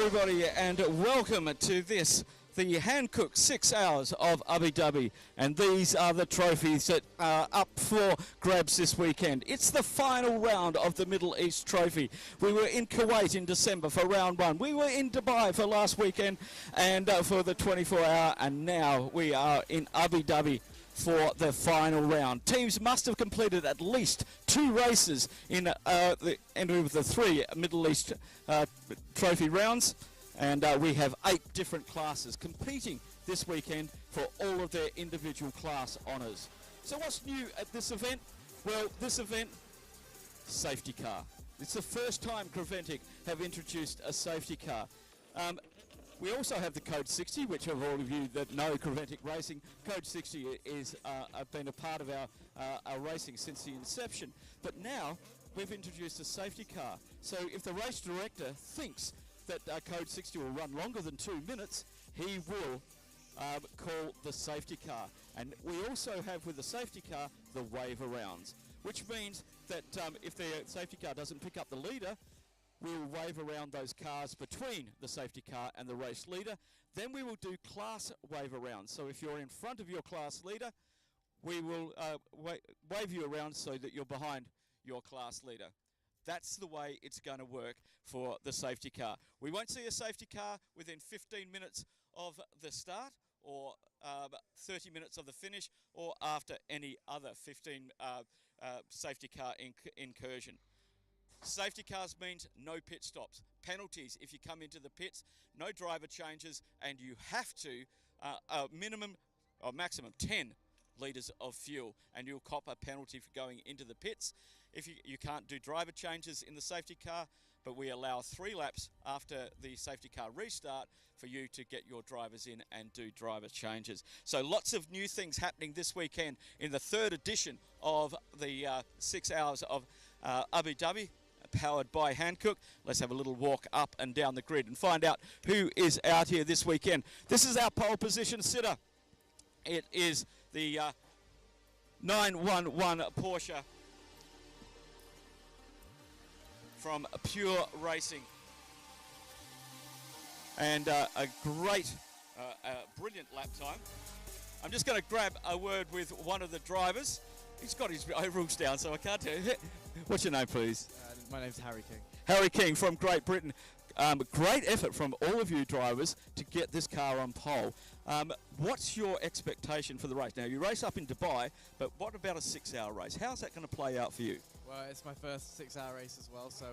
everybody, and welcome to this, the Hankook 6 hours of DHABI, and these are the trophies that are up for grabs this weekend. It's the final round of the Middle East Trophy. We were in Kuwait in December for round one. We were in Dubai for last weekend and for the 24-hour, and now we are in Abu Dhabi for the final round. Teams must have completed at least 2 races in the end of the 3 Middle East Trophy rounds, and we have 8 different classes competing this weekend for all of their individual class honours. So what's new at this event? Well, this event, safety car. It's the first time Creventic have introduced a safety car. We also have the Code 60, which of all of you that know Creventic Racing, Code 60 is been a part of our racing since the inception. But now we've introduced a safety car. So if the race director thinks that Code 60 will run longer than 2 minutes, he will call the safety car. And we also have with the safety car the wave arounds, which means that if the safety car doesn't pick up the leader, we'll wave around those cars between the safety car and the race leader. Then we will do class wave arounds. So if you're in front of your class leader, we will wave you around so that you're behind your class leader. That's the way it's going to work for the safety car. We won't see a safety car within 15 minutes of the start, or 30 minutes of the finish, or after any other 15 safety car incursion. Safety cars means no pit stops. Penalties if you come into the pits, no driver changes, and you have to a minimum or maximum 10 litres of fuel, and you'll cop a penalty for going into the pits. If you can't do driver changes in the safety car, but we allow 3 laps after the safety car restart for you to get your drivers in and do driver changes. So lots of new things happening this weekend in the 3rd edition of the 6 hours of Abu Dhabi, powered by Hankook. Let's have a little walk up and down the grid and find out who is out here this weekend. This is our pole position sitter. It is the 911 Porsche from Pure Racing, and a great, brilliant lap time. I'm just going to grab a word with one of the drivers. He's got his overalls down, so I can't tell you. What's your name, please? My name's Harry King. Harry King from Great Britain. Great effort from all of you drivers to get this car on pole. What's your expectation for the race? Now, you race up in Dubai, but what about a 6-hour race? How's that going to play out for you? Well, it's my first 6-hour race as well, so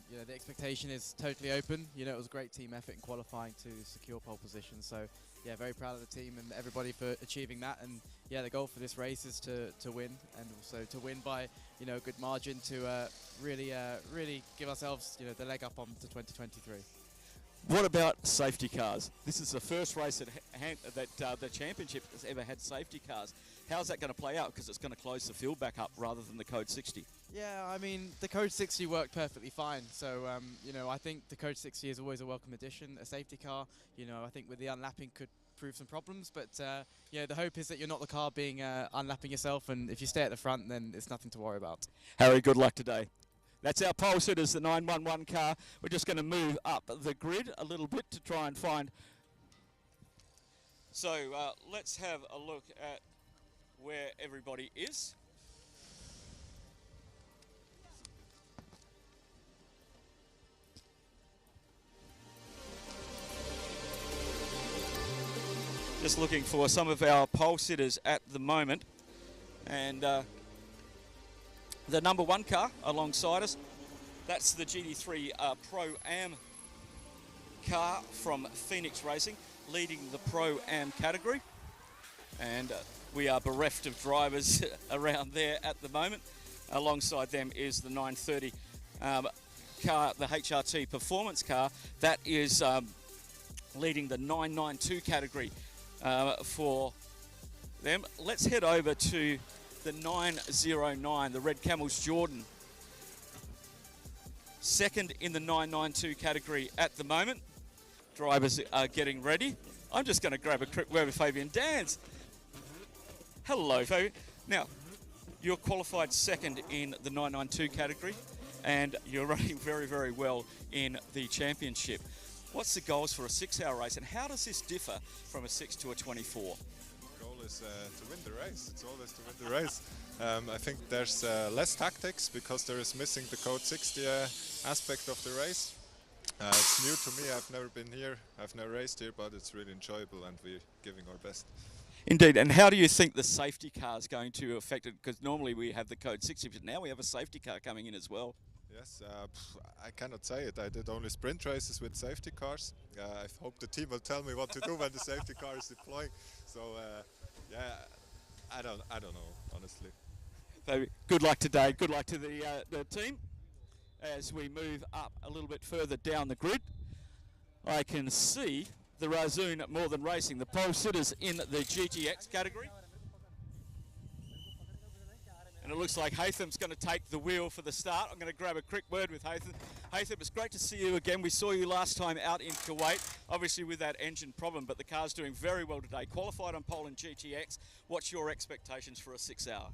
you know, the expectation is totally open. You know, it was a great team effort in qualifying to secure pole position, so yeah, very proud of the team and everybody for achieving that. And yeah, the goal for this race is to win, and also to win by, you know, a good margin to really give ourselves, you know, the leg up on to 2023. What about safety cars? This is the first race that the championship has ever had safety cars. How's that going to play out? Because it's going to close the field back up rather than the Code 60. Yeah, I mean, the Code 60 worked perfectly fine. So, you know, I think the Code 60 is always a welcome addition. A safety car, you know, I think with the unlapping could prove some problems. But, you know, the hope is that you're not the car being unlapping yourself. And if you stay at the front, then it's nothing to worry about. Harry, good luck today. That's our pole sitters, the 911 car. We're just going to move up the grid a little bit to try and find. So let's have a look at where everybody is. Just looking for some of our pole sitters at the moment. And the number 1 car alongside us, that's the GT3 Pro-Am car from Phoenix Racing, leading the Pro-Am category. And we are bereft of drivers around there at the moment. Alongside them is the 930 car, the HRT Performance car. That is leading the 992 category for them. Let's head over to the 909, the Red Camels Jordan. Second in the 992 category at the moment. Drivers are getting ready. I'm just going to grab a quick word with Fabian Dans. Hello, Fabian. Now, you're qualified second in the 992 category, and you're running very, very well in the championship. What's the goals for a 6-hour race, and how does this differ from a 6 to a 24? Goal is to win the race. It's always to win the race. I think there's less tactics because there is missing the code 60 aspect of the race. It's new to me. I've never been here. I've never raced here, but it's really enjoyable and we're giving our best. Indeed, and how do you think the safety car is going to affect it? Because normally we have the code 60, but now we have a safety car coming in as well. Yes, I cannot say it. I did only sprint races with safety cars. I hope the team will tell me what to do when the safety car is deploying. So yeah, I don't know, honestly. So good luck today. Good luck to the team. As we move up a little bit further down the grid, I can see the Razoon More Than Racing, the pole sitters in the GTX category. And it looks like Hatham's going to take the wheel for the start. I'm going to grab a quick word with Hatham. Hatham, it's great to see you again. We saw you last time out in Kuwait, obviously with that engine problem, but the car's doing very well today. Qualified on pole in GTX. What's your expectations for a 6-hour?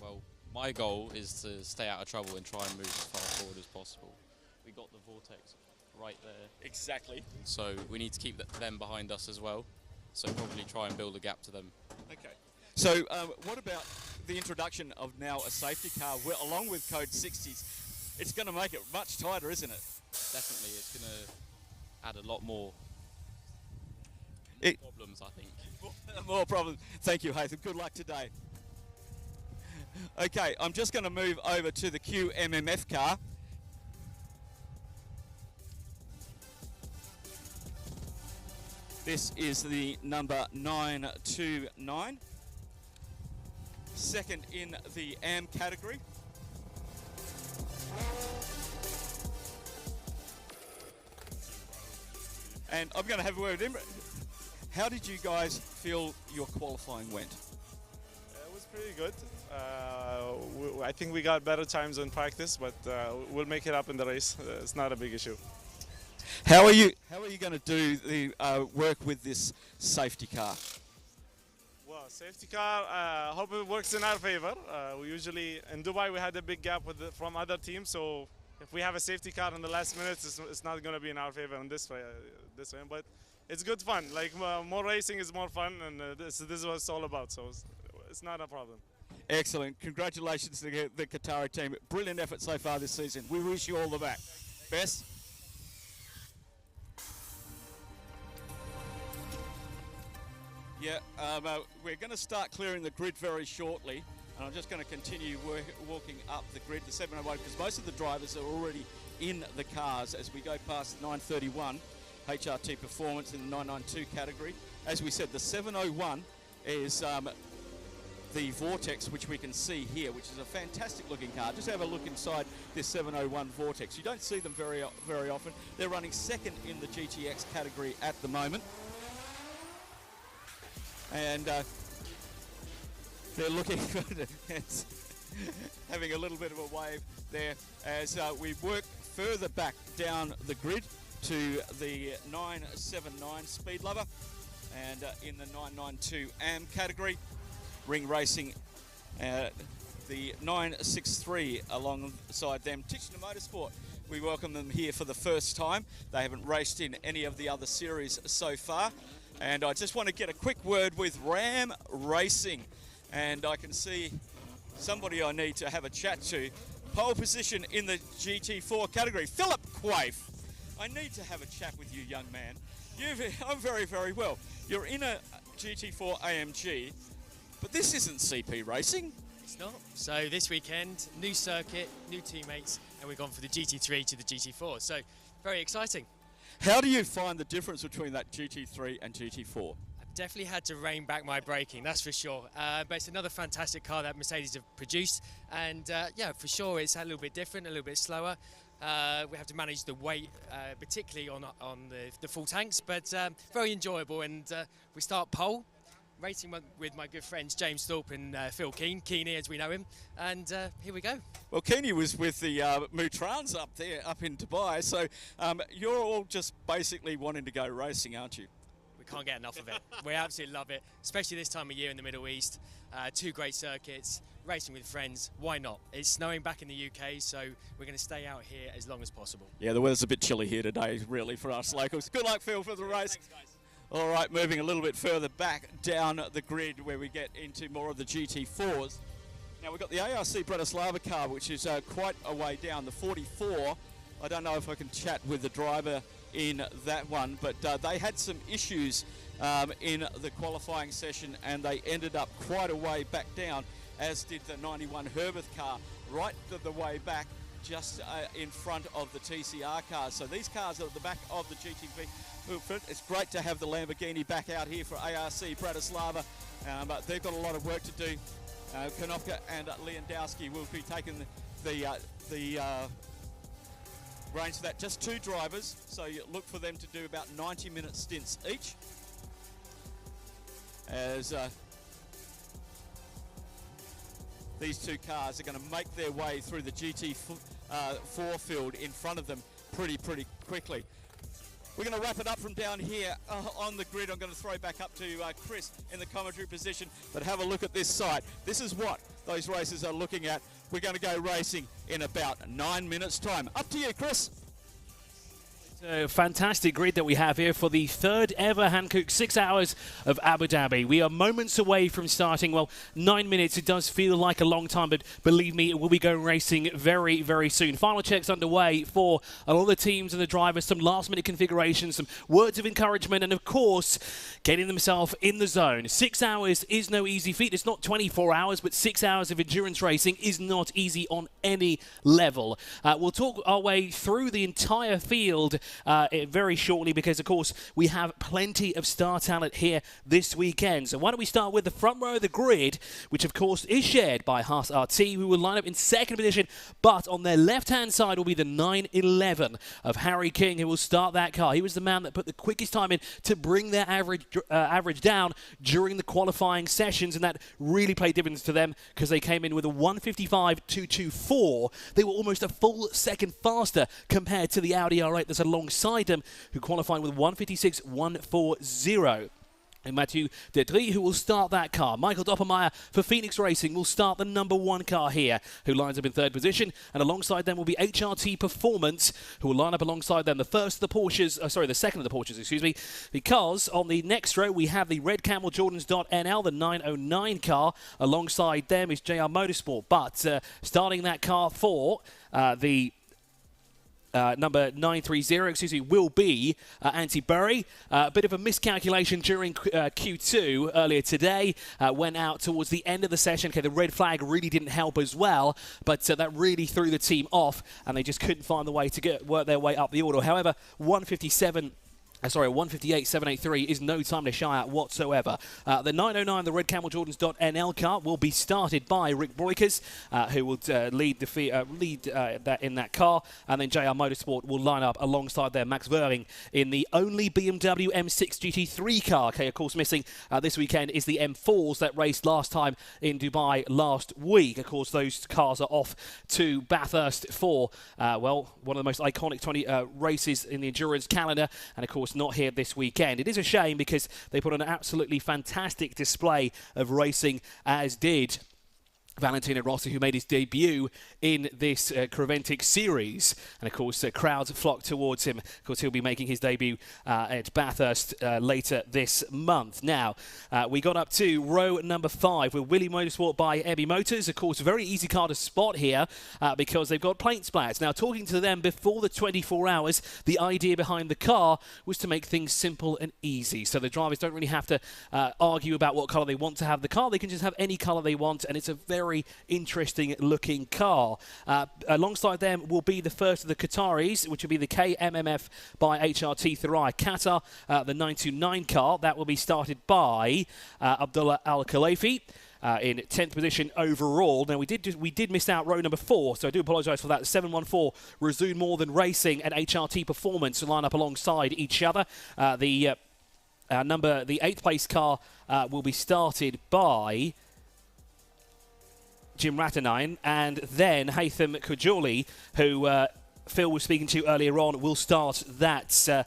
Well, my goal is to stay out of trouble and try and move as far forward as possible. We got the vortex right there. Exactly. So we need to keep them behind us as well. So probably try and build a gap to them. Okay. So what about the introduction of now a safety car along with code 60s? It's going to make it much tighter, isn't it? Definitely, it's going to add a lot more problems, I think. More problems. Thank you, Hatham. Good luck today. Okay, I'm just going to move over to the QMMF car. This is the number 929. Second in the AM category. And I'm going to have a word with him. How did you guys feel your qualifying went? It was pretty good. I think we got better times in practice, but we'll make it up in the race. It's not a big issue. How are you going to do the work with this safety car? Well, safety car, hope it works in our favor. We usually, in Dubai, we had a big gap from other teams, so if we have a safety car in the last minutes, it's not going to be in our favor in this way. But it's good fun. Like more racing is more fun, and this is what it's all about. So it's not a problem. Excellent. Congratulations to the Qatari team. Brilliant effort so far this season. We wish you all the best. Yeah, we're going to start clearing the grid very shortly. And I'm just going to continue walking up the grid, the 701, because most of the drivers are already in the cars as we go past 931 HRT Performance in the 992 category. As we said, the 701 is the Vortex, which we can see here, which is a fantastic looking car. Just have a look inside this 701 Vortex. You don't see them very often. They're running second in the GTX category at the moment. And they're looking having a little bit of a wave there as we work further back down the grid to the 979 Speed Lover, and in the 992 AM category, Ring Racing, the 963 alongside them. Tichenor Motorsport, we welcome them here for the first time. They haven't raced in any of the other series so far. And I just want to get a quick word with Ram Racing. And I can see somebody I need to have a chat to. Pole position in the GT4 category, Philip Quaife. I need to have a chat with you, young man. I'm very, very well. You're in a GT4 AMG, but this isn't CP racing. It's not. So this weekend, new circuit, new teammates, and we've gone from the GT3 to the GT4. So very exciting. How do you find the difference between that GT3 and GT4? I've definitely had to rein back my braking, that's for sure. But it's another fantastic car that Mercedes have produced. And yeah, for sure, it's a little bit different, a little bit slower. We have to manage the weight, particularly on the full tanks, but very enjoyable. And we start pole, racing with my good friends James Thorpe and Phil Keaney as we know him, and here we go. Well, Keaney was with the Mutrans up there, up in Dubai, so you're all just basically wanting to go racing, aren't you? We're can't get enough of it. We absolutely love it, especially this time of year in the Middle East. 2 great circuits, racing with friends. Why not? It's snowing back in the UK, so we're going to stay out here as long as possible. Yeah, the weather's a bit chilly here today, really, for us locals. Good luck, Phil, for the race. Thanks, guys. All right, moving a little bit further back down the grid where we get into more of the GT4s. Now, we've got the ARC Bratislava car, which is quite a way down, the 44. I don't know if I can chat with the driver in that one, but they had some issues in the qualifying session, and they ended up quite a way back down, as did the 91 Herbert car, right to the way back, just in front of the TCR cars. So these cars are at the back of the GTV movement. It's great to have the Lamborghini back out here for ARC Bratislava, but they've got a lot of work to do. Konopka and Lewandowski will be taking the reins for that. Just 2 drivers, so you look for them to do about 90-minute stints each. As these 2 cars are going to make their way through the GT4 field in front of them pretty quickly. We're going to wrap it up from down here on the grid. I'm going to throw back up to Chris in the commentary position, but have a look at this site. This is what those racers are looking at. We're going to go racing in about 9 minutes' time. Up to you, Chris. A fantastic grid that we have here for the 3rd ever Hankook 6 hours of Abu Dhabi. We are moments away from starting. Well, 9 minutes, it does feel like a long time, but believe me, it will be going racing very, very soon. Final checks underway for a lot of the teams and the drivers, some last-minute configurations, some words of encouragement, and of course, getting themselves in the zone. 6 hours is no easy feat. It's not 24 hours, but 6 hours of endurance racing is not easy on any level. We'll talk our way through the entire field very shortly, because of course we have plenty of star talent here this weekend. So why don't we start with the front row of the grid, which of course is shared by Haas RT, who will line up in 2nd position, but on their left hand side will be the 911 of Harry King, who will start that car. He was the man that put the quickest time in to bring their average down during the qualifying sessions, and that really played dividends for them, because they came in with a 155.224. They were almost a full second faster compared to the Audi R8 that's alongside them, who qualified with 156.140. And Mathieu Dedry, who will start that car. Michael Doppelmayr for Phoenix Racing will start the number 1 car here, who lines up in 3rd position. And alongside them will be HRT Performance, who will line up alongside them. The second of the Porsches, excuse me, because on the next row we have the Red Camel Jordans.NL, the 909 car. Alongside them is JR Motorsport. But starting that car for the number 930, will be Antti Burry. A bit of a miscalculation during Q2 earlier today. Went out towards the end of the session. Okay, the red flag really didn't help as well, but that really threw the team off, and they just couldn't find the way to work their way up the order. However, 158.783 is no time to shy at whatsoever. The 909, the Red Camel Jordans.NL car, will be started by Rick Broikers, who will lead that in that car, and then JR Motorsport will line up alongside their Max Verling in the only BMW M6 GT3 car. Okay, of course, missing this weekend is the M4s that raced last time in Dubai last week. Of course, those cars are off to Bathurst for, one of the most iconic 20 races in the endurance calendar, and of course, not here this weekend. It is a shame, because they put on an absolutely fantastic display of racing, as did Valentino Rossi, who made his debut in this Creventic series. And of course, crowds flocked towards him. Of course, he'll be making his debut at Bathurst later this month. Now, we got up to row number 5 with Willy Motorsport by Ebby Motors. Of course, a very easy car to spot here because they've got paint splats. Now, talking to them before the 24 hours, the idea behind the car was to make things simple and easy. So the drivers don't really have to argue about what colour they want to have the car. They can just have any colour they want, and it's a very interesting looking car. Alongside them will be the first of the Qataris, which will be the KMMF by HRT Thurai Qatar, the 929 car. That will be started by Abdullah Al-Khalifi. In 10th position overall. Now, we did miss out row number 4, so I do apologise for that. 714 Razun More Than Racing and HRT Performance line up alongside each other. The 8th place car will be started by Jim Ratanine, and then Haytham Kujuli, who Phil was speaking to earlier on, will start that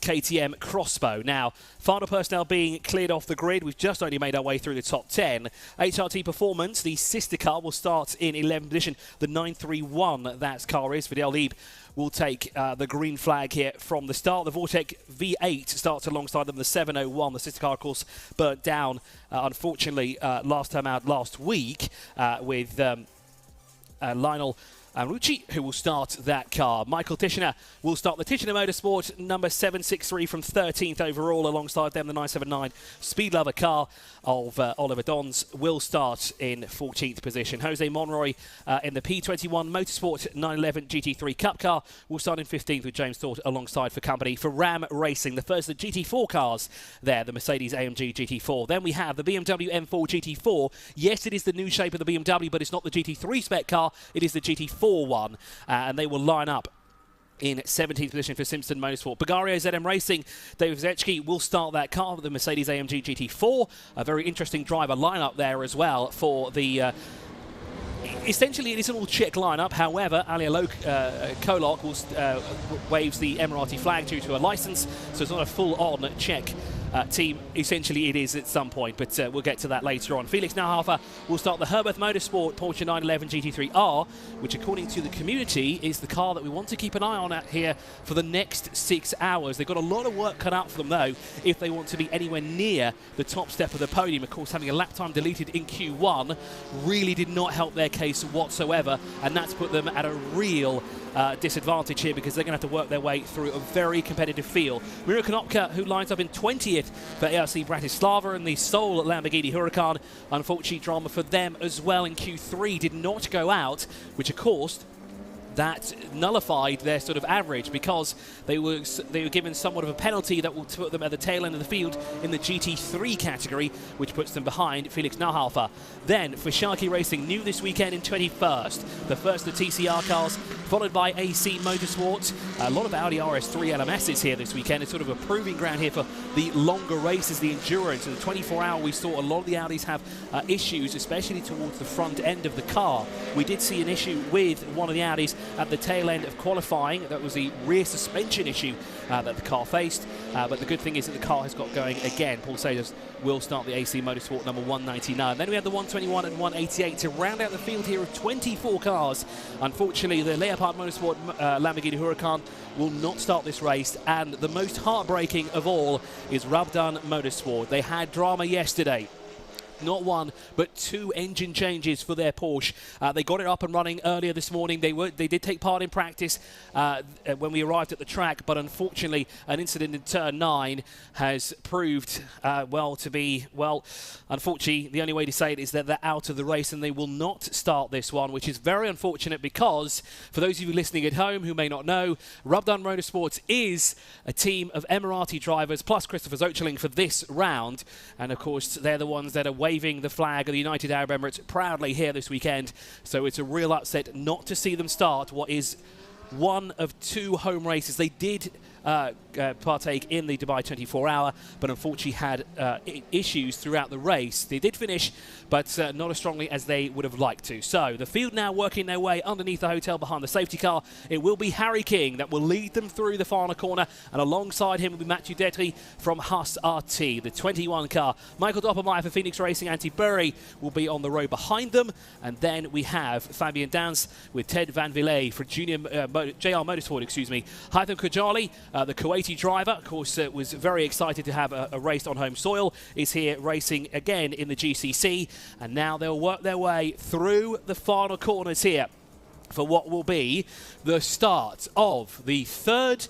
KTM Crossbow. Now, final personnel being cleared off the grid. We've just only made our way through the top 10. HRT Performance, the sister car, will start in 11th position. The 931, that car is. Vidal Lieb will take the green flag here from the start. The Vortec V8 starts alongside them. The 701, the sister car, of course, burnt down, unfortunately, last time out last week with Lionel Rucci, who will start that car. Michael Tishner will start the Tishner Motorsport number 763 from 13th overall. Alongside them, the 979 Speed Lover car of Oliver Dons will start in 14th position. Jose Monroy in the P21 Motorsport 911 GT3 Cup car will start in 15th with James Thorpe alongside for company. For Ram Racing, the first of the GT4 cars there, the Mercedes AMG GT4. Then we have the BMW M4 GT4. Yes, it is the new shape of the BMW, but it's not the GT3 spec car. It is the GT4 one, and they will line up in 17th position for Simpson Motorsport. Bulgaria ZM Racing, David Zetsky will start that car with the Mercedes AMG GT4. A very interesting driver lineup there as well for the essentially, it is an all-Czech lineup. However, Alia Kolok waves the Emirati flag due to a license, so it's not a full-on Czech team. Essentially, it is at some point, but we'll get to that later on. Felix Nauhafer will start the Herberth Motorsport Porsche 911 GT3R, which, according to the community, is the car that we want to keep an eye on at here for the next 6 hours. They've got a lot of work cut out for them, though, if they want to be anywhere near the top step of the podium. Of course, having a lap time deleted in Q1 really did not help their case whatsoever, and that's put them at a real disadvantage here, because they're going to have to work their way through a very competitive field. Miro Konopka, who lines up in 20th for ARC Bratislava, and the sole Lamborghini Huracan. Unfortunately, drama for them as well in Q3 did not go out, which of course that nullified their sort of average, because they were given somewhat of a penalty that will put them at the tail end of the field in the GT3 category, which puts them behind Felix Nauhafer. Then for Sharky Racing, new this weekend in 21st, the first of the TCR cars, followed by AC Motorsport. A lot of Audi RS3 LMSs here this weekend. It's sort of a proving ground here for the longer races, the endurance. In the 24-hour, we saw a lot of the Audis have issues, especially towards the front end of the car. We did see an issue with one of the Audis at the tail end of qualifying. That was the rear suspension issue that the car faced. But the good thing is that the car has got going again. Paul Sayers will start the AC Motorsport number 199. Then we have the 121 and 188 to round out the field here of 24 cars. Unfortunately, the Leopard Motorsport Lamborghini Huracan will not start this race, and the most heartbreaking of all is Rabdan Motorsport. They had drama yesterday. Not one, but two engine changes for their Porsche. They got it up and running earlier this morning. They did take part in practice when we arrived at the track, but unfortunately, an incident in turn 9 has proved, unfortunately, the only way to say it is that they're out of the race and they will not start this one, which is very unfortunate, because for those of you listening at home who may not know, Rabdan Motorsports is a team of Emirati drivers plus Christopher Zocheling for this round, and of course, they're the ones that are waving the flag of the United Arab Emirates proudly here this weekend. So it's a real upset not to see them start what is one of two home races. They did partake in the Dubai 24-hour, but unfortunately had issues throughout the race. They did finish, but not as strongly as they would have liked to. So the field now working their way underneath the hotel behind the safety car. It will be Harry King that will lead them through the final corner, and alongside him will be Mathieu Detry from Haas RT, the 21 car. Michael Doppelmayr for Phoenix Racing, Antti Burry will be on the row behind them, and then we have Fabien Dans with Ted Van Villay for JR Motorsport, Haitham Kajali, the Kuwaiti driver, of course, was very excited to have a race on home soil, is here racing again in the GCC, and now they'll work their way through the final corners here for what will be the start of the third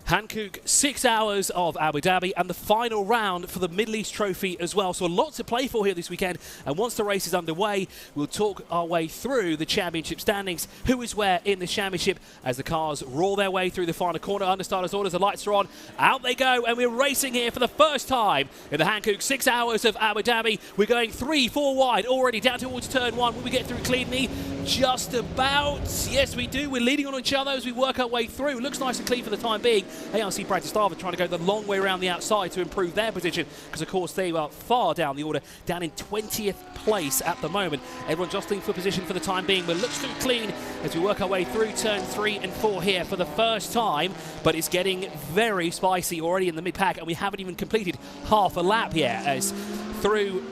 Hankook 6 hours of Abu Dhabi, and the final round for the Middle East Trophy as well. So a lot to play for here this weekend, and once the race is underway, we'll talk our way through the championship standings, who is where in the championship, as the cars roll their way through the final corner. Under starters orders, the lights are on, out they go, and we're racing here for the first time in the Hankook 6 hours of Abu Dhabi. We're going 3-4 wide already down towards turn 1. Will we get through cleanly? just about. Yes, we do. We're leading on each other as we work our way through. Looks nice and clean for the time being. ARC Bratislava trying to go the long way around the outside to improve their position because, of course, they are far down the order, down in 20th place at the moment. Everyone jostling for position for the time being, but looks too clean as we work our way through turn 3 and 4 here for the first time. But it's getting very spicy already in the mid-pack, and we haven't even completed half a lap yet as through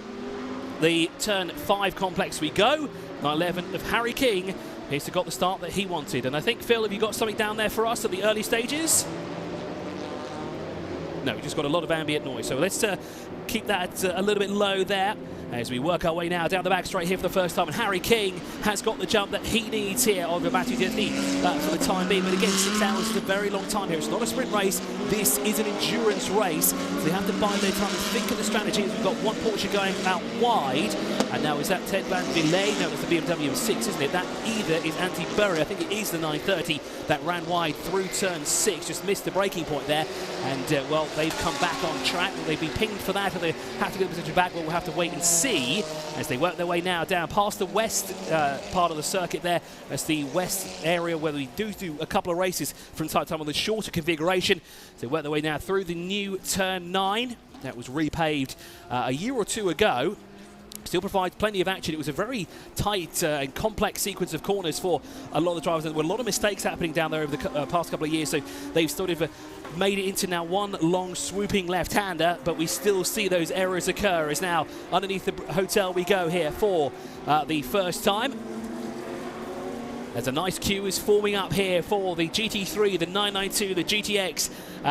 the turn 5 complex we go. 11 of Harry King. He's got the start that he wanted. And I think, Phil, have you got something down there for us at the early stages? No, we just got a lot of ambient noise. So let's keep that a little bit low there as we work our way now down the back straight here for the first time. And Harry King has got the jump that he needs here on the Matthew for the time being. But again, 6 hours is a very long time here. It's not a sprint race. This is an endurance race. So they have to bide their time and think of the strategy. We've got one Porsche going out wide. And now is that Ted Van Villay? No, it's the BMW M6, isn't it? That either is Antti Burry. I think it is the 930 that ran wide through turn 6. Just missed the braking point there. And, well, they've come back on track. Will they be pinged for that? Or they have to get the position back? Well, we'll have to wait and see as they work their way now down past the west part of the circuit there. That's the west area where we do a couple of races from time to time on the shorter configuration. So they work their way now through the new turn 9. That was repaved a year or two ago. Still provides plenty of action. It was a very tight and complex sequence of corners for a lot of the drivers. There were a lot of mistakes happening down there over the past couple of years, so they've sort of made it into now one long swooping left-hander, but we still see those errors occur as now underneath the hotel we go here for the first time. As a nice queue is forming up here for the GT3, the 992, the GTX,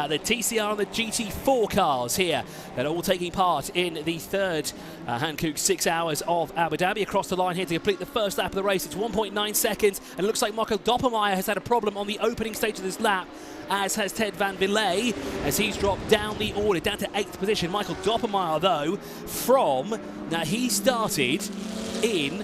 the TCR and the GT4 cars here that are all taking part in the third Hankook 6 hours of Abu Dhabi. Across the line here to complete the first lap of the race. It's 1.9 seconds, and it looks like Michael Doppelmayr has had a problem on the opening stage of this lap, as has Ted Van Villay, as he's dropped down the order, down to 8th position. Michael Doppelmayr, though, now he started in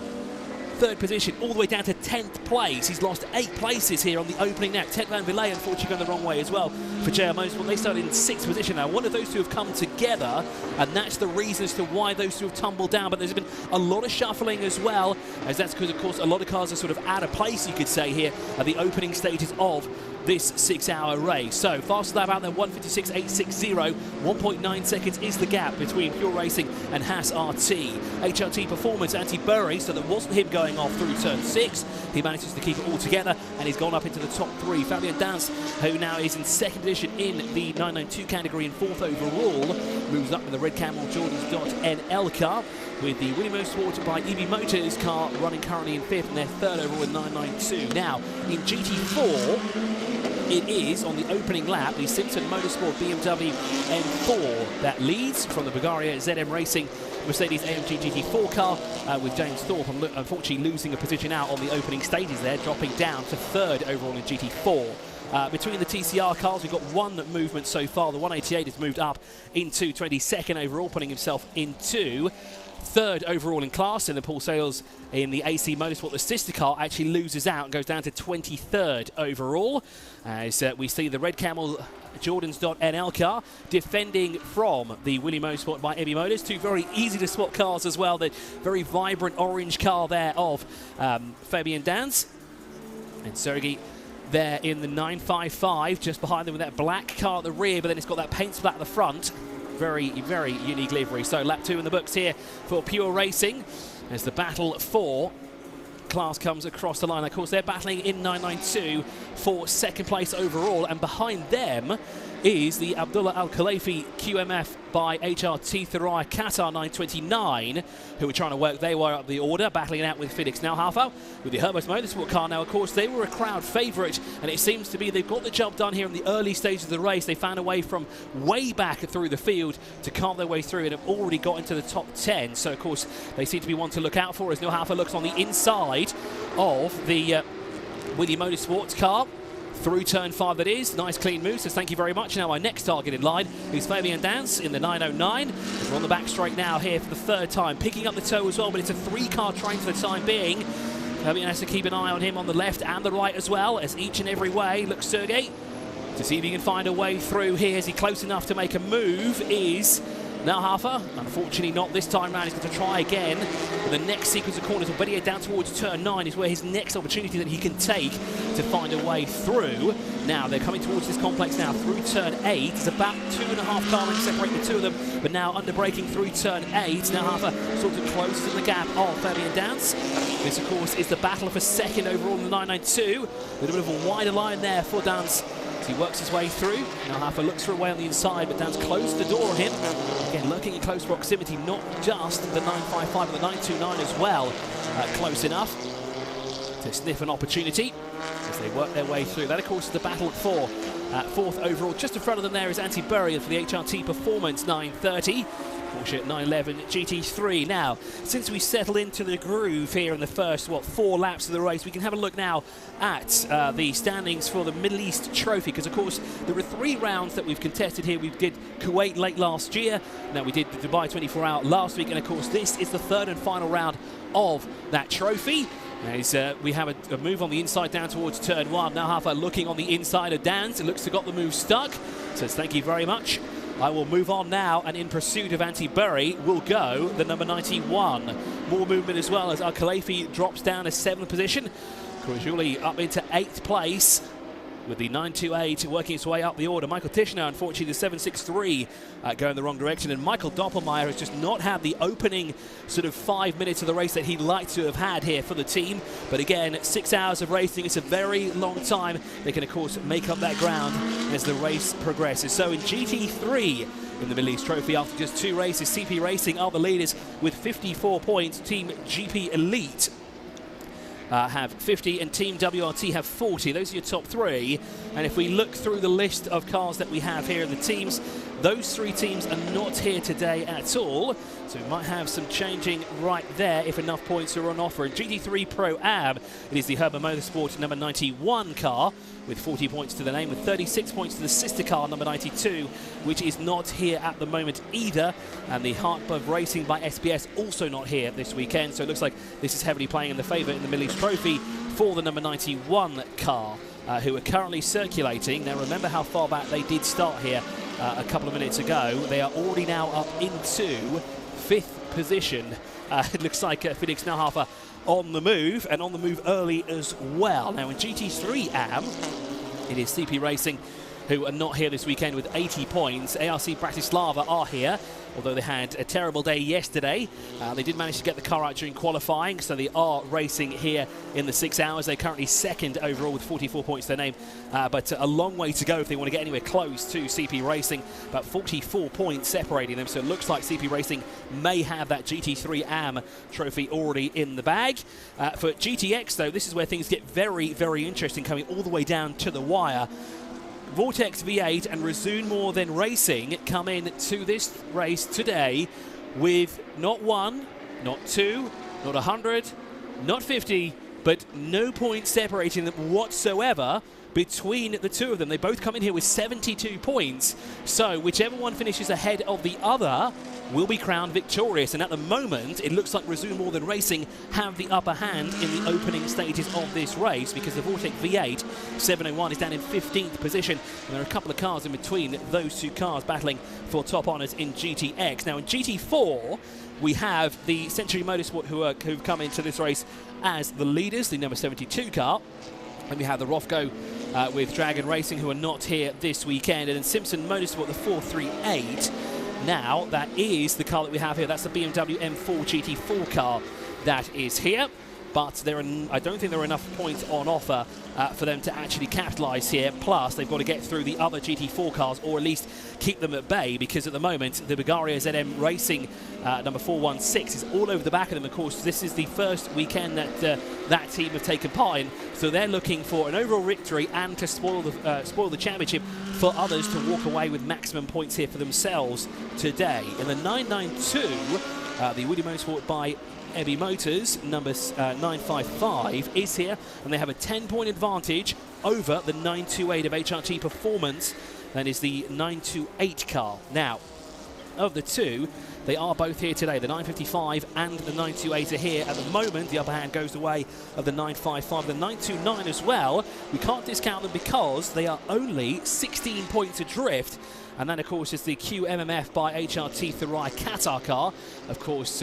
3rd position, all the way down to 10th place. He's lost 8 places here on the opening lap. Ted Van Villay, unfortunately, going the wrong way as well for JR Motorsport. They started in 6th position now. One of those two have come together, and that's the reason as to why those two have tumbled down. But there's been a lot of shuffling as well, as that's because, of course, a lot of cars are sort of out of place, you could say, here at the opening stages of this 6-hour race. So fastest lap out there, 1:56.860. 1.9 seconds is the gap between Pure Racing and Haas RT. HRT Performance, Antti Burry, so that wasn't him going off through turn 6. He manages to keep it all together, and he's gone up into the top 3. Fabian Dans, who now is in 2nd position in the 992 category and 4th overall, moves up in the Red Camel Jordans.nl car, with the William Motorsport by EV Motors car running currently in 5th and their 3rd overall in 992. Now, in GT4, it is, on the opening lap, the Simpson Motorsport BMW M4 that leads from the Bulgaria ZM Racing Mercedes AMG GT4 car, with James Thorpe unfortunately losing a position out on the opening stages there, dropping down to 3rd overall in GT4. Between the TCR cars, we've got one movement so far. The 188 has moved up into 22nd overall, putting himself into 3rd overall in class, and then Paul Sales in the AC Motorsport, the sister car, actually loses out and goes down to 23rd overall, as we see the Red Camel Jordans.nl car defending from the William Motorsport by EV Motors. Two very easy to spot cars as well. The very vibrant orange car there of Fabian Dans, and Sergei there in the 955, just behind them with that black car at the rear, but then it's got that paint splat at the front. Very, very unique livery. So lap 2 in the books here for Pure Racing as the battle for class comes across the line. Of course, they're battling in 992 for 2nd place overall, and behind them is the Abdullah Al-Khalifi QMF by HRT Thuraya Qatar 929, who are trying to work their way up the order, battling it out with Felix Nauhafer with the Herbert Motorsport car. Now, of course, they were a crowd favourite, and it seems to be they've got the job done here in the early stages of the race. They found a way from way back through the field to carve their way through and have already got into the top 10. So, of course, they seem to be one to look out for as Nauhafer looks on the inside of the William Motorsports car. Through turn 5 that is. Nice clean move, says thank you very much. Now our next target in line is Fabian Dans in the 909. We're on the back straight now here for the 3rd time. Picking up the toe as well, but it's a 3-car train for the time being. Fabian has to keep an eye on him on the left and the right as well, as each and every way looks Sergei to see if he can find a way through here. Is he close enough to make a move? Is Now Hafer, unfortunately not this time round. He's going to try again. The next sequence of corners, already down towards turn 9, is where his next opportunity that he can take to find a way through. Now they're coming towards this complex now through turn 8. It's about 2.5 car lengths separate the two of them, but now under braking through turn 8. Now Hafer sort of closes in the gap of Fabian Dance. This, of course, is the battle for second overall in the 992. A little bit of a wider line there for Dance. He works his way through. Now Hafer looks for a way on the inside, but Dan's closed the door on him. Again, lurking in close proximity, not just the 955, but the 929 as well. Close enough to sniff an opportunity as they work their way through. That, of course, is the battle at 4. Fourth overall. Just in front of them there is Antti Börje for the HRT Performance 930. Porsche 911 GT3. Now, since we settled into the groove here in the first, 4 laps of the race, we can have a look now at the standings for the Middle East Trophy, because, of course, there were 3 rounds that we've contested here. We did Kuwait late last year, now we did the Dubai 24-hour last week, and, of course, this is the 3rd and final round of that trophy. As we have a move on the inside down towards turn 1. Now Hafer looking on the inside of Dan's. It looks to got the move stuck. Says thank you very much. I will move on now, and in pursuit of Antti Börje will go the number 91. More movement as well as Al-Khalifi drops down to 7th position. Krajuli up into 8th place with the 928 working its way up the order. Michael Tischner, unfortunately, the 763 going the wrong direction, and Michael Doppelmayr has just not had the opening sort of 5 minutes of the race that he'd like to have had here for the team. But again, 6 hours of racing, it's a very long time. They can, of course, make up that ground as the race progresses. So in GT3, in the Middle East Trophy, after just 2 races, CP Racing are the leaders with 54 points. Team GP Elite have 50 and Team WRT have 40. Those are your top 3. And if we look through the list of cars that we have here in the teams, those 3 teams are not here today at all. So we might have some changing right there if enough points are on offer. In GT3 Pro AB, it is the Herber Motorsport number 91 car with 40 points to the name, with 36 points to the sister car number 92, which is not here at the moment either. And the Heartbird Racing by SBS also not here this weekend. So it looks like this is heavily playing in the favour in the Middle East Trophy for the number 91 car, who are currently circulating. Now remember how far back they did start here a couple of minutes ago. They are already now up into 5th position. It looks like Felix Nauhafer on the move, and on the move early as well. Now in GT3 AM, it is CP Racing who are not here this weekend with 80 points. ARC Bratislava are here, although they had a terrible day yesterday. They did manage to get the car out during qualifying, so they are racing here in the 6 hours. They're currently 2nd overall with 44 points to their name, but a long way to go if they want to get anywhere close to CP Racing. About 44 points separating them, so it looks like CP Racing may have that GT3 AM trophy already in the bag. For GTX, though, this is where things get very, very interesting, coming all the way down to the wire. Vortex V8 and Resoon More Than Racing come in to this race today with not 1, not 2, not 100, not 50, but no points separating them whatsoever between the two of them. They both come in here with 72 points, so whichever one finishes ahead of the other will be crowned victorious. And at the moment, it looks like Resume More Than Racing have the upper hand in the opening stages of this race, because the Vortex V8 701 is down in 15th position, and there are a couple of cars in between those 2 cars battling for top honours in GTX. Now in GT4, we have the Century Motorsport who've come into this race as the leaders, the number 72 car. And we have the Rofco with Dragon Racing, who are not here this weekend. And then Simpson Motorsport, the 438. Now, that is the car that we have here. That's the BMW M4 GT4 car that is here. But I don't think there are enough points on offer for them to actually capitalise here. Plus, they've got to get through the other GT4 cars, or at least keep them at bay, because at the moment, the Bulgaria ZM Racing number 416 is all over the back of them. Of course, this is the first weekend that that team have taken part in, so they're looking for an overall victory and to spoil the championship for others to walk away with maximum points here for themselves today. In the 992, the Woody Motorsport by Ebby Motors, number 955, is here, and they have a 10-point advantage over the 928 of HRT Performance. That is the 928 car. Now, of the 2, they are both here today. The 955 and the 928 are here at the moment. The upper hand goes the way of the 955. The 929 as well. We can't discount them because they are only 16 points adrift And then, of course, is the QMMF by HRT Thurai Qatar car. Of course,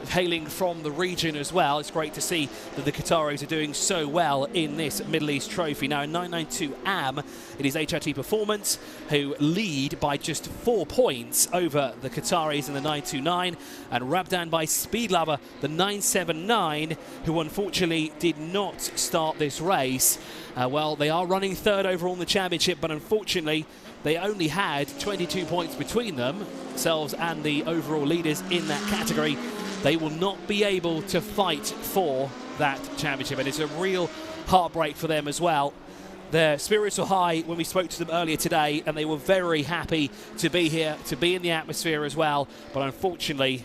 hailing from the region as well. It's great to see that the Qataris are doing so well in this Middle East trophy. Now in 992 AM, it is HRT Performance who lead by just 4 points over the Qataris in the 929, and Rabdan by Speed Lover, the 979, who unfortunately did not start this race. Well, they are running third overall in the championship, but unfortunately they only had 22 points between themselves and the overall leaders in that category. They will not be able to fight for that championship, and it's a real heartbreak for them as well. Their spirits were high when we spoke to them earlier today, and they were very happy to be here, to be in the atmosphere as well. But unfortunately,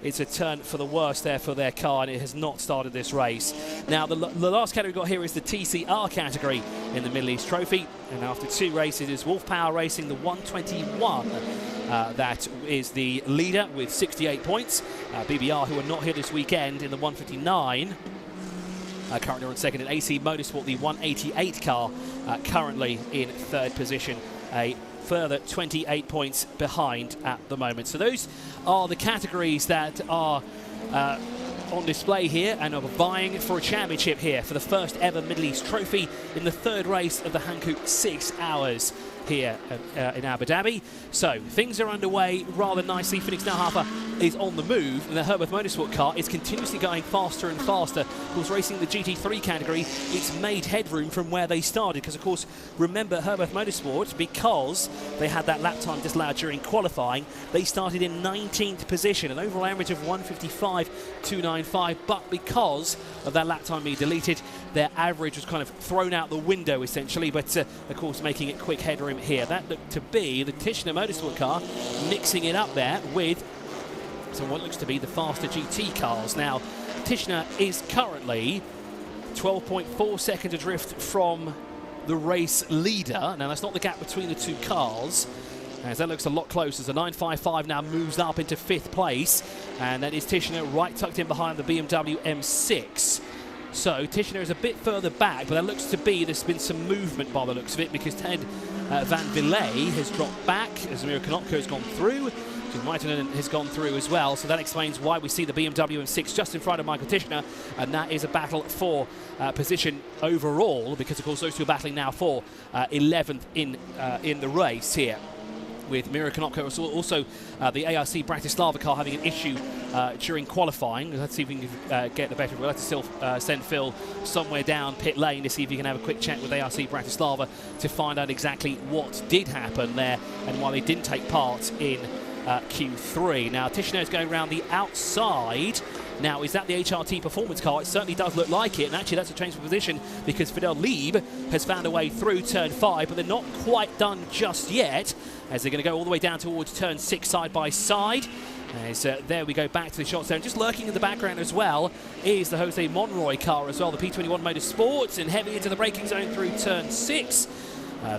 it's a turn for the worse there for their car, and it has not started this race. Now, the last category we've got here is the TCR category in the Middle East Trophy. And after 2 races, is Wolf Power Racing, the 121. That is the leader with 68 points. BBR, who are not here this weekend, in the 159. Currently on second, in AC Motorsport, the 188 car, currently in third position. A further 28 points behind at the moment. So those are the categories that are on display here and are vying for a championship here for the first ever Middle East Trophy in the 3rd race of the Hankook 6 hours here in Abu Dhabi. So things are underway rather nicely. Phoenix Nalhafa is on the move, and the Herbert Motorsport car is continuously going faster and faster. Of course, racing the GT3 category, it's made headroom from where they started, because of course, remember Herbert Motorsport, because they had that lap time disallowed during qualifying, they started in 19th position, an overall average of 155.295, but because of that lap time being deleted, their average was kind of thrown out the window essentially, but of course making it quick headroom here. That looked to be the Tishner Motorsport car mixing it up there with some what looks to be the faster GT cars. Now, Tishner is currently 12.4 seconds adrift from the race leader. Now, that's not the gap between the 2 cars, as that looks a lot closer. The 955 now moves up into 5th place, and that is Tishner right tucked in behind the BMW M6. So Tishner is a bit further back, but that looks to be there's been some movement by the looks of it, because Ted Van Villay has dropped back as Amir Konopka has gone through. Maitonen has gone through as well, so that explains why we see the BMW M6 just in front of Michael Tishner, and that is a battle for position overall, because of course those two are battling now for 11th in the race here, with Miro Konopka, also the ARC Bratislava car having an issue during qualifying. Let's see if we can get the better. We'll have to still send Phil somewhere down pit lane to see if he can have a quick chat with ARC Bratislava to find out exactly what did happen there and why they didn't take part in Q3. Now, Tishner is going around the outside. Now, is that the HRT Performance car? It certainly does look like it, and actually that's a change of position, because Fidel Lieb has found a way through turn 5, but they're not quite done just yet, as they're going to go all the way down towards turn 6 side by side. As there we go back to the shots there, and just lurking in the background as well is the Jose Monroy car as well, the P21 Motorsports, and heavy into the braking zone through turn 6.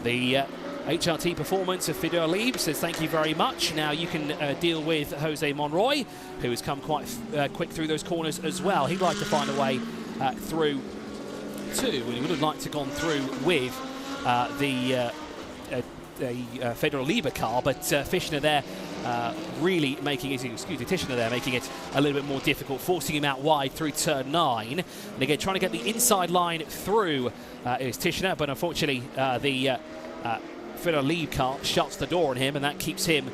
The HRT Performance of Fidel Lieb says thank you very much. Now you can deal with Jose Monroy, who has come quite quick through those corners as well. He'd like to find a way through too, and he would have liked to gone through with the Federal Liebe car, but Tishner there really making it, Tishner there making it a little bit more difficult, forcing him out wide through turn 9. And again, trying to get the inside line through is Tishner, but unfortunately the Federal Liebe car shuts the door on him, and that keeps him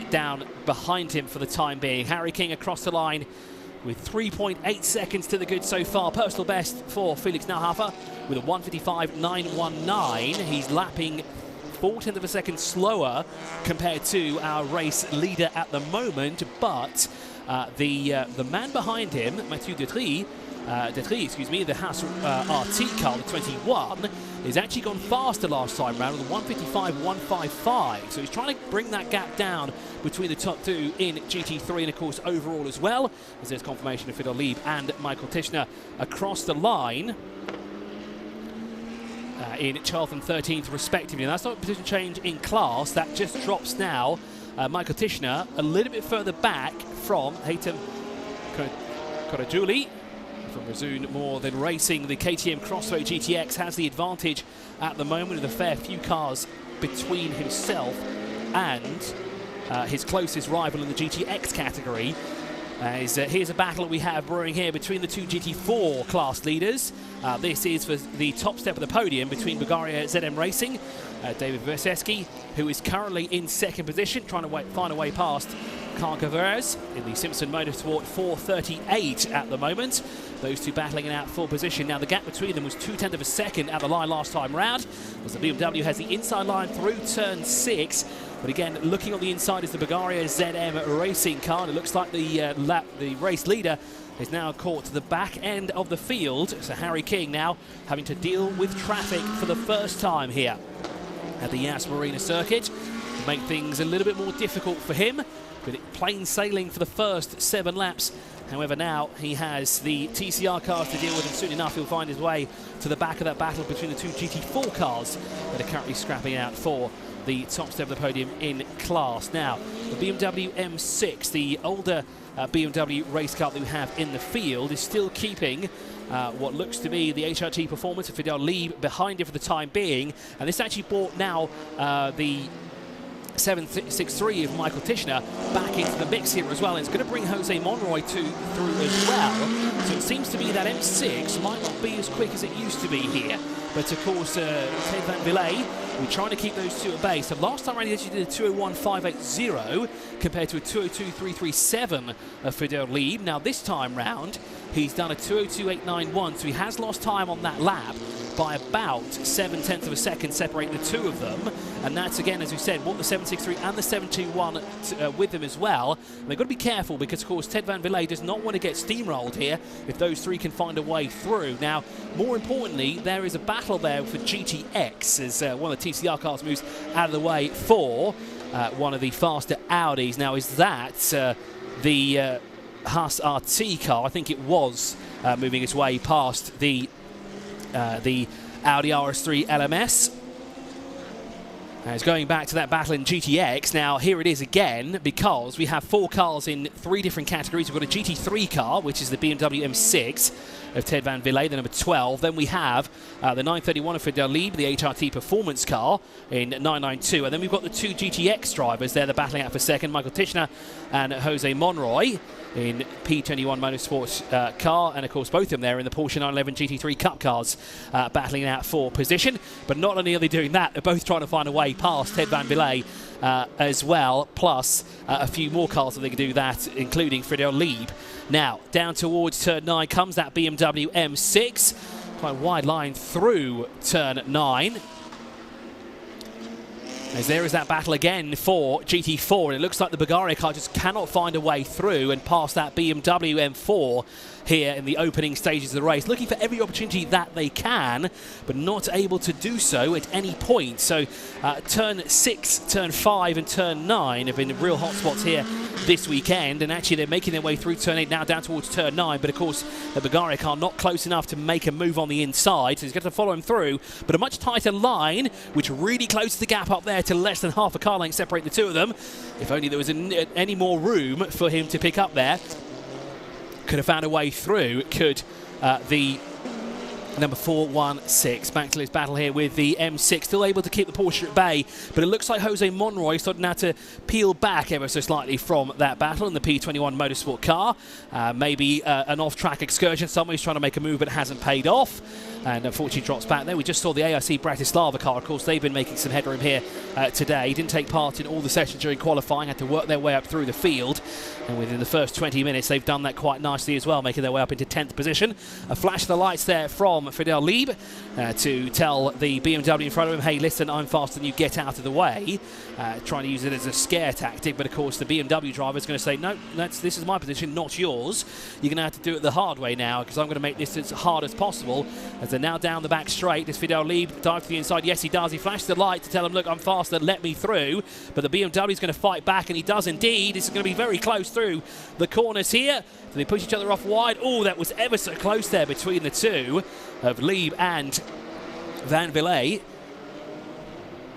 down behind him for the time being. Harry King across the line with 3.8 seconds to the good so far. Personal best for Felix Nalhafa with a 155.919. He's lapping 0.4 of a second slower compared to our race leader at the moment, but the man behind him, Mathieu Detry, the Haas RT car, the 21, has actually gone faster last time round with a 155.155. So he's trying to bring that gap down between the top 2 in GT3 and of course overall as well, as there's confirmation of Fidel Lieb and Michael Tishner across the line in 12th and 13th respectively. And that's not a position change in class, that just drops now Michael Tishner a little bit further back from Haytham Korajuli. From Razoon More Than Racing, the KTM Crossroad GTX has the advantage at the moment with a fair few cars between himself and his closest rival in the GTX category. Here's a battle that we have brewing here between the two GT4 class leaders. This is for the top step of the podium between Bulgaria ZM Racing, David Verseski, who is currently in second position, trying to find a way past Karkaveres in the Simpson Motorsport 438 at the moment. Those two battling it out for position. Now the gap between them was 0.2 of a second at the line last time round, as the BMW has the inside line through turn 6. But again, looking on the inside is the Bulgaria ZM Racing car, and it looks like the race leader is now caught to the back end of the field. So Harry King now having to deal with traffic for the first time here at the Yas Marina circuit to make things a little bit more difficult for him. But plain sailing for the first 7 laps. However, now he has the TCR cars to deal with, and soon enough he'll find his way to the back of that battle between the two GT4 cars that are currently scrapping out for the top step of the podium in class. Now, the BMW M6, the older BMW race car that we have in the field, is still keeping what looks to be the HRT performance of Fidel Lieb behind it for the time being. And this actually brought now the 763 of Michael Tischner back into the mix here as well. It's going to bring Jose Monroy through as well. So it seems to be that M6 might not be as quick as it used to be here. But of course, Ted Van Villay, we're trying to keep those two at bay. So last time around he actually did a 201.580 compared to a 202.337 of Fidel Lieb. Now this time round, he's done a 202.891. So he has lost time on that lap by about 0.7 of a second separating the two of them. And that's, again, as we said, what the 763 and the 721 with them as well. And they've got to be careful because, of course, Ted Van Villay does not want to get steamrolled here if those three can find a way through. Now, more importantly, there is a battle there for GTX as one of the TCR cars moves out of the way for one of the faster Audis. Now, is that the Haas RT car? I think it was moving its way past the Audi RS3 LMS. It's going back to that battle in GTX. Now here it is again, because we have 4 cars in 3 different categories. We've got a GT3 car, which is the BMW M6 of Ted Van Villay, the number 12. Then we have the 931 of Fidel Lieb, the HRT performance car in 992. And then we've got the 2 GTX drivers there, they're battling out for second, Michael Tischner and Jose Monroy in P21 Motorsport car, and of course both of them there in the Porsche 911 GT3 Cup cars battling out for position. But not only are they doing that, they're both trying to find a way past Ted Van Villay as well, plus a few more cars that they can do that, including Fidel Lieb. Now, down towards turn 9 comes that BMW M6. Quite a wide line through turn 9. As there is that battle again for GT4, and it looks like the Bulgaria car just cannot find a way through and past that BMW M4 here in the opening stages of the race, looking for every opportunity that they can, but not able to do so at any point. So turn 6, turn 5 and turn 9 have been real hot spots here this weekend, and actually they're making their way through turn 8 now down towards turn 9, but of course the Bulgaria car not close enough to make a move on the inside, so he's got to follow him through, but a much tighter line, which really closes the gap up there to less than half a car length separate the two of them. If only there was any more room for him to pick up there. Could have found a way through, could the number 416. Back to his battle here with the M6, still able to keep the Porsche at bay, but it looks like Jose Monroy starting now to peel back ever so slightly from that battle in the P21 Motorsport car. Maybe an off-track excursion somewhere, he's trying to make a move but it hasn't paid off, and unfortunately drops back there. We just saw the ARC Bratislava car, of course they've been making some headroom here today. Didn't take part in all the sessions during qualifying, had to work their way up through the field, and within the first 20 minutes they've done that quite nicely as well, making their way up into 10th position. A flash of the lights there from Fidel Lieb to tell the BMW in front of him, hey listen, I'm faster than you, get out of the way, trying to use it as a scare tactic. But of course the BMW driver is going to say, no, this is my position, not yours. You're going to have to do it the hard way now, because I'm going to make this as hard as possible. As they're now down the back straight, does Fidel Lieb dive to the inside? Yes he does. He flashed the light to tell him, look, I'm faster, let me through. But the BMW is going to fight back, and he does indeed. This is going to be very close through the corners here. So they push each other off wide. Oh, that was ever so close there between the two of Lieb and Van Villay.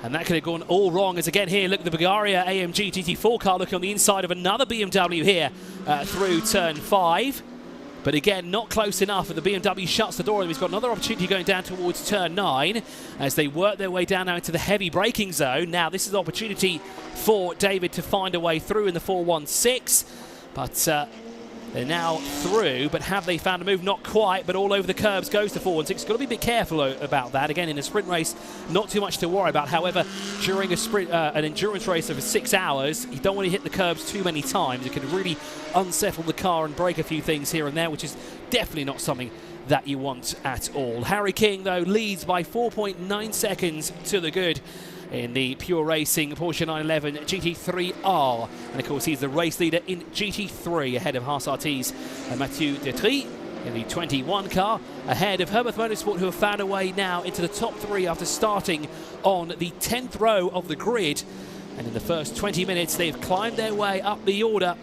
And that could have gone all wrong, as again here, look at the Bulgaria AMG GT4 car looking on the inside of another BMW here through turn 5. But again, not close enough, and the BMW shuts the door, and he's got another opportunity going down towards turn 9 as they work their way down now into the heavy braking zone. Now, this is an opportunity for David to find a way through in the 416, but they're now through. But have they found a move? Not quite, but all over the curbs goes the 416. Got to be a bit careful about that. Again, in a sprint race, not too much to worry about. However, during a sprint, an endurance race over 6 hours, you don't want to hit the curbs too many times. It can really unsettle the car and break a few things here and there, which is definitely not something that you want at all. Harry King, though, leads by 4.9 seconds to the good in the Pure Racing Porsche 911 GT3R. And of course, he's the race leader in GT3 ahead of Haas RT's Mathieu Detry in the 21 car, ahead of Herbert Motorsport, who have found a way now into the top 3 after starting on the 10th row of the grid. And in the first 20 minutes, they've climbed their way up the order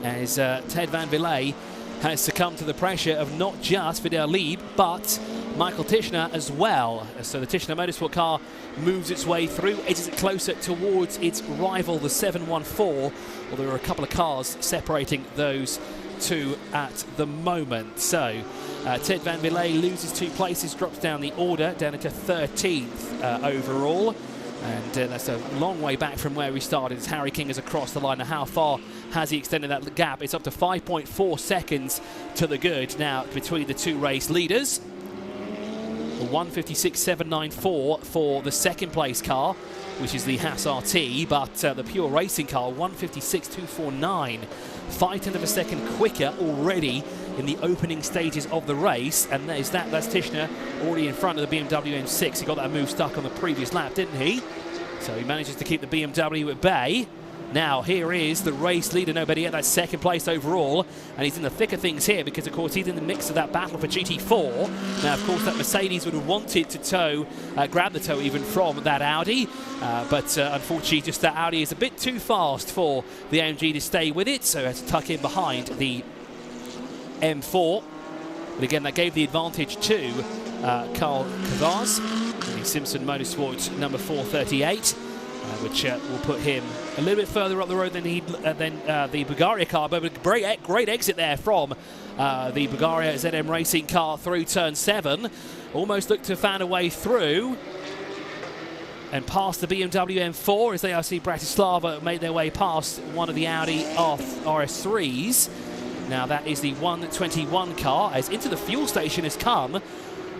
as Ted van Villey has succumbed to the pressure of not just Vidal Lieb, but Michael Tischner as well. So the Tischner Motorsport car moves its way through, edges it closer towards its rival, the 714, although there are a couple of cars separating those two at the moment. So Ted van Villey loses 2 places, drops down the order, down into 13th overall. And that's a long way back from where we started as Harry King is across the line. Now, how far has he extended that gap? It's up to 5.4 seconds to the good now between the 2 race leaders. 156.794 for the second place car, which is the Haas RT, but the Pure Racing car, 156.249. 5/10 of a second quicker already in the opening stages of the race, and that's Tischner already in front of the BMW M6. He got that move stuck on the previous lap, didn't he? So he manages to keep the BMW at bay. Now here is the race leader, nobody at that second place overall, and he's in the thick of things here because of course he's in the mix of that battle for GT4. Now of course that Mercedes would have wanted to tow, grab the tow even from that Audi, but unfortunately just that Audi is a bit too fast for the AMG to stay with it, so it has to tuck in behind the M4. But again, that gave the advantage to Carl Cavaz, the Simpson Motorsport number 438. Which will put him a little bit further up the road than the Bulgaria car. But a great exit there from the Bulgaria ZM Racing car through turn 7. Almost looked to have found a way through and past the BMW M4 as they see Bratislava made their way past one of the Audi RS3s. Now that is the 121 car as into the fuel station has come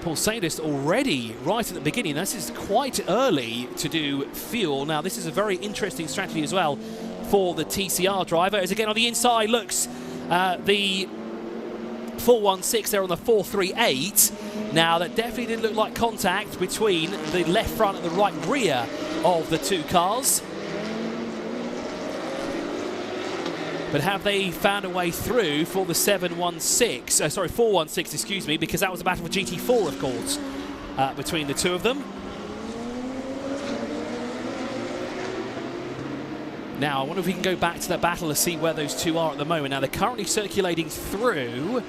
Paul Sadist already right at the beginning. This is quite early to do fuel. Now this is a very interesting strategy as well for the TCR driver, as again on the inside looks the 416 there on the 438. Now that definitely didn't look like contact between the left front and the right rear of the 2 cars. But have they found a way through for the 416, excuse me, because that was a battle for GT4, of course, between the 2 of them. Now, I wonder if we can go back to that battle to see where those 2 are at the moment. Now, they're currently circulating through.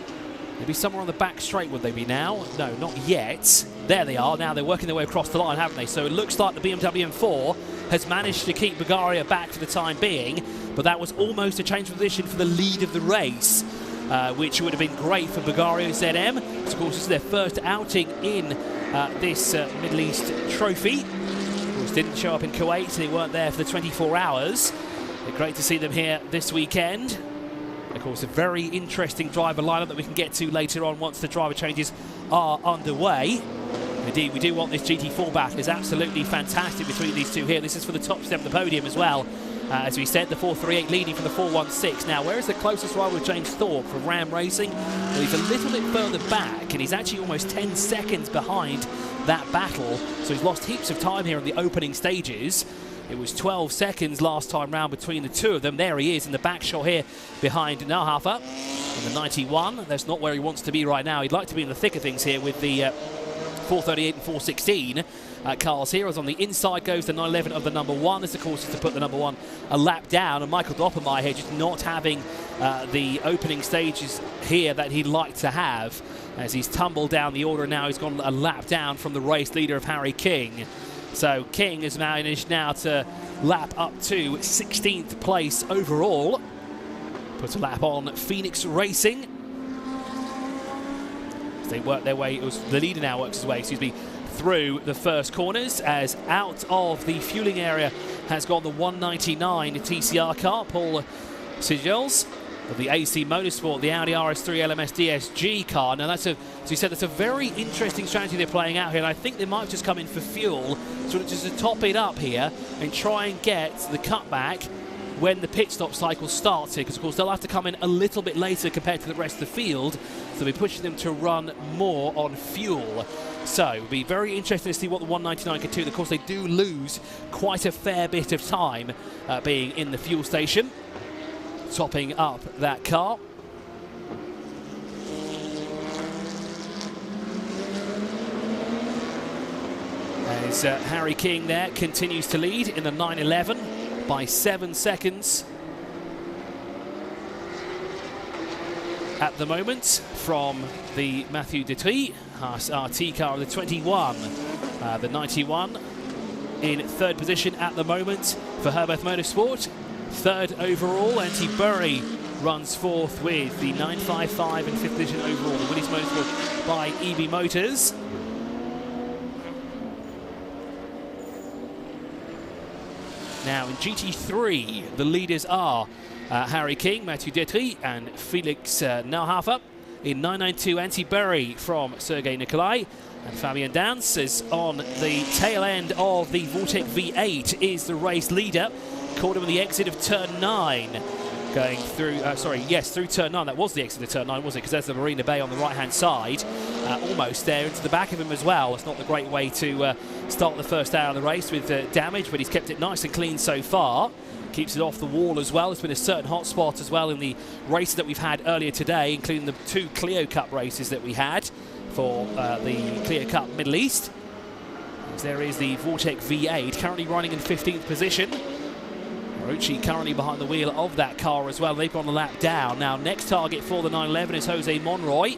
Maybe somewhere on the back straight, would they be now? No, not yet. There they are. Now they're working their way across the line, haven't they? So it looks like the BMW M4 has managed to keep Bulgaria back for the time being, but that was almost a change of position for the lead of the race, which would have been great for Bulgaria ZM. Of course, this is their first outing in this Middle East trophy. Of course, didn't show up in Kuwait, so they weren't there for the 24 hours. It's great to see them here this weekend. Of course, a very interesting driver lineup that we can get to later on once the driver changes are underway. Indeed, we do want this GT4 battle. It's absolutely fantastic between these 2 here. This is for the top step of the podium as well. As we said, the 438 leading from the 416. Now, where is the closest rival with James Thorpe from Ram Racing? Well, he's a little bit further back, and he's actually almost 10 seconds behind that battle. So he's lost heaps of time here in the opening stages. It was 12 seconds last time round between the 2 of them. There he is in the back shot here behind Nahafa in the 91. That's not where he wants to be right now. He'd like to be in the thick of things here with the 438 and 416 cars here. As on the inside goes the 911 of the number 1. This, of course, is to put the number 1 a lap down. And Michael Doppermeyer here just not having the opening stages here that he'd like to have, as he's tumbled down the order. Now he's gone a lap down from the race leader of Harry King. So King has managed now to lap up to 16th place overall. Puts a lap on Phoenix Racing. they work their way, the leader now works his way, through the first corners, as out of the fueling area has gone the 199 TCR car, Paul Sigels of the AC Motorsport, the Audi RS3 LMS DSG car. Now that's as you said, that's a very interesting strategy they're playing out here, and I think they might just come in for fuel, sort of just to top it up here and try and get the cutback when the pit stop cycle starts here, because of course they'll have to come in a little bit later compared to the rest of the field, so they'll be pushing them to run more on fuel. So it'll be very interesting to see what the 199 can do. Of course they do lose quite a fair bit of time being in the fuel station, topping up that car. As Harry King there continues to lead in the 911 by 7 seconds at the moment from the Mathieu Detry Haas RT car of the 21. The 91 in third position at the moment for Herbert Motorsport. Third overall, Antti Burry runs fourth with the 955 in fifth position overall. The Willys Motorsport by EB Motors. Now in GT3, the leaders are Harry King, Mathieu Detry and Felix Nauhafer. In 992, Antti Burry from Sergei Nikolai. And Fabian Dance is on the tail end of the Vortec V8, is the race leader. Caught him at the exit of turn 9. Going through, through turn 9. That was the exit of turn 9, wasn't it? Because there's the Marina Bay on the right-hand side. Almost there into the back of him as well. It's not the great way to start the first hour of the race with damage, but he's kept it nice and clean so far. Keeps it off the wall as well. There's been a certain hot spot as well in the races that we've had earlier today, including the 2 Clio Cup races that we had for the Clio Cup Middle East. As there is the Vortec V8, currently running in 15th position. Marucci currently behind the wheel of that car as well. They've gone a lap down. Now, next target for the 911 is Jose Monroy,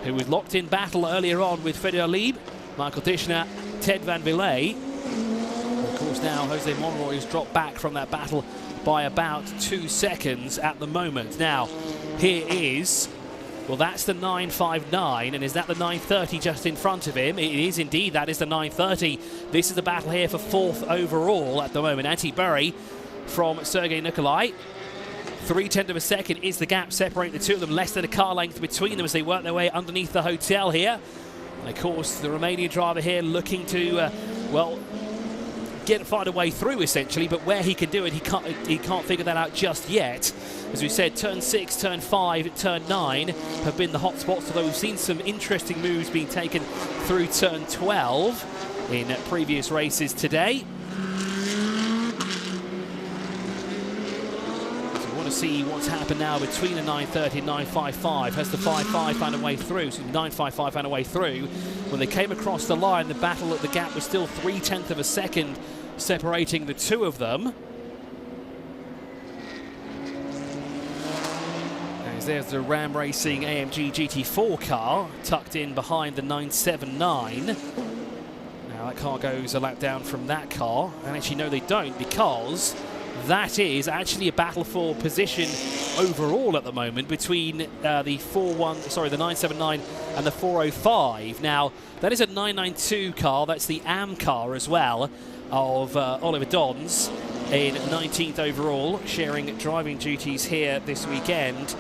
who was locked in battle earlier on with Fedor Lieb, Michael Tischner, Ted Van Villay. Of course, now Jose Monroy has dropped back from that battle by about 2 seconds at the moment. Now, here is, well, that's the 959, and is that the 930 just in front of him? It is indeed, that is the 930. This is the battle here for fourth overall at the moment. Antti Burry from Sergei Nikolai. 0.3 of a second is the gap separating the two of them, less than a car length between them as they work their way underneath the hotel here. And of course, the Romanian driver here looking to, find a way through essentially, but where he can do it, he can't figure that out just yet. As we said, turn 6, turn 5, turn 9 have been the hot spots, although we've seen some interesting moves being taken through turn 12 in previous races today. So we want to see what's happened now between the 930 and 955. Has the 55 found a way through? So 955 found a way through. When they came across the line, the battle at the gap was still 0.3 of a second separating the two of them. As there's the Ram Racing AMG GT4 car tucked in behind the 979. Now that car goes a lap down from that car, and actually no they don't, because that is actually a battle for position overall at the moment between the 979 and the 405. Now that is a 992 car, that's the AM car as well of Oliver Dons in 19th overall, sharing driving duties here this weekend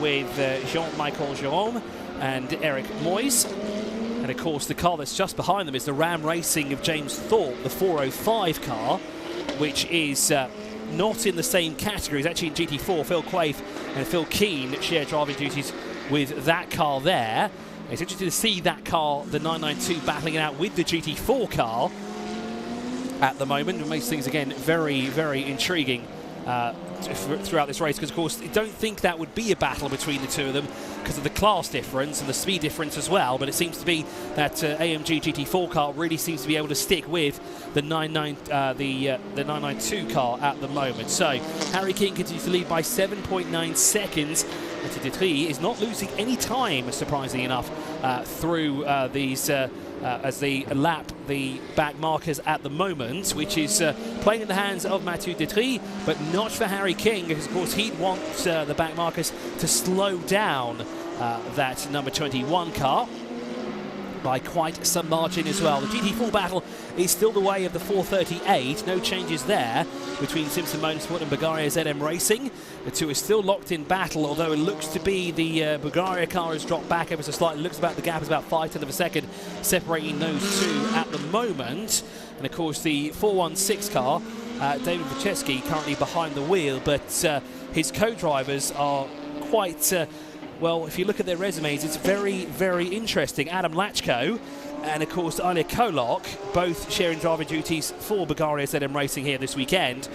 with Jean-Michael Jerome and Eric Moyes. And of course the car that's just behind them is the Ram Racing of James Thorpe, the 405 car, which is not in the same category. It's actually in GT4. Phil Quaife and Phil Keane share driving duties with that car there. It's interesting to see that car, the 992, battling it out with the GT4 car at the moment. It makes things, again, very, very intriguing throughout this race, because, of course, I don't think that would be a battle between the two of them because of the class difference and the speed difference as well, but it seems to be that AMG GT4 car really seems to be able to stick with the 992 car at the moment. So Harry King continues to lead by 7.9 seconds. Mathieu Detry is not losing any time, surprisingly enough, through these as they lap the back markers at the moment, which is playing in the hands of Mathieu Detry, but not for Harry King, because of course he'd want the back markers to slow down that number 21 car by quite some margin as well. The GT4 battle is still the way of the 438. No changes there between Simpson Motorsport and Bulgaria ZM Racing. The two are still locked in battle, although it looks to be the Bulgaria car has dropped back ever so slightly. It looks about the gap is about 0.5 of a second separating those two at the moment. And of course the 416 car, David Wojcicki, currently behind the wheel, but his co-drivers are quite well, if you look at their resumes, it's very, very interesting. Adam Lachko and, of course, Ilya Kolok, both sharing driver duties for Bulgaria ZM Racing here this weekend.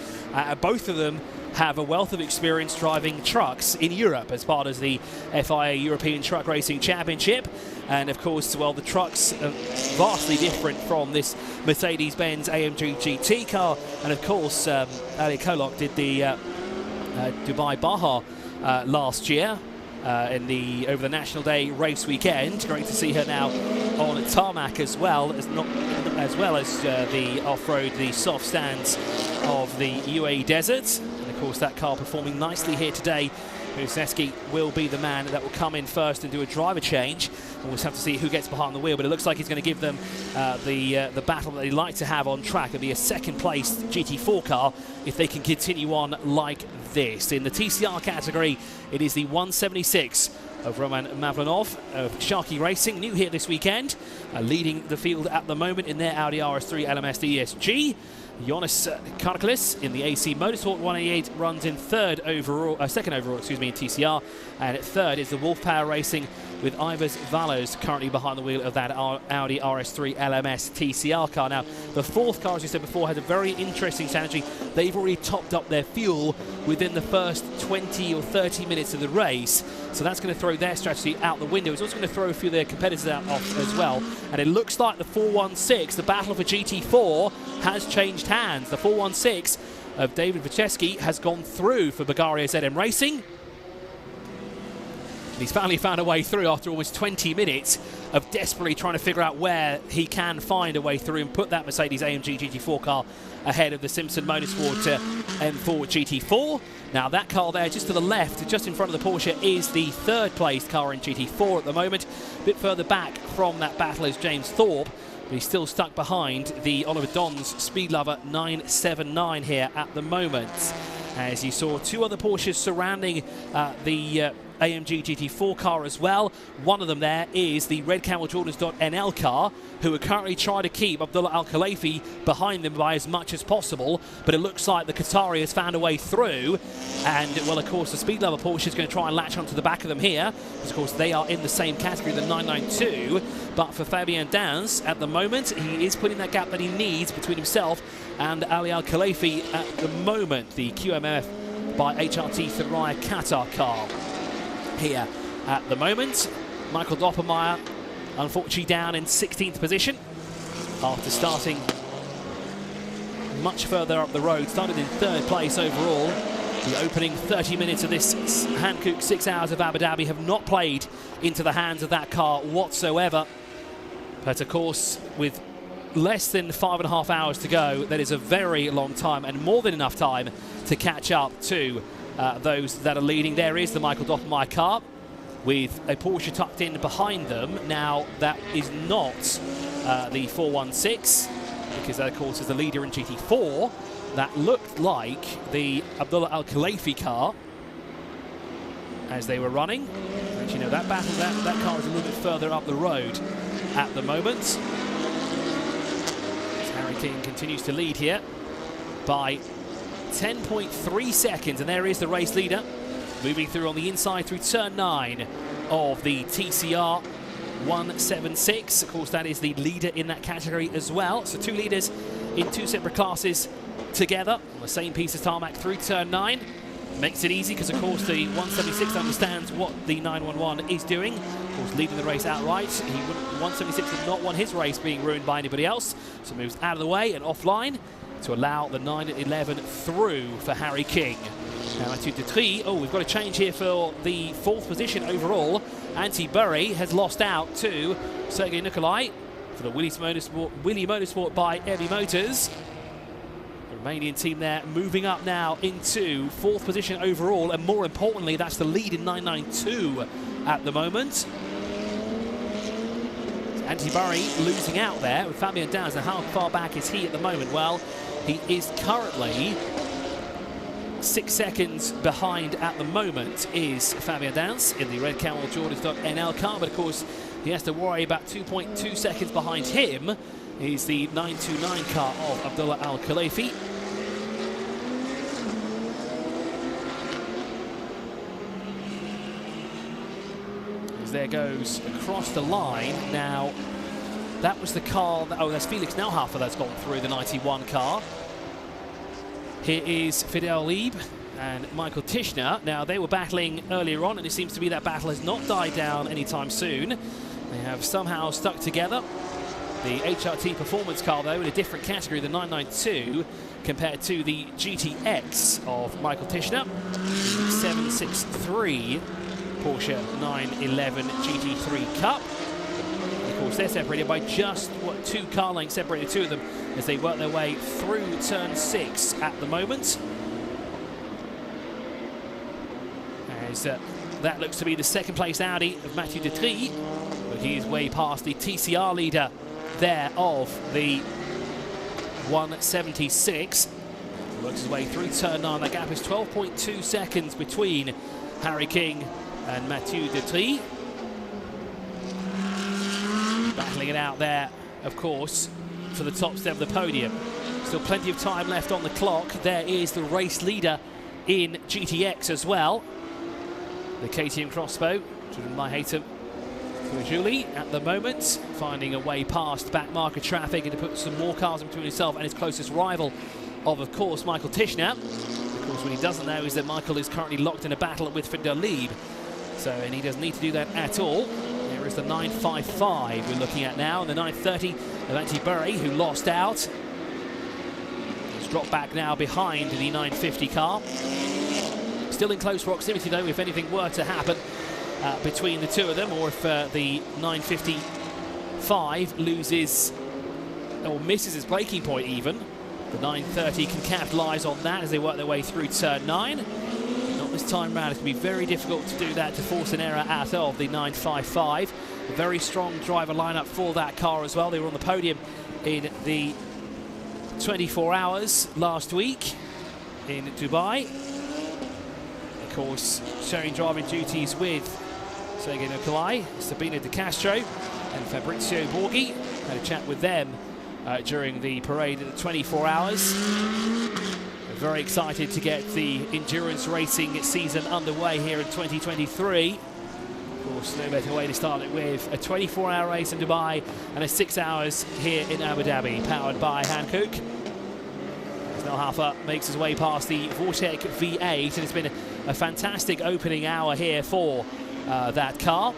Both of them have a wealth of experience driving trucks in Europe as part of the FIA European Truck Racing Championship. And, of course, well, the trucks are vastly different from this Mercedes-Benz AMG GT car. And, of course, Ilya Kolok did the Dubai Baja last year. Over the National Day race weekend. Great to see her now on tarmac as well as the off-road, the soft stands of the UAE desert. And of course that car performing nicely here today. Wojcicki will be the man that will come in first and do a driver change. We'll just have to see who gets behind the wheel, but it looks like he's going to give them the battle that they like to have on track. It'll be a second-placed GT4 car if they can continue on like this. In the TCR category, it is the 176 of Roman Mavlanov of Sharky Racing, new here this weekend, leading the field at the moment in their Audi RS3 LMS ESG. Jonas Karklis in the AC Motorsport 188 runs in second overall, in TCR, and at third is the Wolf Power Racing with Ivers Valos currently behind the wheel of that Audi RS3 LMS TCR car. Now, the fourth car, as we said before, has a very interesting strategy. They've already topped up their fuel within the first 20 or 30 minutes of the race, so that's going to throw their strategy out the window. It's also going to throw a few of their competitors out off as well, and it looks like the 416, the battle for GT4, has changed hands. The 416 of David Wojcicki has gone through for Bulgaria ZM Racing. He's finally found a way through after almost 20 minutes of desperately trying to figure out where he can find a way through and put that Mercedes AMG GT4 car ahead of the Simpson Motorsport M4 GT4. Now that car there just to the left, just in front of the Porsche, is the third placed car in GT4 at the moment. A bit further back from that battle is James Thorpe, but he's still stuck behind the Oliver Dons Speed Lover 979 here at the moment. As you saw, two other Porsches surrounding the AMG GT4 car as well. One of them there is the Red Camel Jordans.nl car, who are currently trying to keep Abdullah Al-Khalifi behind them by as much as possible, but it looks like the Qatari has found a way through, and well, of course, the Speed Lover Porsche is going to try and latch onto the back of them here, because of course they are in the same category, the 992, but for Fabien Dans at the moment, he is putting that gap that he needs between himself and Ali Al-Khalifi at the moment. The QMF by HRT Thuraya Qatar car here at the moment. Michael Doppelmayr unfortunately down in 16th position after starting much further up the road. Started in third place overall. The opening 30 minutes of this Hankook 6 hours of Abu Dhabi have not played into the hands of that car whatsoever. But of course, with less than 5.5 hours to go, that is a very long time and more than enough time to catch up to those that are leading. There is the Michael Doppelmayr car with a Porsche tucked in behind them. Now that is not the 416, because that of course is the leader in GT4. That looked like the Abdullah Al-Khalifi car as they were running. And you know, that battle, that car is a little bit further up the road at the moment. Harry King continues to lead here by 10.3 seconds, and there is the race leader moving through on the inside through turn 9 of the TCR 176. Of course, that is the leader in that category as well. So two leaders in two separate classes together on the same piece of tarmac through turn 9. Makes it easy because, of course, the 176 understands what the 911 is doing. Of course, leading the race outright. 176 would not want his race being ruined by anybody else, so moves out of the way and offline to allow the 911 through for Harry King. Now, Mathieu Detry, we've got a change here for the 4th position overall. Antti Burry has lost out to Sergei Nikolai for the Willy Motorsport by Heavy Motors. Romanian team there moving up now into 4th position overall, and more importantly, that's the lead in 992 at the moment. Anti-Burry losing out there with Fabian Downs. Now, how far back is he at the moment? Well, he is currently 6 seconds behind at the moment is Fabian Downs in the Red Camel Jordans.nl car, but of course he has to worry about 2.2 seconds behind him is the 929 car of Abdullah Al-Khalifi. As there goes across the line. Now, that was the car, that's Felix Nauhafer that's gone through the 91 car. Here is Fidel Lieb and Michael Tischner. Now, they were battling earlier on, and it seems to be that battle has not died down anytime soon. They have somehow stuck together. The HRT performance car, though, in a different category, the 992, compared to the GTX of Michael Tischner. 763 Porsche 911 GT3 Cup. Of course, they're separated by just, 2 car lengths separated the two of them as they work their way through turn 6 at the moment. As that looks to be the 2nd place Audi of Mathieu Detry, but he is way past the TCR leader there of the 176. Works his way through turn 9. That gap is 12.2 seconds between Harry King and Mathieu Detry. Battling it out there, of course, for the top step of the podium. Still plenty of time left on the clock. There is the race leader in GTX as well. The KTM Crossbow, driven by Haytham Julie at the moment, finding a way past back market traffic and to put some more cars in between himself and his closest rival of course, Michael Tischner. Of course, what he doesn't know is that Michael is currently locked in a battle with Fidel Lieb. And he doesn't need to do that at all. Here is the 955 we're looking at now, and the 930 of Anti-Burry, who lost out. He's dropped back now behind the 950 car. Still in close proximity, though, if anything were to happen between the two of them, or if the 955 loses or misses his braking point even. The 930 can capitalise on that as they work their way through turn 9. Not this time round. It's going to be very difficult to do that, to force an error out of the 955. A very strong driver lineup for that car as well. They were on the podium in the 24 hours last week in Dubai. Of course, sharing driving duties with Sergei Nicolai, Sabina De Castro and Fabrizio Borghi. Had a chat with them during the parade at the 24 hours. We're very excited to get the endurance racing season underway here in 2023. Of course, no better way to start it with a 24-hour race in Dubai and a 6 hours here in Abu Dhabi, powered by Hankook. As Nauhafer makes his way past the Vortec V8, and it's been a fantastic opening hour here for that car.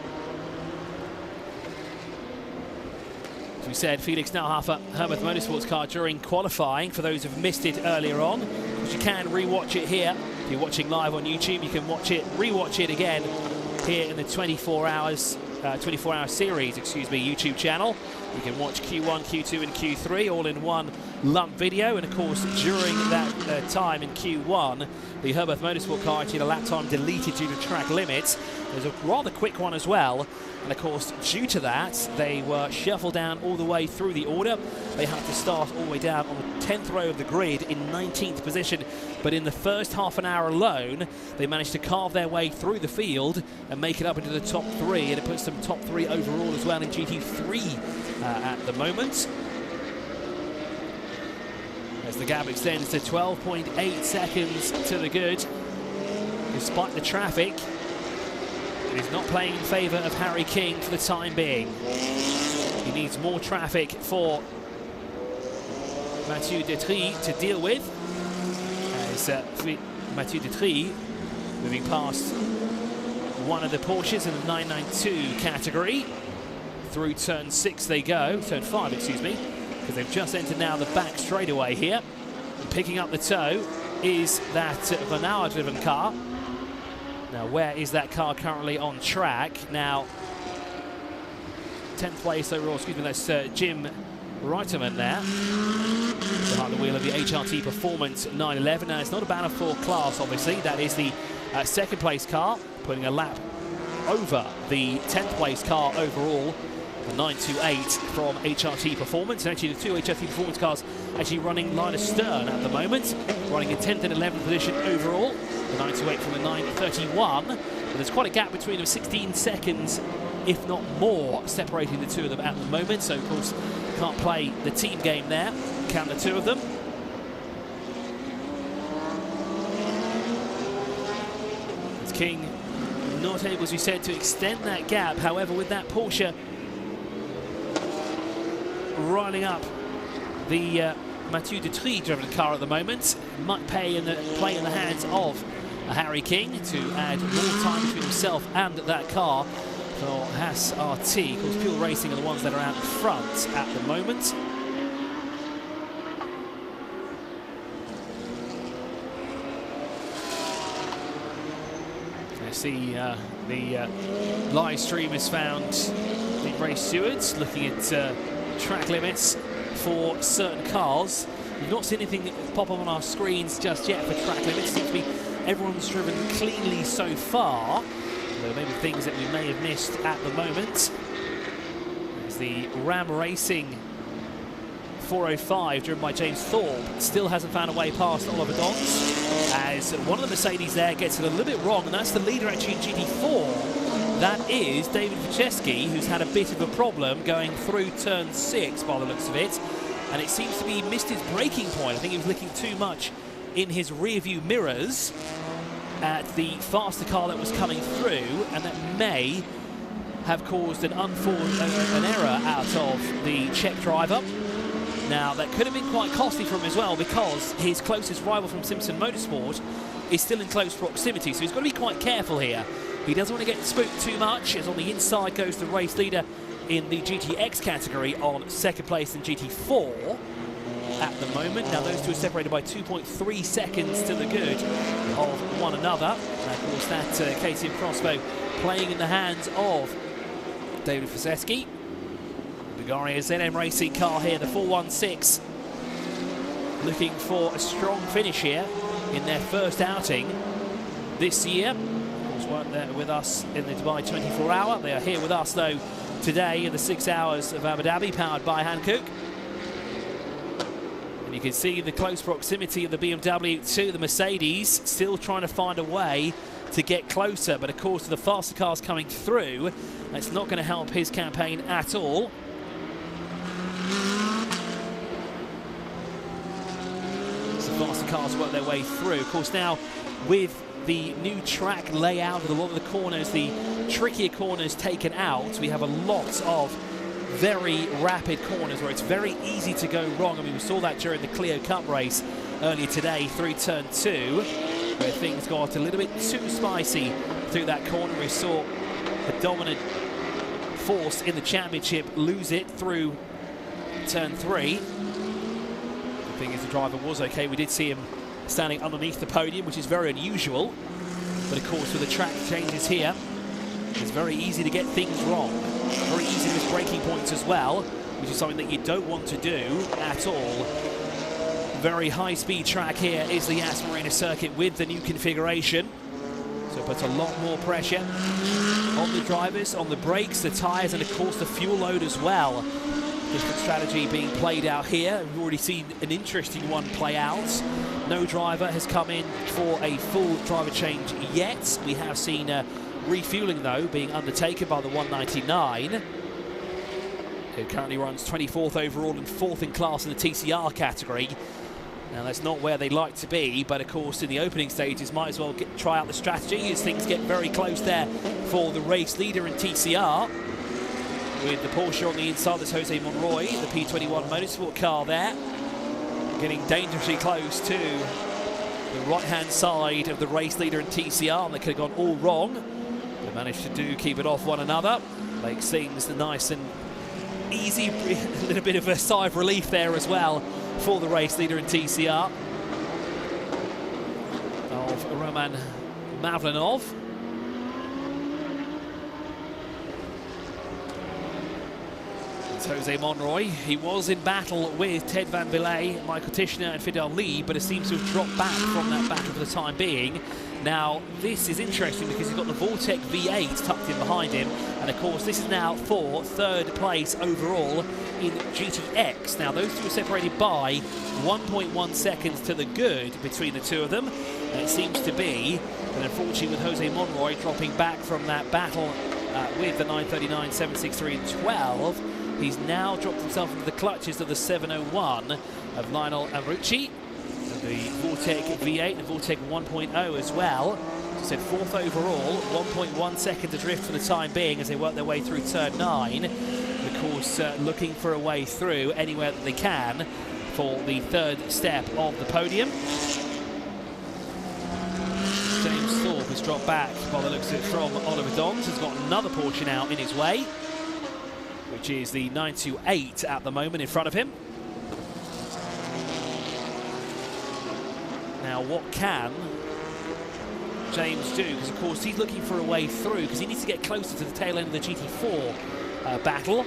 As we said, Felix Nauhafer, Hermeth Motorsports car during qualifying. For those who've missed it earlier on, because you can re-watch it here. If you're watching live on YouTube, you can watch it, re-watch it again here in the 24-hour series, YouTube channel. You can watch Q1, Q2 and Q3 all in one lump video, and of course during that time in Q1 the Hermeth Motorsport car actually had a lap time deleted due to track limits. There's a rather quick one as well, and of course due to that they were shuffled down all the way through the order. They had to start all the way down on the 10th row of the grid in 19th position, but in the first half an hour alone they managed to carve their way through the field and make it up into the top 3, and it puts them top 3 overall as well in GT3 at the moment. As the gap extends to 12.8 seconds to the good. Despite the traffic, it is not playing in favour of Harry King for the time being. He needs more traffic for Mathieu Detry to deal with. As Mathieu Detry moving past one of the Porsches in the 992 category. Through turn 6 they go, turn 5, excuse me, because they've just entered now the back straightaway here. And picking up the tow is that Van Auer-driven car. Now, where is that car currently on track? Now, 10th place overall, excuse me, that's Jim Reiterman there, behind the wheel of the HRT Performance 911. Now, it's not a banner for class, obviously. That is the second place car, putting a lap over the 10th place car overall, the 928 from HRT Performance. And actually, the two HRT Performance cars actually running line astern at the moment, running in 10th and 11th position overall. The 928 from the 931. But there's quite a gap between them, 16 seconds, if not more, separating the two of them at the moment. So, of course, can't play the team game there, count the two of them. It's King not able, as you said, to extend that gap. However, with that Porsche riling up the Mathieu Detry driven car at the moment, might play in the hands of Harry King to add more time between himself and that car for Haas RT. Of course, Pure Racing are the ones that are out front at the moment. I see the live stream has found the race stewards looking at track limits for certain cars. We've not seen anything pop up on our screens just yet for track limits. Seems to be everyone's driven cleanly so far. There may be things that we may have missed at the moment. As the Ram Racing 405, driven by James Thorpe, still hasn't found a way past Oliver Dons, as one of the Mercedes there gets it a little bit wrong, and that's the leader actually in GT4. That is David Vachesky, who's had a bit of a problem going through turn 6 by the looks of it, and it seems to be missed his braking point. I think he was looking too much in his rear view mirrors at the faster car that was coming through, and that may have caused an error out of the Czech driver. Now, that could have been quite costly for him as well, because his closest rival from Simpson Motorsport is still in close proximity, so he's got to be quite careful here. He doesn't want to get spooked too much, as on the inside goes the race leader in the GTX category on second place in GT4 at the moment. Now, those two are separated by 2.3 seconds to the good of one another. And of course, that KTM Crossbow playing in the hands of David Vachesky. Bulgaria ZM Racing car here, the 416, looking for a strong finish here in their first outing this year. Of course, weren't there with us in the Dubai 24 hour. They are here with us, though, today in the 6 hours of Abu Dhabi, powered by Hankook. And you can see the close proximity of the BMW to the Mercedes, still trying to find a way to get closer. But of course, with the faster cars coming through, that's not going to help his campaign at all. So faster cars work their way through. Of course, now with the new track layout, with a lot of the corners, the trickier corners taken out, we have a lot of very rapid corners where it's very easy to go wrong. I mean, we saw that during the Clio Cup race earlier today through turn 2, where things got a little bit too spicy through that corner. We saw the dominant force in the championship lose it through turn 3. The thing is, the driver was okay. We did see him standing underneath the podium, which is very unusual. But of course, with the track changes here, it's very easy to get things wrong. Very easy to miss braking points as well, which is something that you don't want to do at all. Very high-speed track here is the Yas Marina circuit with the new configuration. So it puts a lot more pressure on the drivers, on the brakes, the tyres, and of course the fuel load as well. Different strategy being played out here. We've already seen an interesting one play out. No driver has come in for a full driver change yet. We have seen refueling, though, being undertaken by the 199. It currently runs 24th overall and 4th in class in the TCR category. Now, that's not where they'd like to be, but of course, in the opening stages, might as well try out the strategy as things get very close there for the race leader in TCR. With the Porsche on the inside, there's Jose Monroy, the P21 Motorsport car there, getting dangerously close to the right-hand side of the race leader in TCR, and they could have gone all wrong. They managed to keep it off one another. Makes things nice and easy. A little bit of a sigh of relief there as well for the race leader in TCR of Roman Mavlinov. It's Jose Monroy. He was in battle with Ted Van Billay, Michael Tishner and Fidel Lee, but it seems to have dropped back from that battle for the time being. Now, this is interesting because he's got the Vortec V8 tucked in behind him, and of course this is now for 3rd place overall in GTX. Now, those two are separated by 1.1 seconds to the good between the two of them, and it seems to be that unfortunately with Jose Monroy dropping back from that battle with the 939, 763 and 12, he's now dropped himself into the clutches of the 701 of Lionel Amrucci. The Vortec V8 and the Vortec 1.0 as well. As I said, 4th overall, 1.1 seconds adrift for the time being as they work their way through turn 9. Of course, looking for a way through anywhere that they can for the 3rd step of the podium. James Thorpe has dropped back by the looks of it from Oliver Dons. Has got another Porsche now in his way, which is the 928 at the moment in front of him. Now, what can James do? Because, of course, he's looking for a way through because he needs to get closer to the tail end of the GT4 battle.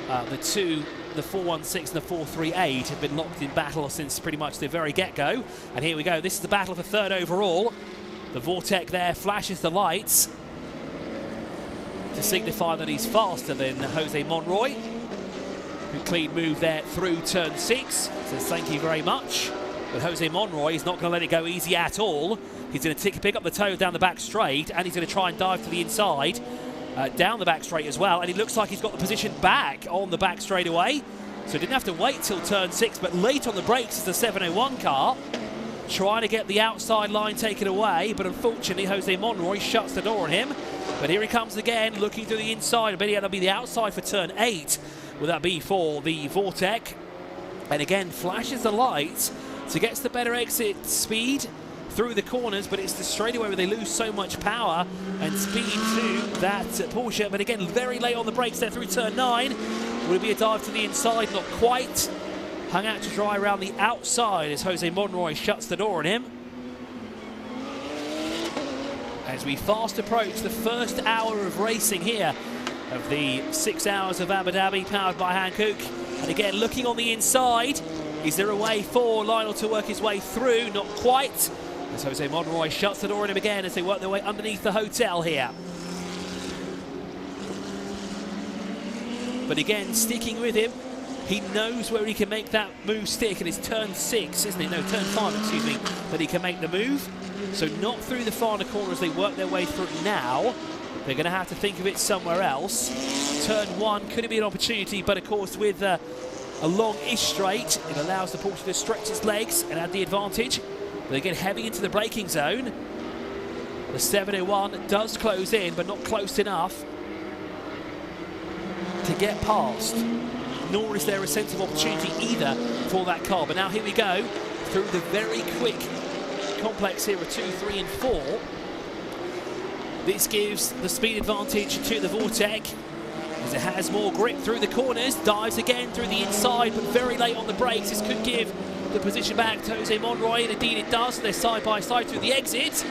The 416 and the 438 have been locked in battle since pretty much the very get-go. And here we go. This is the battle for 3rd overall. The Vortec there flashes the lights to signify that he's faster than Jose Monroy. Good clean move there through turn 6. Says thank you very much. But Jose Monroy is not going to let it go easy at all. He's going to pick up the toe down the back straight, and he's going to try and dive to the inside, down the back straight as well. And it looks like he's got the position back on the back straight away. So he didn't have to wait till turn 6, but late on the brakes is the 701 car. Trying to get the outside line taken away, but unfortunately Jose Monroy shuts the door on him. But here he comes again, looking through the inside. I bet that'll be the outside for turn 8. Will that be for the Vortec? And again, flashes the lights. So gets the better exit speed through the corners, but it's the straightaway where they lose so much power and speed to that Porsche. But again, very late on the brakes there through turn 9. Will it be a dive to the inside? Not quite. Hung out to dry around the outside as Jose Monroy shuts the door on him. As we fast approach the first hour of racing here of the 6 hours of Abu Dhabi, powered by Hankook. And again, looking on the inside. Is there a way for Lionel to work his way through? Not quite. As Jose Monroy shuts the door on him again as they work their way underneath the hotel here. But again, sticking with him. He knows where he can make that move stick, and it's turn 6, isn't it? No, turn 5, excuse me, that he can make the move. So not through the final corner as they work their way through it now. They're going to have to think of it somewhere else. Turn 1 could be an opportunity, but of course with a long-ish straight, it allows the Porsche to stretch its legs and add the advantage. They get heavy into the braking zone. The 701 does close in, but not close enough to get past. Nor is there a sense of opportunity either for that car. But now here we go through the very quick complex here of 2, 3 and 4. This gives the speed advantage to the Vortec as it has more grip through the corners. Dives again through the inside, but very late on the brakes. This could give the position back to Jose Monroy, and indeed it does. They're side by side through the exit.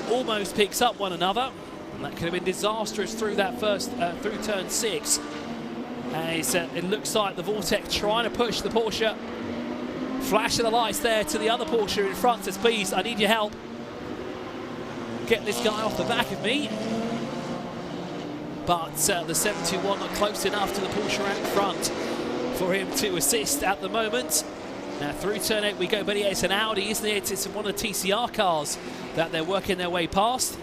Almost picks up one another. And that could have been disastrous through that first, through turn 6. As it looks like the Vortec trying to push the Porsche. Flash of the lights there to the other Porsche in front. Says, please, I need your help. Get this guy off the back of me. But the 721 not close enough to the Porsche out in front for him to assist at the moment. Now through turn 8 we go, but it's an Audi, isn't it? It's one of the TCR cars that they're working their way past.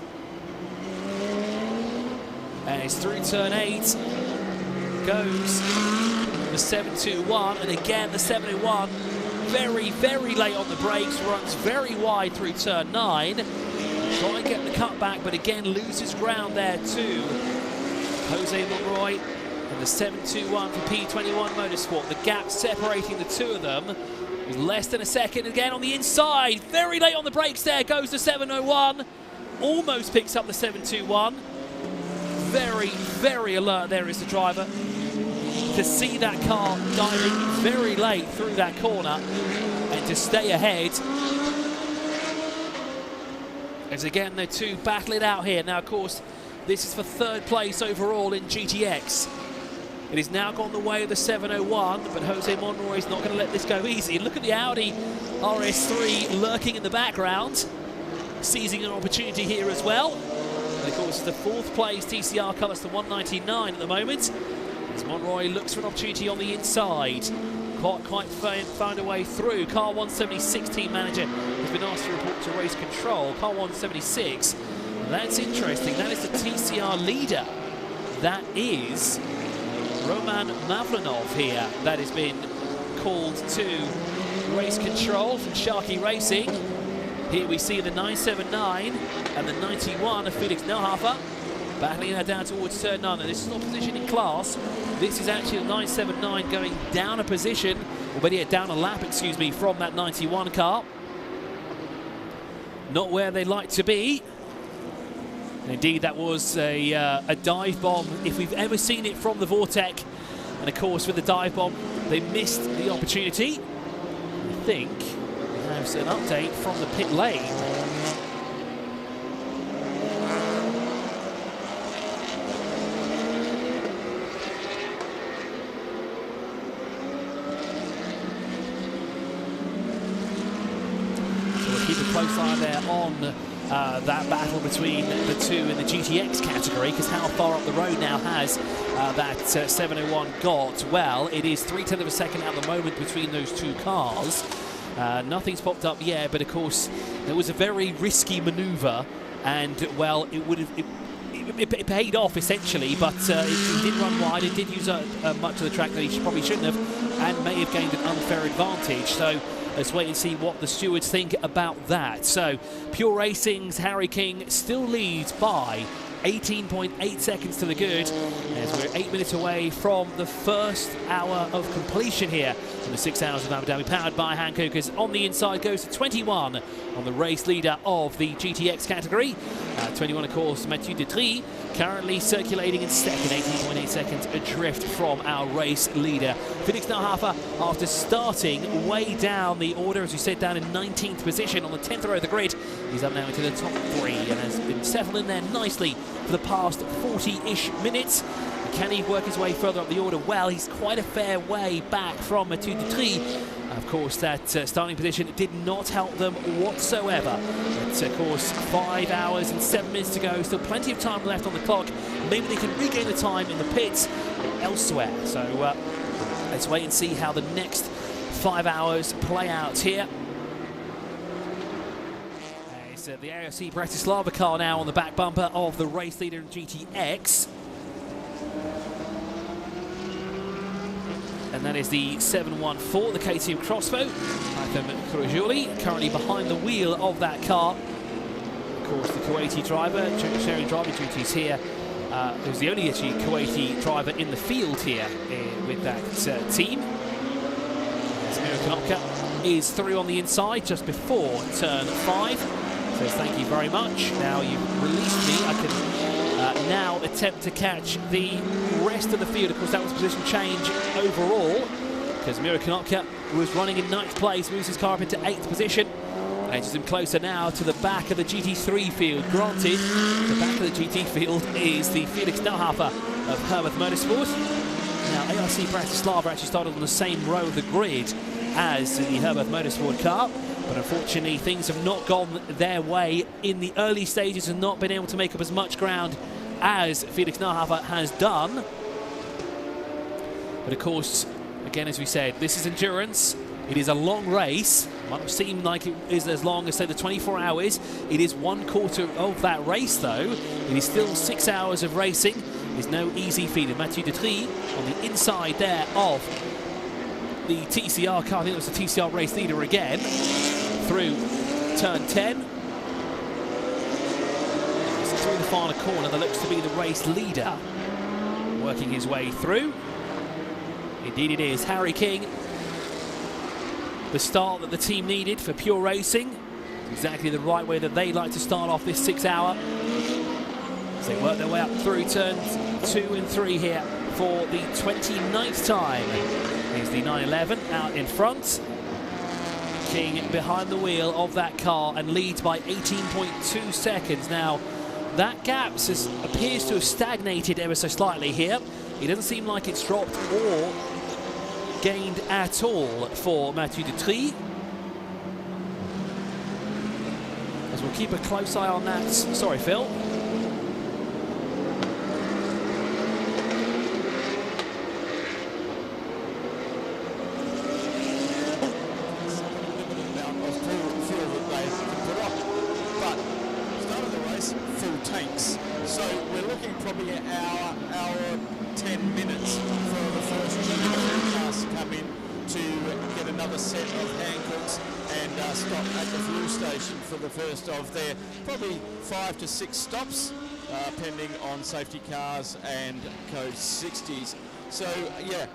And it's through turn 8 goes the 721, and again the 701 very, very late on the brakes, runs very wide through turn 9. Try and get the cutback, but again loses ground there too. Jose Monroy and the 721 for P21 Motorsport. The gap separating the two of them is less than a second. Again on the inside, very late on the brakes there goes the 701. Almost picks up the 721. Very, very alert there is the driver to see that car diving very late through that corner and to stay ahead. As again, the two battle it out here. Now, of course, this is for 3rd place overall in GTX. It has now gone the way of the 701, but Jose Monroy is not going to let this go easy. Look at the Audi RS3 lurking in the background, seizing an opportunity here as well. And of course, it's the 4th place TCR car, that's the 199 at the moment. As Monroy looks for an opportunity on the inside. Quite found a way through. Car 176 team manager has been asked to report to race control. Car 176, that's interesting. That is the TCR leader. That is Roman Mavlanov here. That has been called to race control from Sharky Racing. Here we see the 979 and the 91 of Felix Neuhofer battling her down towards turn 9. And this is not positioning class. This is actually the 979 going down a position, or better yet, down a lap, excuse me, from that 91 car. Not where they'd like to be. And indeed, that was a dive bomb, if we've ever seen it from the Vortec. And of course, with the dive bomb, they missed the opportunity. I think we have an update from the pit lane. Keep a close eye there on that battle between the two in the GTX category, because how far up the road now has that 701 got? Well, it is 0.3 of a second at the moment between those two cars. Nothing's popped up yet, but of course there was a very risky manoeuvre, and well, it paid off essentially, but it did run wide. It did use much of the track that he probably shouldn't have, and may have gained an unfair advantage. So let's wait and see what the stewards think about that. So Pure Racing's Harry King still leads by 18.8 seconds to the good, as we're 8 minutes away from the first hour of completion here in the 6 hours of Abu Dhabi, powered by Hankook. As on the inside goes to 21 on the race leader of the GTX category. 21, of course, Mathieu Detry, currently circulating in second, 18.8 seconds adrift from our race leader. Felix Neuhofer, after starting way down the order, as we said, down in 19th position on the 10th row of the grid, he's up now into the top 3 and has been settled in there nicely for the past 40-ish minutes. Can he work his way further up the order? Well, he's quite a fair way back from Mathieu Detry. Of course, that starting position did not help them whatsoever. But of course, 5 hours and 7 minutes to go. Still plenty of time left on the clock. Maybe they can regain the time in the pits elsewhere. So let's wait and see how the next 5 hours play out here. It's the AFC Bratislava car now on the back bumper of the race leader in GTX. And that is the 714, the KTM Crossbow. Arthur Krujuli currently behind the wheel of that car. Of course, the Kuwaiti driver sharing driving duties here. Who's the only actually Kuwaiti driver in the field here with that team. Kanopka is through on the inside just before turn 5. Says thank you very much. Now you've released me. I can now attempt to catch the rest of the field. Of course, that was position change overall, because Miro Kanopka, who was running in 9th place, moves his car up into 8th position and edges him closer now to the back of the GT3 field. Granted, the back of the GT field is the Felix Neuhofer of Herbert Motorsport. Now, ARC Bratislava actually started on the same row of the grid as the Herbert Motorsport car, but unfortunately things have not gone their way in the early stages and not been able to make up as much ground as Felix Neuhofer has done. But of course, again, as we said, this is endurance. It is a long race. It might seem like it is as long as, say, the 24 hours. It is 1/4 of that race, though. It is still 6 hours of racing. It's no easy feat. Mathieu Detry on the inside there of the TCR car. I think it was the TCR race leader again. Through turn 10. It's through the final corner that looks to be the race leader. Working his way through. Indeed it is. Harry King. The start that the team needed for Pure Racing. Exactly the right way that they like to start off this 6 hour. As they work their way up through turns 2 and 3 here for the 29th time. Here's the 911 out in front. King behind the wheel of that car and leads by 18.2 seconds. Now, that gap appears to have stagnated ever so slightly here. It doesn't seem like it's dropped or gained at all for Mathieu Dutry. As we'll keep a close eye on that. Sorry, Phil. So we're looking probably at hour 10 minutes for the first cars to come in to get another set of Hankooks and stop at the fuel station for the first of their probably 5 to 6 stops, pending on safety cars and code 60s. So yeah,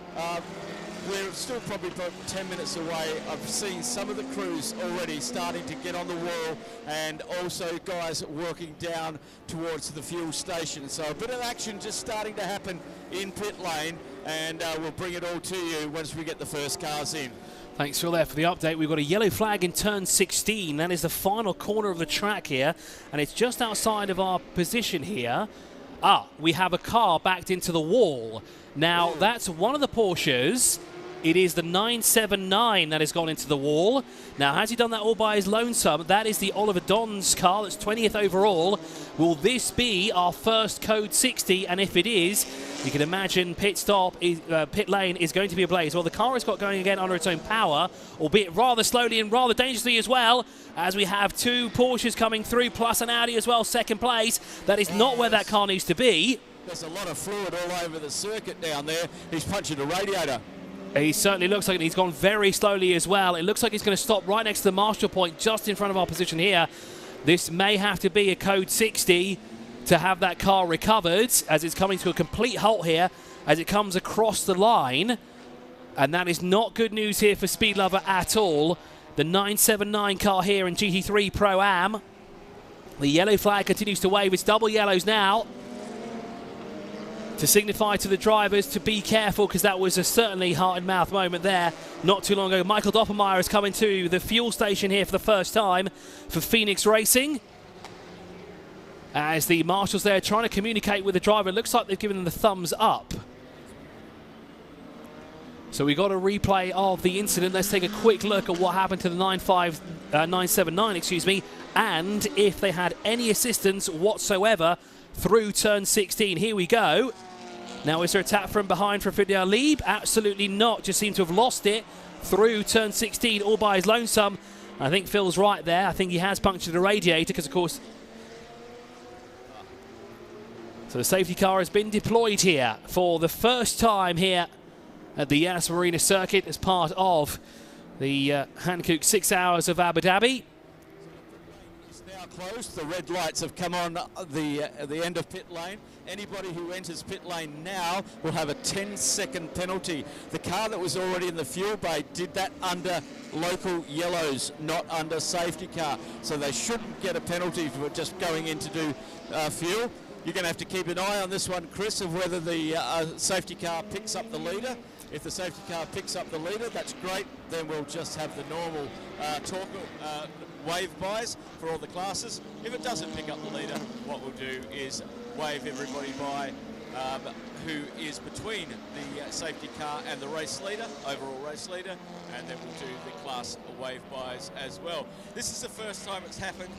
we're still probably about 10 minutes away. I've seen some of the crews already starting to get on the wall, and also guys working down towards the fuel station. So a bit of action just starting to happen in pit lane, and we'll bring it all to you once we get the first cars in. Thanks, Phil, there for the update. We've got a yellow flag in turn 16. That is the final corner of the track here, and it's just outside of our position here. We have a car backed into the wall. Now, that's one of the Porsches. It is the 979 that has gone into the wall. Now, has he done that all by his lonesome? That is the Oliver Don's car. That's 20th overall. Will this be our first code 60? And if it is, you can imagine pit lane is going to be ablaze. Well, the car has got going again under its own power, albeit rather slowly and rather dangerously as well, as we have 2 Porsches coming through, plus an Audi as well, second place. That is not where that car needs to be. There's a lot of fluid all over the circuit down there. He's punching the radiator. He certainly looks like it. He's gone very slowly as well. It looks like he's going to stop right next to the marshal point, just in front of our position here. This may have to be a code 60 to have that car recovered, as it's coming to a complete halt here as it comes across the line. And that is not good news here for Speed Lover at all. The 979 car here in GT3 Pro-Am. The yellow flag continues to wave. It's double yellows now, to signify to the drivers to be careful, because that was a certainly heart and mouth moment there not too long ago. Michael Doppelmayr is coming to the fuel station here for the first time for Phoenix Racing, as the marshals there trying to communicate with the driver. It looks like they've given them the thumbs up. So we got a replay of the incident. Let's take a quick look at what happened to the 979, excuse me, and if they had any assistance whatsoever through turn 16. Here we go. Now, is there a tap from behind for Fidel Lieb? Absolutely not. Just seemed to have lost it through turn 16 all by his lonesome. I think Phil's right there. I think he has punctured a radiator because, of course... So the safety car has been deployed here for the first time here at the Yas Marina circuit as part of the Hankook 6 Hours of Abu Dhabi. Closed. The red lights have come on the end of pit lane. Anybody who enters pit lane now will have a 10-second penalty. The car that was already in the fuel bay did that under local yellows, not under safety car. So they shouldn't get a penalty for just going in to do fuel. You're going to have to keep an eye on this one, Chris, of whether the safety car picks up the leader. If the safety car picks up the leader, that's great. Then we'll just have the normal wave buys for all the classes. If it doesn't pick up the leader, what we'll do is wave everybody by who is between the safety car and the race leader, overall race leader, and then we'll do the class wave buys as well. This is the first time it's happened.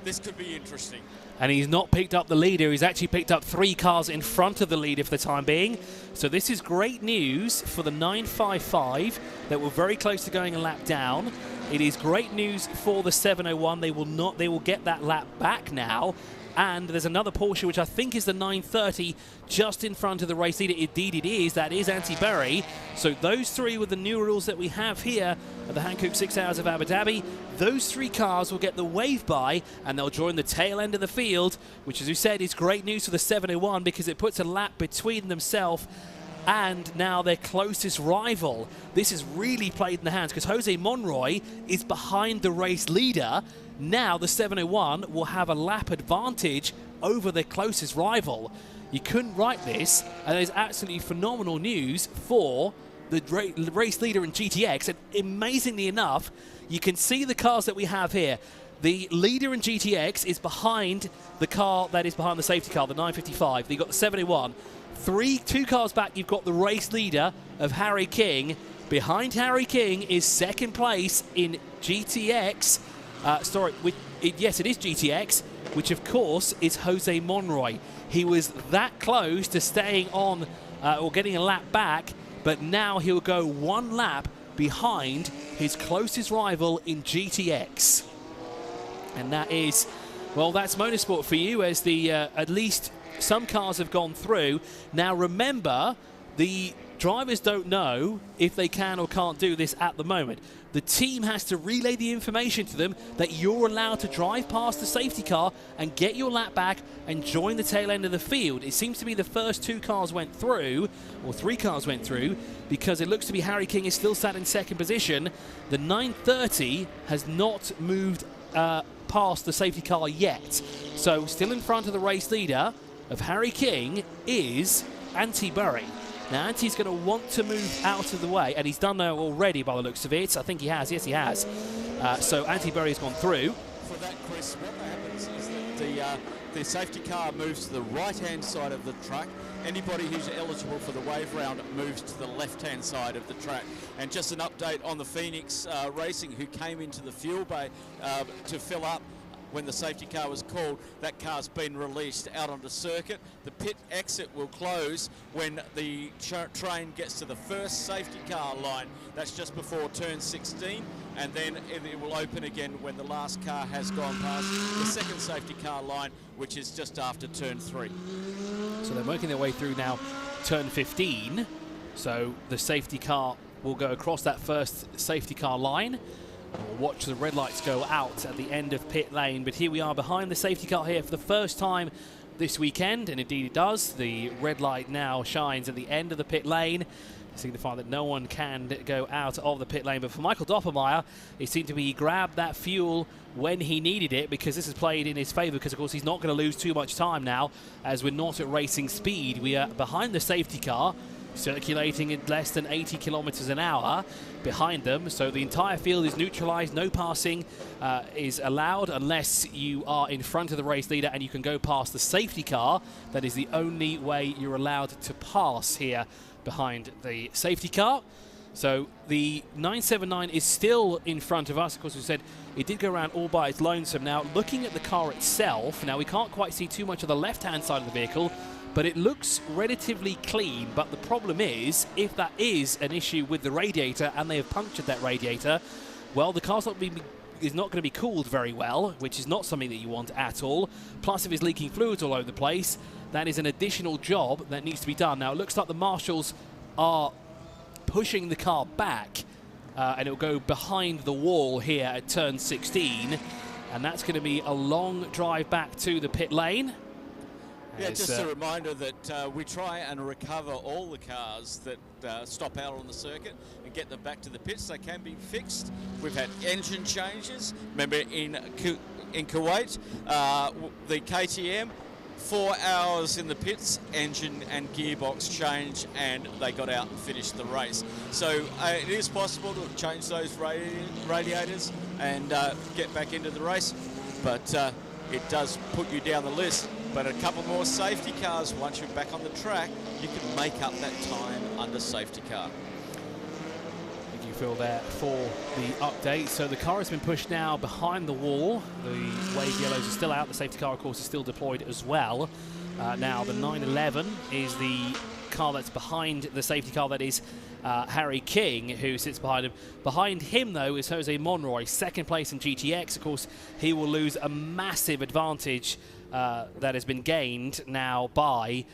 This could be interesting. And he's not picked up the leader. He's actually picked up 3 cars in front of the leader for the time being. So this is great news for the 955 that were very close to going a lap down. It is great news for the 701. They will get that lap back now. And there's another Porsche, which I think is the 930, just in front of the race leader. Indeed it is. That is Antti Berry. So those 3 with the new rules that we have here at the Hankook 6 Hours of Abu Dhabi. Those 3 cars will get the wave by, and they'll join the tail end of the field, which, as you said, is great news for the 701 because it puts a lap between themselves and now their closest rival. This is really played in the hands because Jose Monroy is behind the race leader. Now the 701 will have a lap advantage over their closest rival. You couldn't write this, and there's absolutely phenomenal news for the race leader in GTX. And amazingly enough, you can see the cars that we have here. The leader in GTX is behind the car that is behind the safety car, the 955. You've got the 701. Two cars back, you've got the race leader of Harry King. Behind Harry King is second place in GTX. Yes, it is GTX, which of course is Jose Monroy. He was that close to staying on or getting a lap back, but now he'll go one lap behind his closest rival in GTX. And that is, well, that's motorsport for you, as the at least some cars have gone through. Now remember, the drivers don't know if they can or can't do this at the moment. The team has to relay the information to them that you're allowed to drive past the safety car and get your lap back and join the tail end of the field. It seems to be the first two cars went through, or three cars went through, because it looks to be Harry King is still sat in second position. The 930 has not moved past the safety car yet. So still in front of the race leader of Harry King is Antti Burry. Now, Anti's going to want to move out of the way, and he's done that already by the looks of it. I think he has. Yes, he has. So Antti Burry has gone through. For that, Chris, what happens is that the safety car moves to the right-hand side of the track. Anybody who's eligible for the wave round moves to the left-hand side of the track. And just an update on the Phoenix Racing, who came into the fuel bay to fill up when the safety car was called. That car's been released out onto circuit. The pit exit will close when the train gets to the first safety car line. That's just before turn 16, and then it will open again when the last car has gone past the second safety car line, which is just after turn 3. So they're working their way through now turn 15. So the safety car will go across that first safety car line. We'll watch the red lights go out at the end of pit lane, but here we are behind the safety car here for the first time this weekend, and indeed it does. The red light now shines at the end of the pit lane, signifying that no one can go out of the pit lane. But for Michael Doppelmayr, it seemed to be he grabbed that fuel when he needed it, because this has played in his favour, because of course he's not going to lose too much time now, as we're not at racing speed. We are behind the safety car, circulating at less than 80 kilometers an hour behind them, so the entire field is neutralized. No passing is allowed unless you are in front of the race leader and you can go past the safety car. That is the only way you're allowed to pass here behind the safety car. So the 979 is still in front of us. Of course, we said it did go around all by its lonesome. Now, looking at the car itself, now we can't quite see too much of the left-hand side of the vehicle, but it looks relatively clean. But the problem is, if that is an issue with the radiator and they have punctured that radiator, well, the car's is not going to be cooled very well, which is not something that you want at all. Plus, if it's leaking fluids all over the place, that is an additional job that needs to be done. Now, it looks like the marshals are pushing the car back, and it'll go behind the wall here at turn 16, and that's going to be a long drive back to the pit lane. Yeah, just a reminder that we try and recover all the cars that stop out on the circuit and get them back to the pits. They can be fixed. We've had engine changes. Remember in Kuwait, the KTM, 4 hours in the pits, engine and gearbox change, and they got out and finished the race. So it is possible to change those radiators and get back into the race, but it does put you down the list. But a couple more safety cars, once you're back on the track, you can make up that time under safety car. Thank you, Phil, there for the update. So the car has been pushed now behind the wall. The wave yellows are still out. The safety car, of course, is still deployed as well. Now the 911 is the car that's behind the safety car. That is Harry King, who sits behind him. Behind him, though, is Jose Monroy, second place in GTX. Of course, he will lose a massive advantage that has been gained now by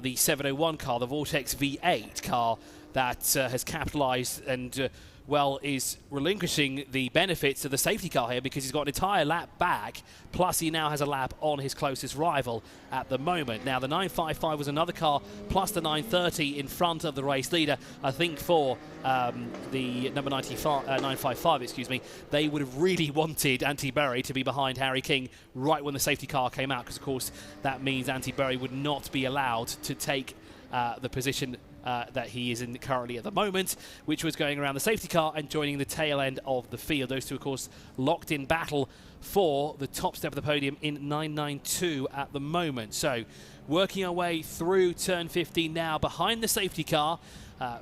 the 701 car, the Vortex V8 car that has capitalized and well, is relinquishing the benefits of the safety car here, because he's got an entire lap back, plus he now has a lap on his closest rival at the moment. Now, the 955 was another car, plus the 930 in front of the race leader. I think for the number 955, excuse me, they would have really wanted Antti Burry to be behind Harry King right when the safety car came out, because, of course, that means Antti Burry would not be allowed to take the position that he is in currently at the moment, which was going around the safety car and joining the tail end of the field. Those two, of course, locked in battle for the top step of the podium in 9.92 at the moment. So working our way through turn 15 now behind the safety car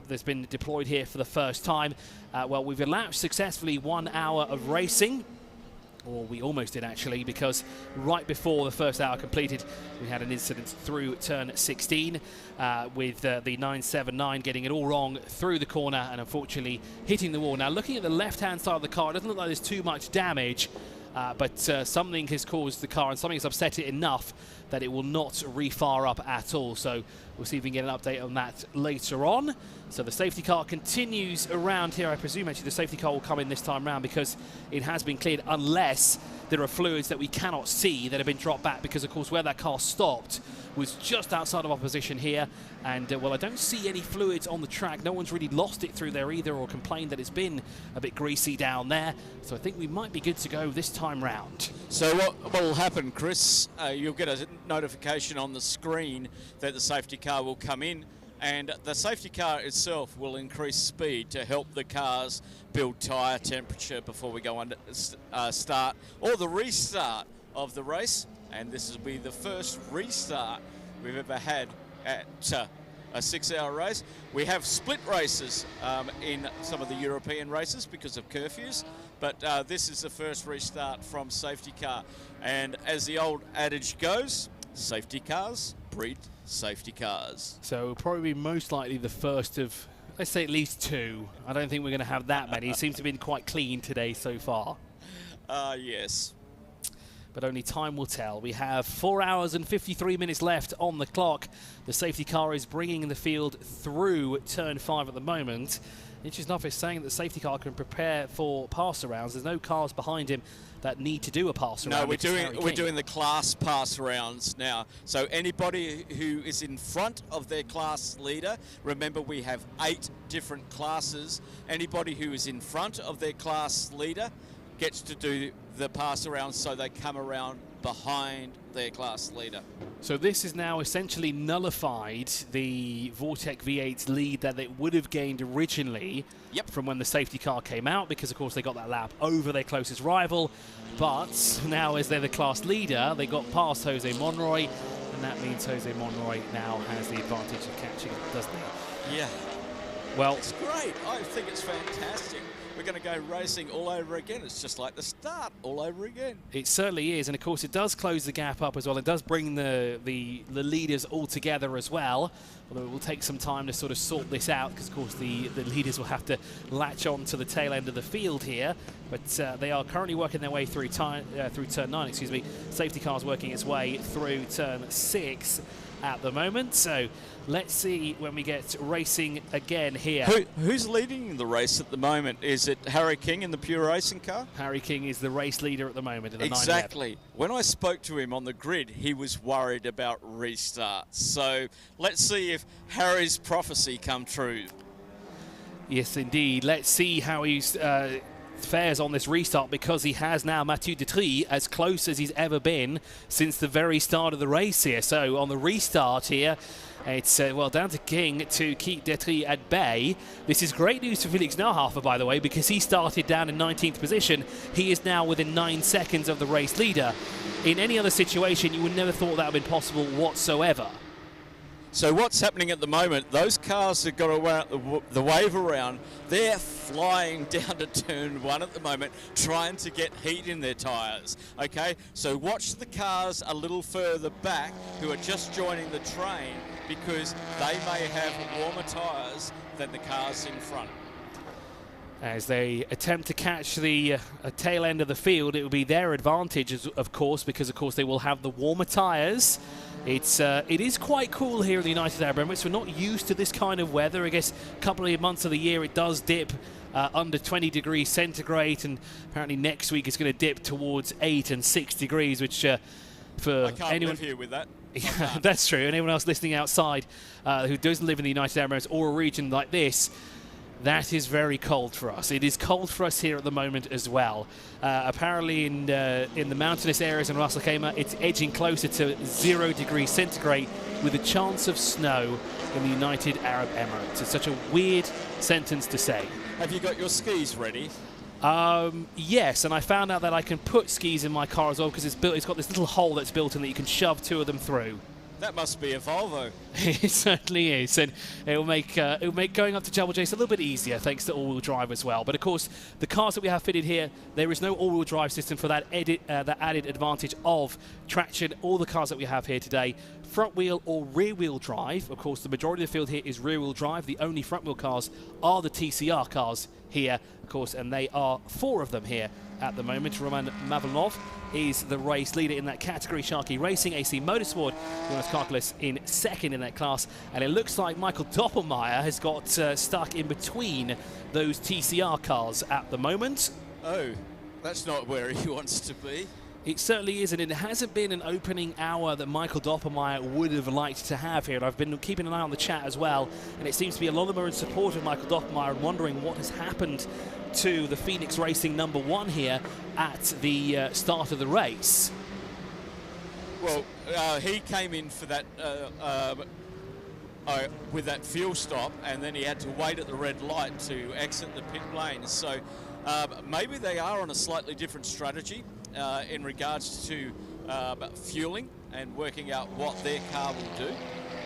that's been deployed here for the first time. Well, we've elapsed successfully 1 hour of racing. Or we almost did actually, because right before the first hour completed, we had an incident through turn 16 with the 979 getting it all wrong through the corner and unfortunately hitting the wall. Now looking at the left-hand side of the car, it doesn't look like there's too much damage, but something has caused the car and something has upset it enough that it will not refire up at all. So we'll see if we can get an update on that later on. So the safety car continues around here. I presume actually the safety car will come in this time round because it has been cleared, unless there are fluids that we cannot see that have been dropped back, because of course where that car stopped was just outside of opposition here, and well, I don't see any fluids on the track. No one's really lost it through there either or complained that it's been a bit greasy down there, so I think we might be good to go this time round. So what will happen, Chris, you'll get a notification on the screen that the safety car will come in, and the safety car itself will increase speed to help the cars build tyre temperature before we go on to start or the restart of the race. And this will be the first restart we've ever had at a 6-hour race. We have split races in some of the European races because of curfews, but this is the first restart from safety car. And as the old adage goes, safety cars breed safety cars. So probably most likely the first of, let's say, at least 2. I don't think we're going to have that many. It seems to have been quite clean today so far. Yes. But only time will tell. We have 4 hours and 53 minutes left on the clock. The safety car is bringing the field through turn 5 at the moment. Interesting enough, it's saying that the safety car can prepare for pass arounds. There's no cars behind him that need to do a pass around. No, we're doing the class pass rounds now. So anybody who is in front of their class leader, remember we have 8 different classes. Anybody who is in front of their class leader gets to do the pass around, so they come around behind their class leader. So this is now essentially nullified the Vortec V8's lead that they would have gained originally from when the safety car came out, because of course they got that lap over their closest rival. But now, as they're the class leader, they got past Jose Monroy, and that means Jose Monroy now has the advantage of catching it, doesn't he? Yeah. Well, it's great. I think it's fantastic. We're going to go racing all over again. It's just like the start all over again. It certainly is, and of course it does close the gap up as well. It does bring the leaders all together as well, although it will take some time to sort of sort this out, because of course the leaders will have to latch on to the tail end of the field here. But they are currently working their way through turn 9, excuse me. Safety car's working its way through turn 6 at the moment. So let's see when we get racing again here. Who's leading the race at the moment? Is it Harry King in the pure racing car? Harry King is the race leader at the moment in the 911. Exactly. When I spoke to him on the grid, he was worried about restarts. So let's see if Harry's prophecy come true. Yes, indeed. Let's see how he's fares on this restart, because he has now Mathieu Detry as close as he's ever been since the very start of the race here. So on the restart here, it's well down to King to keep Detry at bay. This is great news for Felix Nauhafer, by the way, because he started down in 19th position. He is now within 9 seconds of the race leader. In any other situation, you would never thought that would have been possible whatsoever. So what's happening at the moment, those cars that got around the wave around, they're flying down to turn 1 at the moment, trying to get heat in their tyres. Okay, so watch the cars a little further back who are just joining the train, because they may have warmer tyres than the cars in front. As they attempt to catch the tail end of the field, it will be their advantage, of course, because of course they will have the warmer tyres. It is quite cool here in the United Arab Emirates. We're not used to this kind of weather. I guess a couple of months of the year it does dip under 20 degrees centigrade, and apparently next week it's going to dip towards 8 and 6 degrees, which for I can't anyone live here with that. Yeah, that's true. Anyone else listening outside who doesn't live in the United Arab Emirates or a region like this, that is very cold for us. It is cold for us here at the moment as well. Apparently in the mountainous areas in Ras Al Khaimah, it's edging closer to 0 degrees centigrade with a chance of snow in the United Arab Emirates. It's such a weird sentence to say. Have you got your skis ready? Yes, and I found out that I can put skis in my car as well because it's got this little hole that's built in that you can shove 2 of them through. That must be a Volvo. It certainly is, and it'll make going up to Double J's a little bit easier thanks to all-wheel drive as well. But of course, the cars that we have fitted here, there is no all-wheel drive system for that added advantage of traction. All the cars that we have here today, front-wheel or rear-wheel drive. Of course, the majority of the field here is rear-wheel drive. The only front-wheel cars are the TCR cars here, of course, and they are 4 of them here at the moment. Roman Mavlov is the race leader in that category. Sharky Racing, AC Motorsport, Jonas Karkelis in second in that class. And it looks like Michael Doppelmayr has got stuck in between those TCR cars at the moment. Oh, that's not where he wants to be. It certainly is, and it hasn't been an opening hour that Michael Doppelmayr would have liked to have here. And I've been keeping an eye on the chat as well, and it seems to be a lot of them are in support of Michael Doppelmayr and wondering what has happened to the Phoenix Racing #1 here at the start of the race. Well, he came in for that with that fuel stop, and then he had to wait at the red light to exit the pit lane. So maybe they are on a slightly different strategy in regards to fueling and working out what their car will do.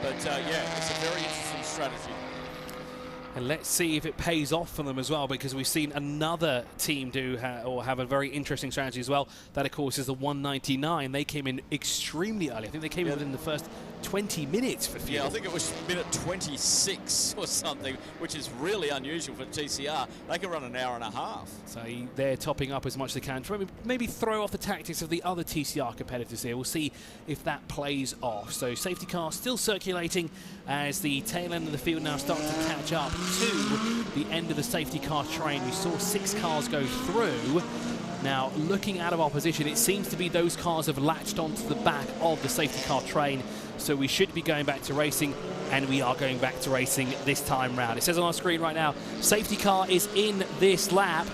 But yeah, it's a very interesting strategy. And let's see if it pays off for them as well, because we've seen another team do have a very interesting strategy as well. That, of course, is the 199. They came in extremely early. I think they came in within the first 20 minutes for fuel. Yeah, I think it was minute 26 or something, which is really unusual for TCR. They can run an hour and a half. So they're topping up as much as they can. Maybe throw off the tactics of the other TCR competitors here. We'll see if that plays off. So safety car still circulating as the tail end of the field now starting to catch up to the end of the safety car train. We saw 6 cars go through. Now, looking out of our position, it seems to be those cars have latched onto the back of the safety car train. So we should be going back to racing, and we are going back to racing this time round. It says on our screen right now, safety car is in this lap,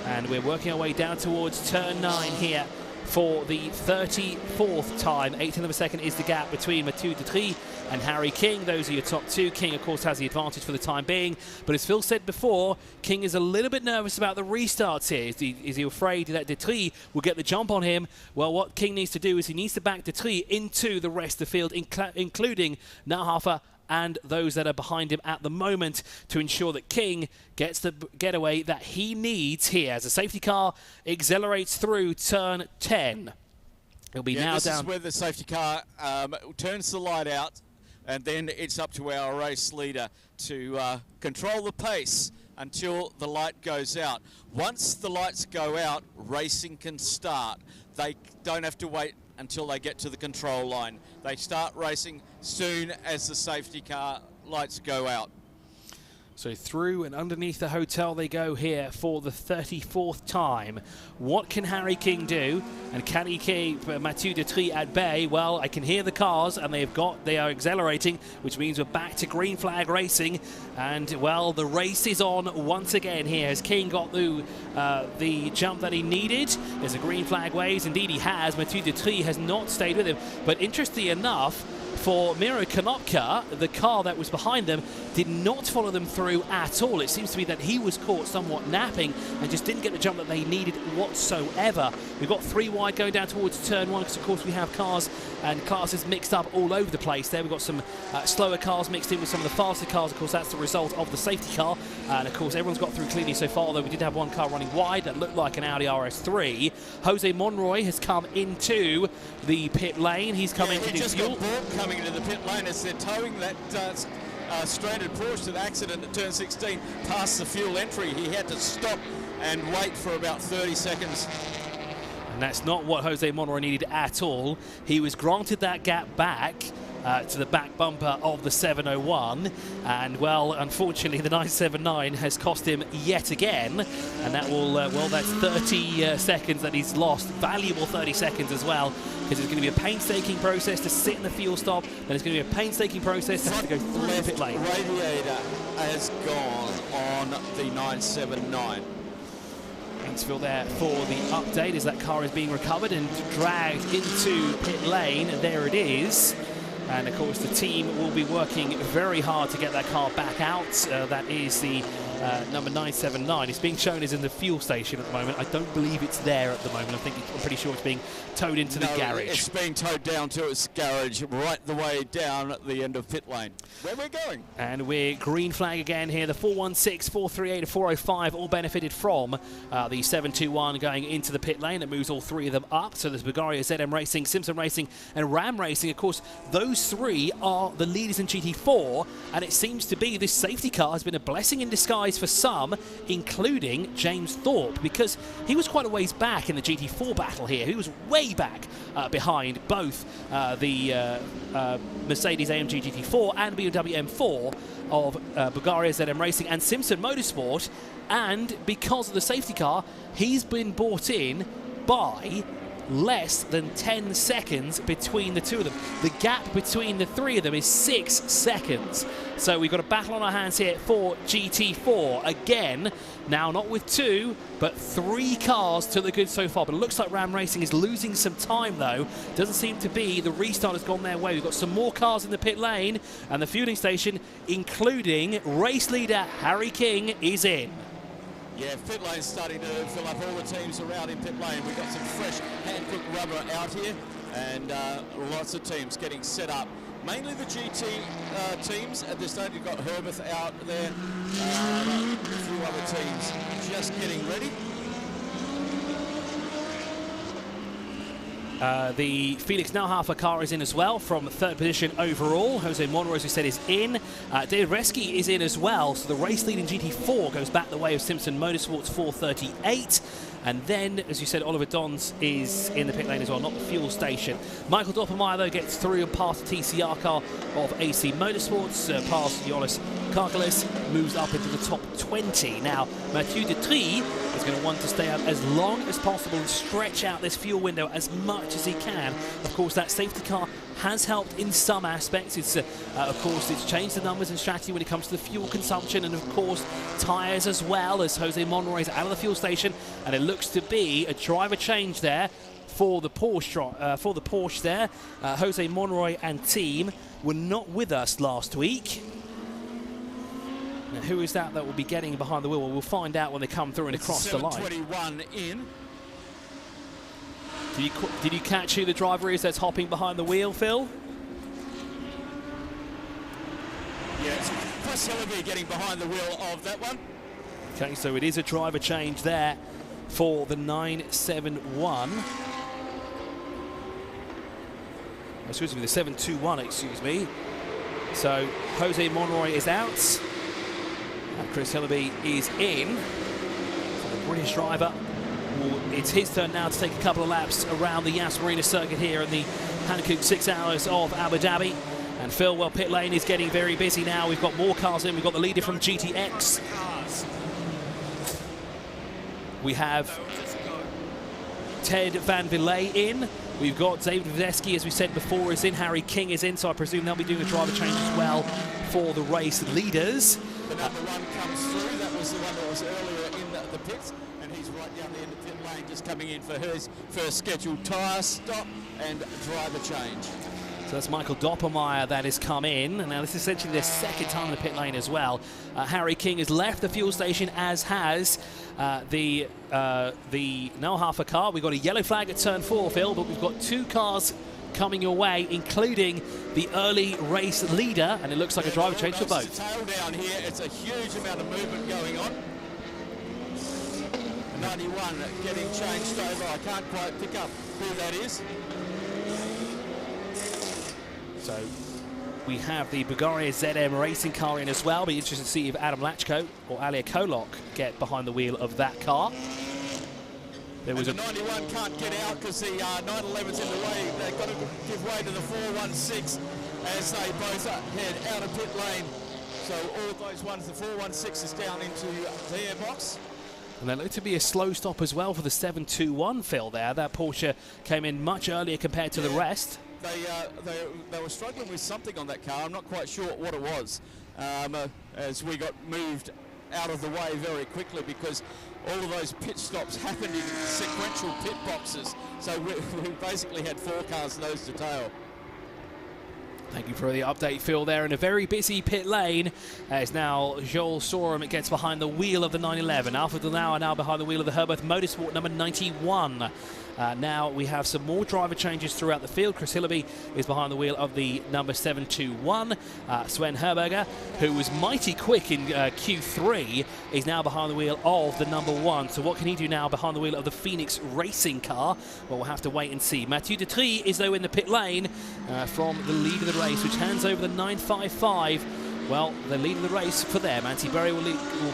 and we're working our way down towards turn 9 here for the 34th time. 1/8 of a second is the gap between Mathieu Detry and Harry King. Those are your top 2. King, of course, has the advantage for the time being. But as Phil said before, King is a little bit nervous about the restarts here. Is he afraid that Detry will get the jump on him? Well, what King needs to do is he needs to back Detry into the rest of the field, including Nauhafer and those that are behind him at the moment, to ensure that King gets the getaway that he needs here as the safety car accelerates through turn 10. It'll be now this down. This is where the safety car turns the light out, and then it's up to our race leader to control the pace until the light goes out. Once the lights go out, racing can start. They don't have to wait until they get to the control line. They start racing soon as the safety car lights go out. So through and underneath the hotel they go here for the 34th time. What can Harry King do? And can he keep Mathieu Detry at bay? Well, I can hear the cars, and they are accelerating, which means we're back to green flag racing. And, well, the race is on once again here. Has King got the jump that he needed? There's a green flag waves. Indeed, he has. Mathieu Detry has not stayed with him. But interestingly enough, for Miro Konopka, the car that was behind them did not follow them through at all. It seems to be that he was caught somewhat napping and just didn't get the jump that they needed whatsoever. We've got 3 wide going down towards turn 1 because, of course, we have cars and classes mixed up all over the place there. We've got some slower cars mixed in with some of the faster cars. Of course, that's the result of the safety car. And, of course, everyone's got through cleanly so far, although we did have 1 car running wide that looked like an Audi RS3. Jose Monroy has come into the pit lane. He's come into the fuel. Coming into the pit lane as they're towing that stranded Porsche to the accident at turn 16 past the fuel entry. He had to stop and wait for about 30 seconds. And that's not what Jose Monroy needed at all. He was granted that gap back to the back bumper of the 701, and well, unfortunately the 979 has cost him yet again, and that will well, that's 30 seconds that he's lost, valuable 30 seconds as well, because it's going to be a painstaking process to sit in the fuel stop, then it's going to be a painstaking process to have to go through the pit lane. Radiator has gone on the 979. Thanks, Phil, there for the update as that car is being recovered and dragged into pit lane. There it is. And, of course, the team will be working very hard to get that car back out. That is the number 979. It's being shown as in the fuel station at the moment. I don't believe it's there at the moment. I'm pretty sure it's being towed into the garage. It's being towed down to its garage right the way down at the end of pit lane. Where we're going. And we're green flag again here. The 416, 438 and 405 all benefited from the 721 going into the pit lane. It moves all three of them up. So there's Bulgaria, ZM Racing, Simpson Racing and Ram Racing. Of course, those three are the leaders in GT4, and it seems to be this safety car has been a blessing in disguise for some, including James Thorpe, because he was quite a ways back in the GT4 battle here. He was way back behind both the Mercedes AMG GT4 and BMW M4 of Bulgaria ZM Racing and Simpson Motorsport, and because of the safety car, he's been brought in by less than 10 seconds between the two of them. The gap between the three of them is 6 seconds. So we've got a battle on our hands here for GT4. Again, now not with 2, but 3 cars to the good so far. But it looks like Ram Racing is losing some time, though. Doesn't seem to be. The restart has gone their way. We've got some more cars in the pit lane, and the fueling station, including race leader Harry King, is in. Yeah, pit lane's starting to fill up. All the teams around in pit lane. We've got some fresh Hankook rubber out here, and lots of teams getting set up. Mainly the GT teams at this stage. You've got Herbeth out there, a few other teams just getting ready. The Felix Nauhafer car is in as well from 3rd position overall. Jose Monroy, as we said, is in. David Reski is in as well. So the race lead in GT4 goes back the way of Simpson Motorsports 438. And then, as you said, Oliver Dons is in the pit lane as well, not the fuel station. Michael Doppelmayr, though, gets through and past the TCR car of AC Motorsports, past Yolis Karkalis, moves up into the top 20. Now, Mathieu Detry is going to want to stay out as long as possible and stretch out this fuel window as much as he can. Of course, that safety car has helped in some aspects. It's, of course, it's changed the numbers and strategy when it comes to the fuel consumption, and of course, tyres as well, as Jose Monroy is out of the fuel station, and it looks to be a driver change there for the Porsche. There, Jose Monroy and team were not with us last week. Now, who is that will be getting behind the wheel? Well, we'll find out when they come through and across the line. 721 in. Did you catch who the driver is that's hopping behind the wheel, Phil? Yeah, it's Chris Hillaby getting behind the wheel of that one. Okay, so it is a driver change there for the 971. Excuse me, the 721, excuse me. So Jose Monroy is out. And Chris Hillaby is in. So the British driver. It's his turn now to take a couple of laps around the Yas Marina circuit here in the Hankook 6 Hours of Abu Dhabi. And Phil, well, pit lane is getting very busy now. We've got more cars in. We've got the leader from GTX. We have Ted Van Villay in. We've got David Vizesky, as we said before, is in. Harry King is in, so I presume they'll be doing a driver change as well for the race leaders. The number 1 comes through. That was the one that was earlier in the pits. And he's right down the end of pit lane, just coming in for his first scheduled tyre stop and driver change. So that's Michael Doppelmayr that has come in. And now this is essentially their second time in the pit lane as well. Harry King has left the fuel station, as has the Nauhafer car. We've got a yellow flag at turn 4, Phil, but we've got 2 cars coming your way, including the early race leader, and it looks like a driver change for both. Tail down here, it's a huge amount of movement going on. 91 getting changed over. I can't quite pick up who that is. So we have the Bulgaria ZM racing car in as well. Be interested to see if Adam Lachko or Alia Kolok get behind the wheel of that car. There was the 91 can't get out because the 911's in the way. They've got to give way to the 416 as they both head out of pit lane. So all those ones, the 416 is down into their box. And they look to be a slow stop as well for the 721, Phil, there. That Porsche came in much earlier compared to the rest. They were struggling with something on that car. I'm not quite sure what it was, as we got moved out of the way very quickly because all of those pit stops happened in sequential pit boxes. So we basically had 4 cars nose to tail. Thank you for the update, Phil, there in a very busy pit lane. As now Joel Sorum gets behind the wheel of the 911. Alpha Delau are now behind the wheel of the Herbert Motorsport number 91. Now we have some more driver changes throughout the field. Chris Hillaby is behind the wheel of the number 721. Sven Herberger, who was mighty quick in Q3, is now behind the wheel of the number 1. So what can he do now behind the wheel of the Phoenix racing car? Well, we'll have to wait and see. Mathieu Detry is, though, in the pit lane from the lead of the race, which hands over the 955. Well, the lead of the race for them. Antti Berry will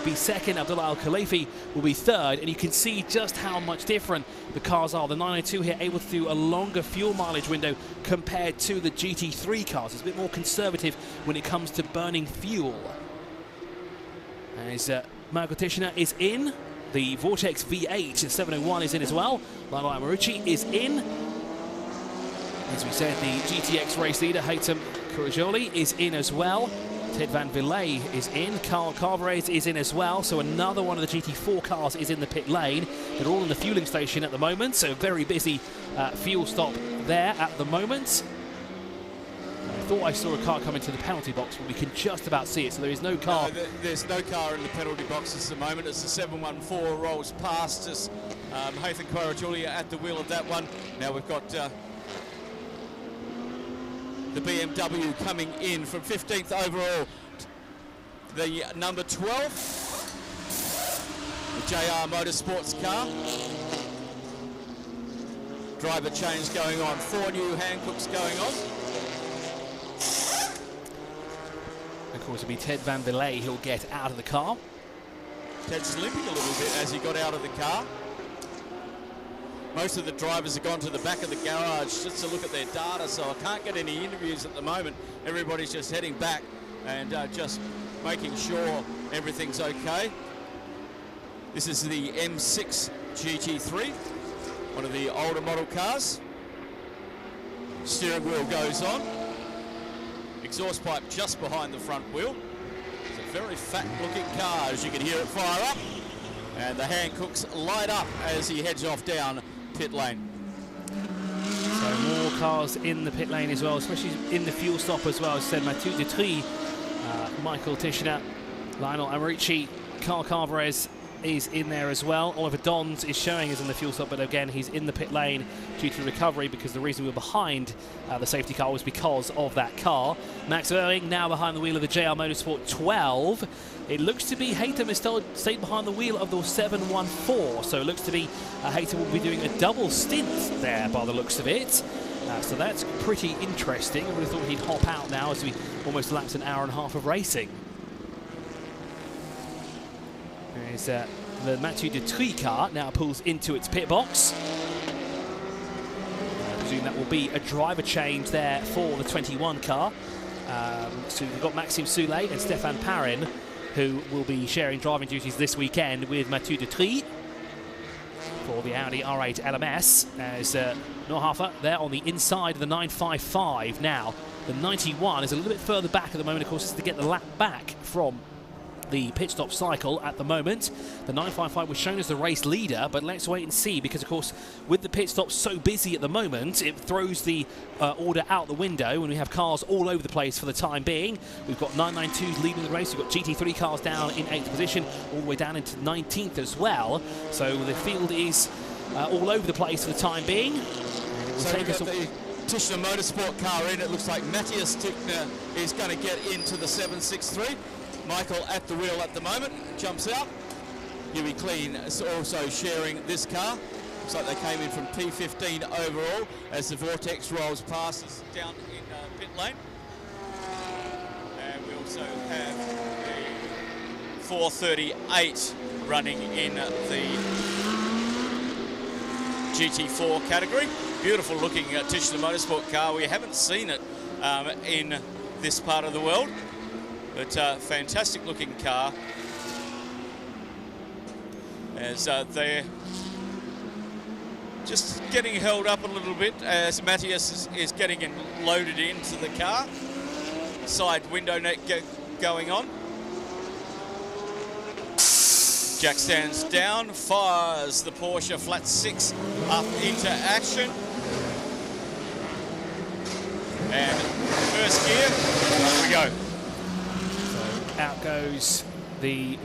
be second, Abdullah Al-Khalifi will be third, and you can see just how much different the cars are. The 992 here able to do a longer fuel mileage window compared to the GT3 cars. It's a bit more conservative when it comes to burning fuel. As Marco Tischner is in, the Vortex V8 701 is in as well. Lionel Amarucci is in. As we said, the GTX race leader, Haytham Kurajoli, is in as well. Ted Van Villay is in, Carl Carvarez is in as well, so another one of the GT4 cars is in the pit lane. They're all in the fueling station at the moment, so very busy fuel stop there at the moment. I thought I saw a car come into the penalty box, but we can just about see it, so there is no car. No, there's no car in the penalty boxes at the moment. It's the 714 rolls past us. Haytham Kurajoli at the wheel of that one. Now we've got the BMW coming in from 15th overall. The number 12, the JR Motorsports car. Driver change going on. 4 new Hankooks going on. Of course, it'll be Ted Van Villay who'll get out of the car. Ted's limping a little bit as he got out of the car. Most of the drivers have gone to the back of the garage just to look at their data, so I can't get any interviews at the moment. Everybody's just heading back and just making sure everything's okay. This is the M6 GT3, one of the older model cars. Steering wheel goes on. Exhaust pipe just behind the front wheel. It's a very fat looking car, as you can hear it fire up. And the Hankooks light up as he heads off down pit lane. So more cars in the pit lane as well, especially in the fuel stop as well. As said, Mathieu Detry, Michael Tischner, Lionel Amarucci, Carl Carvarez is in there as well. Oliver Dons is showing us in the fuel stop, but again, he's in the pit lane due to recovery because the reason we were behind the safety car was because of that car. Max Erling now behind the wheel of the JR Motorsport 12. It looks to be Haytham is still stayed behind the wheel of the 714, so it looks to be Haytham will be doing a double stint there by the looks of it. So that's pretty interesting. I would have thought he'd hop out now as we almost lapsed an hour and a half of racing. There's the Mathieu Detry car now pulls into its pit box. I presume that will be a driver change there for the 21 car. So we've got Maxime Soulet and Stefan Parin, who will be sharing driving duties this weekend with Mathieu Detry for the Audi R8 LMS. As Norhafer there on the inside of the 955 now. The 91 is a little bit further back at the moment, of course, to get the lap back from the pit stop cycle at the moment. The 955 was shown as the race leader, but let's wait and see, because of course with the pit stop so busy at the moment, it throws the order out the window when we have cars all over the place for the time being. We've got 992s leading the race, we've got GT3 cars down in 8th position, all the way down into 19th as well. So the field is all over the place for the time being. And it will take us the Tischner Motorsport car in. It looks like Matthias Tischner is going to get into the 763. Michael at the wheel at the moment, jumps out. Huey Clean is also sharing this car. Looks like they came in from P15 overall as the Vortex rolls past us down in pit lane. And we also have the 438 running in the GT4 category. Beautiful looking Tischner Motorsport car. We haven't seen it in this part of the world. But fantastic looking car as they're just getting held up a little bit as Matthias is getting loaded into the car. Side window net going on. Jack stands down, fires the Porsche flat 6 up into action. And first gear, up we go. So out goes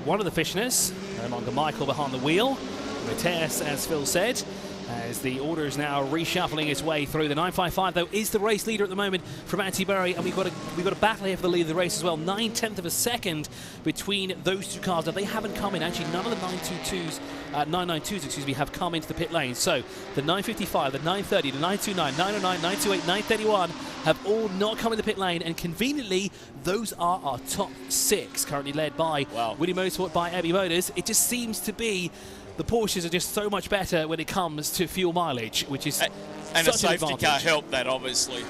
one of the Fishners, no longer Michael behind the wheel. Mateus, as Phil said, as the order is now reshuffling its way through. The 955 though is the race leader at the moment from Anti-Bury, and we've got a battle here for the lead of the race as well. 9/10 of a second between those two cars. Now they haven't come in. Actually, none of the 992s, excuse me, have come into the pit lane. So the 955, the 930, the 929, 909, 928, 931 have all not come in the pit lane, and conveniently those are our top 6, currently led by Winnie Motorsport, by DHABI Motors. It just seems to be the Porsches are just so much better when it comes to fuel mileage, which is and such a safety an car helped that, obviously.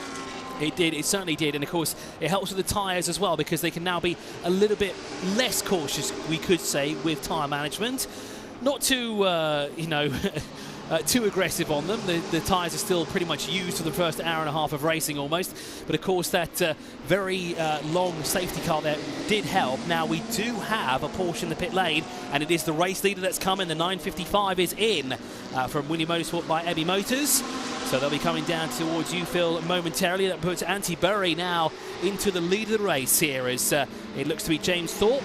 It did, it certainly did, and of course it helps with the tyres as well, because they can now be a little bit less cautious, we could say, with tyre management. Not too, too aggressive on them. The tyres are still pretty much used for the first hour and a half of racing almost, but of course that very long safety car there did help. Now we do have a Porsche in the pit lane, and it is the race leader that's coming. The 955 is in from Winnie Motorsport by DHABI Motors. So they'll be coming down towards you, Phil, momentarily. That puts Anti-Bury now into the lead of the race here, as it looks to be James Thorpe,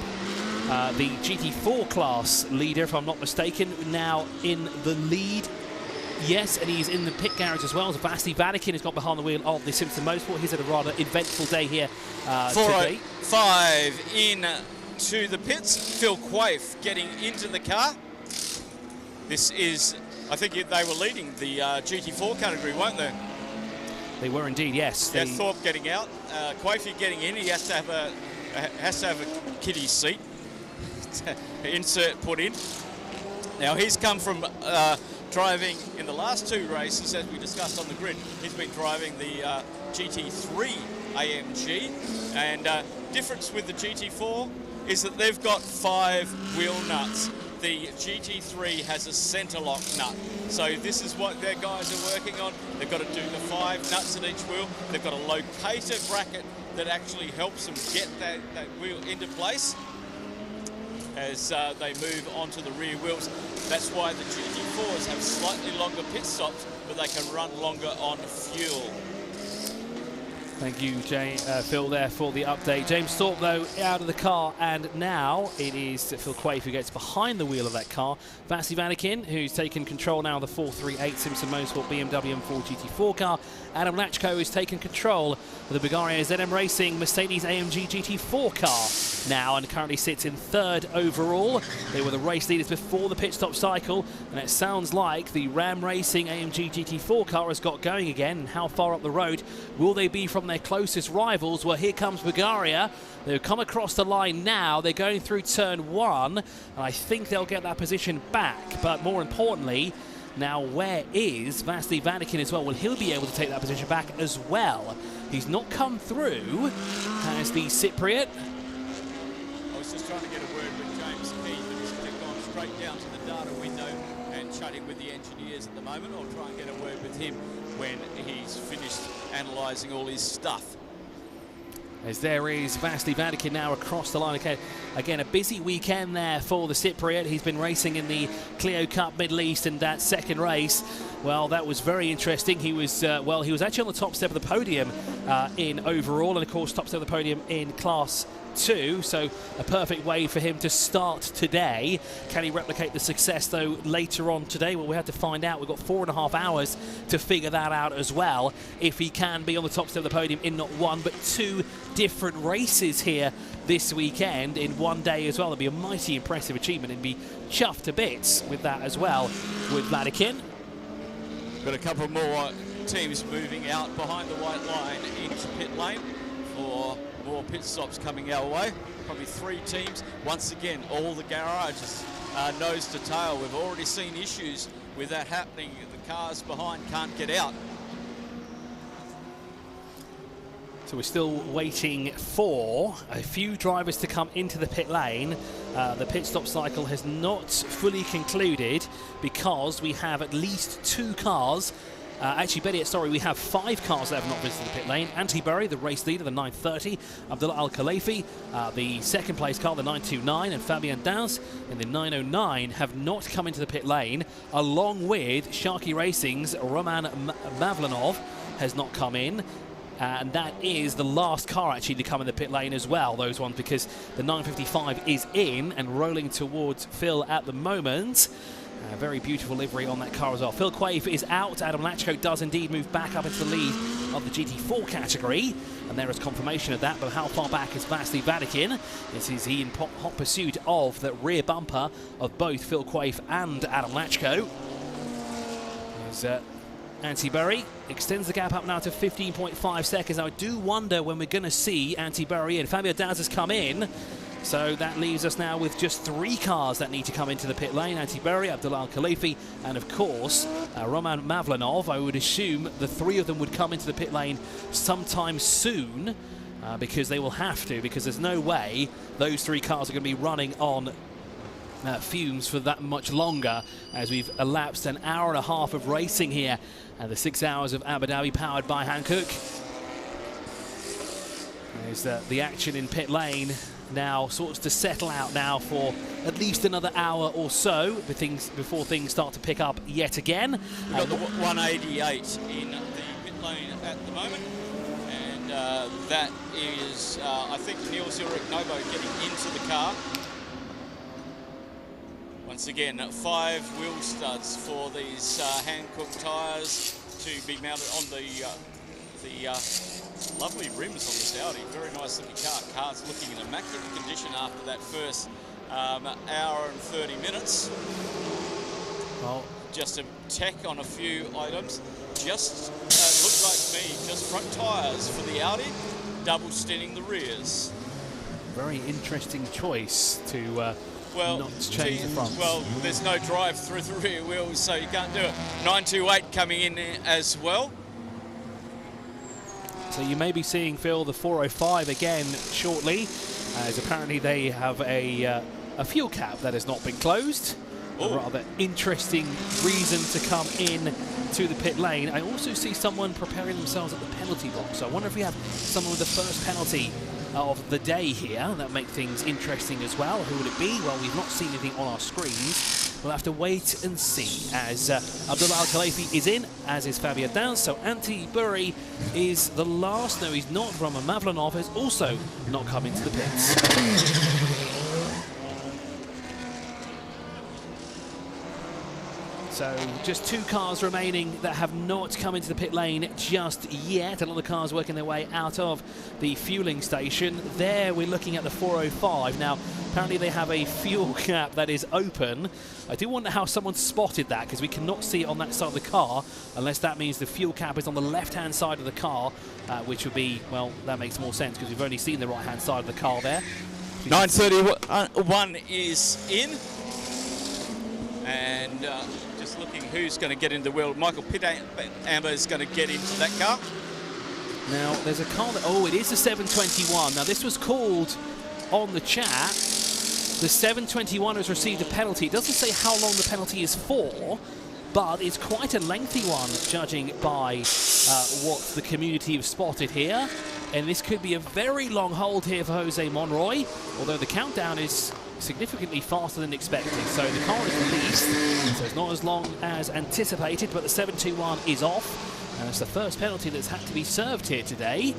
the GT4 class leader, if I'm not mistaken, now in the lead. Yes, and he's in the pit garage as well. So Vasily Vatikin has got behind the wheel of the Simpson Motorsport. He's had a rather eventful day here today. 405 in to the pits. Phil Quaife getting into the car. This is, I think they were leading the GT4 category, weren't they? They were indeed, yes. Yeah, Thorpe getting out, Quaife getting in. He has to have a kiddie seat. Insert put in. Now he's come from driving in the last 2 races, as we discussed on the grid. He's been driving the GT3 AMG, and difference with the GT4 is that they've got 5 wheel nuts. The GT3 has a centre lock nut. So this is what their guys are working on. They've got to do the 5 nuts at each wheel. They've got a locator bracket that actually helps them get that wheel into place as they move onto the rear wheels. That's why the GT4s have slightly longer pit stops, but they can run longer on fuel. Thank you, Phil, there for the update. James Thorpe, though, out of the car, and now it is Phil Quaife who gets behind the wheel of that car. Vasily Vatikin, who's taken control now of the 438 Simpson Motorsport BMW M4 GT4 car. Adam Lachko has taken control of the Bulgaria ZM Racing Mercedes AMG GT4 car now, and currently sits in 3rd overall. They were the race leaders before the pit stop cycle, and it sounds like the Ram Racing AMG GT4 car has got going again. And how far up the road will they be from their closest rivals? Well, here comes Bulgaria. They've come across the line now. They're going through turn 1, and I think they'll get that position back. But more importantly, now where is Vasily Vatikin as well? Will he be able to take that position back as well? He's not come through as the Cypriot. I was just trying to get a word with James Keith, but he's gone straight down to the data window and chatting with the engineers at the moment. I'll try and get a word with him when he's finished analysing all his stuff. As there is Vasily Vatikin now across the line. Okay, again, a busy weekend there for the Cypriot. He's been racing in the Clio Cup Middle East, and that second race, well, that was very interesting. He was, he was actually on the top step of the podium in overall, and of course top step of the podium in Class 2, so a perfect way for him to start today. Can he replicate the success though later on today? Well, we have to find out. We've got 4.5 hours to figure that out as well, if he can be on the top step of the podium in not 1 but 2 different races here this weekend in one day as well. It'll be a mighty impressive achievement, and be chuffed to bits with that as well with Vatikin. Got a couple more teams moving out behind the white line into pit lane for more pit stops coming our way. Probably 3 teams. Once again, all the garages nose to tail. We've already seen issues with that happening. The cars behind can't get out. So we're still waiting for a few drivers to come into the pit lane. The pit stop cycle has not fully concluded because we have at least 2 cars. Actually, better yet, sorry, we have 5 cars that have not visited the pit lane. Anti-Bury, the race leader, the 930. Abdullah Al-Khalifi, the second place car, the 929. And Fabian Daz in the 909 have not come into the pit lane, along with Sharky Racing's Roman Mavlanov has not come in. and that is the last car actually to come in the pit lane as well, those ones, because the 955 is in and rolling towards Phil at the moment. Very beautiful livery on that car as well. Phil Quaife is out. Adam Latchko does indeed move back up into the lead of the GT4 category, and there is confirmation of that. But how far back is Vasily Vatikin? This is he in hot pursuit of the rear bumper of both Phil Quaife and Adam Latchko. As Antti Berry extends the gap up now to 15.5 seconds. Now I do wonder when we're going to see Antti Berry in. Fabio Daz has come in. So that leaves us now with just 3 cars that need to come into the pit lane. Antti Berry, Abdullah Al-Khalifi, and of course Roman Mavlanov. I would assume the 3 of them would come into the pit lane sometime soon, because they will have to, because there's no way those 3 cars are going to be running on fumes for that much longer, as we've elapsed an hour and a half of racing here and the 6 hours of Abu Dhabi powered by Hankook. There's the action in pit lane now sorts to settle out now for at least another hour or so before things start to pick up yet again. We've got the 188 in the pit lane at the moment, and that is, I think, Niels Ulrich Novo getting into the car. Once again, 5 wheel studs for these Hankook tyres to be mounted on the lovely rims on this Audi. Very nice looking car. Car's looking in immaculate condition after that first hour and 30 minutes. Well, just a tech on a few items. Just looks like to me, just front tyres for the Audi, double stinting the rears. very interesting choice to not change the front. Well, there's no drive through the rear wheels, so you can't do it. 928 coming in as well. So you may be seeing, Phil, the 405 again shortly, as apparently they have a fuel cap that has not been closed. A rather interesting reason to come in to the pit lane. I also see someone preparing themselves at the penalty box. So I wonder if we have someone with the first penalty of the day here. That make things interesting as well. Who would it be? Well, we've not seen anything on our screens. We'll have to wait and see, as Abdullah Al-Khalifi is in, as is Fabio Downs. So Antti Berry is the last. No, he's not. Roman Mavlanov has also not come into the pits. So just 2 cars remaining that have not come into the pit lane just yet. A lot of cars working their way out of the fueling station. There we're looking at the 405. Now, apparently they have a fuel cap that is open. I do wonder how someone spotted that, because we cannot see it on that side of the car, unless that means the fuel cap is on the left-hand side of the car, which would be, well, that makes more sense, because we've only seen the right-hand side of the car there. 931 is in. And just looking who's going to get into the wheel. Michael Pitt-Amber is going to get into that car. Now, there's a car that, it is the 721. Now, this was called on the chat. The 721 has received a penalty. It doesn't say how long the penalty is for, but it's quite a lengthy one, judging by what the community have spotted here. And this could be a very long hold here for Jose Monroy, although the countdown is significantly faster than expected. So the car is released, so it's not as long as anticipated, but the 721 is off. And it's the first penalty that's had to be served here today.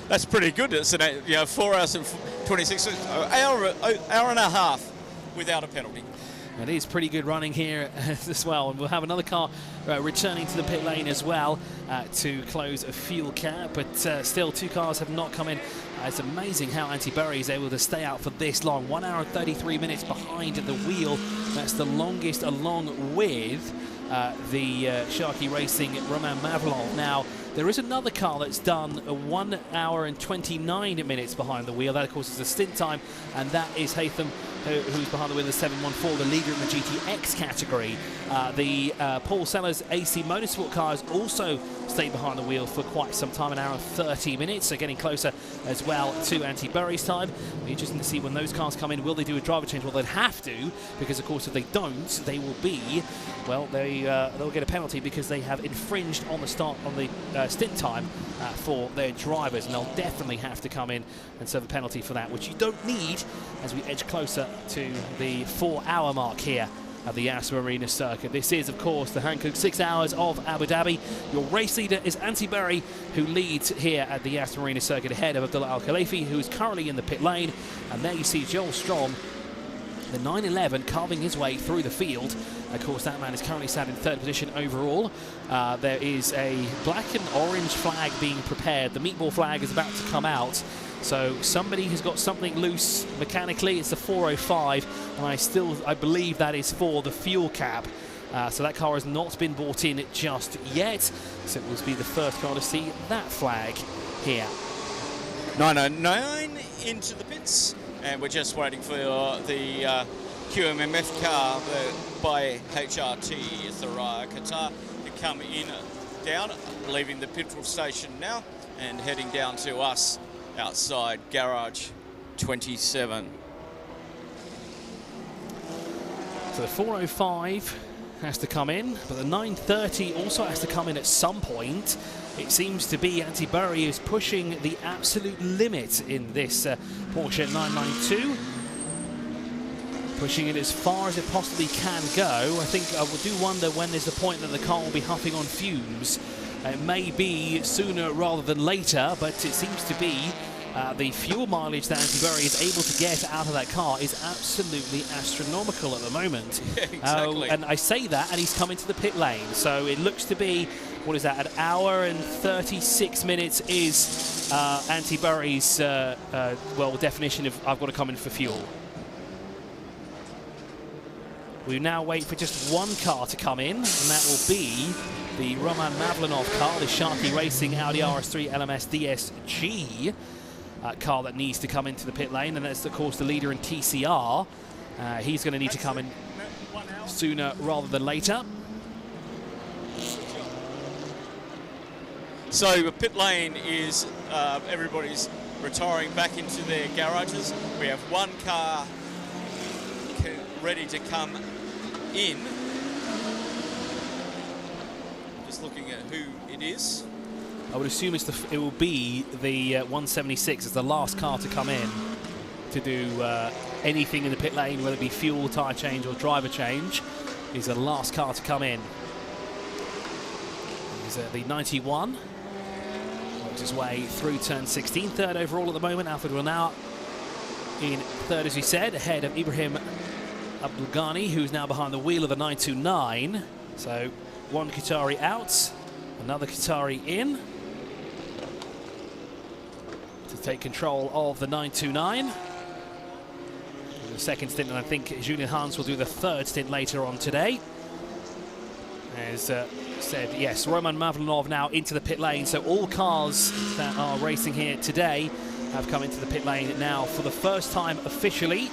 That's pretty good, isn't it? 4 hours and 26, hour and a half without a penalty. It is pretty good running here as well. And we'll have another car returning to the pit lane as well to close a fuel cap. But still, 2 cars have not come in. It's amazing how Antti Berry is able to stay out for this long. 1 hour and 33 minutes behind the wheel. That's the longest, along with the Sharky Racing Roman Mavlanov. Now, there is another car that's done 1 hour and 29 minutes behind the wheel. That, of course, is the stint time, and that is Hatham, who's behind the wheel of the 714, the leader in the GTX category. The Paul Sellers AC Motorsport car has also stayed behind the wheel for quite some time, 1 hour and 30 minutes, so getting closer as well to Antti Berry's time. It'll be interesting to see when those cars come in. Will they do a driver change? Well, they'd have to, because, of course, if they don't, they will be, well, they'll get a penalty because they have infringed on the start on the stint time for their drivers, and they'll definitely have to come in and serve a penalty for that, which you don't need as we edge closer to the 4 hour mark here at the Yas Marina circuit. This is, of course, the Hankook 6 Hours of Abu Dhabi. Your race leader is Antti Berry, who leads here at the Yas Marina circuit ahead of Abdullah Al Khalifi, who is currently in the pit lane. And there you see Joel Strom, the 911, carving his way through the field. Of course, that man is currently sat in 3rd position overall. There is a black and orange flag being prepared. The meatball flag is about to come out. So somebody has got something loose mechanically. It's the 405, and I believe that is for the fuel cap. So that car has not been brought in just yet. So it will be the first car to see that flag here. 909 into the pits, and we're just waiting for the QMMF car by HRT Thuraya Qatar to come in down, leaving the petrol station now and heading down to us outside garage 27. So the 405 has to come in, but the 930 also has to come in at some point. It seems to be Antti Berry is pushing the absolute limit in this Porsche 992. Pushing it as far as it possibly can go. I think I do wonder when there's the point that the car will be huffing on fumes. It may be sooner rather than later, but it seems to be the fuel mileage that Antti Berry is able to get out of that car is absolutely astronomical at the moment. Yeah, exactly. And I say that, and he's coming to the pit lane. So it looks to be, what is that, an hour and 36 minutes is Antti Berry's, definition of I've got to come in for fuel. We now wait for just one car to come in, and that will be the Roman Mavlanov car, the Sharky Racing Audi RS3 LMS DSG car that needs to come into the pit lane, and that's, of course, the leader in TCR. He's going to need to come in sooner rather than later. So the pit lane is everybody's retiring back into their garages. We have one car ready to come in. Just looking at who it is. I would assume it will be the 176 as the last car to come in to do anything in the pit lane, whether it be fuel, tyre change or driver change. He's the last car to come in. He's the 91. Works his way through turn 16. 3rd overall at the moment. Alfred Renauer in 3rd, as we said, ahead of Ibrahim Abdulghani, who's now behind the wheel of the 929. So one Qatari out, another Qatari in to take control of the 929. The second stint, and I think Julian Hans will do the 3rd stint later on today. As said, yes, Roman Mavlanov now into the pit lane. So all cars that are racing here today have come into the pit lane now for the first time officially.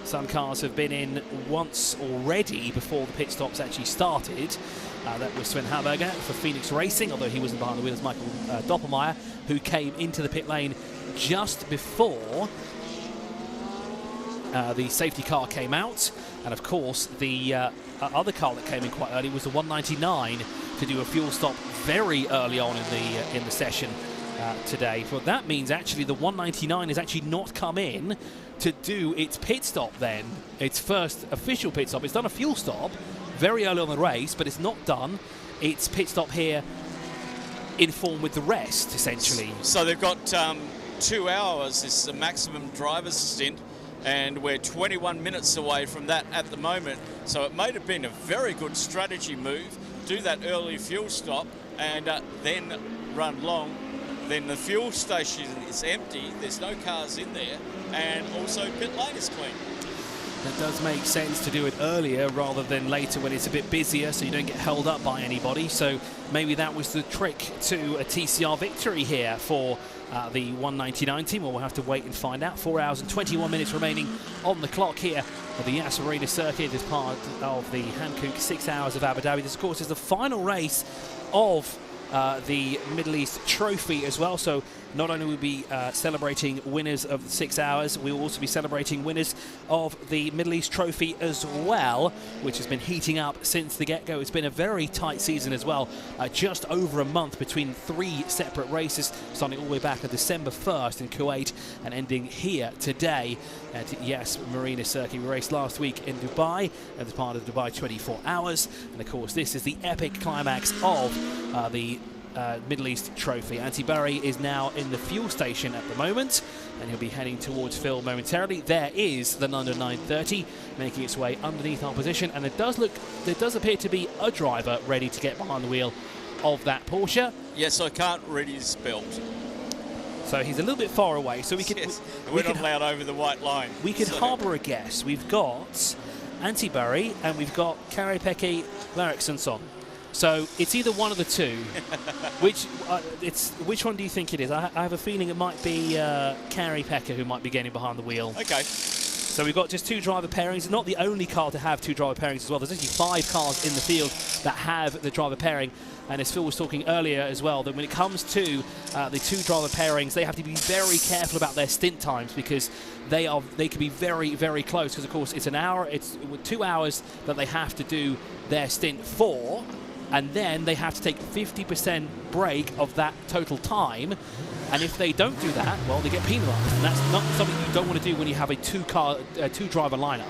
Some cars have been in once already before the pit stops actually started. That was Sven Haberger for Phoenix Racing, although he wasn't behind the wheel as Michael Doppelmayr, who came into the pit lane just before the safety car came out. And of course, the other car that came in quite early was the 199 to do a fuel stop very early on in the session today. But that means actually the 199 has actually not come in to do its pit stop then. Its first official pit stop. It's done a fuel stop very early on the race, but it's not done its pit stop here in form with the rest, essentially. So they've got 2 hours. This is a maximum driver's stint, and we're 21 minutes away from that at the moment. So it may have been a very good strategy move, do that early fuel stop and then run long. Then the fuel station is empty, there's no cars in there, and also pit lane is clean. It does make sense to do it earlier rather than later when it's a bit busier, so you don't get held up by anybody. So maybe that was the trick to a TCR victory here for the 199 team. Well, we'll have to wait and find out. 4 hours and 21 minutes remaining on the clock here at the Yas Marina circuit as part of the Hankook 6 Hours of Abu Dhabi. This, of course, is the final race of the Middle East Trophy as well. So not only will we be celebrating winners of the 6 hours, we will also be celebrating winners of the Middle East Trophy as well, which has been heating up since the get-go. It's been a very tight season as well, just over a month between 3 separate races, starting all the way back on December 1st in Kuwait and ending here today at Yas Marina Circuit. We raced last week in Dubai as part of Dubai 24 Hours, and of course this is the epic climax of the Middle East Trophy. Antti Barry is now in the fuel station at the moment, and he'll be heading towards Phil momentarily. There is the London 930 making its way underneath our position, and there does appear to be a driver ready to get behind the wheel of that Porsche. Yes, I can't read his belt. So he's a little bit far away, so we could... Yes, we're not allowed over the white line. We could harbour a guess. We've got Antti Barry and we've got Kari-Pekka Larsson. So it's either one of the two. Which one do you think it is? I have a feeling it might be Kari-Pekka who might be getting behind the wheel. Okay. So we've got just 2 driver pairings. It's not the only car to have 2 driver pairings as well. There's actually 5 cars in the field that have the driver pairing. And as Phil was talking earlier as well, that when it comes to the 2 driver pairings, they have to be very careful about their stint times, because they can be very, very close. Because of course it's 2 hours that they have to do their stint for, and then they have to take 50% break of that total time. And if they don't do that, well, they get penalised. And that's not something you don't want to do when you have a 2-driver lineup,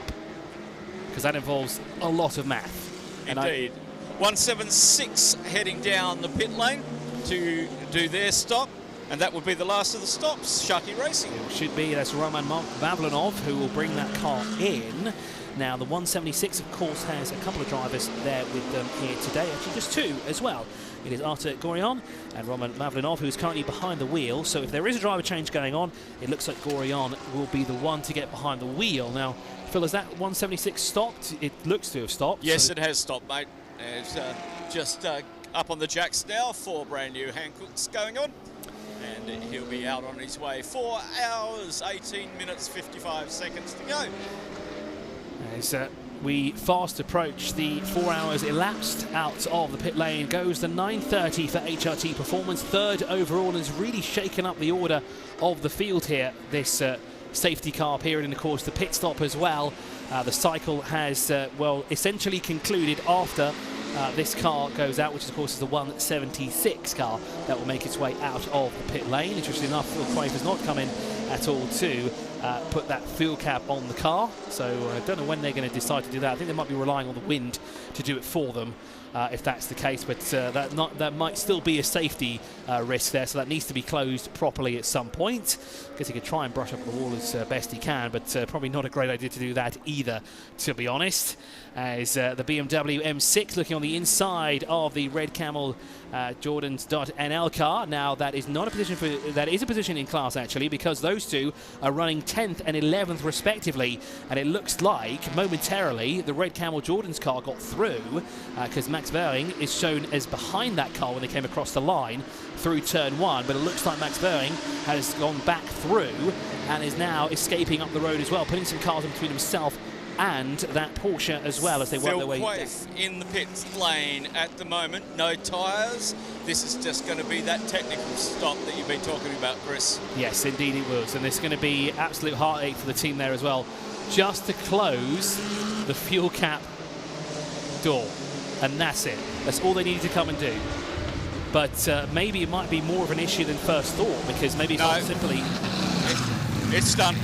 because that involves a lot of math. Indeed. 176 heading down the pit lane to do their stop, and that will be the last of the stops. Sharky Racing. It should be. That's Roman Mavlinov who will bring that car in. Now, the 176, of course, has a couple of drivers there with them here today. Actually, just 2 as well. It is Artur Gorion and Roman Mavlinov, who is currently behind the wheel. So if there is a driver change going on, it looks like Gorion will be the one to get behind the wheel. Now, Phil, has that 176 stopped? It looks to have stopped. Yes, so it has stopped, mate. It's just up on the jacks now. 4 brand new Hankooks going on. And he'll be out on his way. 4 hours, 18 minutes, 55 seconds to go. As we fast approach the 4 hours elapsed out of the pit lane, goes the 930 for HRT Performance. 3rd overall, and has really shaken up the order of the field here, this safety car period, and of course the pit stop as well. The cycle has, well, essentially concluded after this car goes out, which of course is the 176 car that will make its way out of the pit lane. Interestingly enough, Phil Craig has not come in at all to put that fuel cap on the car, so I don't know when they're going to decide to do that. I think they might be relying on the wind to do it for them, if that's the case, but that might still be a safety risk there, so that needs to be closed properly at some point. I guess he could try and brush up the wall as best he can, but probably not a great idea to do that either, to be honest. As the BMW M6 looking on the inside of the Red Camel Jordans.nl car. Now that is not a position for, that is a position in class actually, because those two are running 10th and 11th respectively, and it looks like momentarily the Red Camel Jordans car got through, because Max Verring is shown as behind that car when they came across the line through turn 1, but it looks like Max Verring has gone back through and is now escaping up the road as well, putting some cars in between himself and that Porsche as well as they work their way down. In the pit lane at the moment, no tyres. This is just going to be that technical stop that you've been talking about, Chris. Yes, indeed it was, and it's going to be absolute heartache for the team there as well, just to close the fuel cap door, and that's it. That's all they needed to come and do. But maybe it might be more of an issue than first thought, because maybe it's not simply... It's done.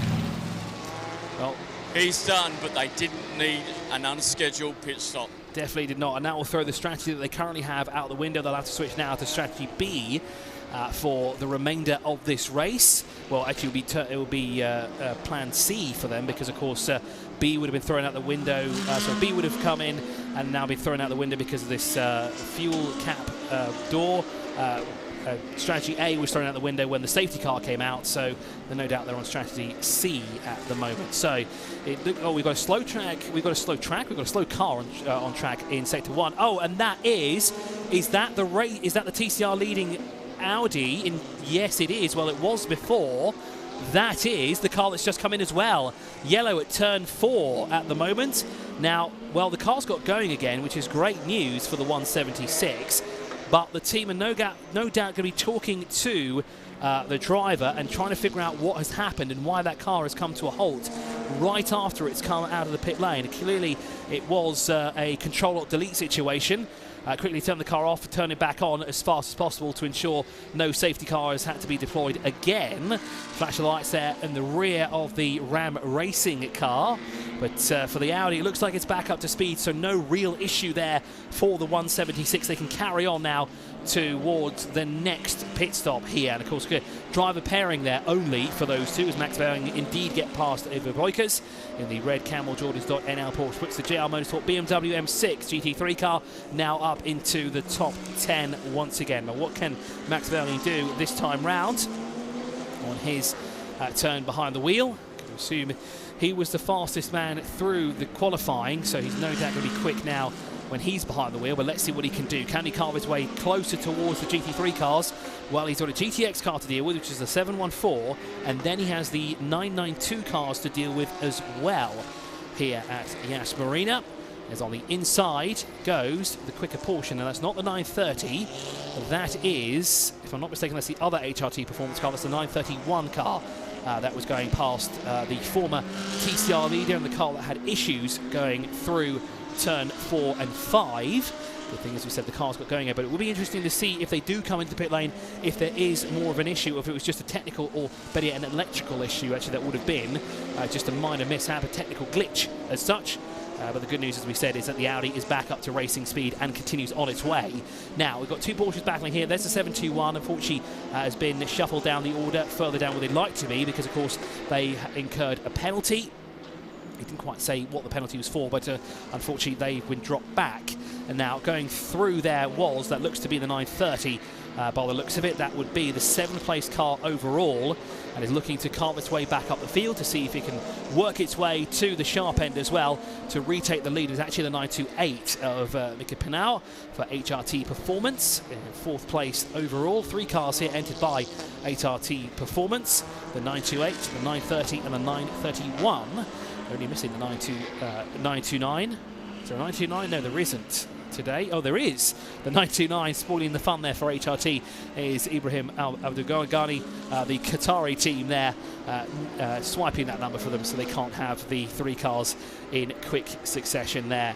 Well, he's done, but they didn't need an unscheduled pit stop. Definitely did not, and that will throw the strategy that they currently have out the window. They'll have to switch now to strategy B for the remainder of this race. Well, actually, it will be plan C for them, because, of course, B would have been thrown out the window. So B would have come in and now been thrown out the window because of this fuel cap door. Strategy A was thrown out the window when the safety car came out, so no doubt they're on strategy C at the moment. So, we've got a slow track, we've got a slow car on track in sector 1. Oh, and that is that the TCR leading Audi? Yes, it is. Well, it was before. That is the car that's just come in as well. Yellow at turn 4 at the moment. Now, well, the car's got going again, which is great news for the 176. but the team are no doubt going to be talking to the driver and trying to figure out what has happened and why that car has come to a halt right after it's come out of the pit lane. Clearly, it was a control-alt-delete situation. Quickly turn the car off, turn it back on as fast as possible to ensure no safety cars had to be deployed again. Flash of lights there in the rear of the Ram Racing car. But for the Audi, it looks like it's back up to speed, so no real issue there for the 176. They can carry on now towards the next pit stop here. And of course, good driver pairing there only for those two as Max Verstappen indeed get past over Boykers in the red Camel Jordans.nl Porsche. Puts the JR Motorsport BMW M6 GT3 car now up into the top 10 once again. But what can Max Verstappen do this time round on his turn behind the wheel? I can assume he was the fastest man through the qualifying, so he's no doubt going to be quick now when he's behind the wheel, but let's see what he can do. Can he carve his way closer towards the GT3 cars? Well, he's got a GTX car to deal with, which is the 714, and then he has the 992 cars to deal with as well here at Yas Marina. As on the inside goes the quicker portion, and that's not the 930, that is, if I'm not mistaken, that's the other HRT performance car, that's the 931 car. That was going past the former TCR leader and the car that had issues going through turn 4 and 5. Good thing, as we said, the car's got going here, but it will be interesting to see if they do come into the pit lane, if there is more of an issue, if it was just a technical or better yet an electrical issue. Actually, that would have been just a minor mishap, a technical glitch as such. But the good news, as we said, is that the Audi is back up to racing speed and continues on its way. Now, we've got two Porsches battling here. There's the 721. Unfortunately, has been shuffled down the order further down where they'd like to be because, of course, they incurred a penalty. He didn't quite say what the penalty was for, but unfortunately, they've been dropped back. And now, going through there that looks to be the 930. By the looks of it, that would be the 7th place car overall, and is looking to carve its way back up the field to see if it can work its way to the sharp end as well to retake the lead. It's actually the 928 of Mika Pinau for HRT Performance in 4th place overall. 3 cars here entered by HRT Performance: the 928, the 930, and the 931. Only missing the 929. Is there a 929? No, there isn't today. Oh, there is. The 929 spoiling the fun there for HRT is Ibrahim Abdulghani, the Qatari team there, swiping that number for them so they can't have the 3 cars in quick succession there.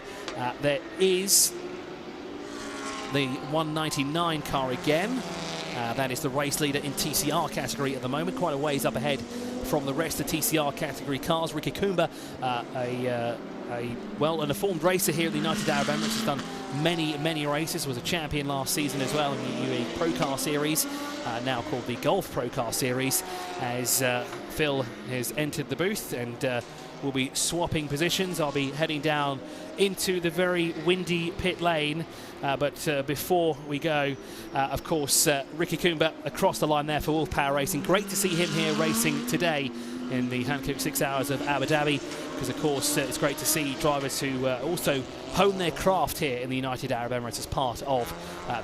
There is the 199 car again. That is the race leader in TCR category at the moment, quite a ways up ahead from the rest of TCR category cars. Ricky Kumba, an informed racer here at the United Arab Emirates, has done many races, was a champion last season as well in the UAE Pro Car Series, now called the Gulf Pro Car Series, as Phil has entered the booth and we'll be swapping positions. I'll be heading down into the very windy pit lane, but before we go, of course, Ricky Kumba across the line there for Wolf Power Racing. Great to see him here racing today in the Hankook 6 Hours of Abu Dhabi, because of course it's great to see drivers who also hone their craft here in the United Arab Emirates as part of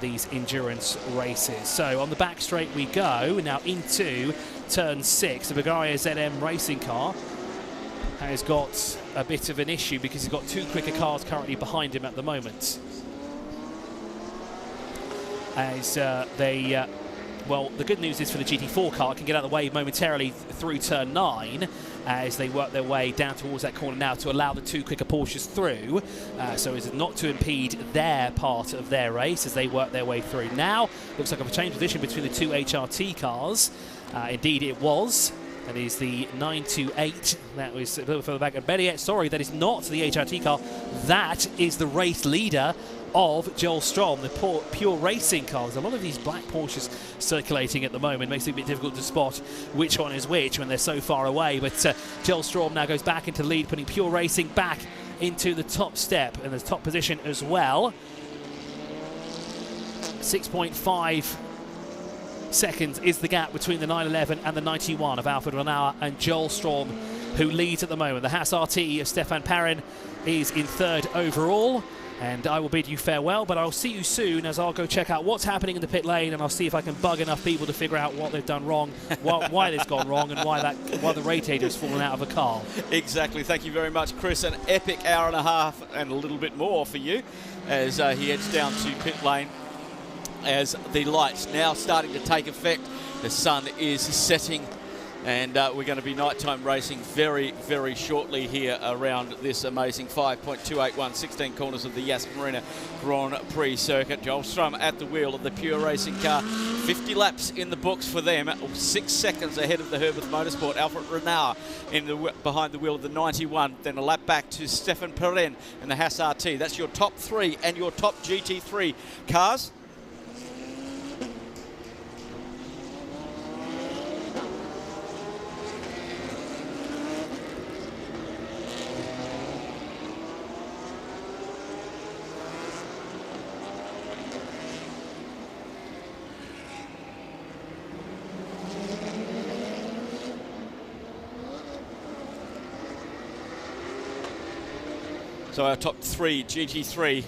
these endurance races. So on the back straight we go now into turn 6. The Bulgaria ZM racing car has got a bit of an issue because he's got 2 quicker cars currently behind him at the moment. As well, the good news is for the GT4 car, it can get out of the way momentarily through turn 9 as they work their way down towards that corner now to allow the 2 quicker Porsches through, so as not to impede their part of their race as they work their way through. Now, looks like a change of position between the 2 HRT cars. Indeed, it was. That is the 928. That was a little further back. And better yet, sorry, that is not the HRT car. That is the race leader of Joel Strom, the pure racing car. There's a lot of these black Porsches circulating at the moment. Makes it a bit difficult to spot which one is which when they're so far away. But Joel Strom now goes back into the lead, putting pure racing back into the top step and the top position as well. 6.5 seconds is the gap between the 911 and the 91 of Alfred Renauer and Joel Strom, who leads at the moment. The Haas RT of Stefan Perrin is in 3rd overall. And I will bid you farewell, but I'll see you soon as I'll go check out what's happening in the pit lane, and I'll see if I can bug enough people to figure out what they've done wrong, why it's gone wrong, and why the radiator's fallen out of a car. Exactly. Thank you very much, Chris. An epic hour and a half and a little bit more for you as he heads down to pit lane. as the lights now starting to take effect. The sun is setting, and we're going to be nighttime racing very, very shortly here around this amazing 5.281 16 corners of the Yas Marina Grand Prix circuit. Joel Strum at the wheel of the Pure Racing car. 50 laps in the books for them, 6 seconds ahead of the Herbert Motorsport. Alfred Renard behind the wheel of the 91. Then a lap back to Stefan Perrin in the Haas RT. That's your top 3 and your top GT3 cars. So our top 3 GT3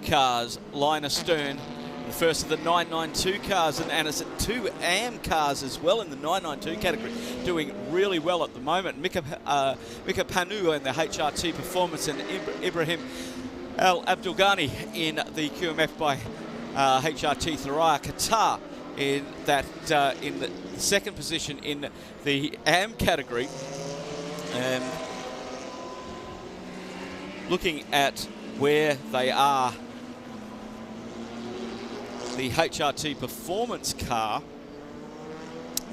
cars line astern. The first of the 992 cars, and it's 2 AM cars as well in the 992 category, doing really well at the moment. Mika Panu in the HRT Performance, and Ibrahim Al Abdulghani in the QMF by HRT Thuraya Qatar in the second position in the AM category. Looking at where they are, the HRT Performance car,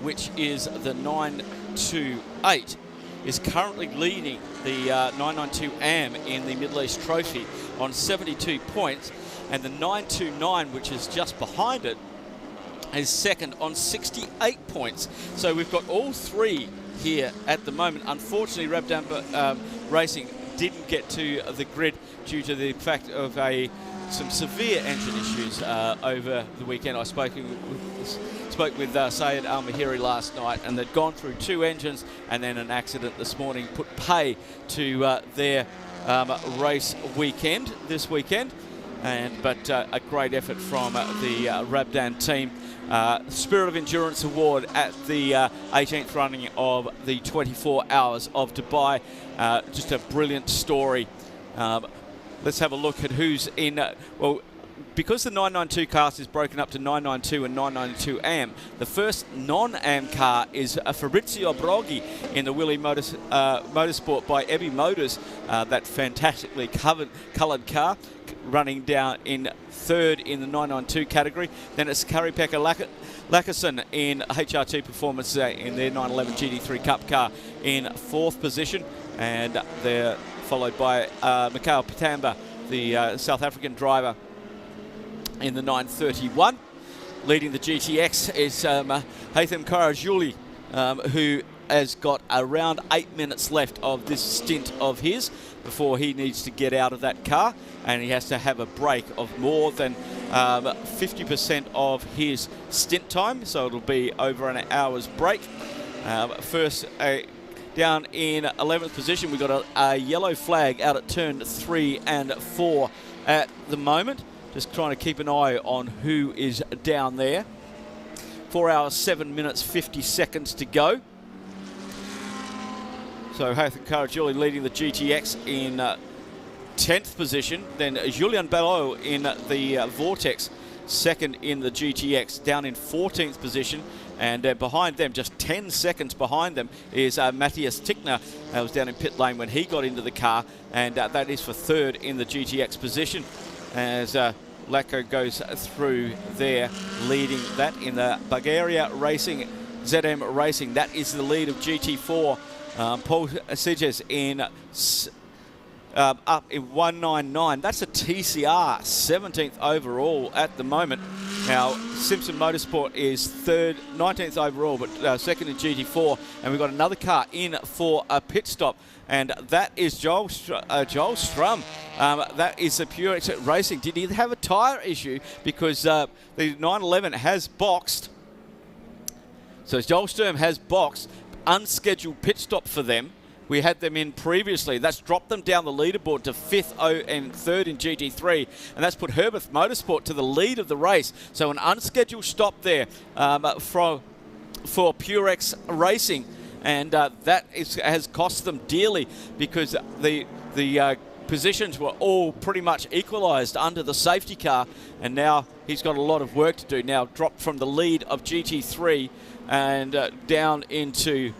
which is the 928, is currently leading the 992 AM in the Middle East Trophy on 72 points, and the 929, which is just behind it, is second on 68 points. So we've got all 3 here at the moment. Unfortunately, Rabdan Racing didn't get to the grid due to the fact of some severe engine issues over the weekend. I spoke with Sayed Al-Mahiri last night, and they'd gone through 2 engines, and then an accident this morning put pay to their race weekend this weekend. But a great effort from the Rabdan team. Spirit of Endurance Award at the 18th running of the 24 Hours of Dubai. Just a brilliant story. Let's have a look at who's in. Well, because the 992 cast is broken up to 992 and 992 AM, the first non-AM car is Fabrizio Broghi in the Willie Motorsport by Ebby Motors. That fantastically coloured car, running down in 3rd in the 992 category. Then it's Kari-Pekka Lackerson in HRT Performance in their 911 GT3 Cup car in 4th position, and they're followed by Mikhail Patamba, the South African driver, in the 931. Leading the GTX is Haitham Karajuli, who has got around 8 minutes left of this stint of his before he needs to get out of that car, and he has to have a break of more than 50% of his stint time, so it'll be over an hour's break. First, down in 11th position, we've got a yellow flag out at turn 3 and 4 at the moment. Just trying to keep an eye on who is down there. 4 hours, 7 minutes, 50 seconds to go. So Haitham Karajuli leading the GTX in 10th position. Then Julian Ballot in the Vortex, second in the GTX, down in 14th position. And behind them, just 10 seconds behind them, is Matthias Tickner. That was down in pit lane when he got into the car, and that is for 3rd in the GTX position, as Lacko goes through there, leading that in the Bulgaria Racing, ZM Racing. That is the lead of GT4. Paul Siges in up in 199. That's a TCR, 17th overall at the moment. Now, Simpson Motorsport is 19th overall, but second in GT4. And we've got another car in for a pit stop, and that is Joel Strum. That is the Pure Exit Racing. Did he have a tyre issue? Because the 911 has boxed. So Joel Strum has boxed. Unscheduled pit stop for them. We had them in previously. That's dropped them down the leaderboard to 5th and 3rd in GT3, and that's put Herbert Motorsport to the lead of the race. So an unscheduled stop there for Purex Racing, and that has cost them dearly, because the positions were all pretty much equalised under the safety car, and now he's got a lot of work to do. Now dropped from the lead of GT3 and down into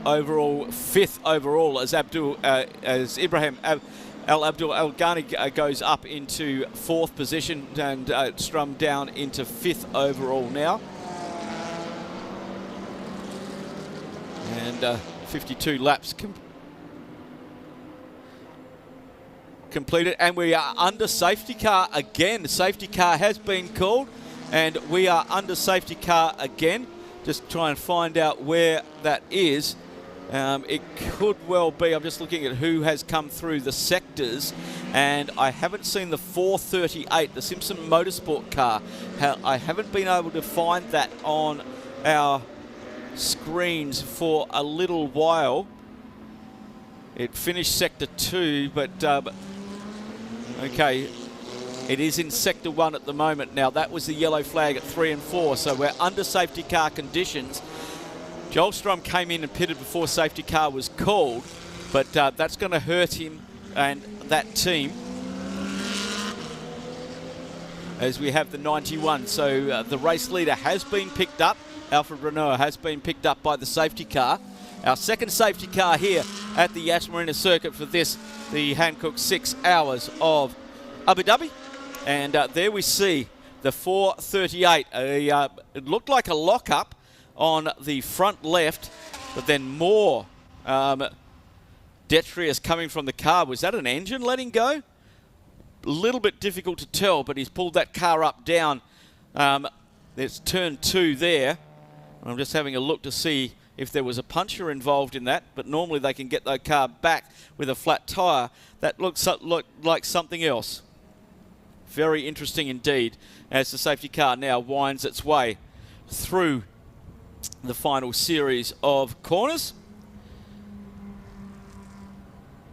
overall 5th overall as Ibrahim Al Abdul Al Ghani goes up into 4th position, and Strum down into 5th overall now. And 52 laps completed, and we are under safety car again. The safety car has been called, and we are under safety car again. Just try and find out where that is. It could well be, I'm just looking at who has come through the sectors, and I haven't seen the 438, the Simpson Motorsport car. I haven't been able to find that on our screens for a little while. It finished sector 2, but okay, it is in sector 1 at the moment. Now that was the yellow flag at 3 and 4, so we're under safety car conditions. Joel Strum came in and pitted before safety car was called, but that's going to hurt him and that team, as we have the 91. So the race leader has been picked up. Alfred Renault has been picked up by the safety car. Our second safety car here at the Yas Marina circuit for this, the Hankook 6 hours of Abu Dhabi. And there we see the 438. It looked like a lock-up on the front left, but then more detritus coming from the car. Was that an engine letting go? A little bit difficult to tell, but he's pulled that car up down. There's turn 2 there. I'm just having a look to see if there was a puncture involved in that, but normally they can get that car back with a flat tyre. That looks like something else. Very interesting indeed, as the safety car now winds its way through the final series of corners.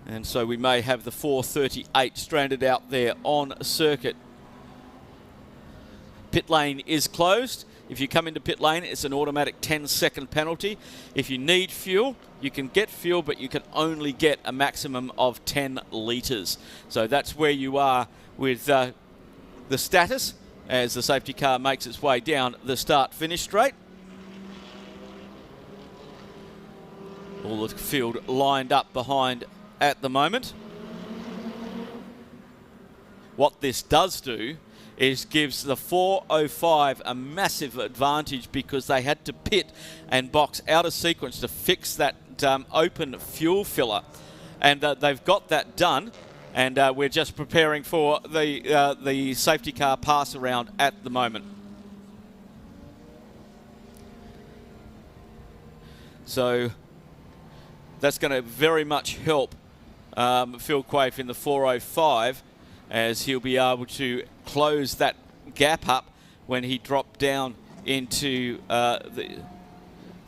And so we may have the 438 stranded out there on circuit. Pit lane is closed. If you come into pit lane, it's an automatic 10-second penalty. If you need fuel, you can get fuel, but you can only get a maximum of 10 litres. So that's where you are with the status as the safety car makes its way down the start-finish straight. All the field lined up behind at the moment. What this does do is gives the 405 a massive advantage, because they had to pit and box out of sequence to fix that open fuel filler. And they've got that done, and we're just preparing for the safety car pass around at the moment. So that's going to very much help Phil Quaife in the 405, as he'll be able to close that gap up when he dropped down into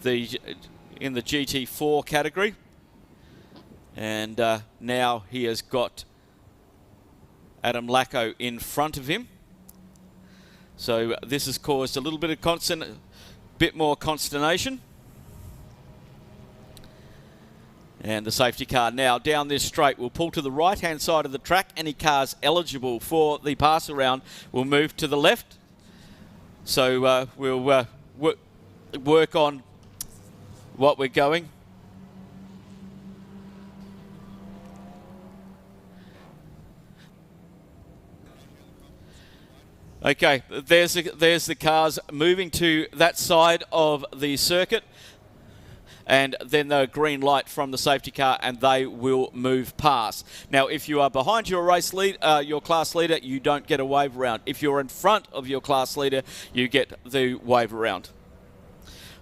in the GT4 category. And now he has got Adam Lacko in front of him. So this has caused a little bit of bit more consternation. And the safety car now down this straight will pull to the right-hand side of the track. Any cars eligible for the pass around will move to the left. So we'll work on what we're going. Okay, there's the cars moving to that side of the circuit. And then the green light from the safety car, and they will move past. Now, if you are behind your your class leader, you don't get a wave around. If you're in front of your class leader, you get the wave around.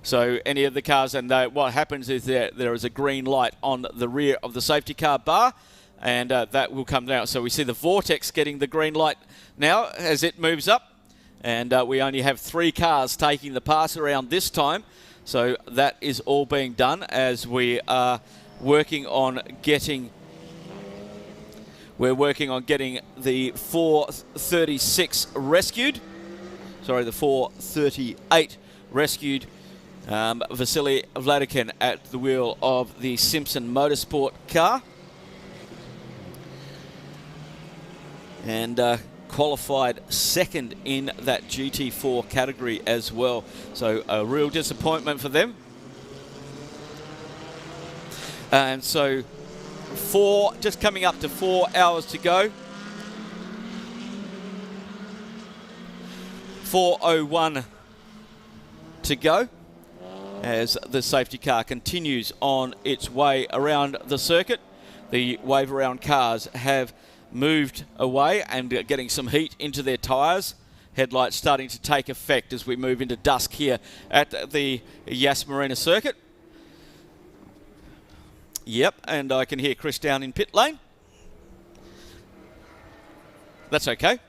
So any of the cars, and what happens is there is a green light on the rear of the safety car bar, and that will come down. So we see the Vortex getting the green light now as it moves up, and we only have 3 cars taking the pass around this time. So that is all being done as we are working on getting the 436 rescued. Sorry, the 438 rescued Vasily Vladikin at the wheel of the Simpson Motorsport car. And qualified second in that GT4 category as well. So a real disappointment for them. And so just coming up to 4 hours to go. 4:01 to go as the safety car continues on its way around the circuit. The wave around cars have moved away and getting some heat into their tyres. Headlights starting to take effect as we move into dusk here at the Yas Marina circuit. Yep, and I can hear Chris down in pit lane. That's okay.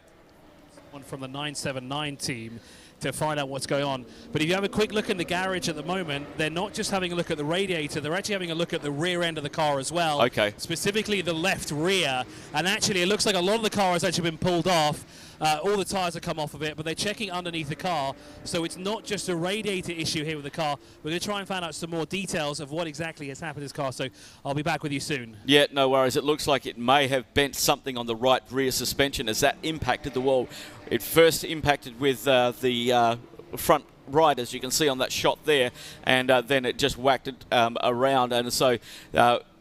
One from the 979 team to find out what's going on. But if you have a quick look in the garage at the moment, they're not just having a look at the radiator, they're actually having a look at the rear end of the car as well. Okay. Specifically the left rear. And actually it looks like a lot of the car has actually been pulled off. All the tyres have come off of it, but they're checking underneath the car. So it's not just a radiator issue here with the car. We're going to try and find out some more details of what exactly has happened to this car. So I'll be back with you soon. Yeah, no worries. It looks like it may have bent something on the right rear suspension as that impacted the wall. It first impacted with the front right, as you can see on that shot there, and then it just whacked it around. And so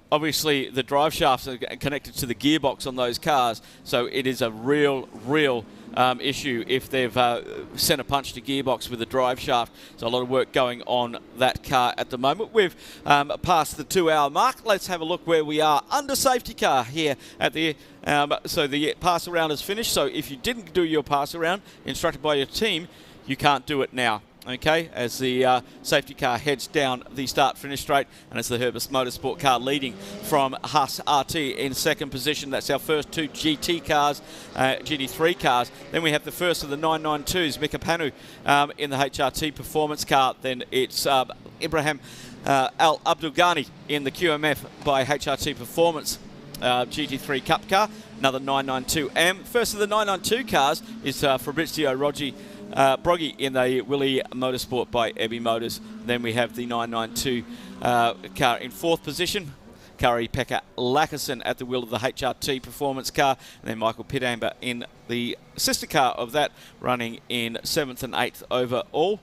obviously the drive shafts are connected to the gearbox on those cars, so it is a real issue if they've sent a punch to gearbox with the drive shaft. So a lot of work going on that car at the moment. We've passed the 2 hour mark. Let's have a look where we are under safety car here at the so the pass around is finished. So if you didn't do your pass around instructed by your team, you can't do it now. Okay, as the safety car heads down the start-finish straight, and it's the Herbst Motorsport car leading from Haas RT in second position. That's our first two GT cars, GT3 cars. Then we have the first of the 992s, Mika Panu in the HRT performance car. Then it's Ibrahim Al Abdulghani in the QMF by HRT performance GT3 Cup car. Another 992M. First of the 992 cars is Fabrizio Broggi in the Willie Motorsport by Ebby Motors. Then we have the 992 car in fourth position. Kari-Pekka Lackerson at the wheel of the HRT performance car. And then Michael Pitamber in the sister car of that, running in 7th and 8th overall.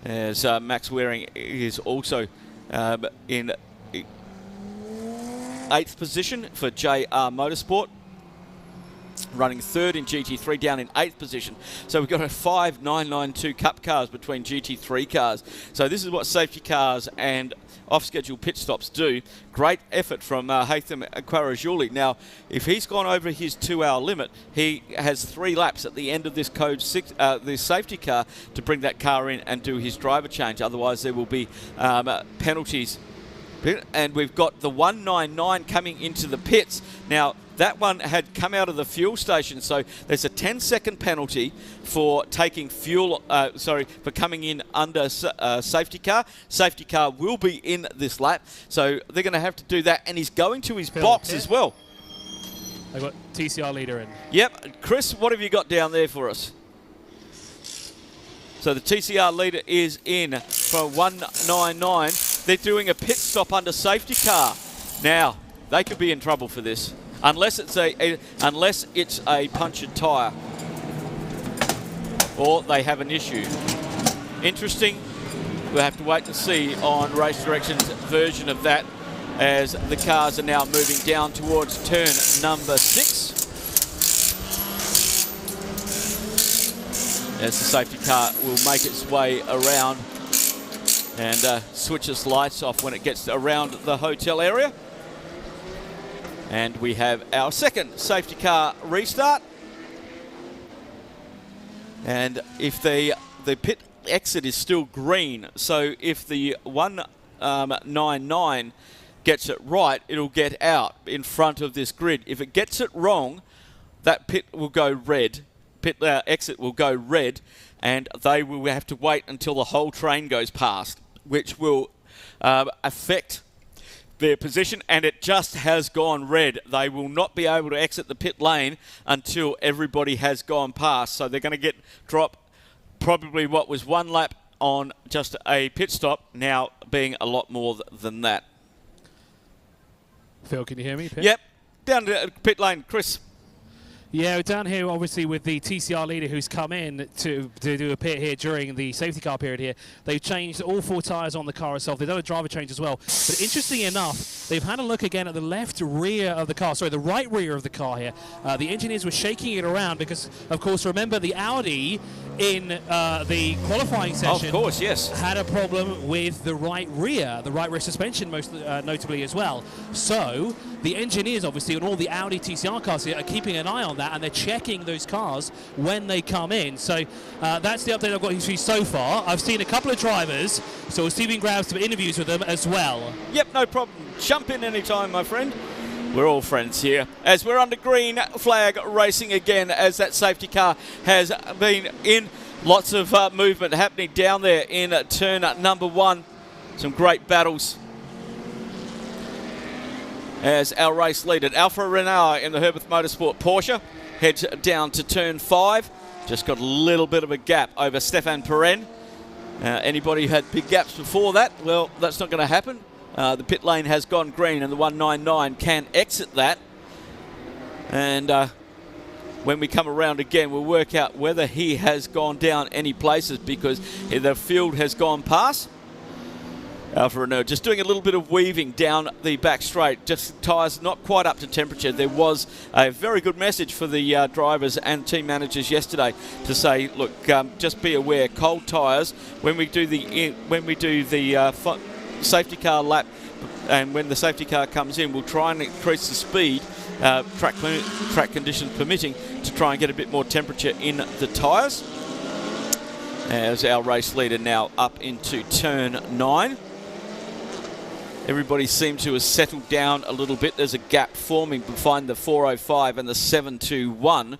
As Max Waring is also in 8th position for JR Motorsport, running third in GT3, down in 8th position. So we've got 5 992 Cup cars between GT3 cars. So this is what safety cars and off-schedule pit stops do. Great effort from Haitham Kwarajuli. Now, if he's gone over his 2 hour limit, he has 3 laps at the end of this code 6, this safety car, to bring that car in and do his driver change. Otherwise, there will be penalties. And we've got the 199 coming into the pits. Now, that one had come out of the fuel station, so there's a 10-second penalty for taking fuel, for coming in under safety car. Safety car will be in this lap, so they're going to have to do that, and he's going to his box as well. I've got TCR leader in. Yep. Chris, what have you got down there for us? So the TCR leader is in for 199. They're doing a pit stop under safety car. Now, they could be in trouble for this. Unless it's a punctured tyre, or they have an issue. Interesting. We'll have to wait to see on Race Direction's version of that, as the cars are now moving down towards turn number 6. As the safety car will make its way around and switch its lights off when it gets around the hotel area. And we have our second safety car restart. And if the pit exit is still green, so if the 199 gets it right, it'll get out in front of this grid. If it gets it wrong, that pit will go red. Pit exit will go red, and they will have to wait until the whole train goes past, which will affect their position, and it just has gone red. They will not be able to exit the pit lane until everybody has gone past. So they're going to drop probably what was 1 lap on just a pit stop, now being a lot more than that. Phil, can you hear me? Pit? Yep, down to pit lane, Chris. Yeah, we're down here obviously with the TCR leader who's come in to do a pit here during the safety car period here. They've changed all 4 tyres on the car itself. They've done a driver change as well. But interestingly enough, they've had a look again at the left rear of the car, sorry, the right rear of the car here. The engineers were shaking it around because, of course, remember the Audi in the qualifying session Of course, yes. had a problem with the right rear suspension most notably as well. So the engineers obviously on all the Audi TCR cars here are keeping an eye on that, and they're checking those cars when they come in. So that's the update I've got for you so far. I've seen a couple of drivers, so we'll see if we can grab some interviews with them as well. Yep, no problem. Jump in anytime, my friend. We're all friends here. As we're under green flag racing again, as that safety car has been in. Lots of movement happening down there in turn number 1. Some great battles. As our race leader, Alfa Romeo in the Herbert Motorsport Porsche, heads down to turn 5. Just got a little bit of a gap over Stefan Perrin. Anybody who had big gaps before that, well, that's not going to happen. The pit lane has gone green and the 199 can exit that. And when we come around again, we'll work out whether he has gone down any places because the field has gone past. Alfa Romeo just doing a little bit of weaving down the back straight, just tyres not quite up to temperature. There was a very good message for the drivers and team managers yesterday to say, look, just be aware, cold tyres when we do the safety car lap, and when the safety car comes in, we'll try and increase the speed, track conditions permitting, to try and get a bit more temperature in the tyres. As our race leader now up into turn 9. Everybody seems to have settled down a little bit. There's a gap forming behind the 405 and the 721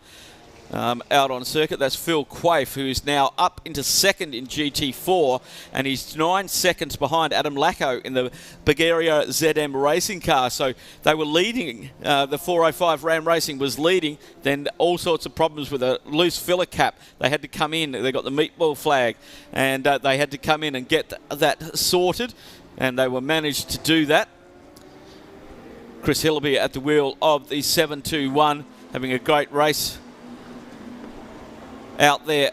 out on circuit. That's Phil Quaife, who is now up into second in GT4, and he's 9 seconds behind Adam Lacko in the Bulgaria ZM racing car. So they were leading. The 405 Ram Racing was leading. Then all sorts of problems with a loose filler cap. They had to come in. They got the meatball flag, and they had to come in and get that sorted. And they were managed to do that. Chris Hillaby at the wheel of the 721, having a great race out there.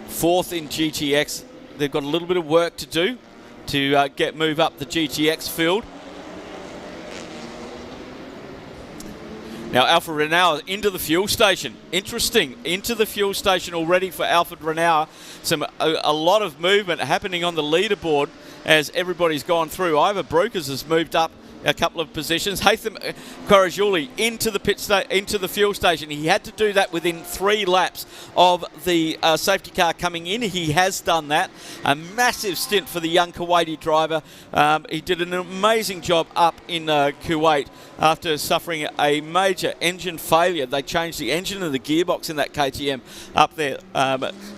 4th in GTX. They've got a little bit of work to do to move up the GTX field. Now Alfa Romeo into the fuel station. Interesting, into the fuel station already for Alfa Romeo. A lot of movement happening on the leaderboard as everybody's gone through. Ivor Brukers has moved up a couple of positions. Haytham Karagiuli into the fuel station. He had to do that within 3 laps of the safety car coming in. He has done that. A massive stint for the young Kuwaiti driver. He did an amazing job up in Kuwait after suffering a major engine failure. They changed the engine and the gearbox in that KTM up there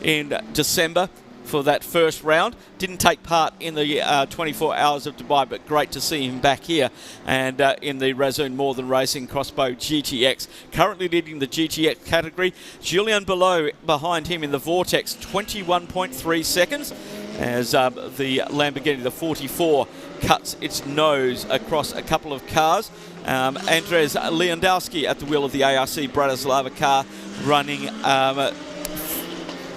in December for that first round. Didn't take part in the 24 hours of Dubai, but great to see him back here and in the Razzoon Northern Racing Crossbow GTX. Currently leading the GTX category. Julien Below behind him in the Vortex, 21.3 seconds as the Lamborghini, the 44, cuts its nose across a couple of cars. Andrzej Lewandowski at the wheel of the ARC Bratislava car, running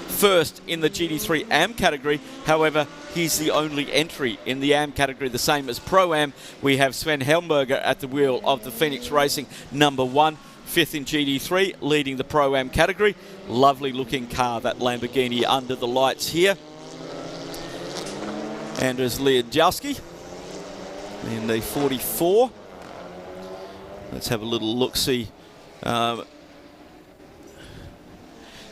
first in the GT3 AM category. However, he's the only entry in the AM category, the same as Pro-Am. We have Sven Helmberger at the wheel of the Phoenix Racing number 1, 5th in GT3, leading the Pro-Am category. Lovely looking car, that Lamborghini under the lights here. Andrzej Lewandowski in the 44. Let's have a little look-see.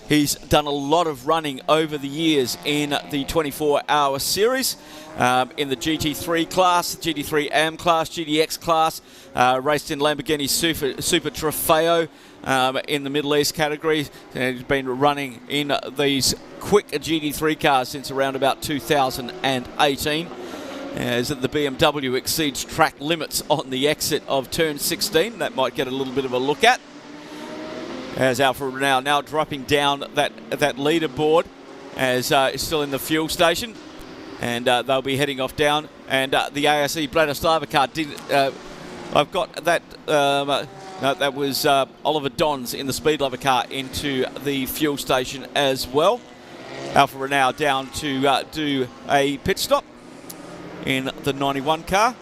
He's done a lot of running over the years in the 24-hour series, in the GT3 class, GT3 AM class, GTX class, raced in Lamborghini Super Trofeo in the Middle East category. And he's been running in these quick GT3 cars since around about 2018. As the BMW exceeds track limits on the exit of turn 16. That might get a little bit of a look at. As Alfa Romeo now dropping down that leaderboard. as it's still in the fuel station, and they'll be heading off down. And the ASE Bratislava car did. I've got that. No, that was Oliver Dons in the Speed Lover car into the fuel station as well. Alfa Renault down to do a pit stop in the 91 car.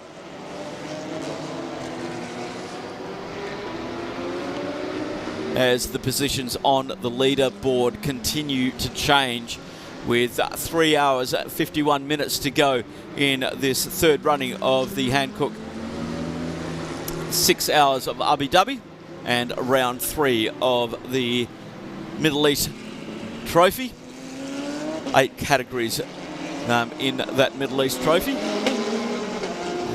As the positions on the leaderboard continue to change, with 3 hours 51 minutes to go in this third running of the Hankook 6 hours of Abu Dhabi and round 3 of the Middle East Trophy. 8 categories in that Middle East Trophy.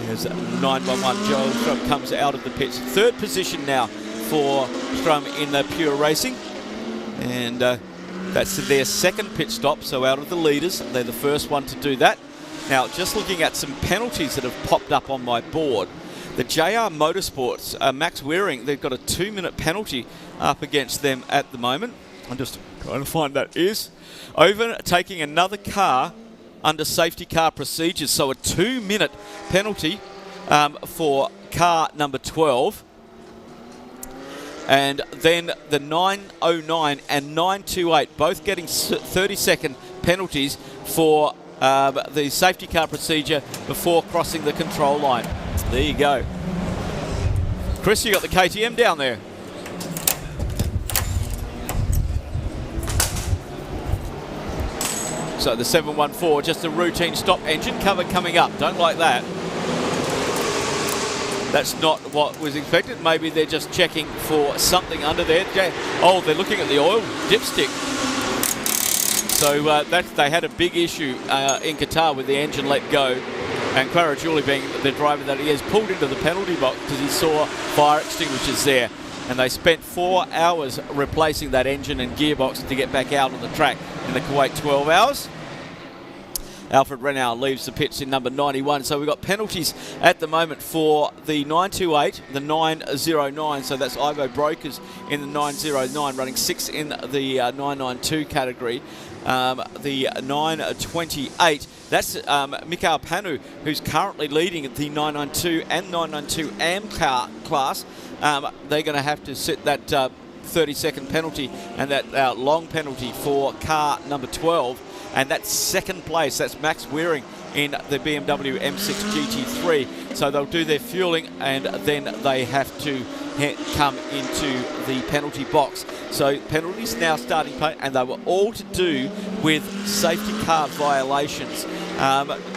There's 911 Joel Strum comes out of the pits. Third position now for Strum in the pure racing, and that's their second pit stop, so out of the leaders they're the first one to do that. Now, just looking at some penalties that have popped up on my board, the JR Motorsports, Max Wearing, they've got a 2-minute penalty up against them at the moment. I'm just trying to find that is overtaking another car under safety car procedures, so a 2-minute penalty for car number 12. And then the 909 and 928 both getting 30-second penalties for the safety car procedure before crossing the control line. There you go. Chris, you got the KTM down there. So the 714, just a routine stop, engine cover coming up. Don't like that. That's not what was expected. Maybe they're just checking for something under there. Oh, they're looking at the oil dipstick. So they had a big issue in Qatar with the engine let go. And Quarajuli, being the driver that he is, pulled into the penalty box because he saw fire extinguishers there. And they spent 4 hours replacing that engine and gearbox to get back out on the track in the Kuwait 12 hours. Alfred Renault leaves the pits in number 91. So we've got penalties at the moment for the 928, the 909. So that's Ivo Brokers in the 909, running 6 in the 992 category. The 928, that's Mikhail Panu, who's currently leading the 992 and 992 AM car class. They're going to have to sit that 30-second penalty and that long penalty for car number 12. And that's second place. That's Max Wearing in the BMW M6 GT3. So they'll do their fueling and then they have to come into the penalty box. So penalties now starting, and they were all to do with safety car violations.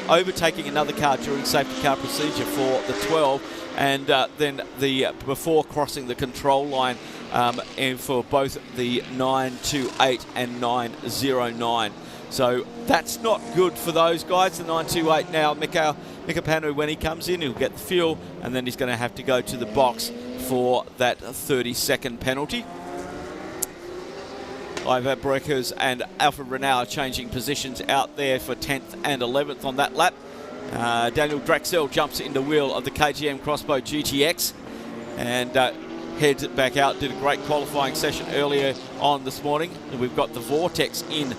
Overtaking another car during safety car procedure for the 12, and then the before crossing the control line and for both the 928 and 909. So that's not good for those guys. The 928 now, Mika Panu, when he comes in, he'll get the fuel, and then he's going to have to go to the box for that 30-second penalty. Ivo Brokers and Alfred Renault changing positions out there for 10th and 11th on that lap. Daniel Draxel jumps into wheel of the KTM Crossbow GTX and heads back out. Did a great qualifying session earlier on this morning. And we've got the Vortex in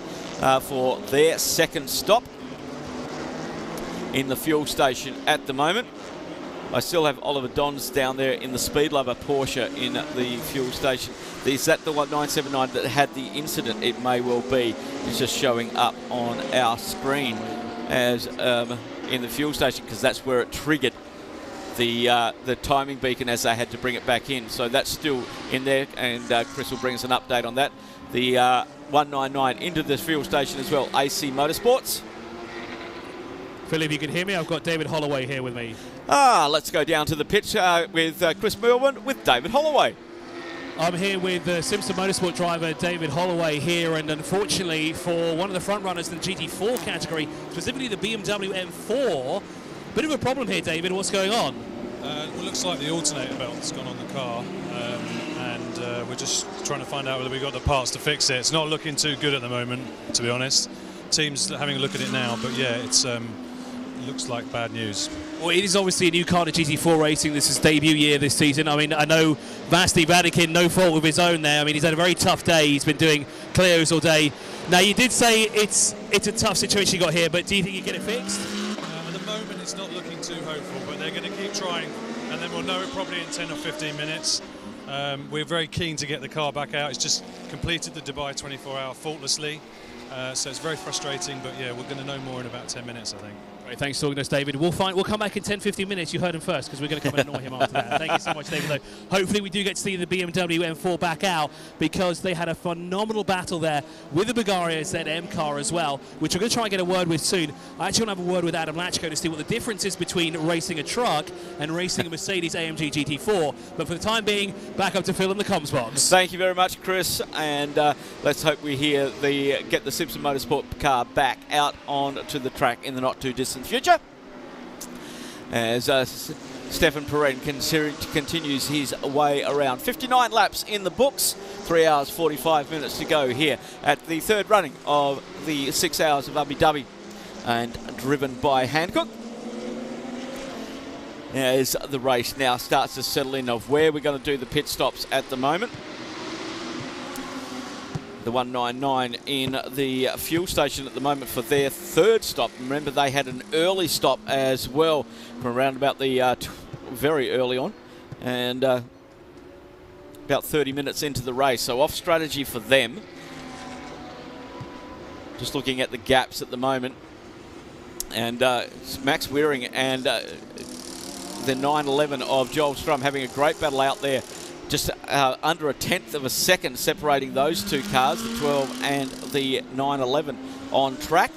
for their second stop in the fuel station at the moment. I still have Oliver Dons down there in the Speed Lover Porsche in the fuel station. Is that the 979 that had the incident? It may well be. It's just showing up on our screen as in the fuel station, because that's where it triggered the timing beacon as they had to bring it back in. So that's still in there, and Chris will bring us an update on that. The 199 into the fuel station as well, AC Motorsports. Phil, if you can hear me, I've got David Holloway here with me. Let's go down to the pitch with Chris Merwin with David Holloway. I'm here with Simpson Motorsport driver David Holloway here, and unfortunately for one of the front runners in the GT4 category, specifically the BMW M4, bit of a problem here, David. What's going on? It looks like the alternator belt's gone on the car, and we're just trying to find out whether we've got the parts to fix it. It's not looking too good at the moment, to be honest. Team's having a look at it now, but yeah, it's looks like bad news. Well, it is obviously a new car to GT4 Racing. This is debut year this season. I mean, I know Vasti Vatikin, no fault of his own there. I mean, he's had a very tough day. He's been doing Clios all day. Now, you did say it's a tough situation you got here, but do you think you get it fixed? At the moment, it's not looking too hopeful, but they're going to keep trying, and then we'll know it probably in 10 or 15 minutes. We're very keen to get the car back out. It's just completed the Dubai 24-hour faultlessly, so it's very frustrating, but yeah, we're going to know more in about 10 minutes, I think. Great, thanks for talking to us, David. We'll come back in 10-15 minutes. You heard him first, because we're going to come and annoy him after that. Thank you so much, David. Though hopefully we do get to see the BMW M4 back out, because they had a phenomenal battle there with the Bulgaria ZM car as well, which we're going to try and get a word with soon. I actually want to have a word with Adam Latchko to see what the difference is between racing a truck and racing a Mercedes AMG GT4. But for the time being, back up to Phil in the comms box. Thank you very much, Chris, and let's hope we get the Simpson Motorsport car back out onto the track in the not too distant future, as Stefan Perrin continues his way around. 59 laps in the books, 3 hours 45 minutes to go here at the third running of the 6 hours of Abu Dhabi, and driven by Hankook, as the race now starts to settle in of where we're going to do the pit stops at the moment. The 199 in the fuel station at the moment for their third stop. Remember, they had an early stop as well from around about the very early on, and about 30 minutes into the race. So off strategy for them. Just looking at the gaps at the moment, and Max Weering and the 911 of Joel Strum having a great battle out there. Just under a tenth of a second separating those two cars, the 12 and the 911 on track.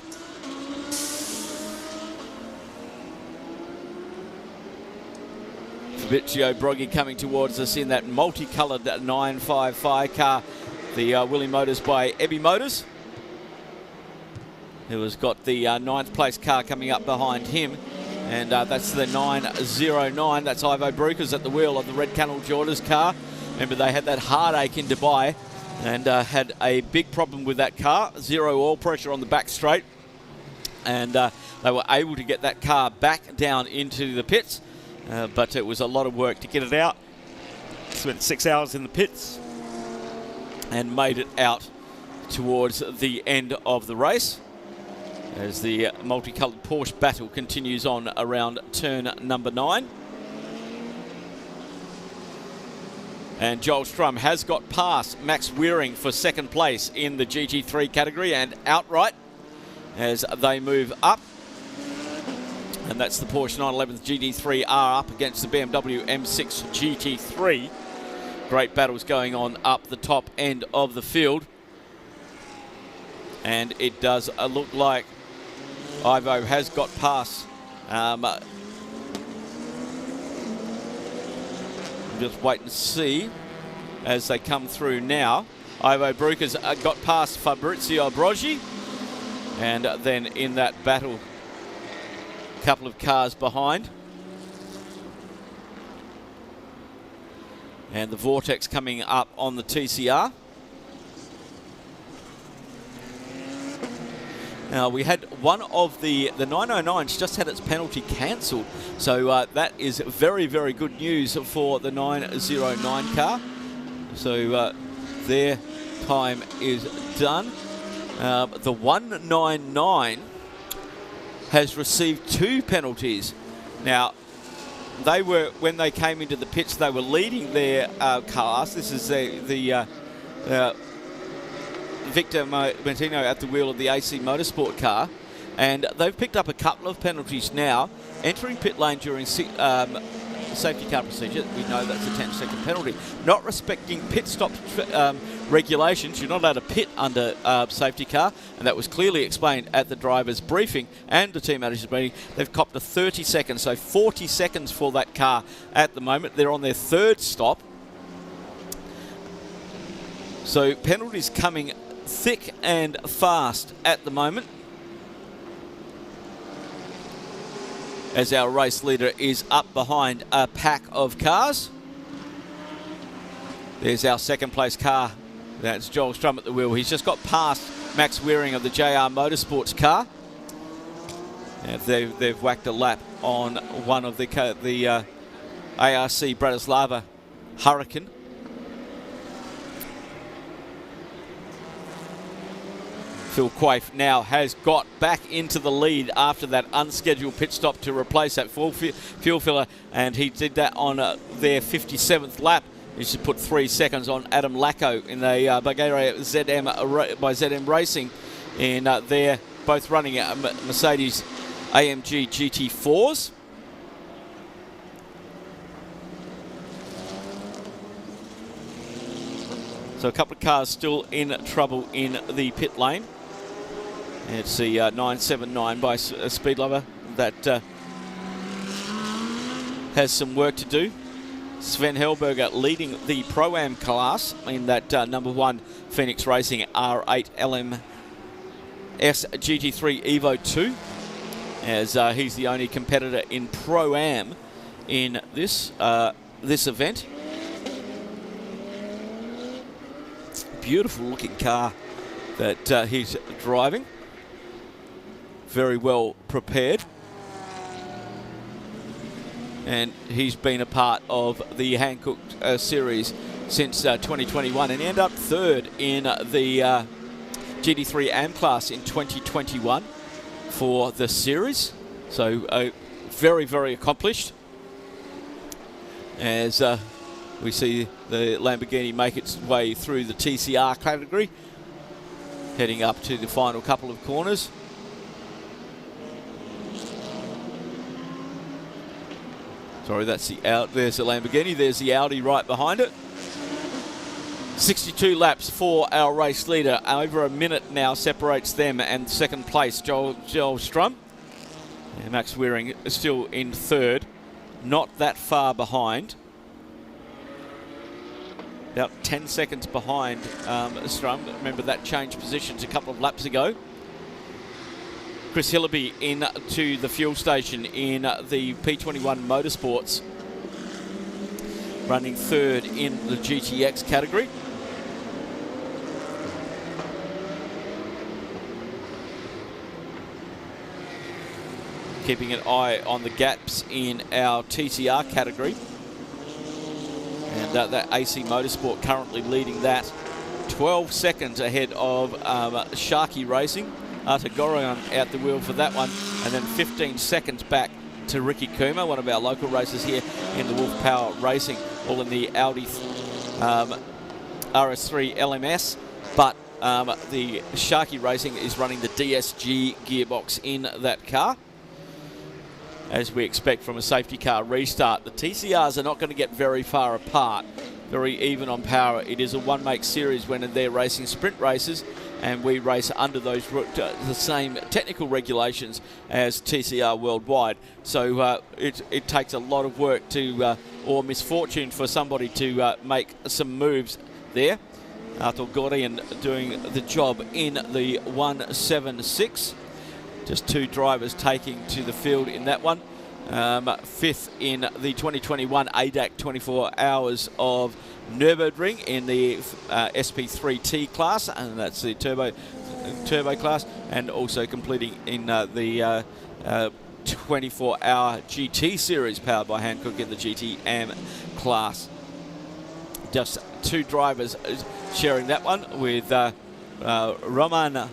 Fabrizio Broggi coming towards us in that multicoloured 955 car, the Willie Motors by Ebby Motors, who has got the 9th place car coming up behind him. And that's the 909. That's Ivo Brukers at the wheel of the Red Kennel Jorders car. Remember, they had that heartache in Dubai and had a big problem with that car. Zero oil pressure on the back straight. And they were able to get that car back down into the pits. But it was a lot of work to get it out. Spent 6 hours in the pits and made it out towards the end of the race, as the multicoloured Porsche battle continues on around turn number 9. And Joel Strum has got past Max Weering for second place in the GT3 category and outright as they move up. And that's the Porsche 911 GT3R up against the BMW M6 GT3. Great battles going on up the top end of the field. And it does look like Ivo has got past. Just wait and see as they come through now. Ivo Brukers got past Fabrizio Broggi, and then in that battle, a couple of cars behind. And the Vortex coming up on the TCR. Now, we had one of the 909s just had its penalty cancelled. So that is very, very good news for the 909 car. So their time is done. The 199 has received 2 penalties. Now, they were, when they came into the pits, they were leading their cars. This is the Victor Martino at the wheel of the AC Motorsport car, and they've picked up a couple of penalties now. Entering pit lane during safety car procedure, we know that's a 10-second penalty. Not respecting pit stop regulations, you're not allowed to pit under safety car, and that was clearly explained at the driver's briefing and the team manager's meeting. They've copped a 30 seconds, so 40 seconds for that car at the moment. They're on their third stop. So penalties coming thick and fast at the moment, as our race leader is up behind a pack of cars. There's our second place car. That's Joel Strum at the wheel. He's just got past Max Weering of the JR Motorsports car. And they've whacked a lap on one of the ARC Bratislava Hurricane. Phil Quaife now has got back into the lead after that unscheduled pit stop to replace that fuel filler, and he did that on their 57th lap. He should put 3 seconds on Adam Lacko in the Bulgaria by ZM Racing, and they're both running Mercedes AMG GT4s. So a couple of cars still in trouble in the pit lane. It's the 979 by Speed Lover that has some work to do. Sven Hellberger leading the Pro-Am class in that number 1 Phoenix Racing R8 LMS GT3 Evo 2, as he's the only competitor in Pro-Am in this event. Beautiful looking car that he's driving. Very well prepared. And he's been a part of the Hankook series since 2021, and ended up 3rd in the GT3 AM class in 2021 for the series. So very, very accomplished. As we see the Lamborghini make its way through the TCR category, heading up to the final couple of corners. Sorry, that's there's the Lamborghini, there's the Audi right behind it. 62 laps for our race leader. Over a minute now separates them and second place, Joel Strum. And Max Wearing is still in 3rd, not that far behind. About 10 seconds behind Strum. Remember that changed positions a couple of laps ago. Chris Hillaby into the fuel station in the P21 Motorsports, running 3rd in the GTX category. Keeping an eye on the gaps in our TCR category. And that AC Motorsport currently leading that, 12 seconds ahead of Sharky Racing. Artagorion out the wheel for that one, and then 15 seconds back to Ricky Kuma, one of our local racers here in the Wolf Power Racing, all in the Audi RS3 LMS, but the Sharky Racing is running the DSG gearbox in that car, as we expect from a safety car restart. The TCRs are not going to get very far apart, very even on power. It is a one-make series when they're racing sprint races, and we race under those the same technical regulations as TCR worldwide. So it takes a lot of work to, or misfortune for somebody to make some moves there. Arthur Gordian doing the job in the 176. Just 2 drivers taking to the field in that one. 5th in the 2021 ADAC 24 Hours of Nürburgring in the SP3T class, and that's the turbo class, and also completing in the 24-hour GT series powered by Hankook in the GTM class. Just 2 drivers sharing that one with Roman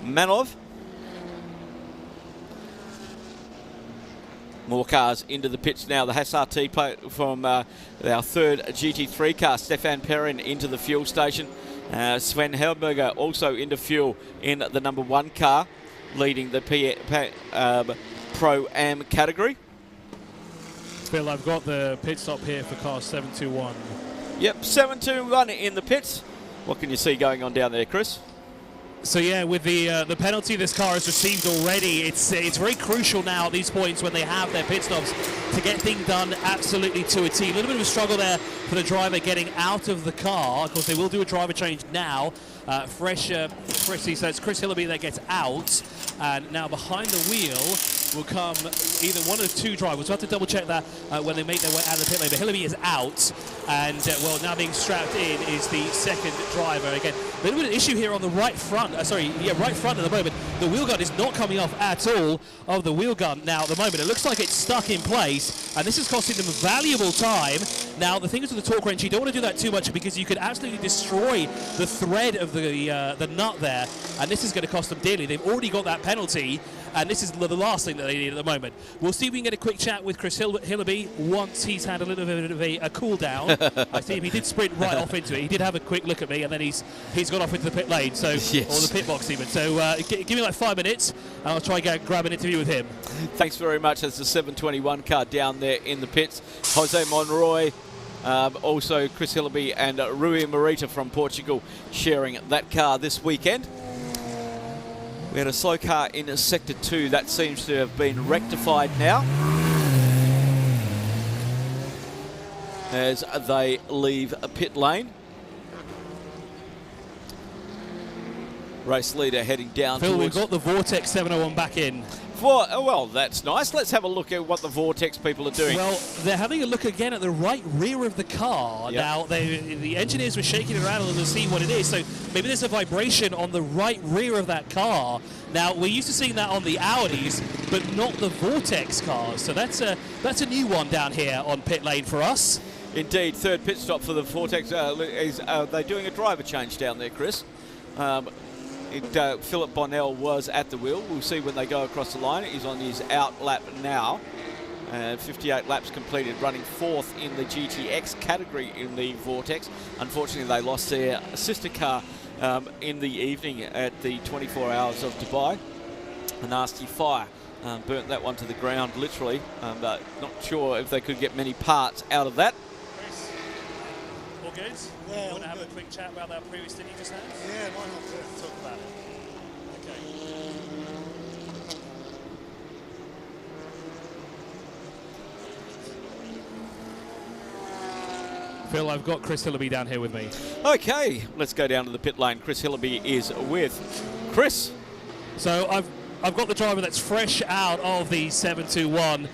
Manov. More cars into the pits now. The Haas RT from our 3rd GT3 car. Stefan Perrin into the fuel station. Sven Hellberger also into fuel in the number 1 car, leading the Pro-Am category. Phil, I've got the pit stop here for car 721. Yep, 721 in the pits. What can you see going on down there, Chris? So yeah, with the penalty this car has received already, it's very crucial now at these points when they have their pit stops to get things done absolutely to a T. A little bit of a struggle there for the driver getting out of the car. Of course, they will do a driver change now. Freshly, so it's Chris Hillaby that gets out, and now behind the wheel will come either one of 2 drivers. We'll have to double check that when they make their way out of the pit lane. But Hillaby is out, and well, now being strapped in is the 2nd driver. Again, bit of an issue here on the right front. Right front at the moment. The wheel gun is not coming off at all of the wheel gun now at the moment. It looks like it's stuck in place, and this is costing them valuable time. Now, the thing is with the torque wrench, you don't want to do that too much because you could absolutely destroy the thread of the nut there, and this is going to cost them dearly. They've already got that penalty, and this is the last thing that they need at the moment. We'll see if we can get a quick chat with Chris Hillaby once he's had a little bit of a cool down. I see him. He did sprint right off into it. He did have a quick look at me, and then he's gone off into the pit lane, so Yes. or the pit box even. So give me like 5 minutes, and I'll try and go grab an interview with him. Thanks very much. That's the 721 car down there in the pits. Jose Monroy, also Chris Hillaby and Rui Morita from Portugal sharing that car this weekend. We had a slow car in Sector 2. That seems to have been rectified now, as they leave a pit lane. Race leader heading down Phil, towards... we've got the Vortex 701 back in. Well, that's nice. Let's have a look at what the Vortex people are doing. Well, they're having a look again at the right rear of the car. Yep. Now, the engineers were shaking it around to see what it is. So maybe there's a vibration on the right rear of that car. Now, we're used to seeing that on the Audis, but not the Vortex cars. So that's a new one down here on pit lane for us. Indeed, third pit stop for the Vortex. They're doing a driver change down there, Chris. Philip Bonnell was at the wheel. We'll see when they go across the line. He's on his out lap now. 58 laps completed, running fourth in the GTX category in the Vortex. Unfortunately, they lost their sister car in the evening at the 24 Hours of Dubai. A nasty fire burnt that one to the ground, literally. But not sure if they could get many parts out of that. All good? Yeah, you want to all have good. a quick chat about that previous thing you just had? Yeah, why not? Talk about it. Okay. Phil, I've got Chris Hillaby down here with me. Okay, let's go down to the pit lane. Chris Hillaby is with Chris. So I've got the driver that's fresh out of the 721.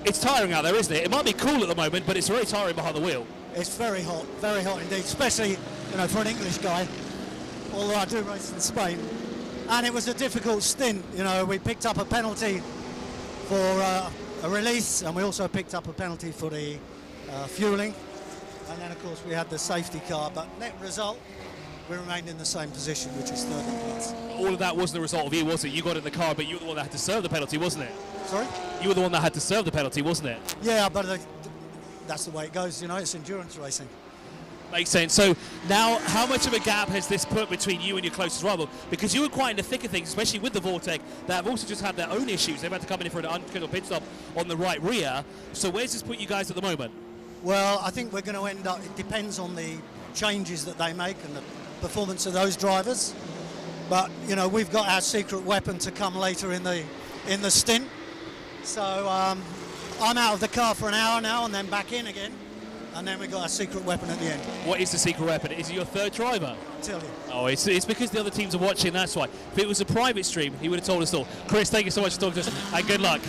It's tiring out there, isn't it? It might be cool at the moment, but it's very tiring behind the wheel. It's very hot indeed, especially for an English guy. Although I do race in Spain, and it was a difficult stint. We picked up a penalty for a release, and we also picked up a penalty for the fueling, and then of course we had the safety car. But net result, we remained in the same position, which is third in place. All of that wasn't the result of you, was it? You got in the car, but you were the one that had to serve the penalty, wasn't it? Sorry? You were the one that had to serve the penalty, wasn't it? Yeah, but that's the way it goes. It's endurance racing. Makes sense. So now, how much of a gap has this put between you and your closest rival? Because you were quite in the thick of things, especially with the Vortex, that have also just had their own issues. They've had to come in for an unscheduled pit stop on the right rear. So where's this put you guys at the moment? Well, I think we're going to end up, it depends on the changes that they make and the performance of those drivers. But, we've got our secret weapon to come later in the stint. So I'm out of the car for an hour now and then back in again. And then we've got our secret weapon at the end. What is the secret weapon? Is it your third driver? I'll tell you. Oh, it's because the other teams are watching, that's why. If it was a private stream, he would have told us all. Chris, thank you so much for talking to us, and good luck.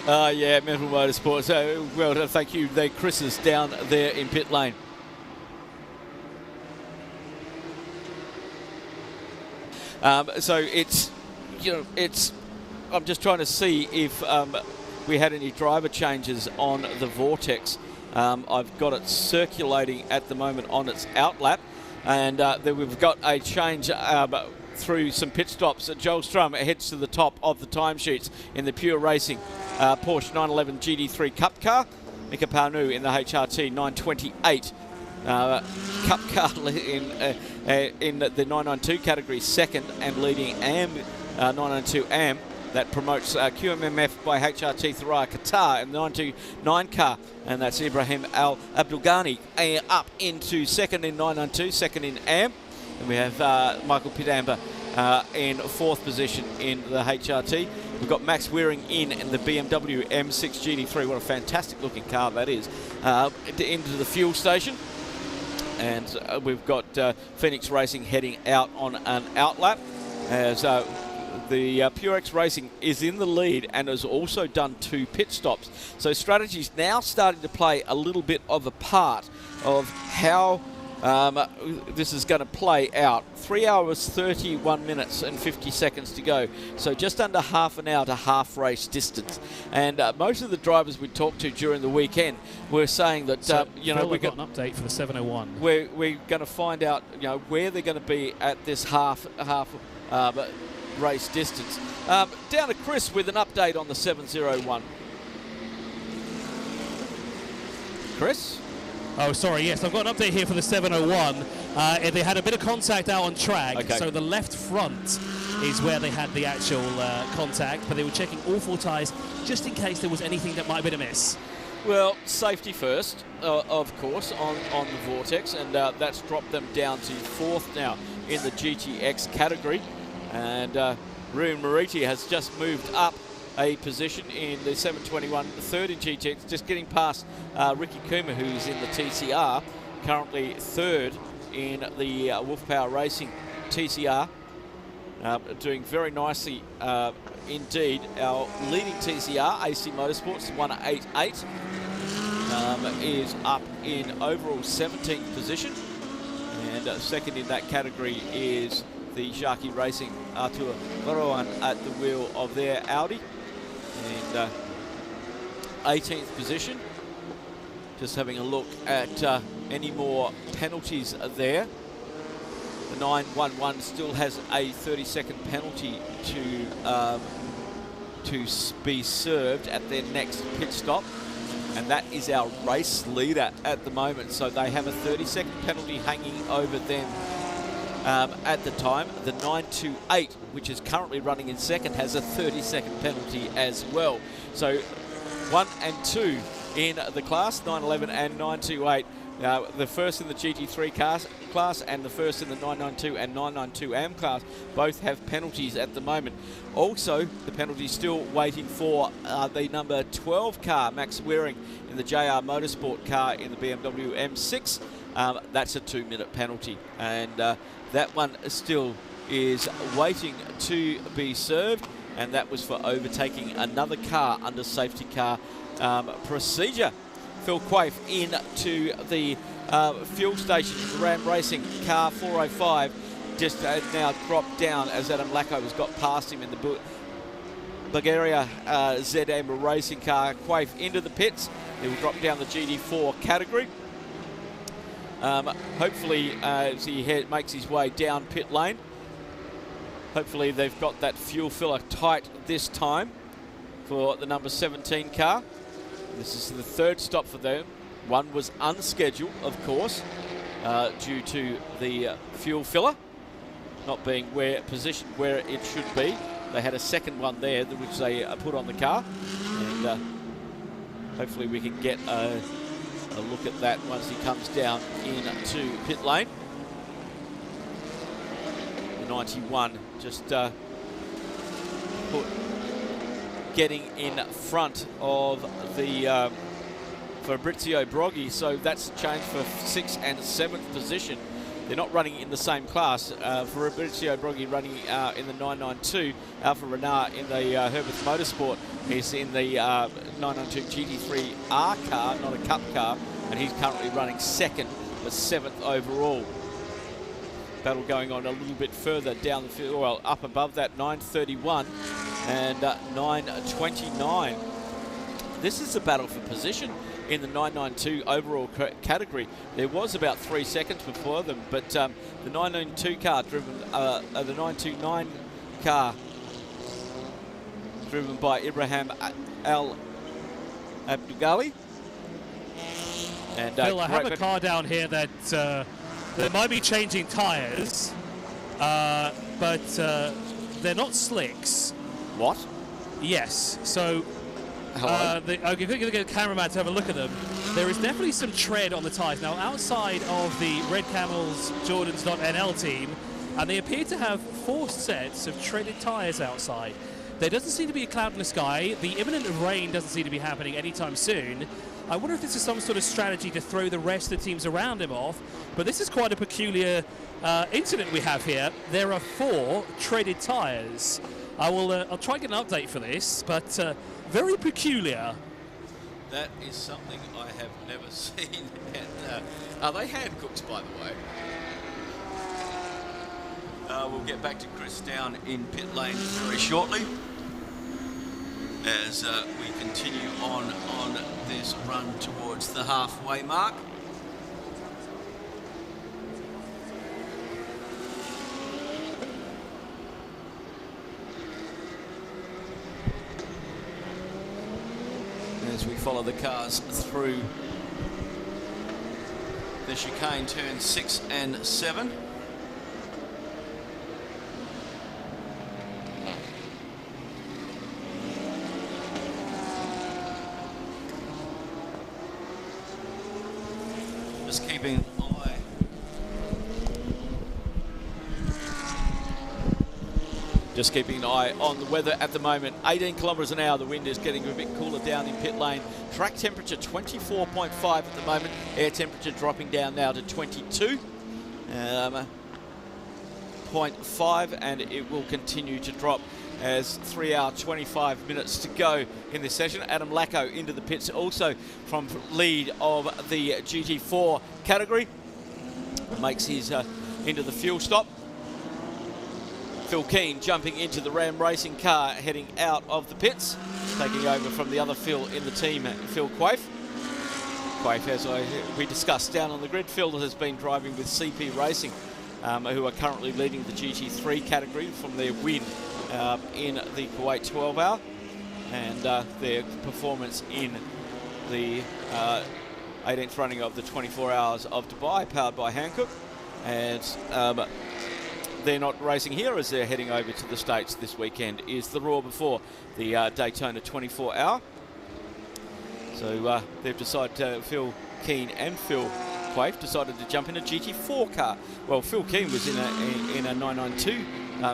Yeah, Metal Motorsport. So, well done, thank you. Chris is down there in pit lane. So it's, I'm just trying to see if we had any driver changes on the Vortex. I've got it circulating at the moment on its out lap, and then we've got a change through some pit stops. Joel Strum heads to the top of the timesheets in the Pure Racing Porsche 911 GT3 Cup car. Mika Panu in the HRT 928 Cup car in the 992 category, second, and leading AM 992 AM. That promotes QMMF by HRT Thuraya Qatar in the 929 car, and that's Ibrahim Al Abdulghani up into second in 992, second in AM. And we have Michael Pidamba in fourth position in the HRT. We've got Max Wearing in the BMW M6 GT3. What a fantastic looking car that is. Into the fuel station. And we've got Phoenix Racing heading out on an out lap. As the Purex Racing is in the lead and has also done 2 pit stops. So strategy's now starting to play a little bit of a part of how this is going to play out. 3 hours, 31 minutes and 50 seconds to go. So just under half an hour to half race distance. And most of the drivers we talked to during the weekend were saying that, we've got an update for the 701. We're going to find out, where they're going to be at this half race distance. Down to Chris with an update on the 701. Chris? Oh, sorry, yes, I've got an update here for the 701. They had a bit of contact out on track, okay. So the left front is where they had the actual contact, but they were checking all 4 tyres just in case there was anything that might have been amiss. Well, safety first, of course, on the Vortex, and that's dropped them down to 4th now in the GTX category. And Rune Mariti has just moved up a position in the 721, 3rd in GTX, just getting past Ricky Kuma, who's in the TCR, currently 3rd in the Wolf Power Racing TCR, doing very nicely indeed. Our leading TCR, AC Motorsports, 188, is up in overall 17th position, and second in that category is the Sharky Racing Artur Varoan at the wheel of their Audi. And 18th position. Just having a look at any more penalties there. The 911 still has a 30-second penalty to be served at their next pit stop. And that is our race leader at the moment. So they have a 30-second penalty hanging over them. At the time, the 928, which is currently running in second, has a 30-second penalty as well. So 1 and 2 in the class, 911 and 928. The first in the GT3 class and the first in the 992 and 992 AM class both have penalties at the moment. Also, the penalty still waiting for the number 12 car, Max Waring, in the JR Motorsport car in the BMW M6. That's a 2-minute penalty, and that one still is waiting to be served, and that was for overtaking another car under safety car procedure. Phil Quaife into the fuel station, Ram Racing car 405, just now dropped down as Adam Lacko has got past him in the Bulgaria ZM Racing car. Quaife into the pits. He will drop down the GD4 category. Hopefully, as he makes his way down pit lane, hopefully they've got that fuel filler tight this time for the number 17 car. This is the 3rd stop for them. One was unscheduled, of course, due to the fuel filler not being positioned where it should be. They had a second one there, which they put on the car, and hopefully we can get a look at that once he comes down into pit lane. The 91 just getting in front of the Fabrizio Broggi, so that's changed for 6th and 7th position. They're not running in the same class. Fabrizio Broggi running in the 992. Alfa Renard in the Herbert Motorsport. He's in the 992 GT3R car, not a Cup car, and he's currently running 2nd, but 7th overall. Battle going on a little bit further down the field, well, up above that, 931 and 929. This is a battle for position in the 992 overall category. There was about 3 seconds before them, but the 992 car driven, the 929 car driven by Ibrahim Al Abdugali. And Phil, I have a car down here that might be changing tyres, but they're not slicks. What? Yes. So I'm going to get a cameraman to have a look at them. There is definitely some tread on the tyres. Now, outside of the Red Camels Jordans.nl team, and they appear to have 4 sets of treaded tyres outside. There doesn't seem to be a cloud in the sky. The imminent rain doesn't seem to be happening anytime soon. I wonder if this is some sort of strategy to throw the rest of the teams around him off. But this is quite a peculiar incident we have here. There are 4 treaded tyres. I'll try and get an update for this, but very peculiar. That is something I have never seen. And, are they Hankooks, by the way? We'll get back to Chris down in pit lane very shortly as we continue on this run towards the halfway mark. As we follow the cars through the chicane turns 6 and 7. Just keeping an eye. Just keeping an eye on the weather at the moment. 18 kilometres an hour. The wind is getting a bit cooler down in pit lane. Track temperature 24.5 at the moment. Air temperature dropping down now to 22.5, and it will continue to drop as 3 hours 25 minutes to go in this session. Adam Lacko into the pits, also from lead of the GT4 category. Makes his into the fuel stop. Phil Keane jumping into the Ram Racing car, heading out of the pits, taking over from the other Phil in the team, Phil Quaife. Quaife, as we discussed down on the grid, Phil has been driving with CP Racing, who are currently leading the GT3 category from their win in the Kuwait 12 hour and their performance in the 18th running of the 24 hours of Dubai, powered by Hankook. And they're not racing here as they're heading over to the States this weekend. Is the Raw before the Daytona 24 hour. So they've decided, Phil Keane and Phil Quaife decided to jump in a GT4 car. Well, Phil Keane was in a 992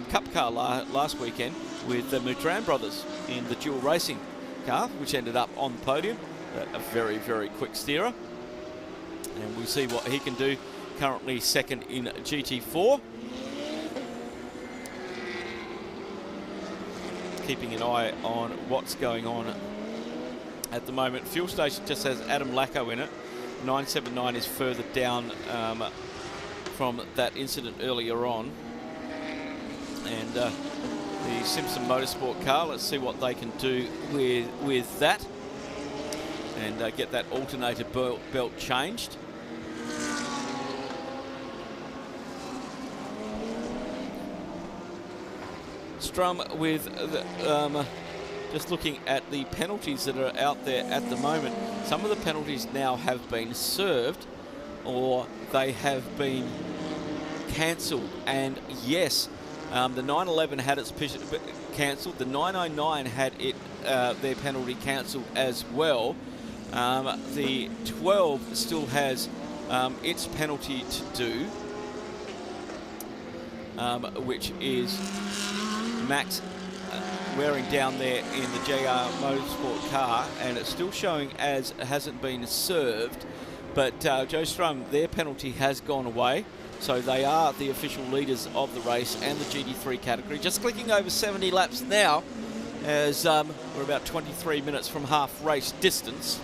Cup car last weekend with the Mutran brothers in the dual racing car, which ended up on the podium. A very, very quick steerer. And we'll see what he can do. Currently second in GT4. Keeping an eye on what's going on at the moment. Fuel station just has Adam Lacko in it. 979 is further down from that incident earlier on. And the Simpson Motorsport car, let's see what they can do with that and get that alternator belt changed. Strum with the, just looking at the penalties that are out there at the moment. Some of the penalties now have been served or they have been cancelled. And yes, the 911 had its cancelled. The 909 had their penalty cancelled as well. The 12 still has its penalty to do, which is Max wearing down there in the JR Motorsport car, and it's still showing as it hasn't been served. But Joe Strum, their penalty has gone away, so they are the official leaders of the race and the GT3 category. Just clicking over 70 laps now, as we're about 23 minutes from half race distance.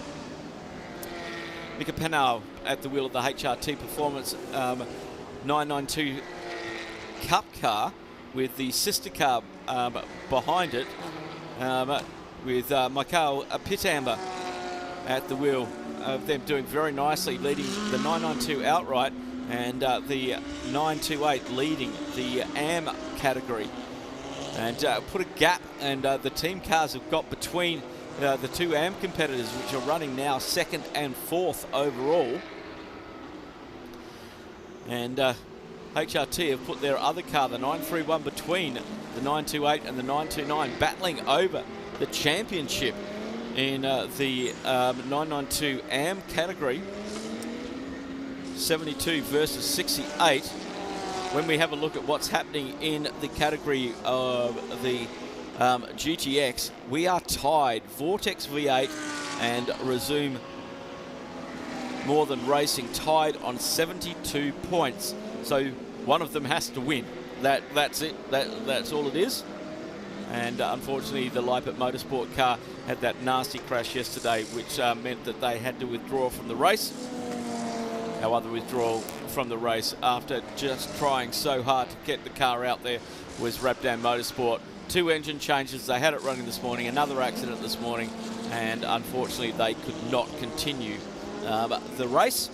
Mika Penau at the wheel of the HRT Performance 992 Cup car, with the sister car behind it, with Michael Pitamber at the wheel of them, doing very nicely, leading the 992 outright, and the 928 leading the AM category. And put a gap, and the team cars have got between the two AM competitors, which are running now second and fourth overall. And HRT have put their other car, the 931, between the 928 and the 929, battling over the championship in the 992 AM category. 72 versus 68. When we have a look at what's happening in the category of the GTX, we are tied. Vortex V8 and Resume More Than Racing tied on 72 points. So one of them has to win. That's it. That's all it is. And unfortunately, the Lipet Motorsport car had that nasty crash yesterday, which meant that they had to withdraw from the race. Our other withdrawal from the race after just trying so hard to get the car out there was Rabdan Motorsport. 2 engine changes, they had it running this morning, another accident this morning, and unfortunately they could not continue the race.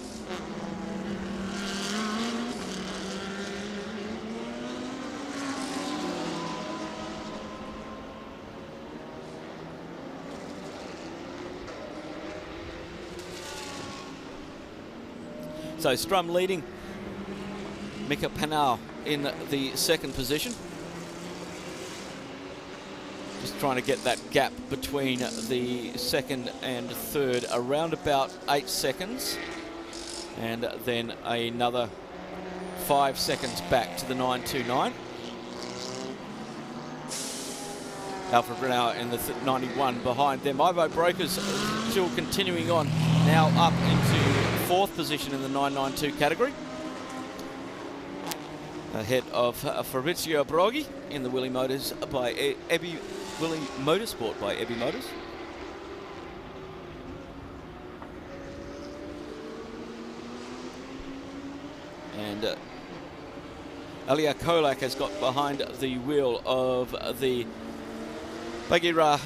So Strum leading, Mika Panau in the second position. Just trying to get that gap between the second and third around about 8 seconds. And then another 5 seconds back to the 929. Alfred Brunauer in the 91 behind them. Ivo Brokers still continuing on, now up into 4th position in the 992 category. Ahead of Fabrizio Broghi in the Willie Motorsport by Ebby Motors. And Alia Kolak has got behind the wheel of the Bagheera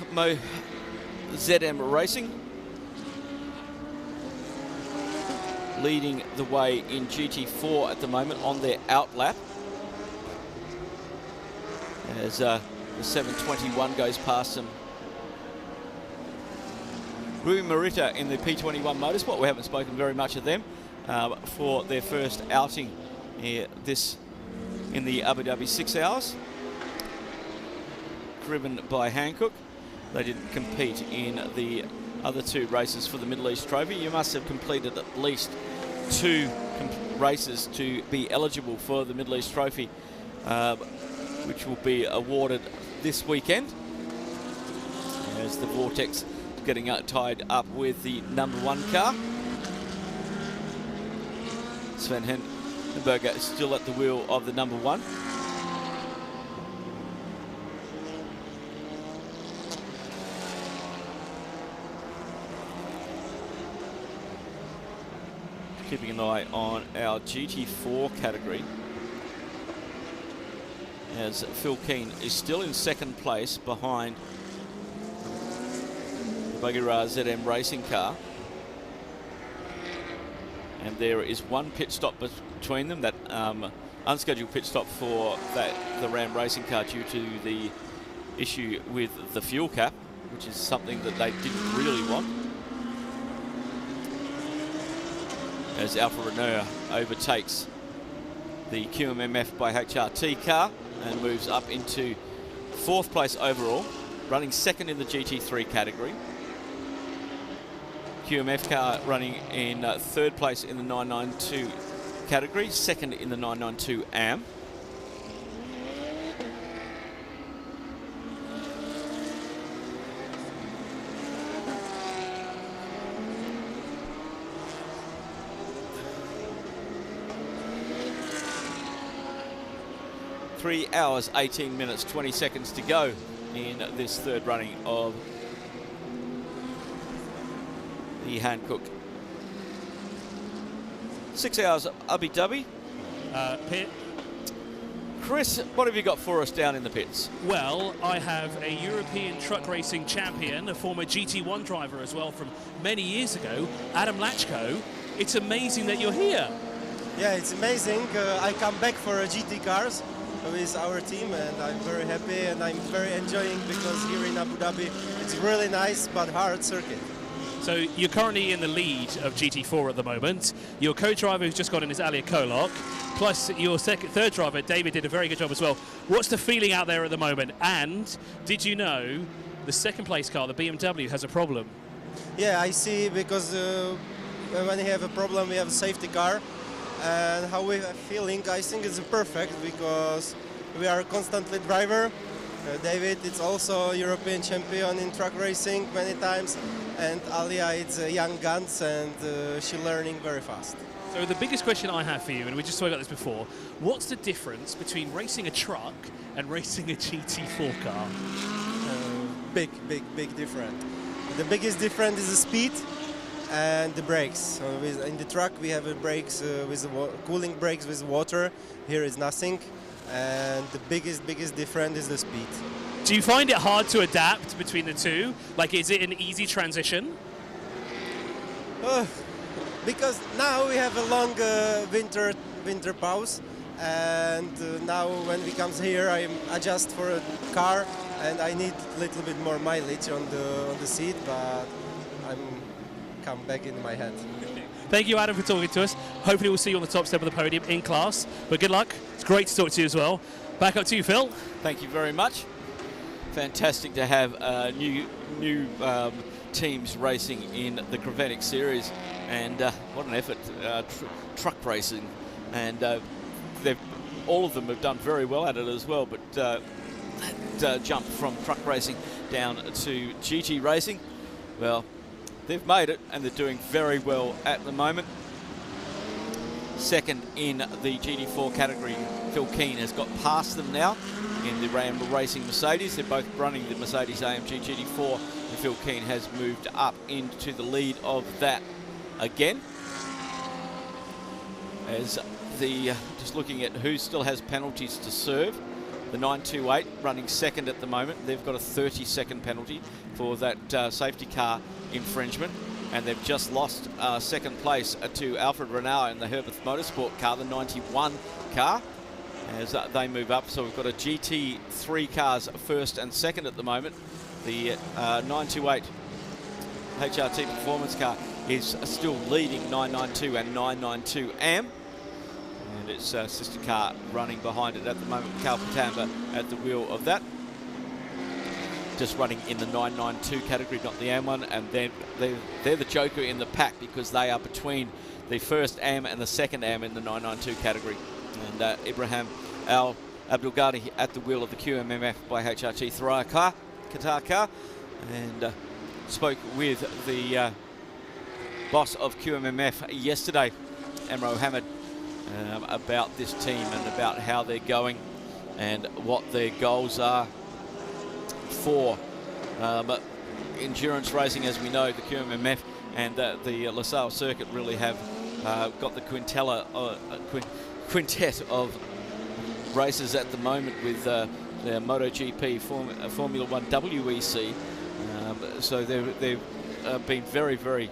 ZM Racing, leading the way in GT4 at the moment on their outlap, as the 721 goes past them. Rui Marita in the P21 Motorsport, we haven't spoken very much of them, for their first outing here in the Abu Dhabi 6 hours. Driven by Hankook. They didn't compete in the other 2 races for the Middle East Trophy. You must have completed at least 2 races to be eligible for the Middle East Trophy, which will be awarded this weekend, as the Vortex getting tied up with the number 1 car. Sven Henberger is still at the wheel of the number 1. Keeping an eye on our GT4 category, as Phil Keane is still in 2nd place behind the Bagheera ZM racing car. And there is 1 pit stop between them, that unscheduled pit stop for the Ram racing car due to the issue with the fuel cap, which is something that they didn't really want. As Alfa Romeo overtakes the QMMF by HRT car and moves up into 4th place overall, running 2nd in the GT3 category. QMF car running in 3rd place in the 992 category, 2nd in the 992 AM. Three hours, 18 minutes, 20 seconds to go in this 3rd running of the Hankook 6 hours Abu Dhabi. Pit. Chris, what have you got for us down in the pits? Well, I have a European truck racing champion, a former GT1 driver as well from many years ago, Adam Lachko. It's amazing that you're here. Yeah, it's amazing. I come back for GT cars with our team, and I'm very happy, and I'm very enjoying, because here in Abu Dhabi it's really nice but hard circuit. So you're currently in the lead of GT4 at the moment. Your co-driver who's just got in is Alia Kolak, plus your third driver, David, did a very good job as well. What's the feeling out there at the moment? And did you know the 2nd place car, the BMW, has a problem? Yeah, I see, because when we have a problem, we have a safety car. And how we are feeling, I think it's perfect, because we are constantly driver. David is also European champion in truck racing many times, and Alia is a young guns, and she's learning very fast. So the biggest question I have for you, and we just spoke about this before, what's the difference between racing a truck and racing a GT4 car? Big difference. The biggest difference is the speed and the brakes. So in the truck we have brakes with cooling brakes with water. Here is nothing, and the biggest difference is the speed. Do you find it hard to adapt between the two? Like, is it an easy transition? Because now we have a long winter pause, and now when we comes here, I adjust for a car, and I need a little bit more mileage on the seat, but I'm come back in my head. Thank you, Adam, for talking to us. Hopefully we'll see you on the top step of the podium in class, but good luck. It's great to talk to you as well. Back up to you, Phil. Thank you very much. Fantastic to have new teams racing in the Creventic series, and what an effort, truck racing, and all of them have done very well at it as well, but that jump from truck racing down to GT racing, well, they've made it and they're doing very well at the moment. Second in the GT4 category, Phil Keane has got past them now in the Ram Racing Mercedes. They're both running the Mercedes AMG GT4, and Phil Keane has moved up into the lead of that again. As just looking at who still has penalties to serve, the 928 running second at the moment. They've got a 30-second penalty for that safety car infringement, and they've just lost second place to Alfred Renault in the Herbert Motorsport car, the 91 car, as they move up. So we've got a GT3 cars first and second at the moment. The 928 HRT performance car is still leading 992 and 992 AM. And its sister car running behind it at the moment, Carl Patamba at the wheel of that. Just running in the 992 category, not the AM one, and then they're the joker in the pack because they are between the first AM and the second AM in the 992 category. And Ibrahim Al Abdulghani at the wheel of the QMMF by HRT Thuraya car, Qatar car, and spoke with the boss of QMMF yesterday, Amro Hamid, about this team and about how they're going and what their goals are for endurance racing. As we know, the QMMF and the LaSalle circuit really have got the quintet of races at the moment with the MotoGP, Formula One, WEC. So they've been very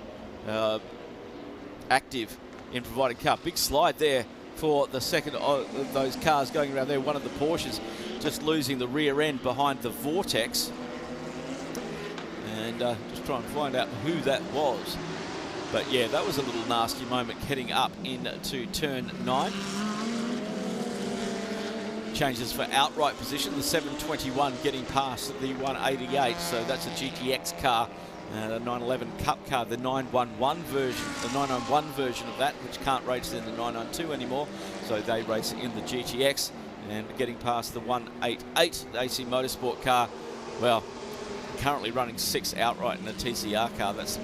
active in providing car. Big slide there for the second of those cars going around there. One of the Porsches just losing the rear end behind the Vortex. And just try and find out who that was. But yeah, that was a little nasty moment heading up into turn 9. Changes for outright position, the 721 getting past the 188, so that's a GTX car, the 911 Cup car, the 911 version of that, which can't race in the 992 anymore, so they race in the GTX, and getting past the 188 AC Motorsport car. Well, currently running 6 outright in a TCR car. That's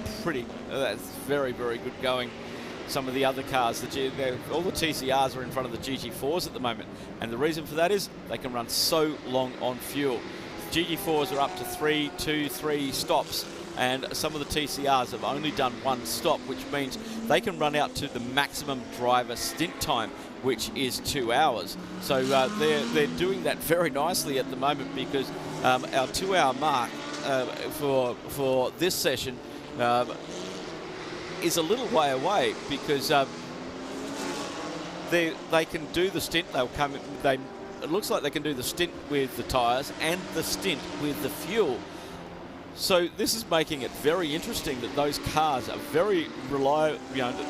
very good going. Some of the other cars, all the TCRs are in front of the GT4s at the moment, and the reason for that is they can run so long on fuel. GT4s are up to 3 stops, and some of the TCRs have only done 1 stop, which means they can run out to the maximum driver stint time, which is 2 hours. So they're doing that very nicely at the moment, because our 2-hour mark for this session is a little way away, because they can do the stint. It looks like they can do the stint with the tyres and the stint with the fuel. So this is making it very interesting that those cars are very reliable.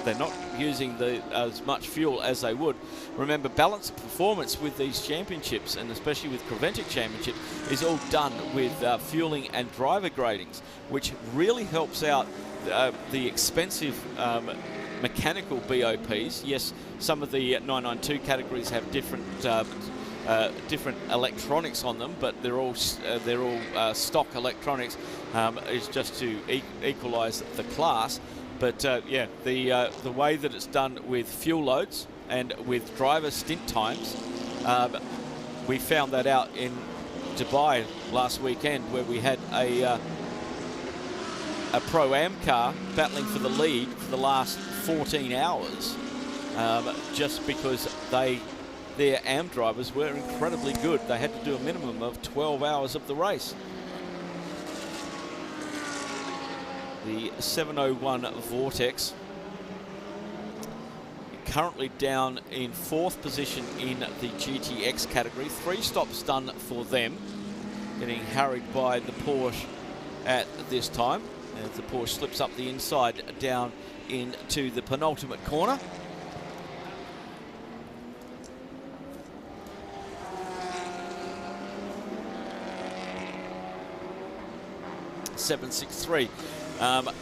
They're not using as much fuel as they would. Remember, balanced performance with these championships, and especially with Creventic championships, is all done with fueling and driver gradings, which really helps out the expensive mechanical BOPs. Yes, some of the 992 categories have different electronics on them, but they're all stock electronics. Is just to equalise the class. But yeah, the way that it's done with fuel loads and with driver stint times, we found that out in Dubai last weekend, where we had a Pro-Am car battling for the lead for the last 14 hours, just because their AM drivers were incredibly good. They had to do a minimum of 12 hours of the race. The 701 Vortex currently down in 4th position in the GTX category. 3 stops done for them, getting harried by the Porsche at this time, as the Porsche slips up the inside down into the penultimate corner. .763,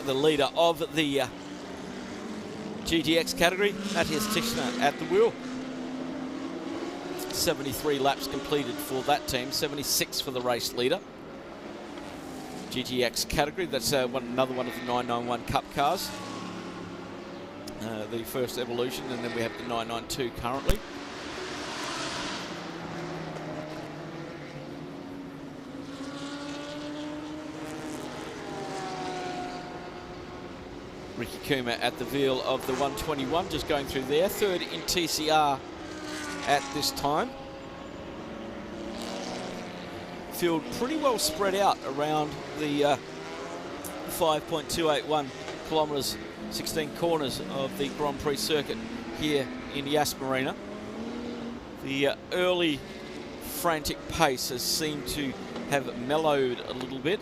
the leader of the GTX category, Matthias Tischner at the wheel. 73 laps completed for that team, 76 for the race leader. GTX category, that's another one of the 991 Cup cars. The first evolution, and then we have the 992 currently. Ricky Kuma at the wheel of the 121, just going through there. 3rd in TCR at this time. Field pretty well spread out around the 5.281 kilometres, 16 corners of the Grand Prix circuit here in Yas Marina. The early frantic pace has seemed to have mellowed a little bit,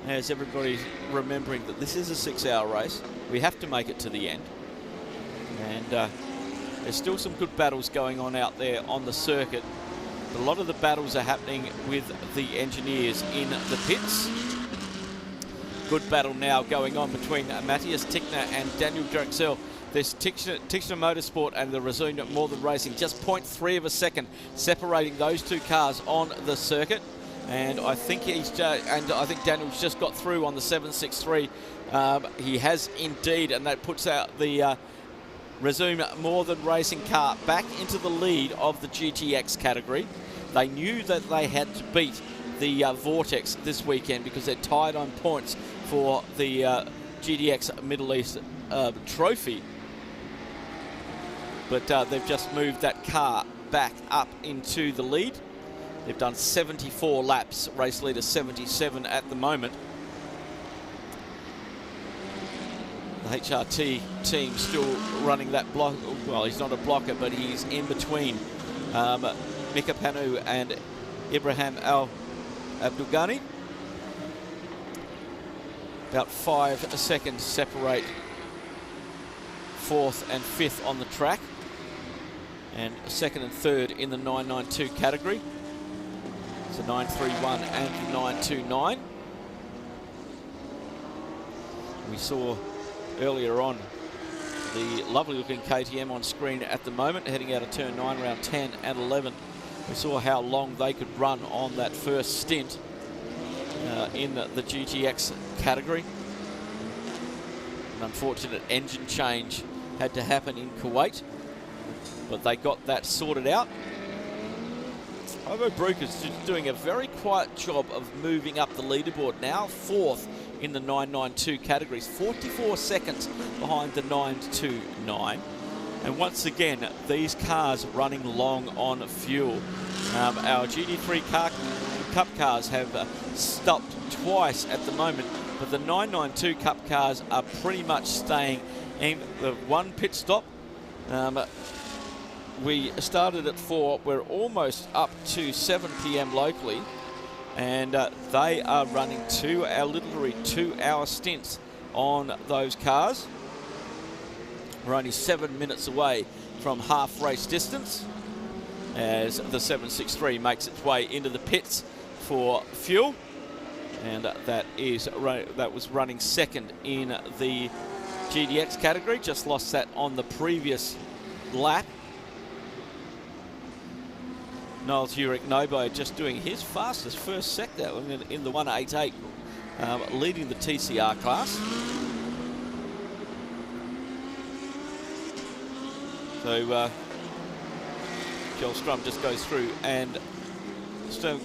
as everybody's remembering that this is a 6-hour race. We have to make it to the end. And there's still some good battles going on out there on the circuit. But a lot of the battles are happening with the engineers in the pits. Good battle now going on between Matthias Tischner and Daniel Drexel. There's Tischner Motorsport and the Resuna More Than Racing, just 0.3 of a second separating those two cars on the circuit. And I think Daniel's just got through on the 763. He has indeed, and that puts out the Resume More Than Racing car back into the lead of the GTX category. They knew that they had to beat the Vortex this weekend because they're tied on points for the GTX Middle East trophy. But they've just moved that car back up into the lead. They've done 74 laps, race leader 77 at the moment. The HRT team still running that block. Well, he's not a blocker, but he's in between Mika Panu and Ibrahim Al Abdulghani. About 5 seconds separate 4th and 5th on the track, and 2nd and 3rd in the 992 category. So 931 and 929. We saw earlier on the lovely looking KTM on screen at the moment, heading out of turn 9, round 10 and 11. We saw how long they could run on that first stint in the GTX category. An unfortunate engine change had to happen in Kuwait, but they got that sorted out. Ivo Bruker's doing a very quiet job of moving up the leaderboard now, 4th in the 992 categories, 44 seconds behind the 929. And once again, these cars running long on fuel. Our GT3 Cup cars have stopped twice at the moment, but the 992 Cup cars are pretty much staying in the one pit stop. We started at 4, we're almost up to 7 p.m. locally, and they are running literally 2-hour stints on those cars. We're only 7 minutes away from half race distance as the 763 makes its way into the pits for fuel, and that was running 2nd in the GDX category. Just lost that on the previous lap. Niles Uric Nobo just doing his fastest first sector in the 188, leading the TCR class. So Joel Strum just goes through, and Strum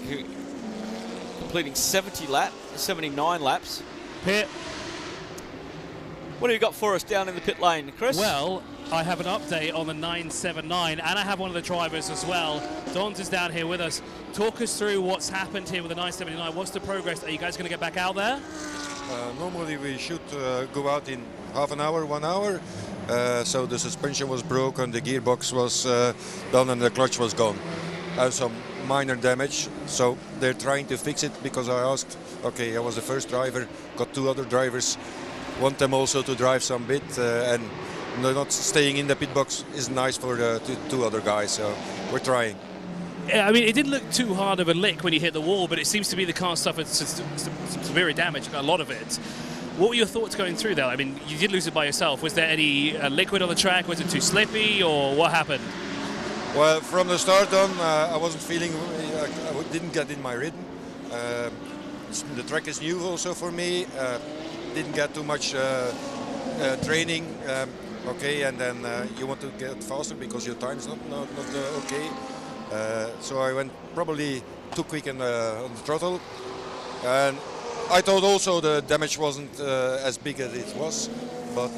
completing 79 laps. Pit. What do you got for us down in the pit lane, Chris? Well, I have an update on the 979, and I have one of the drivers as well. Dons is down here with us. Talk us through what's happened here with the 979. What's the progress? Are you guys going to get back out there? Normally we should go out in half an hour, 1 hour. So the suspension was broken, the gearbox was done, and the clutch was gone. Some minor damage, so they're trying to fix it, because I asked, okay, I was the first driver, got 2 other drivers, want them also to drive some bit, and not staying in the pit box is nice for the 2 other guys, so we're trying. Yeah, I mean, it didn't look too hard of a lick when you hit the wall, but it seems to be the car suffered some severe damage, a lot of it. What were your thoughts going through though? I mean, you did lose it by yourself. Was there any liquid on the track? Was it too slippy, or what happened? Well, from the start on, I wasn't feeling, I didn't get in my rhythm. The track is new also for me. Didn't get too much training. Okay, and then you want to get faster because your time's not okay. So I went probably too quick on the throttle. And I thought also the damage wasn't as big as it was, but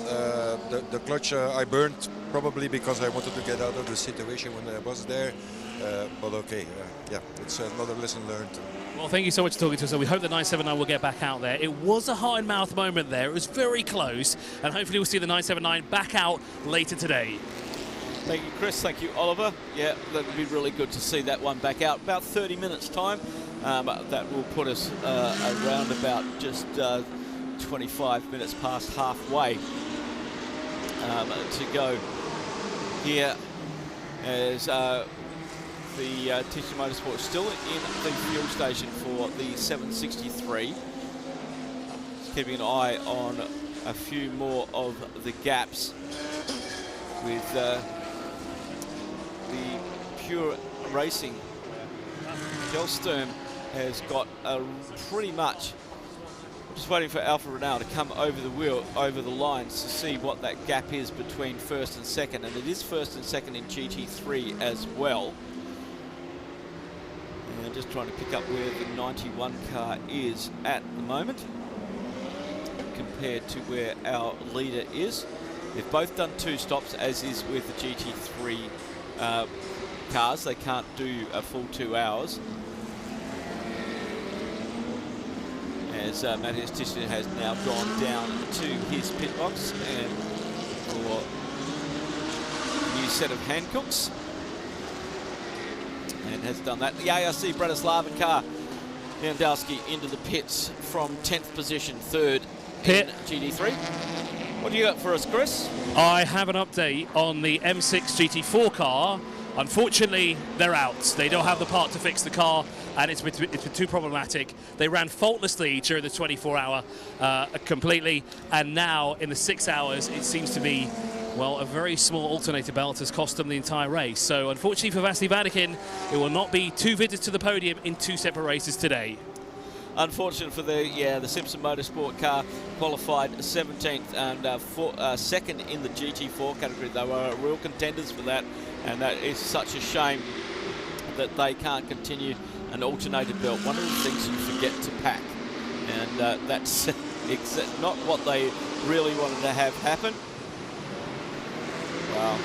the clutch I burned probably because I wanted to get out of the situation when I was there. But okay, yeah, it's another lesson learned. Well, thank you so much for talking to us. We hope the 979 will get back out there. It was a hard-mouth moment there. It was very close, and hopefully we'll see the 979 back out later today. Thank you, Chris. Thank you, Oliver. Yeah, that would be really good to see that one back out. About 30 minutes' time. That will put us around about just 25 minutes past halfway to go here as the Tissue Motorsport still in the fuel station for the 763. Just keeping an eye on a few more of the gaps with the Pure Racing. Gelstern has got pretty much, just waiting for Alfa Romeo to come over the lines to see what that gap is between first and second, and it is first and second in GT3 as well. And just trying to pick up where the 91 car is at the moment compared to where our leader is. They've both done 2 stops, as is with the GT3 cars. They can't do a full 2 hours. As Matthias Tissler has now gone down to his pit box and for a new set of Hankooks, and has done that. The ARC Bratislava car, Lewandowski into the pits from 10th position, 3rd in GT3. What do you got for us, Chris? I have an update on the M6 GT4 car. Unfortunately, they're out. They don't have the part to fix the car, and it's been too problematic. They ran faultlessly during the 24-hour completely, and now in the 6 hours, it seems to be, well, a very small alternator belt has cost them the entire race. So unfortunately for Vasily Vatikin, it will not be 2 visits to the podium in 2 separate races today. Unfortunate for the Simpson Motorsport car, qualified 17th and second in the GT4 category. They were real contenders for that, and that is such a shame that they can't continue an alternator belt. One of the things you forget to pack, and that's not what they really wanted to have happen. Wow.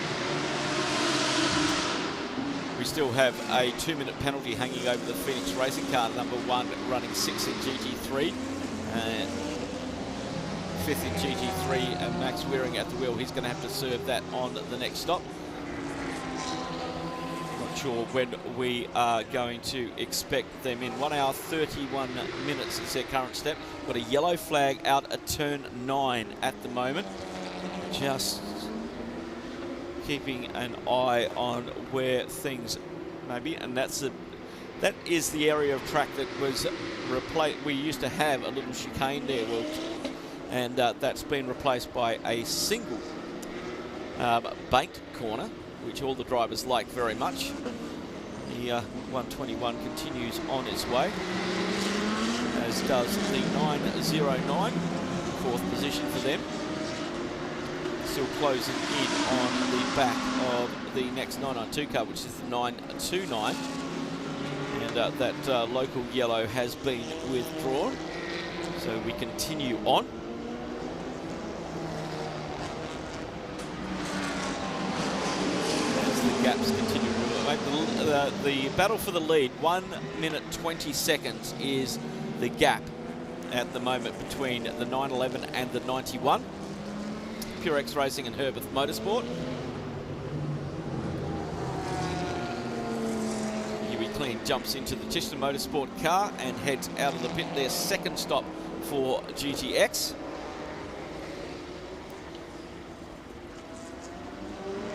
We still have a 2-minute penalty hanging over the Phoenix Racing car, number 1, running 6th in GT3, and 5th in GT3, and Max Wearing at the wheel. He's going to have to serve that on the next stop. Not sure when we are going to expect them in. 1 hour 31 minutes is their current step. Got a yellow flag out at turn 9 at the moment. Just keeping an eye on where things may be, and that is the area of track that was replaced. We used to have a little chicane there, and that's been replaced by a single banked corner, which all the drivers like very much. The 121 continues on its way, as does the 909, 4th position for them. still closing in on the back of the next 992 car, which is the 929. And that local yellow has been withdrawn. So we continue on. As the gaps continue. The battle for the lead, 1 minute 20 seconds is the gap at the moment between the 911 and the 91. Pure X Racing and Herbert Motorsport. Huey Clean jumps into the Tishner Motorsport car and heads out of the pit. Their second stop for GTX.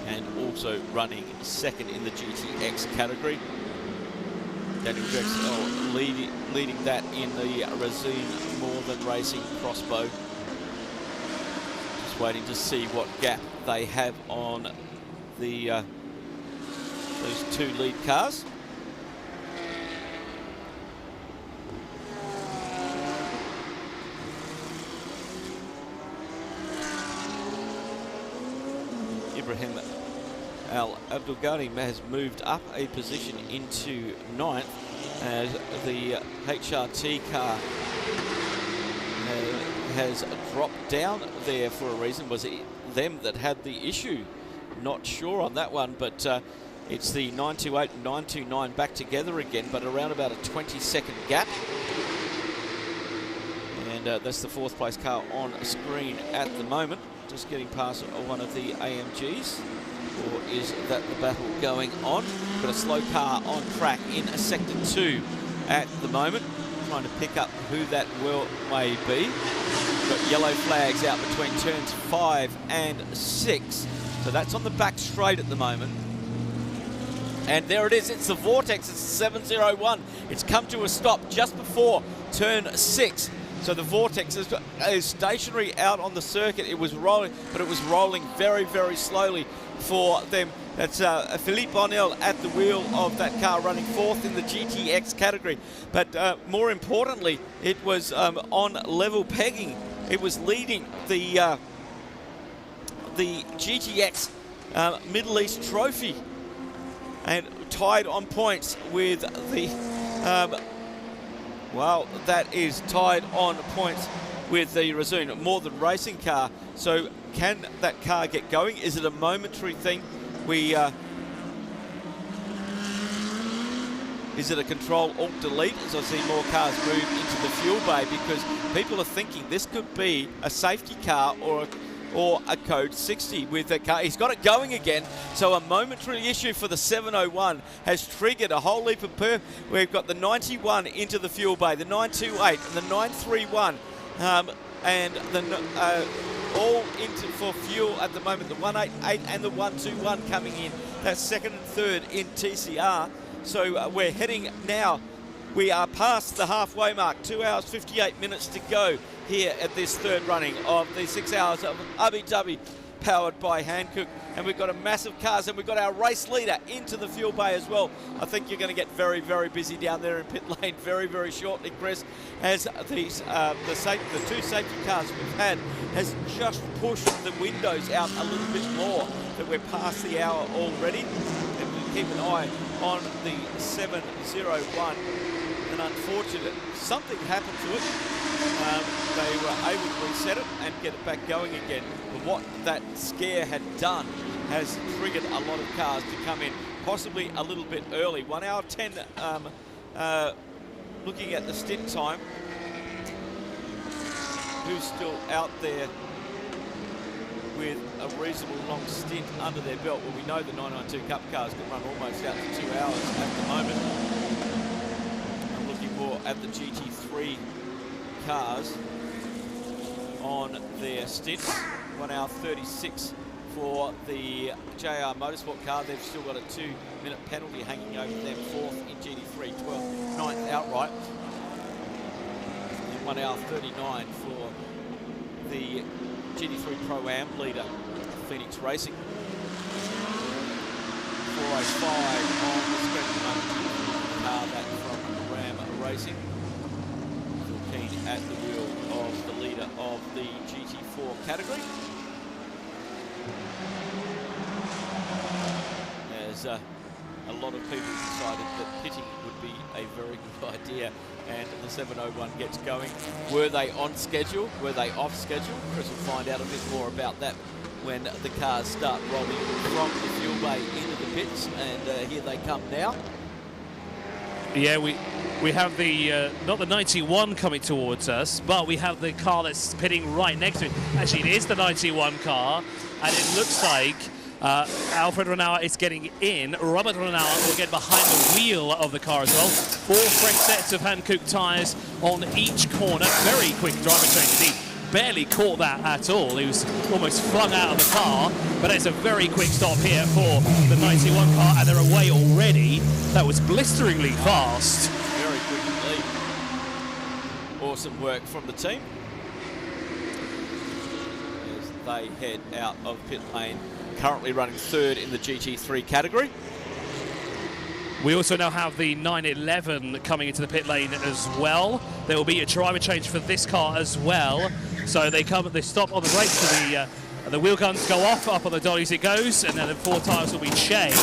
And also running second in the GTX category. Daniel Drexel leading that in the Razine More Than Racing Crossbow. Just waiting to see what gap they have on the those two lead cars. Ibrahim Al Abdulghani has moved up a position into 9th as the HRT car has dropped down there for a reason. Was it them that had the issue? Not sure on that one, but it's the 928 and 929 back together again, but around about a 20-second gap. And that's the 4th place car on screen at the moment. Just getting past one of the AMGs. Or is that the battle going on? Got a slow car on track in sector 2 at the moment. Trying to pick up who that may be. Got yellow flags out between turns 5 and 6. So that's on the back straight at the moment. And there it is. It's the Vortex. It's the 701. It's come to a stop just before turn 6. So the Vortex is stationary out on the circuit. It was rolling, but it was rolling very, very slowly for them. That's Philippe Bonnell at the wheel of that car, running 4th in the GTX category. But more importantly, it was on level pegging. It was leading the GTX Middle East Trophy and tied on points with the well, that is tied on points with the Razune More Than Racing car. So can that car get going? Is it a momentary thing? Is it a Control-Alt-Delete as I see more cars move into the fuel bay? Because people are thinking this could be a safety car or a code 60 with the car. He's got it going again. So a momentary issue for the 701 has triggered a whole leap of We've got the 91 into the fuel bay, the 928 and the 931, and the all into for fuel at the moment. The 188 and the 121 coming in. That's second and third in TCR. So we're heading now. We are past the halfway mark. 2 hours 58 minutes to go here at this third running of the 6 hours of Abu Dhabi, powered by Hankook. And we've got a massive cars, and we've got our race leader into the fuel bay as well. I think you're going to get very, very busy down there in pit lane very, very shortly, Chris, as these the two safety cars we've had has just pushed the windows out a little bit more. That we're past the hour already. And we'll keep an eye on the 701. And unfortunately, something happened to it. They were able to reset it and get it back going again. But what that scare had done has triggered a lot of cars to come in, possibly a little bit early. 1 hour 10, looking at the stint time. Who's still out there with a reasonable long stint under their belt? Well, we know the 992 Cup cars can run almost out to 2 hours at the moment. I'm looking more at the GT3 cars on their stint. 1 hour 36 for the JR Motorsport car. They've still got a 2-minute penalty hanging over them. 4th in GT3, 12th, 9th outright. And 1 hour 39 for the GT3 Pro-Am leader, Phoenix Racing. 4:05 on the screen car, that from Ram Racing. Phil Keen at the wheel of the leader of the GT4 category. As a lot of people decided that pitting would be a very good idea, and the 701 gets going. Were they on schedule? Were they off schedule? Chris will find out a bit more about that when the cars start rolling from the fuel bay into the pits, and here they come now. Yeah, we have the not the 91 coming towards us, but we have the car that's pitting right next to it. Actually, it is the 91 car, and it looks like Alfred Renauer is getting in. Robert Renauer will get behind the wheel of the car as well. 4 fresh sets of Hankook tyres on each corner. Very quick driver change. He barely caught that at all. He was almost flung out of the car, but it's a very quick stop here for the 91 car, and they're away already. That was blisteringly fast. Very quickly. Awesome work from the team as they head out of pit lane. Currently running 3rd in the GT3 category. We also now have the 911 coming into the pit lane as well. There will be a driver change for this car as well. So they stop on the brakes, so the wheel guns go off, up on the dollies it goes, and then the 4 tyres will be changed.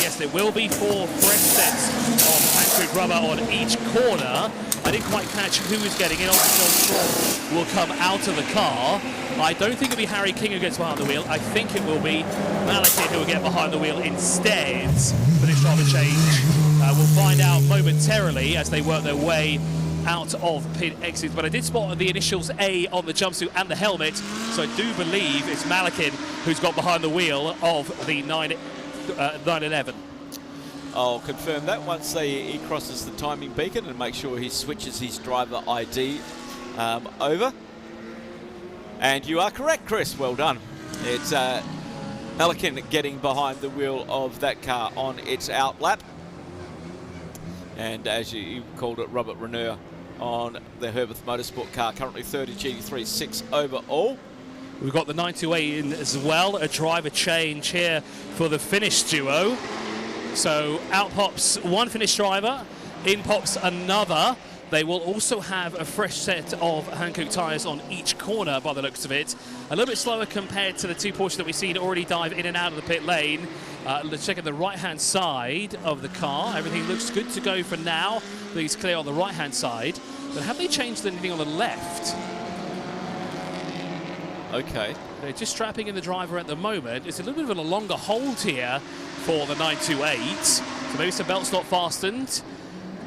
Yes, there will be 4 fresh sets of Hankook rubber on each corner. I didn't quite catch who is getting in. Obviously, John Straw will come out of the car. I don't think it'll be Harry King who gets behind the wheel. I think it will be Malakit who will get behind the wheel instead for this driver change. We'll find out momentarily as they work their way out of pit exits. But I did spot the initials A on the jumpsuit and the helmet, so I do believe it's Malakit who's got behind the wheel of the 911. I'll confirm that once he crosses the timing beacon and make sure he switches his driver ID over. And you are correct, Chris. Well done. It's Malakin getting behind the wheel of that car on its out lap. And as you called it, Robert Renauer on the Herberth Motorsport car, currently 3rd in GT3, 6 overall. We've got the 928 in as well, a driver change here for the Finnish duo. So out pops one Finnish driver, in pops another. They will also have a fresh set of Hankook tyres on each corner by the looks of it. A little bit slower compared to the 2 Porsches that we've seen already dive in and out of the pit lane. Let's check at the right-hand side of the car. Everything looks good to go for now. Please clear on the right-hand side. But have they changed anything on the left? Okay. They're just strapping in the driver at the moment. It's a little bit of a longer hold here for the 928. So maybe some belt's not fastened.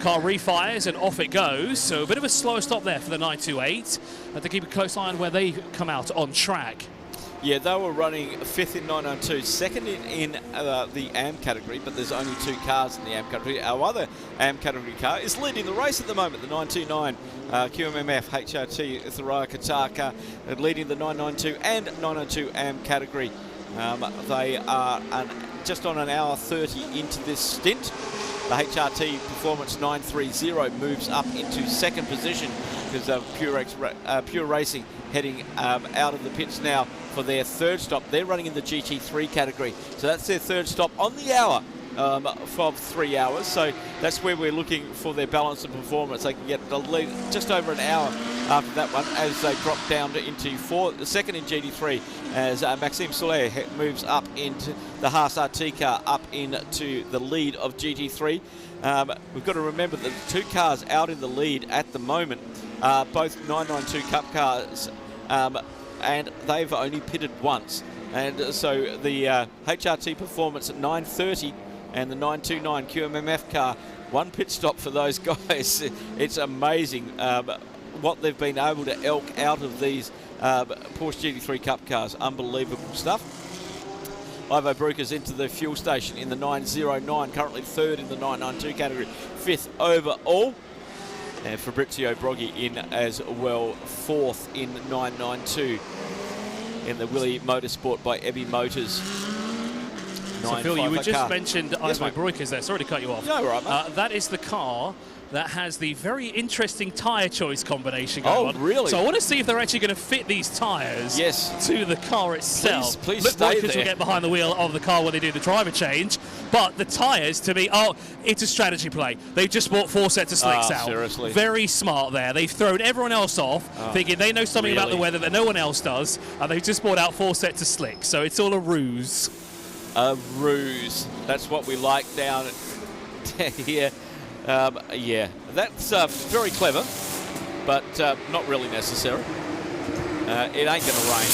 Car refires and off it goes. So a bit of a slower stop there for the 928. Have to keep a close eye on where they come out on track. Yeah, they were running 5th in 992, 2nd in the AM category, but there's only 2 cars in the AM category. Our other AM category car is leading the race at the moment, the 929 QMMF HRT Thuraya Kataka, leading the 992 and 992 AM category. They are just on an hour 30 into this stint. The HRT Performance 930 moves up into 2nd position because of Pure Racing heading out of the pits now for their 3rd stop. They're running in the GT3 category, so that's their 3rd stop on the hour of 3 hours. So that's where we're looking for their balance of performance. They can get the lead just over an hour after that one as they drop down into 2nd in GT3 as Maxime Soler moves up into the Haas RT car, up into the lead of GT3. We've got to remember that the 2 cars out in the lead at the moment are both 992 Cup cars, and they've only pitted once. And so the HRT Performance at 930 and the 929 QMMF car, 1 pit stop for those guys. It's amazing what they've been able to elk out of these Porsche GT3 Cup cars. Unbelievable stuff. Ivo Bruckers into the fuel station in the 909, currently 3rd in the 992 category, 5th overall. And Fabrizio Broggi in as well, 4th in 992 in the Willie Motorsport by Ebby Motors. So Phil, you just mentioned Ivo Bruckers there. Sorry to cut you off. No, right, mate. That is the car that has the very interesting tyre choice combination going on. Oh, really? So I want to see if they're actually going to fit these tyres to the car itself. Please stay there. Will get behind the wheel of the car when they do the driver change. But the tyres, to me, it's a strategy play. They've just bought 4 sets of slicks out. Seriously. Very smart there. They've thrown everyone else off, thinking they know something about the weather that no one else does, and they've just bought out 4 sets of slicks. So it's all a ruse. A ruse. That's what we like down here. Yeah, that's very clever, but not really necessary. It ain't going to rain.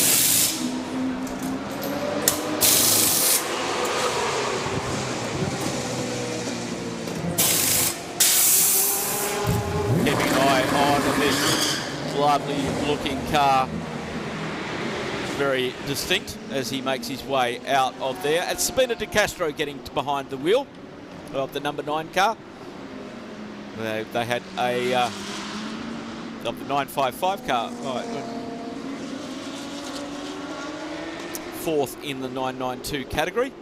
Keeping an eye on this lovely looking car. Very distinct as he makes his way out of there. And Sabina De Castro getting behind the wheel of the number 9 car. They had a of the 955 car. Fourth in the 992 category.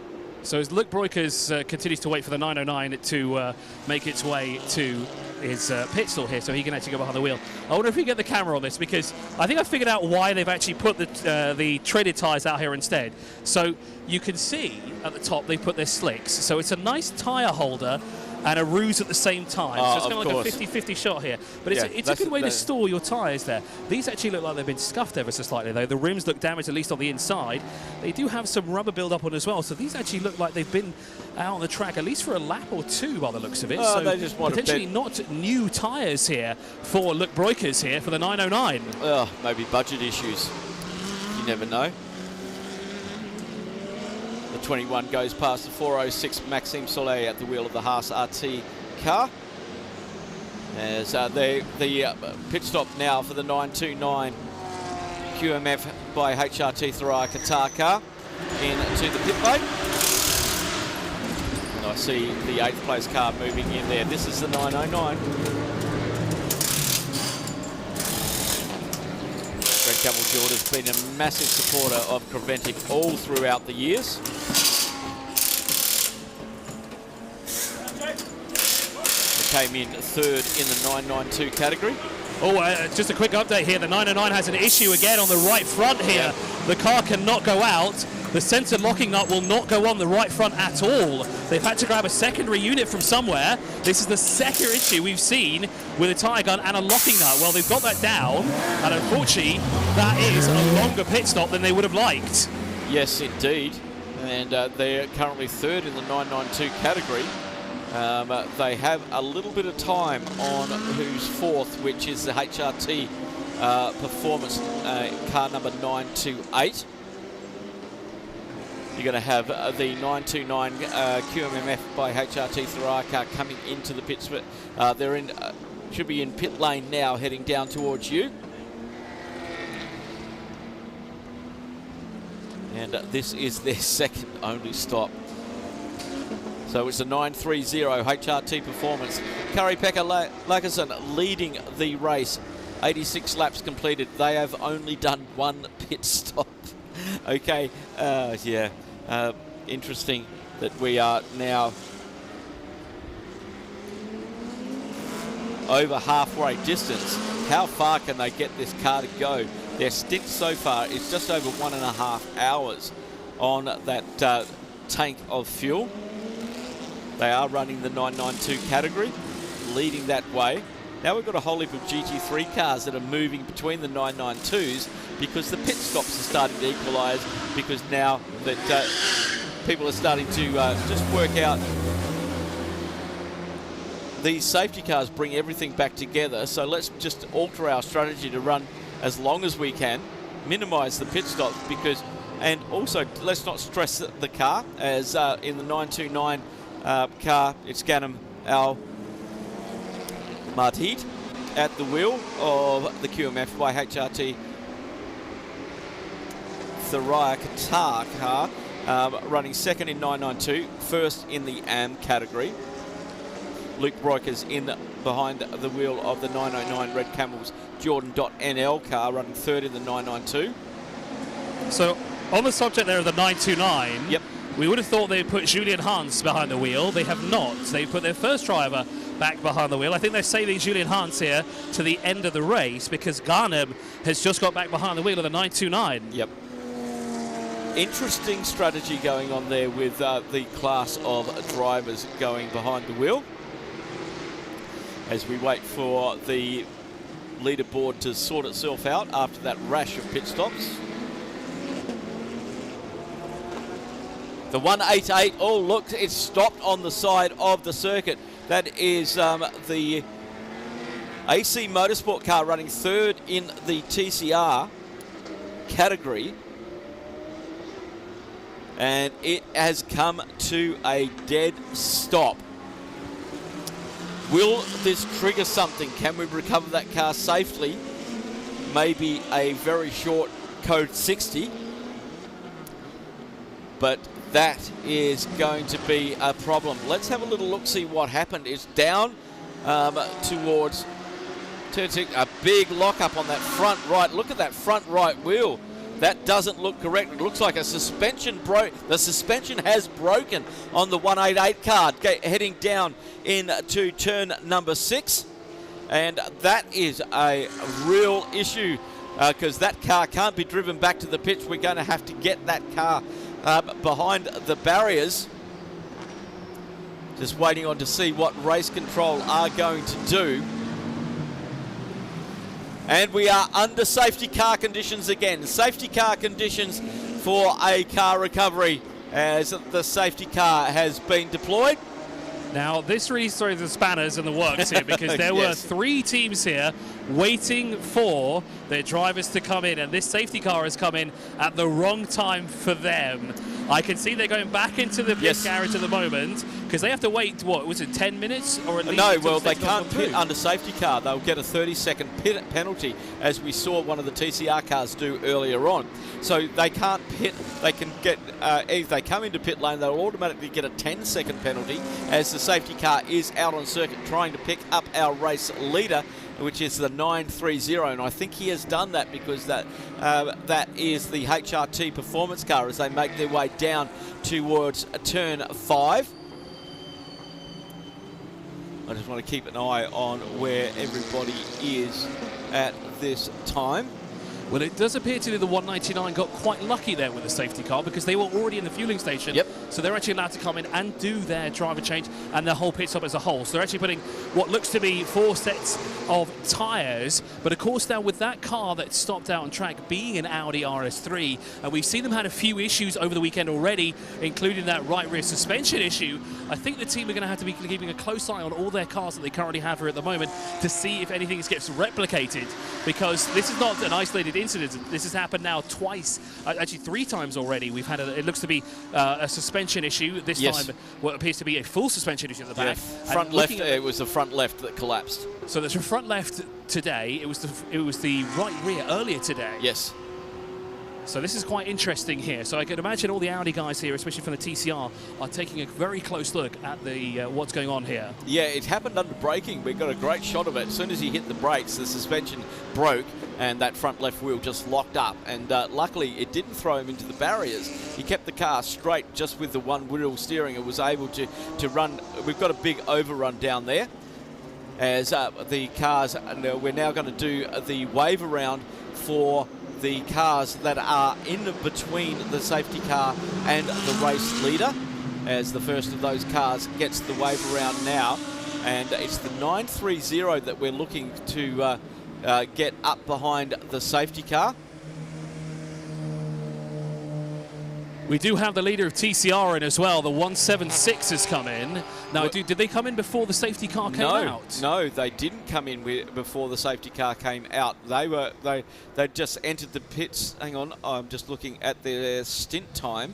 So as Luke Breukers continues to wait for the 909 to make its way to his pit stall here so he can actually go behind the wheel. I wonder if we get the camera on this, because I think I figured out why they've actually put the treaded tyres out here instead. So you can see at the top they put their slicks. So it's a nice tyre holder and a ruse at the same time. So it's kind of like a 50-50 shot here. But it's a good way to store your tyres there. These actually look like they've been scuffed ever so slightly, though. The rims look damaged, at least on the inside. They do have some rubber build-up on as well. So these actually look like they've been out on the track at least for a lap or two by the looks of it. So they just want potentially not new tyres here for Luke Breukers here for the 909. Maybe budget issues. You never know. 21 goes past the 406 Maxime Soleil at the wheel of the Haas RT car. As the pit stop now for the 929 QMF by HRT Thuraya Qatar car into the pit lane. And I see the 8th place car moving in there. This is the 909. Red Camel Jordan's been a massive supporter of Creventic all throughout the years. Came in 3rd in the 992 category. Just a quick update here. The 909 has an issue again on the right front here. The car cannot go out. The centre locking nut will not go on the right front at all. They've had to grab a secondary unit from somewhere. This is the second issue we've seen with a tyre gun and a locking nut. Well, they've got that down, and unfortunately, that is a longer pit stop than they would have liked. Yes, indeed. And they're currently 3rd in the 992 category. They have a little bit of time on who's 4th, which is the HRT Performance car number 928. You're going to have the 929 QMMF by HRT Thuraya car coming into the pits. They're in, should be in pit lane now, heading down towards you. And this is their second only stop. So it's a 930 HRT Performance. Kari-Pekka Laaksonen leading the race. 86 laps completed. They have only done 1 pit stop. Okay, interesting that we are now over halfway distance. How far can they get this car to go? Their stint so far is just over 1.5 hours on that tank of fuel. They are running the 992 category, leading that way. Now we've got a whole heap of GT3 cars that are moving between the 992s because the pit stops are starting to equalise, because now that people are starting to just work out these safety cars bring everything back together. So let's just alter our strategy to run as long as we can, minimise the pit stops, because, and also let's not stress the car, as in the 929 car, it's Ghanem Al Madhid at the wheel of the QMF by HRT Thuraya Qatar car, running 2nd in 992, 1st in the AM category. Luke Breukers in behind the wheel of the 909 Red Camels Jordan.NL car, running 3rd in the 992. So on the subject there of the 929, yep, we would have thought they'd put Julian Hans behind the wheel. They have not. They put their first driver back behind the wheel. I think they're saving Julian Hans here to the end of the race, because Ghanem has just got back behind the wheel of the 929. Yep. interesting strategy going on there with the class of drivers going behind the wheel as we wait for the leaderboard to sort itself out after that rash of pit stops. The 188, oh look, it's stopped on the side of the circuit. That is the AC Motorsport car running third in the TCR category. And it has come to a dead stop. Will this trigger something? Can we recover that car safely? Maybe a very short code 60. But that is going to be a problem. Let's have a little look, see what happened. It's down towards turn 6. A big lockup on that front right. Look at that front right wheel. That doesn't look correct. It looks like a suspension broke. The suspension has broken on the 188 car, heading down into turn number 6. And that is a real issue because that car can't be driven back to the pits. We're going to have to get that car behind the barriers. Just waiting on to see what race control are going to do. And we are under safety car conditions again. Safety car conditions for a car recovery as the safety car has been deployed. Now, this really throws the spanners in the works here because there were 3 teams here waiting for their drivers to come in, and this safety car has come in at the wrong time for them. I can see they're going back into the pit garage at the moment because they have to wait, what, was it 10 minutes? Or at least no, well, they can't pit under safety car. They'll get a 30-second penalty, as we saw one of the TCR cars do earlier on. So they can't pit. They can get, if they come into pit lane, they'll automatically get a 10-second penalty as the safety car is out on circuit trying to pick up our race leader, which is the 930, and I think he has done that because that is the HRT performance car as they make their way down towards turn 5. I just want to keep an eye on where everybody is at this time. Well, it does appear to be the 199 got quite lucky there with the safety car because they were already in the fueling station. Yep. So they're actually allowed to come in and do their driver change and their whole pit stop as a whole. So they're actually putting what looks to be 4 sets of tyres. But of course now with that car that stopped out on track being an Audi RS3, and we've seen them had a few issues over the weekend already, including that right rear suspension issue, I think the team are going to have to be keeping a close eye on all their cars that they currently have here at the moment to see if anything gets replicated, because this is not an isolated incident. This has happened now twice, actually 3 times already. We've had it looks to be a suspension issue. This time what appears to be a full suspension issue at the back. Front left, it was the front left that collapsed. So there's a front left today. It was the right rear earlier today. Yes. So this is quite interesting here. So I can imagine all the Audi guys here, especially from the TCR, are taking a very close look at the what's going on here. Yeah, it happened under braking. We got a great shot of it. As soon as he hit the brakes, the suspension broke and that front left wheel just locked up. And luckily, it didn't throw him into the barriers. He kept the car straight just with the one wheel steering and was able to run. We've got a big overrun down there as the cars, we're now going to do the wave around for the cars that are in between the safety car and the race leader, as the first of those cars gets the wave around now. And it's the 930 that we're looking to get up behind the safety car. We do have the leader of TCR in as well. The 176 has come in. Now, did they come in before the safety car came out? No, they didn't come in before the safety car came out. They just entered the pits. Hang on, I'm just looking at their stint time.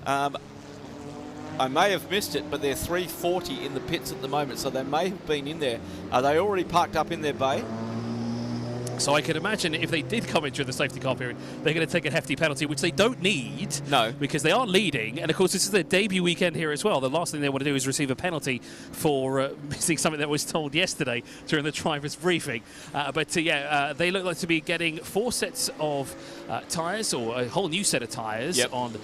I may have missed it, but they're 3:40 in the pits at the moment, so they may have been in there. Are they already parked up in their bay? So I can imagine if they did come in during the safety car period, they're going to take a hefty penalty, which they don't need. No. Because they are leading. And, of course, this is their debut weekend here as well. The last thing they want to do is receive a penalty for missing something that was told yesterday during the driver's briefing. They look like to be getting 4 sets of tyres, or a whole new set of tyres on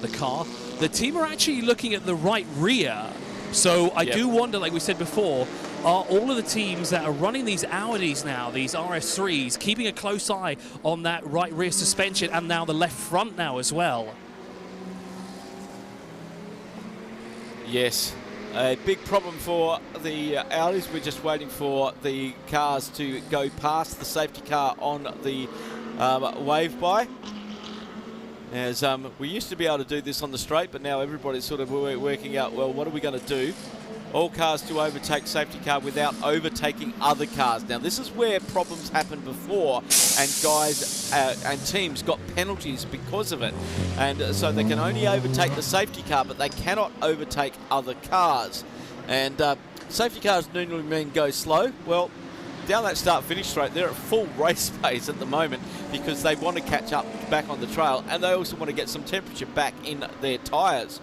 the car. The team are actually looking at the right rear. So I do wonder, like we said before, are all of the teams that are running these Audis now, these RS3s, keeping a close eye on that right rear suspension and now the left front now as well? Yes, a big problem for the Audis. We're just waiting for the cars to go past the safety car on the wave by. As we used to be able to do this on the straight, but now everybody's sort of working out, well, what are we going to do? All cars to overtake safety car without overtaking other cars. Now, this is where problems happened before, and guys and teams got penalties because of it. And so they can only overtake the safety car, but they cannot overtake other cars. And safety cars normally mean go slow. Well, down that start-finish straight, they're at full race pace at the moment because they want to catch up back on the trail, and they also want to get some temperature back in their tyres.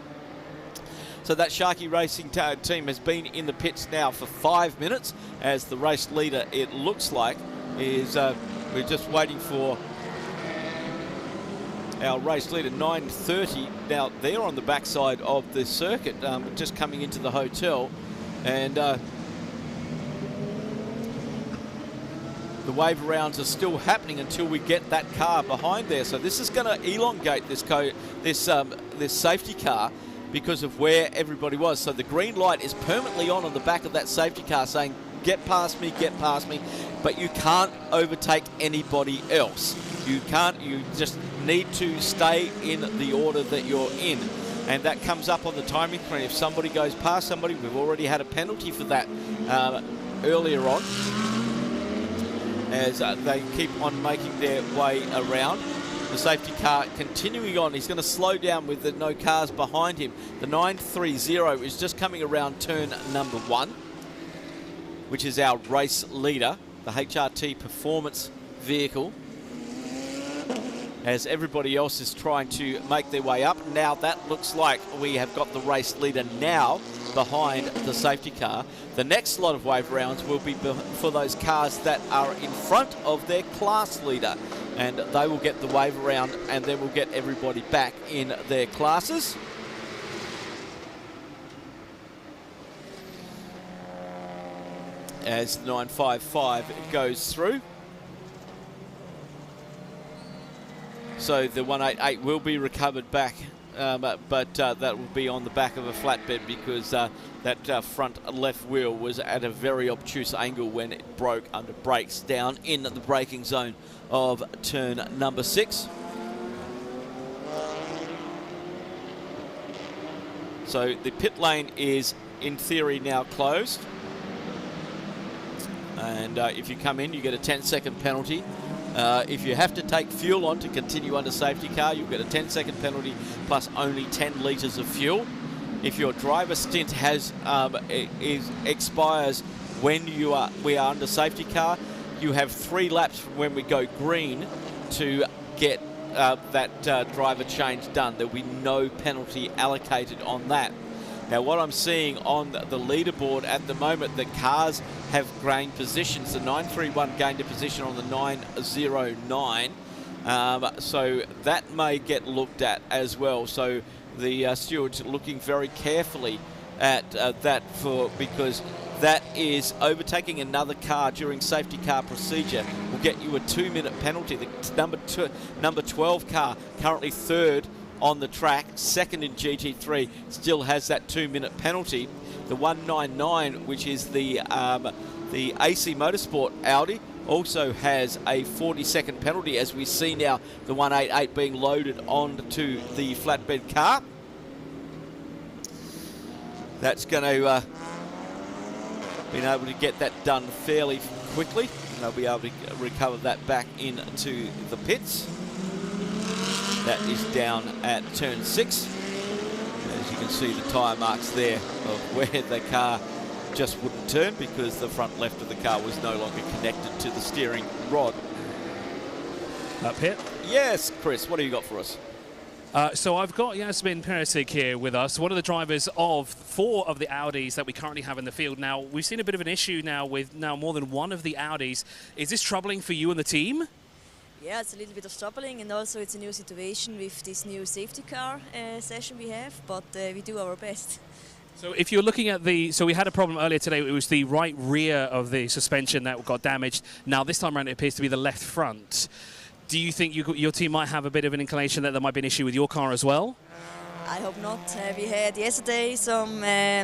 So that Sharky Racing team has been in the pits now for 5 minutes, as the race leader, it looks like, is we're just waiting for our race leader, 9:30. Now they're on the backside of the circuit, just coming into the hotel, and the wave rounds are still happening until we get that car behind there. So this is going to elongate this safety car because of where everybody was. So the green light is permanently on the back of that safety car saying, get past me, but you can't overtake anybody else. You just need to stay in the order that you're in. And that comes up on the timing screen. If somebody goes past somebody, we've already had a penalty for that earlier on, as they keep on making their way around. The safety car continuing on. He's going to slow down with the no cars behind him. The 930 is just coming around turn number 1, which is our race leader, the HRT performance vehicle, as everybody else is trying to make their way up. Now that looks like we have got the race leader now behind the safety car. The next lot of wave rounds will be for those cars that are in front of their class leader, and they will get the wave around, and then we'll get everybody back in their classes. As the 955 goes through. So the 188 will be recovered back, but that will be on the back of a flatbed because that front left wheel was at a very obtuse angle when it broke under brakes down in the braking zone of turn number 6. So the pit lane is in theory now closed, and if you come in you get a 10-second penalty. If you have to take fuel on to continue under safety car, you'll get a 10-second penalty plus only 10 litres of fuel. If your driver stint expires when we are under safety car, you have 3 laps from when we go green to get that driver change done. There'll be no penalty allocated on that. Now, what I'm seeing on the leaderboard at the moment, the cars have gained positions. The 931 gained a position on the 909. So that may get looked at as well. So the stewards looking very carefully at that because that is overtaking another car during safety car procedure will get you a 2-minute penalty. The number 12 car, currently 3rd on the track, 2nd in GT3, still has that 2-minute penalty. The 199, which is the AC Motorsport Audi, also has a 40-second penalty, as we see now the 188 being loaded onto the flatbed car. That's going to be able to get that done fairly quickly. They'll be able to recover that back into the pits. That is down at turn 6. As you can see, the tyre marks there of where the car just wouldn't turn because the front left of the car was no longer connected to the steering rod. Up here? Yes, Chris, what have you got for us? So I've got Yasmin Perisic here with us, one of the drivers of 4 of the Audis that we currently have in the field. Now, we've seen a bit of an issue now with more than one of the Audis. Is this troubling for you and the team? Yeah, it's a little bit of troubling, and also it's a new situation with this new safety car session we have, but we do our best. So if you're looking at so we had a problem earlier today. It was the right rear of the suspension that got damaged. Now this time around it appears to be the left front. Do you think your team might have a bit of an inclination that there might be an issue with your car as well? I hope not. We had yesterday some, I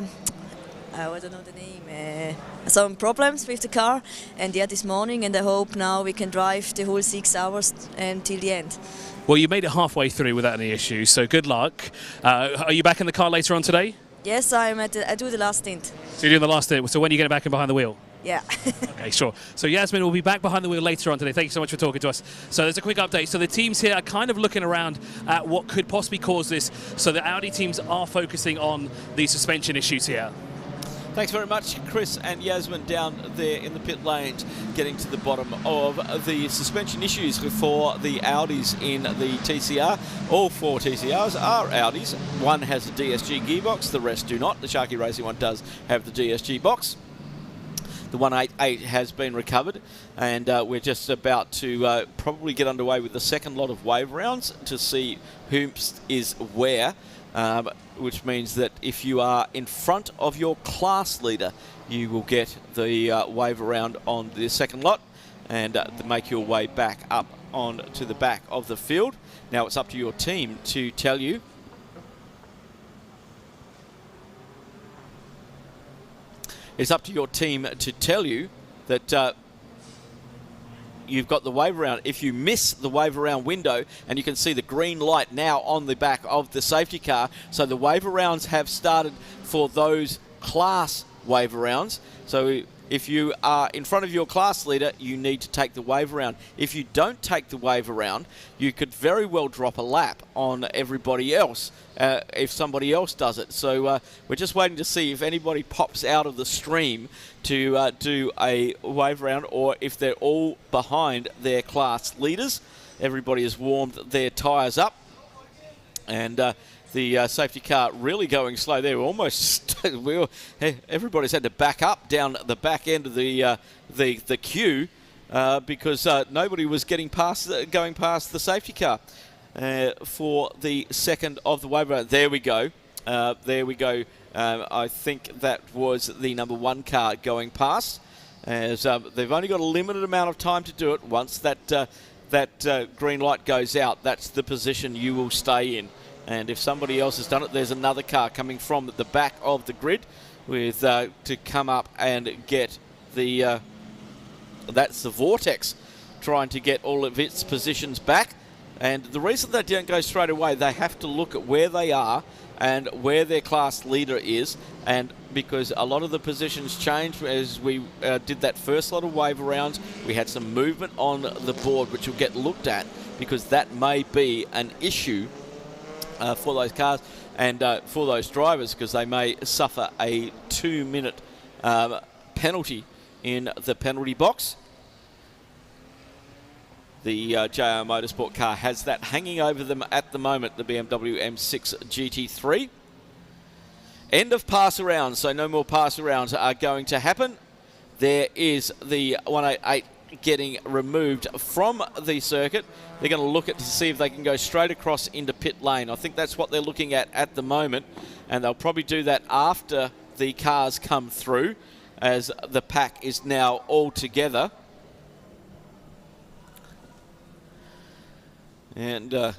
don't know the name, some problems with the car, and yeah, this morning, and I hope now we can drive the whole 6 hours until the end. Well, you made it halfway through without any issues, so good luck. Are you back in the car later on today? Yes, I do the last stint. So you're doing the last stint. So when are you getting back in behind the wheel? Yeah. Okay, sure. So Yasmin will be back behind the wheel later on today. Thank you so much for talking to us. So there's a quick update. So the teams here are kind of looking around at what could possibly cause this. So the Audi teams are focusing on the suspension issues here. Thanks very much, Chris and Yasmin down there in the pit lanes, getting to the bottom of the suspension issues for the Audis in the TCR. All 4 TCRs are Audis. One has a DSG gearbox, the rest do not. The Sharky Racing one does have the DSG box. The 188 has been recovered, and we're just about to probably get underway with the second lot of wave rounds to see who is where, which means that if you are in front of your class leader, you will get the wave around on the second lot and make your way back up on to the back of the field. Now it's up to your team to tell you that you've got the wave around. If you miss the wave around window, and you can see the green light now on the back of the safety car, so the wave arounds have started for those class wave arounds. So if you are in front of your class leader, you need to take the wave around. If you don't take the wave around, you could very well drop a lap on everybody else if somebody else does it. So we're just waiting to see if anybody pops out of the stream to do a wave round, or if they're all behind their class leaders. Everybody has warmed their tyres up, and the safety car really going slow there. Everybody's had to back up down the back end of the queue because nobody was going past the safety car for the second of the wave round. There we go. I think that was the number 1 car going past, as they've only got a limited amount of time to do it. Once that green light goes out, that's the position you will stay in. And if somebody else has done it, there's another car coming from the back of the grid with to come up and get the that's the Vortex trying to get all of its positions back. And the reason they don't go straight away, they have to look at where they are and where their class leader is, and because a lot of the positions changed as we did that first lot of wave rounds, we had some movement on the board which will get looked at, because that may be an issue for those cars and for those drivers, because they may suffer a 2-minute penalty in the penalty box. The JR Motorsport car has that hanging over them at the moment, the BMW M6 GT3. End of pass arounds, so no more pass arounds are going to happen. There is the 188 getting removed from the circuit. They're going to look at to see if they can go straight across into pit lane. I think that's what they're looking at the moment, and they'll probably do that after the cars come through, as the pack is now all together. And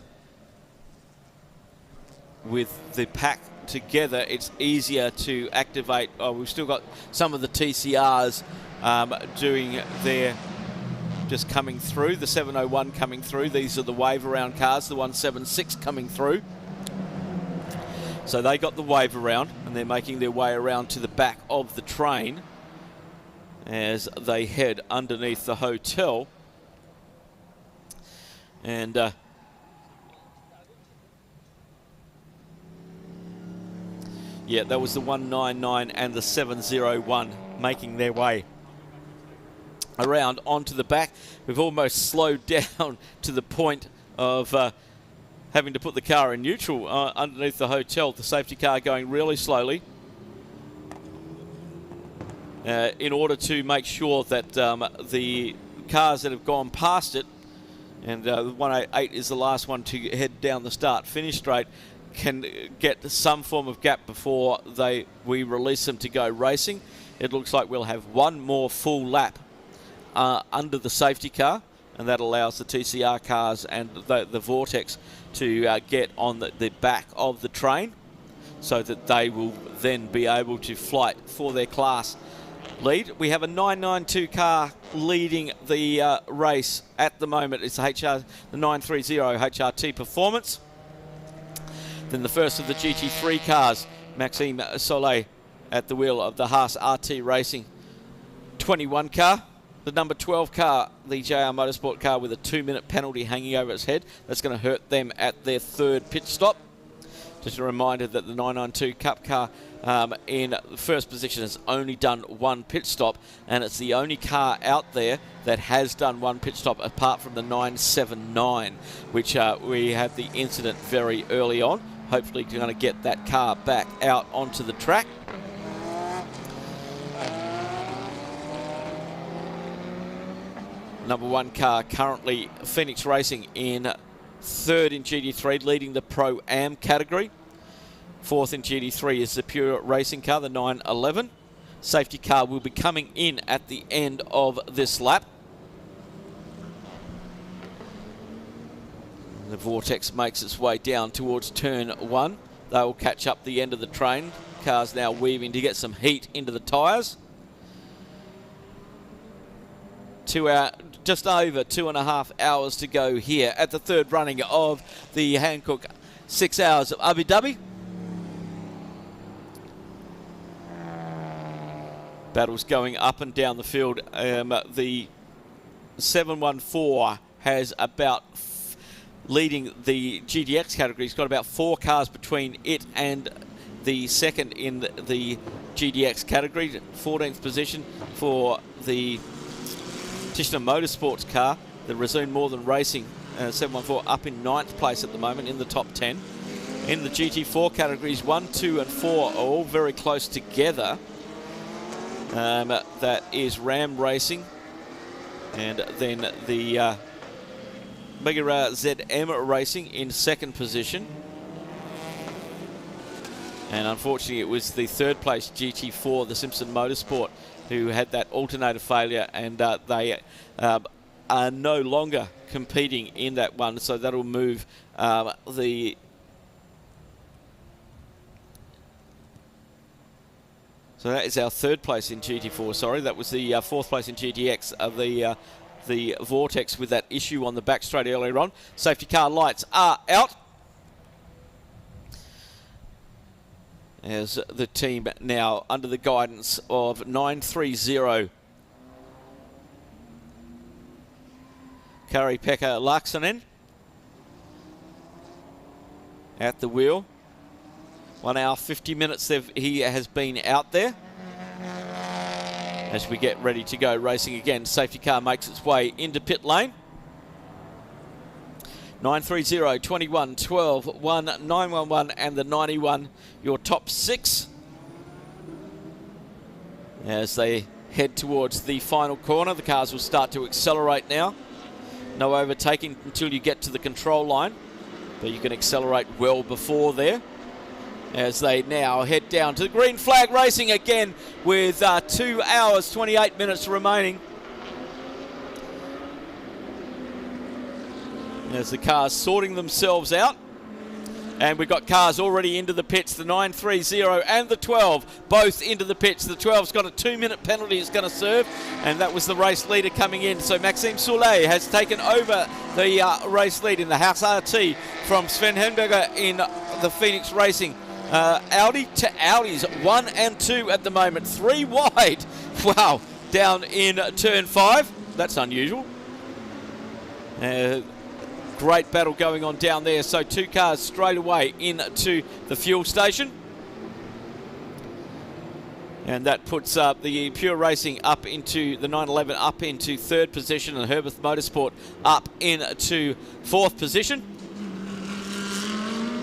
with the pack together, it's easier to activate. We've still got some of the TCRs doing their just coming through. The 701 coming through. These are the wave around cars. The 176 coming through. So they got the wave around, and they're making their way around to the back of the train as they head underneath the hotel. And yeah, that was the 199 and the 701 making their way around onto the back. We've almost slowed down to the point of having to put the car in neutral underneath the hotel. The safety car going really slowly in order to make sure that the cars that have gone past it, and the 188 is the last one to head down the start-finish straight, can get some form of gap before we release them to go racing. It looks like we'll have one more full lap under the safety car, and that allows the TCR cars and the Vortex to get on the back of the train, so that they will then be able to fight for their class lead. We have a 992 car leading the race at the moment. It's the 930 HRT Performance. Then the first of the GT3 cars, Maxime Soleil at the wheel of the Haas RT Racing 21 car. The number 12 car, the JR Motorsport car, with a 2-minute penalty hanging over its head. That's going to hurt them at their third pit stop. Just a reminder that the 992 Cup car in the first position has only done one pit stop, and it's the only car out there that has done one pit stop apart from the 979, which we had the incident very early on. Hopefully going to get that car back out onto the track. Number 1 car currently Phoenix Racing in third in GT3, leading the Pro-Am category. Fourth in GT3 is the Pure Racing car, the 911. Safety car will be coming in at the end of this lap. The Vortex makes its way down towards turn 1. They will catch up the end of the train. Car's now weaving to get some heat into the tyres. Just over 2.5 hours to go here at the third running of the Hankook 6 hours of Abu Dhabi. Battles going up and down the field. The 714 has about, leading the GTX category, it's got about 4 cars between it and the second in the GTX category. 14th position for the Tishner Motorsports car, the Resume Northern Racing 714, up in 9th place at the moment in the top 10. In the GT4 categories, 1, 2 and 4 are all very close together. That is Ram Racing, and then the Megara ZM Racing in second position. And unfortunately it was the third place GT4, the Simpson Motorsport, who had that alternator failure, and they are no longer competing in that one, so that'll move the So that is our third place in GT4, sorry. That was the fourth place in GTX of the Vortex with that issue on the back straight earlier on. Safety car lights are out. As the team now under the guidance of 930 Kari-Pekka Laaksonen at the wheel. 1 hour 50 minutes he has been out there. As we get ready to go racing again, safety car makes its way into pit lane. 930, 21, 12, 1, 911 and the 91, your top 6. As they head towards the final corner, the cars will start to accelerate now. No overtaking until you get to the control line, but you can accelerate well before there. As they now head down to the green flag racing again with 2 hours, 28 minutes remaining. As the cars sorting themselves out. And we've got cars already into the pits, the 930 and the 12, both into the pits. The 12's got a 2-minute penalty it's going to serve, and that was the race leader coming in. So Maxime Soleil has taken over the race lead in the Haas RT from Sven Henberger in the Phoenix Racing. Audi to Audis, 1 and 2 at the moment, 3 wide. Wow, down in turn 5. That's unusual. Great battle going on down there. So 2 cars straight away into the fuel station. And that puts the Pure Racing up into the 911 up into 3rd position, and Herbert Motorsport up into 4th position.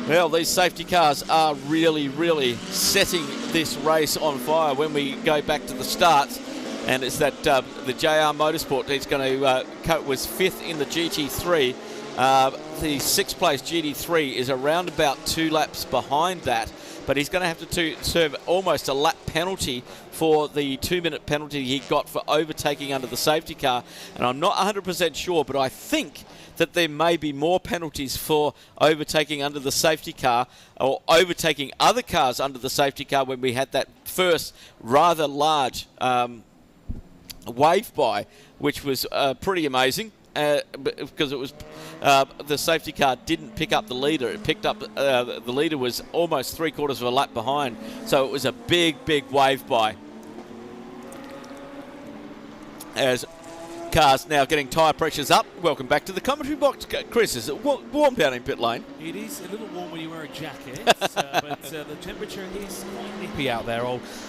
Well, these safety cars are really, really setting this race on fire when we go back to the starts. And it's that the JR Motorsport is going to was 5th in the GT3. The 6th place GT3 is around about 2 laps behind that. but he's going to have to serve almost a lap penalty for the 2-minute penalty he got for overtaking under the safety car. And I'm not 100% sure, but I think that there may be more penalties for overtaking under the safety car or overtaking other cars under the safety car when we had that first rather large wave by, which was pretty amazing. Because it was the safety car didn't pick up the leader. It picked up the leader was almost 3/4 of a lap behind, so it was a big wave by. As cars now getting tyre pressures up. Welcome back to the commentary box, Chris. Is it warm down in pit lane? It is a little warm when you wear a jacket, but the temperature is quite nippy out there,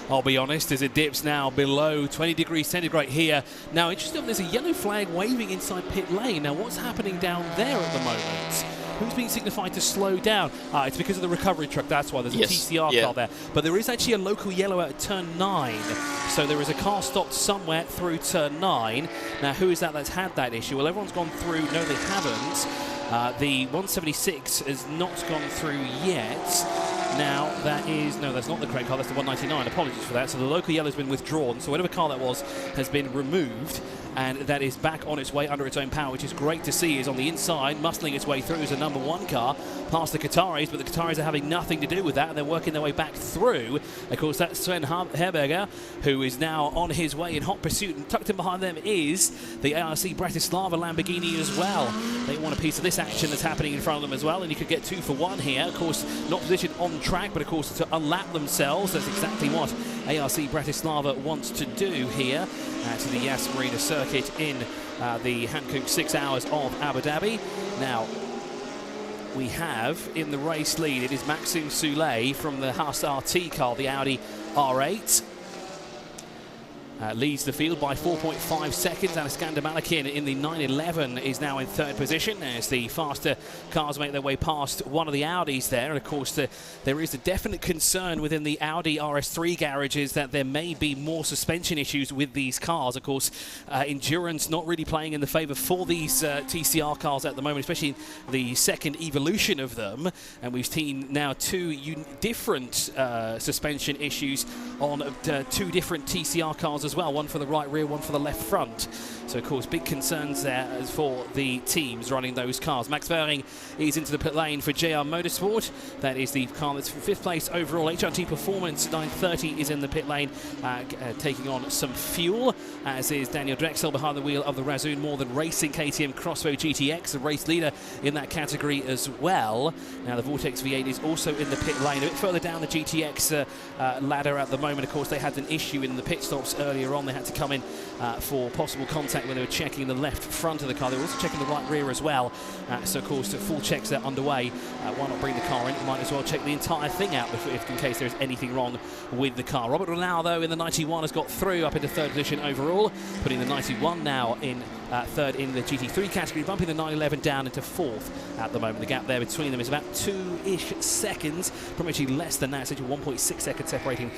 I'll be honest, as it dips now below 20 degrees centigrade here. Now, interesting, there's a yellow flag waving inside pit lane. Now, what's happening down there at the moment? Who's being signified to slow down? It's because of the recovery truck, that's why. There's a TCR car there. But there is actually a local yellow at turn 9. So there is a car stopped somewhere through turn 9. Now, who is that that's had that issue? Well, everyone's gone through. No, they haven't. The 176 has not gone through yet. Now, that is... No, that's not the correct car. That's the 199. Apologies for that. So the local yellow has been withdrawn. So whatever car that was has been removed. And that is back on its way under its own power, which is great to see. Is on the inside, muscling its way through as a number 1 car past the Qataris, but the Qataris are having nothing to do with that, and they're working their way back through. Of course, that's Sven Herberger, who is now on his way in hot pursuit, and tucked in behind them is the ARC Bratislava Lamborghini as well. They want a piece of this action that's happening in front of them as well, and you could get 2 for 1 here. Of course, not positioned on track, but of course to unlap themselves. That's exactly what ARC Bratislava wants to do here to the Yas Marina circuit in the Hankook 6 hours of Abu Dhabi. Now, we have in the race lead, it is Maxime Soulet from the Haas RT car, the Audi R8. Leads the field by 4.5 seconds. Aliskander Malakin in the 911 is now in 3rd position as the faster cars make their way past one of the Audis there. And of course, there is a definite concern within the Audi RS3 garages that there may be more suspension issues with these cars. Of course, endurance not really playing in the favour for these TCR cars at the moment, especially the second evolution of them. And we've seen now 2 different suspension issues on 2 different TCR cars as well, one for the right rear, one for the left front. So, of course, big concerns there as for the teams running those cars. Max Verring is into the pit lane for JR Motorsport. That is the car that's 5th place overall. HRT Performance 930 is in the pit lane, taking on some fuel, as is Daniel Drexel behind the wheel of the Razzoon More Than Racing KTM Crossbow GTX, the race leader in that category as well. Now, the Vortex V8 is also in the pit lane. A bit further down the GTX ladder at the moment. Of course, they had an issue in the pit stops earlier on. They had to come in for possible contact when they were checking the left front of the car. They were also checking the right rear as well. So, of course, full checks are underway. Why not bring the car in? You might as well check the entire thing out if in case there's anything wrong with the car. Robert Ronaldo in the 91 has got through up into 3rd position overall, putting the 91 now in 3rd in the GT3 category, bumping the 911 down into 4th at the moment. The gap there between them is about 2-ish seconds, probably actually less than that. It's actually 1.6 seconds separating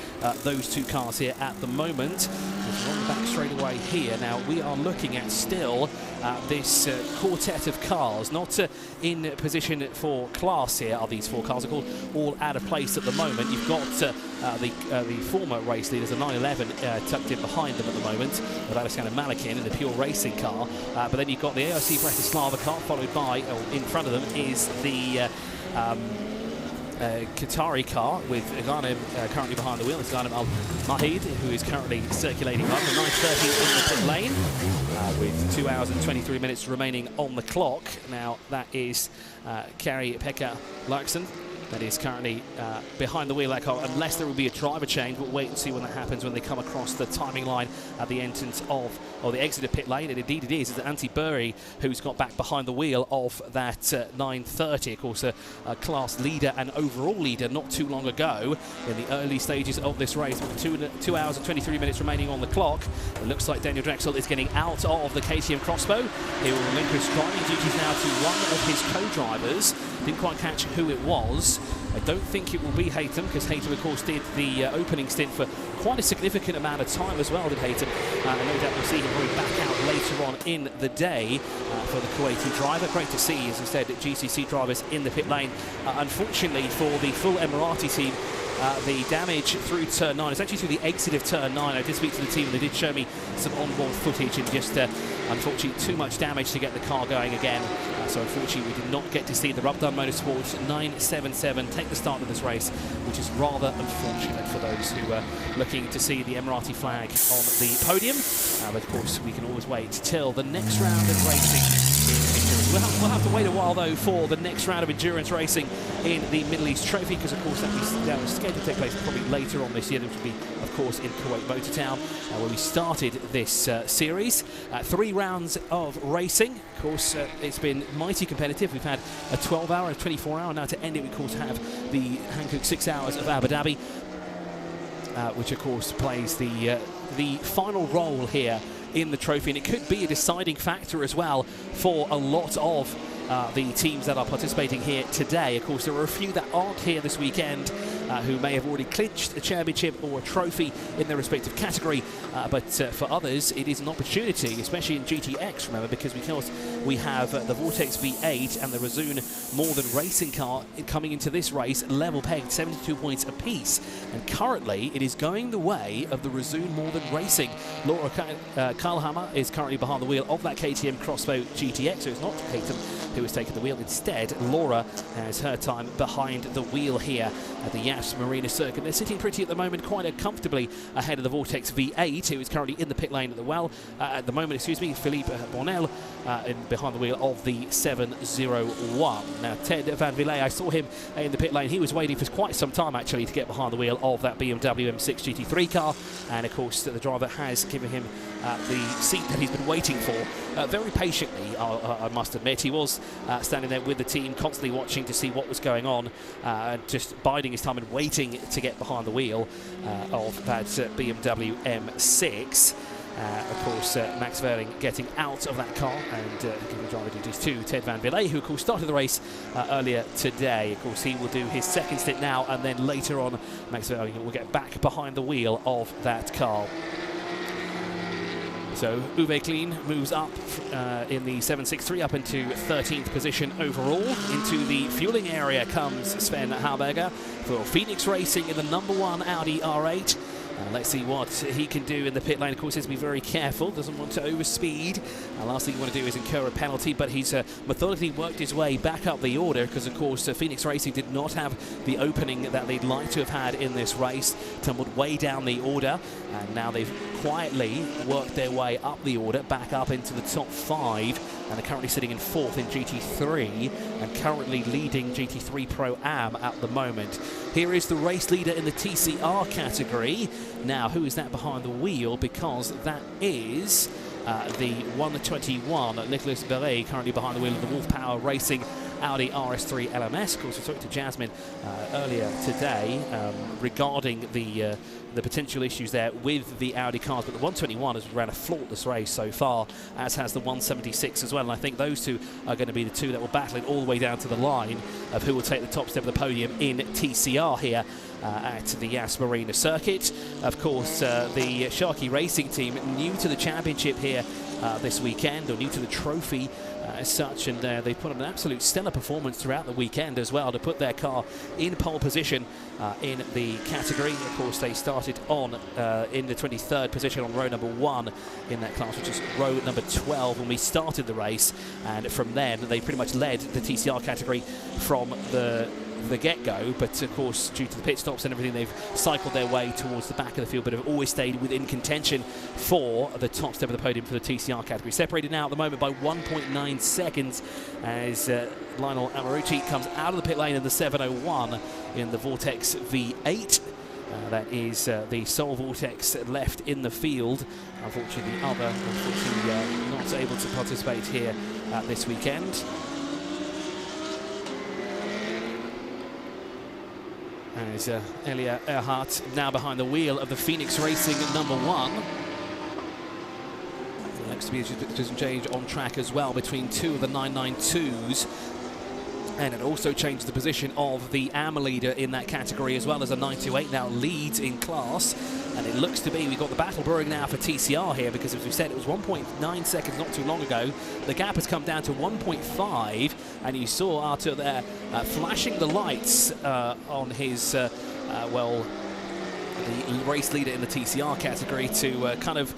those 2 cars here at the moment. We're on the back straight away here. Now, we are looking at still this quartet of cars, not in position for class here are these 4 cars. Are called all out of place at the moment. You've got the former race leaders, the 911, tucked in behind them at the moment, with Aliskander Malakin in the pure racing car. But then you've got the ARC Bratislava car, followed by, in front of them, is the Qatari car with Ghanem currently behind the wheel. It's Ghanem Al-Mahid, who is currently circulating up. The 930 in the pit lane with 2 hours and 23 minutes remaining on the clock. Now, that is Kari-Pekka Larkson. That is currently behind the wheel of that car, unless there will be a driver change. We'll wait and see when that happens when they come across the timing line at the entrance of, or the exit of pit lane. And indeed it is. It's Antti Burri who's got back behind the wheel of that 930. Of course, a class leader and overall leader not too long ago in the early stages of this race. With 2 hours and 23 minutes remaining on the clock. It looks like Daniel Drexel is getting out of the KTM Crossbow. He will relinquish driving duties now to one of his co-drivers. Didn't quite catch who it was. I don't think it will be Haytham, because Haytham, of course, did the opening stint for quite a significant amount of time as well, did Haytham. And no doubt we'll see him probably back out later on in the day for the Kuwaiti driver. Great to see, as I said, GCC drivers in the pit lane. Unfortunately for the full Emirati team, the damage through turn 9 is actually through the exit of turn 9. I did speak to the team and they did show me some onboard footage, and just unfortunately too much damage to get the car going again. So unfortunately we did not get to see the Rubdun Motorsports 977 take the start of this race, which is rather unfortunate for those who are looking to see the Emirati flag on the podium. But of course we can always wait till the next round of racing. We'll have to wait a while, though, for the next round of endurance racing in the Middle East Trophy, because, of course, that was scheduled to take place probably later on this year, which will be, of course, in Kuwait Motor Town, where we started this series. 3 rounds of racing. Of course, it's been mighty competitive. We've had a 12-hour, a 24-hour. Now, to end it, we, of course, have the Hankook 6 hours of Abu Dhabi, which, of course, plays the final role here in the trophy, and it could be a deciding factor as well for a lot of the teams that are participating here today. Of course, there are a few that aren't here this weekend who may have already clinched a championship or a trophy in their respective category, but for others it is an opportunity, especially in GTX, remember, because we have the Vortex V8 and the Razoon More Than Racing car coming into this race level pegged, 72 points apiece, and currently it is going the way of the Razoon More Than Racing. Laura Karlhammer is currently behind the wheel of that KTM Crossbow GTX, so it's not Haytham who has taken the wheel. Instead, Laura has her time behind the wheel here at the Yachts Marina Circuit. They're sitting pretty at the moment, quite comfortably ahead of the Vortex V8, who is currently in the pit lane at the moment, Philippe Bornel behind the wheel of the 701. Now, Ted Van Villay, I saw him in the pit lane. He was waiting for quite some time, actually, to get behind the wheel of that BMW M6 GT3 car, and of course the driver has given him the seat that he's been waiting for very patiently, I must admit. He was standing there with the team, constantly watching to see what was going on, just biding his time and waiting to get behind the wheel of that BMW M6. Of course, Max Verling getting out of that car and giving driver duties to Ted Van Villay, who, of course, started the race earlier today. Of course, he will do his second stint now, and then later on, Max Verling will get back behind the wheel of that car. So Uwe Klein moves up in the 763 up into 13th position overall. Into the fueling area comes Sven Harberger for Phoenix Racing in the #1 Audi R8. Let's see what he can do in the pit lane. Of course, he has to be very careful, doesn't want to overspeed. Last thing you want to do is incur a penalty, but he's methodically worked his way back up the order because, of course, Phoenix Racing did not have the opening that they'd like to have had in this race. Tumbled way down the order, and now they've quietly worked their way up the order, back up into the top 5, and they're currently sitting in 4th in GT3 and currently leading GT3 Pro-Am at the moment. Here is the race leader in the TCR category. Now, who is that behind the wheel? Because that is the 121, Nicolas Beret, currently behind the wheel of the Wolf Power Racing Audi RS3 LMS. Of course, we talked to Jasmine earlier today regarding the potential issues there with the Audi cars, but the 121 has ran a flawless race so far, as has the 176 as well, and I think those two are going to be the two that will battle it all the way down to the line of who will take the top step of the podium in TCR here at the Yachts Marina Circuit. Of course, the Sharky Racing team, new to the championship here this weekend, or new to the trophy as such, and they put on an absolute stellar performance throughout the weekend as well to put their car in pole position in the category. Of course, they started on in the 23rd position on row number 1 in that class, which is row number 12 when we started the race, and from then they pretty much led the TCR category from the get-go, but of course, due to the pit stops and everything, they've cycled their way towards the back of the field, but have always stayed within contention for the top step of the podium for the TCR category. Separated now at the moment by 1.9 seconds as Lionel Amarucci comes out of the pit lane in the 701 in the Vortex V8. That is the sole Vortex left in the field. Unfortunately, the other, not able to participate here this weekend. As Elia Earhart now behind the wheel of the Phoenix Racing #1. Looks to be a change on track as well between two of the 992s. And it also changed the position of the AM leader in that category, as well as a 928 now leads in class. And it looks to be we've got the battle brewing now for TCR here, because as we said, it was 1.9 seconds not too long ago. The gap has come down to 1.5, and you saw Arthur there flashing the lights on his, well, the race leader in the TCR category to kind of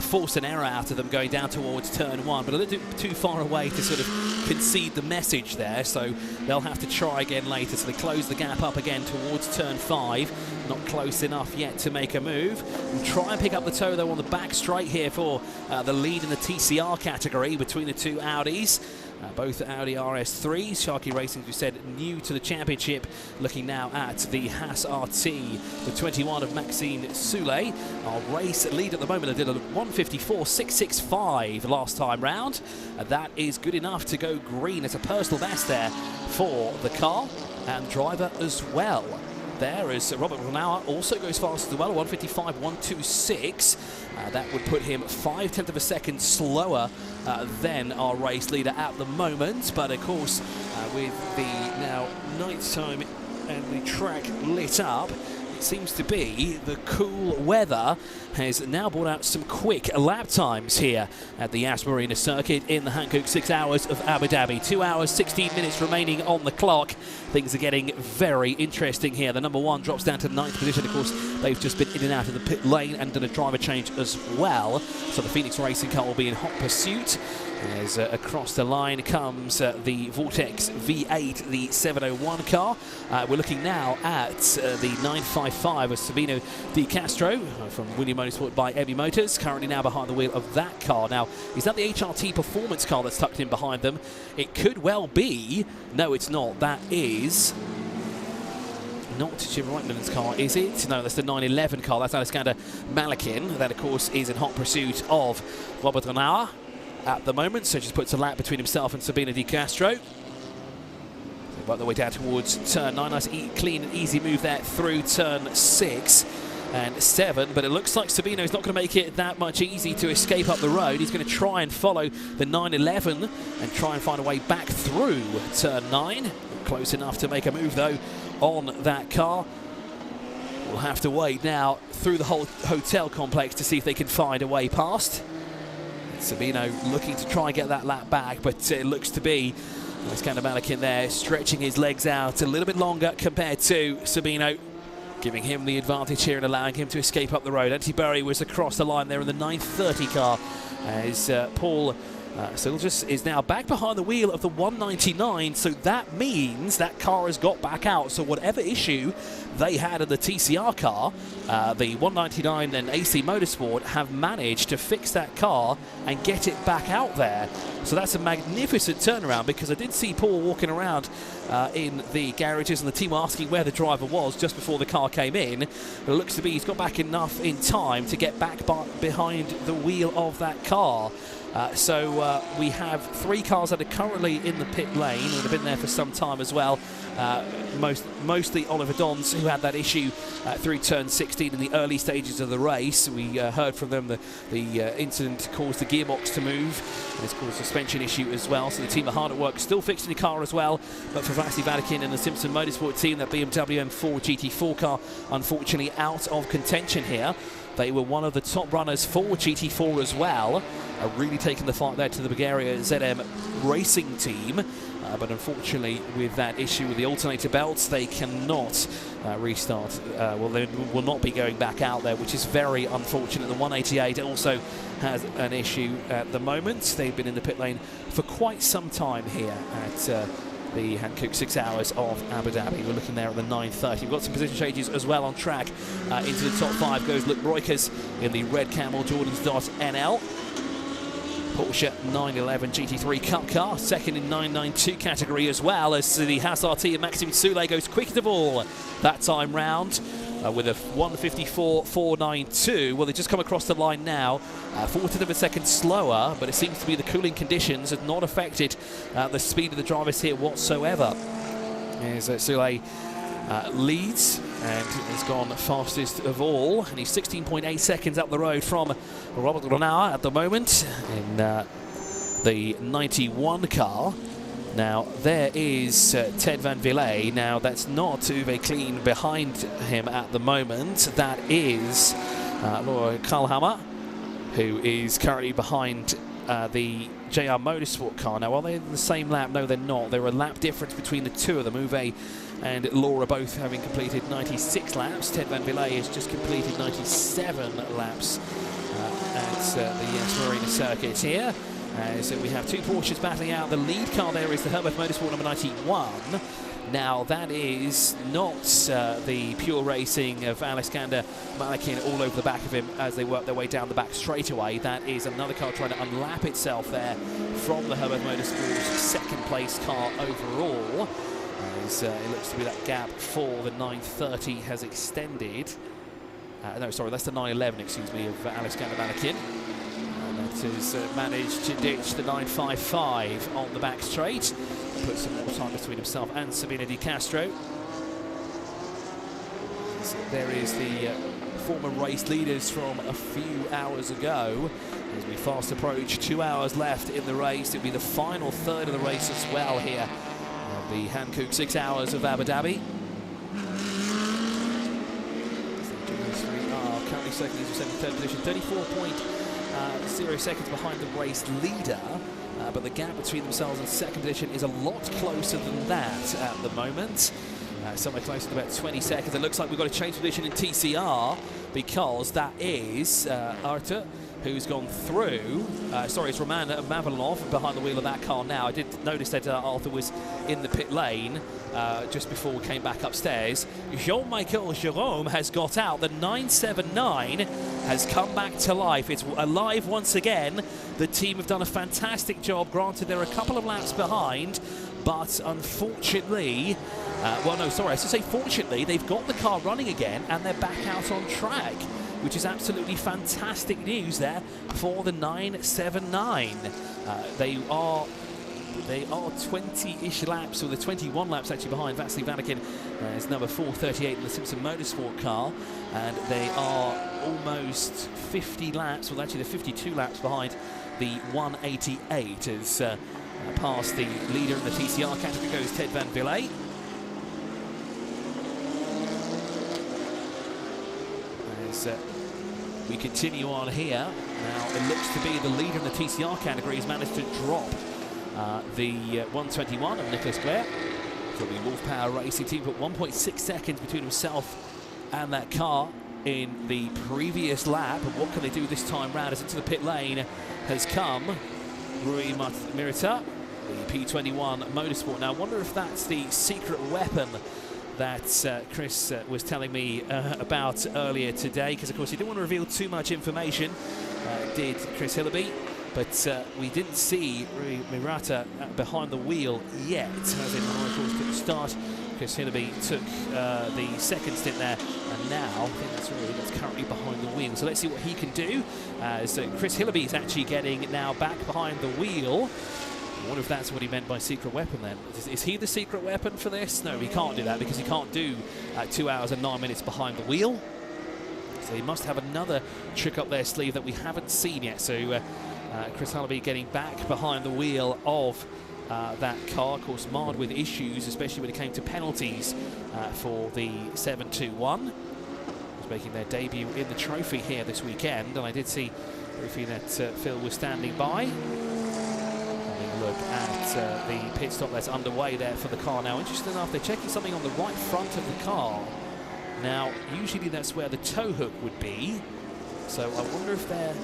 force an error out of them going down towards turn 1, but a little too far away to sort of concede the message there, so they'll have to try again later. So they close the gap up again towards turn 5, not close enough yet to make a move. We'll try and pick up the toe though on the back straight here for the lead in the TCR category between the two Audis. Both Audi RS3s. Sharky Racing, as we said, new to the championship. Looking now at the Haas RT, the 21 of Maxime Soulé. Our race lead at the moment. I did a 154.665 last time round. That is good enough to go green. It's a personal best there for the car and driver as well. There is Robert Renauer, also goes fast as well, 155.126. That would put him 0.5 of a second slower than our race leader at the moment. But of course, with the now night time and the track lit up, it seems to be the cool weather has now brought out some quick lap times here at the Yas Marina circuit in the Hankook 6 hours of Abu Dhabi. 2 hours, 16 minutes remaining on the clock. Things are getting very interesting here. The number 1 drops down to the 9th position. Of course, they've just been in and out of the pit lane and done a driver change as well. So the Phoenix Racing car will be in hot pursuit. As across the line comes the Vortex V8, the 701 car. We're looking now at the 955 of Sabino Di Castro from William Motorsport by Ebby Motors, currently now behind the wheel of that car. Now, is that the HRT performance car that's tucked in behind them? It could well be. No, it's not. That is not Jim Reitman's car, is it? No, that's the 911 car. That's Alexander Malakin. That, of course, is in hot pursuit of Robert Renauer at the moment, so just puts a lap between himself and Sabina Di Castro. They work their way down towards turn 9. Nice, clean and easy move there through turn 6 and 7, but it looks like Sabino's not going to make it that much easy to escape up the road. He's going to try and follow the 911 and try and find a way back through turn 9. Close enough to make a move, though, on that car. We'll have to wait now through the whole hotel complex to see if they can find a way past. Sabino looking to try and get that lap back, but it looks to be Alexander Malakin there stretching his legs out a little bit longer compared to Sabino, giving him the advantage here and allowing him to escape up the road. Antti Berry was across the line there in the 930 car as Paul Silges is now back behind the wheel of the 199, so that means that car has got back out. So whatever issue they had in the TCR car, the 199 and AC Motorsport have managed to fix that car and get it back out there. So that's a magnificent turnaround, because I did see Paul walking around in the garages and the team asking where the driver was just before the car came in. But it looks to be he's got back enough in time to get back behind the wheel of that car. So we have 3 cars that are currently in the pit lane and have been there for some time as well. Mostly Oliver Dons, who had that issue through turn 16 in the early stages of the race. We heard from them the incident caused the gearbox to move, and it's caused a suspension issue as well. So the team are hard at work, still fixing the car as well. But for Vasily Vatikin and the Simpson Motorsport team, that BMW M4 GT4 car unfortunately out of contention here. They were one of the top runners for GT4 as well, really taking the fight there to the Bulgaria ZM Racing team. But unfortunately, with that issue with the alternator belts, they cannot restart. Well, they will not be going back out there, which is very unfortunate. The 188 also has an issue at the moment. They've been in the pit lane for quite some time here at the Hankook 6 hours of Abu Dhabi. We're looking there at the 930. We've got some position changes as well on track. Into the top 5 goes Luke Breukers in the red Camel Jordans.NL. Porsche 911 GT3 Cup car, second in 992 category as well, as the Haas RT and Maxime Soulé goes quickest of all that time round. With a 154.492. Well, they just come across the line now, 0.4 of a second slower, but it seems to be the cooling conditions have not affected the speed of the drivers here whatsoever. As Soulé leads and has gone fastest of all, and he's 16.8 seconds up the road from Robert Renauer at the moment in the 91 car. Now, there is Ted van Villay. Now, that's not Uwe Clean behind him at the moment. That is Laura Karlhammer, who is currently behind the JR Motorsport car. Now, are they in the same lap? No, they're not. There are a lap difference between the two of them. Uwe and Laura both having completed 96 laps. Ted van Villay has just completed 97 laps at the Yas Marina circuit here. So we have two Porsches battling out. The lead car there is the Herbert Motorsport number 91. Now, that is not the pure racing of Alexander Malakin all over the back of him as they work their way down the back straightaway. That is another car trying to unlap itself there from the Herbert Motorsport's second place car overall. As it looks to be that gap for the 930 has extended. No, sorry, that's the 911, excuse me, of Alexander Malakin. Has managed to ditch the 955 on the back straight, put some more time between himself and Sabina Di Castro. So there is the former race leaders from a few hours ago. As we fast approach 2 hours left in the race, it'll be the final third of the race as well here. The Hankook 6 hours of Abu Dhabi. Currently second is in third position, 34.0 seconds behind the race leader, but the gap between themselves and second position is a lot closer than that at the moment. Somewhere closer to about 20 seconds. It looks like we've got a change position in TCR because that is Artur, who's gone through. Sorry, it's Roman Mavalov behind the wheel of that car now. I did notice that Arthur was in the pit lane just before we came back upstairs. Jean-Michel Jerome has got out. The 979 has come back to life. It's alive once again. The team have done a fantastic job. Granted, they're a couple of laps behind, but unfortunately, well, no, sorry, I should say fortunately, they've got the car running again and they're back out on track, which is absolutely fantastic news there for the 979. They are 20-ish laps, or the 21 laps actually behind Vasily Vanakin. Is number 438 in the Simpson Motorsport car, and they are almost 50 laps, well actually they're 52 laps behind the 188 as past the leader in the TCR category goes Ted van Villay. As we continue on here, now it looks to be the leader in the TCR category has managed to drop the 121 of Nicholas Blair. So the Wolf Power Racing team put 1.6 seconds between himself and that car in the previous lap. And what can they do this time round as into the pit lane has come Rui Mirita, the P21 Motorsport. Now I wonder if that's the secret weapon that Chris was telling me about earlier today, because of course he didn't want to reveal too much information, did Chris Hillaby. But we didn't see Rui Mirata behind the wheel yet, as in of course took the start. Chris Hillaby took the second stint there, and now I think that's Rui that's currently behind the wheel. So let's see what he can do. So Chris Hillaby is actually getting now back behind the wheel. I wonder if that's what he meant by secret weapon then. Is he the secret weapon for this? No, he can't do that because he can't do 2 hours and 9 minutes behind the wheel. So he must have another trick up their sleeve that we haven't seen yet. So Chris Hillaby getting back behind the wheel of that car, of course marred with issues, especially when it came to penalties for the 721. Was making their debut in the trophy here this weekend, and I did see briefly that Phil was standing by. Having a look at the pit stop that's underway there for the car now. Interesting enough, they're checking something on the right front of the car. Now, usually that's where the tow hook would be, so I wonder if they're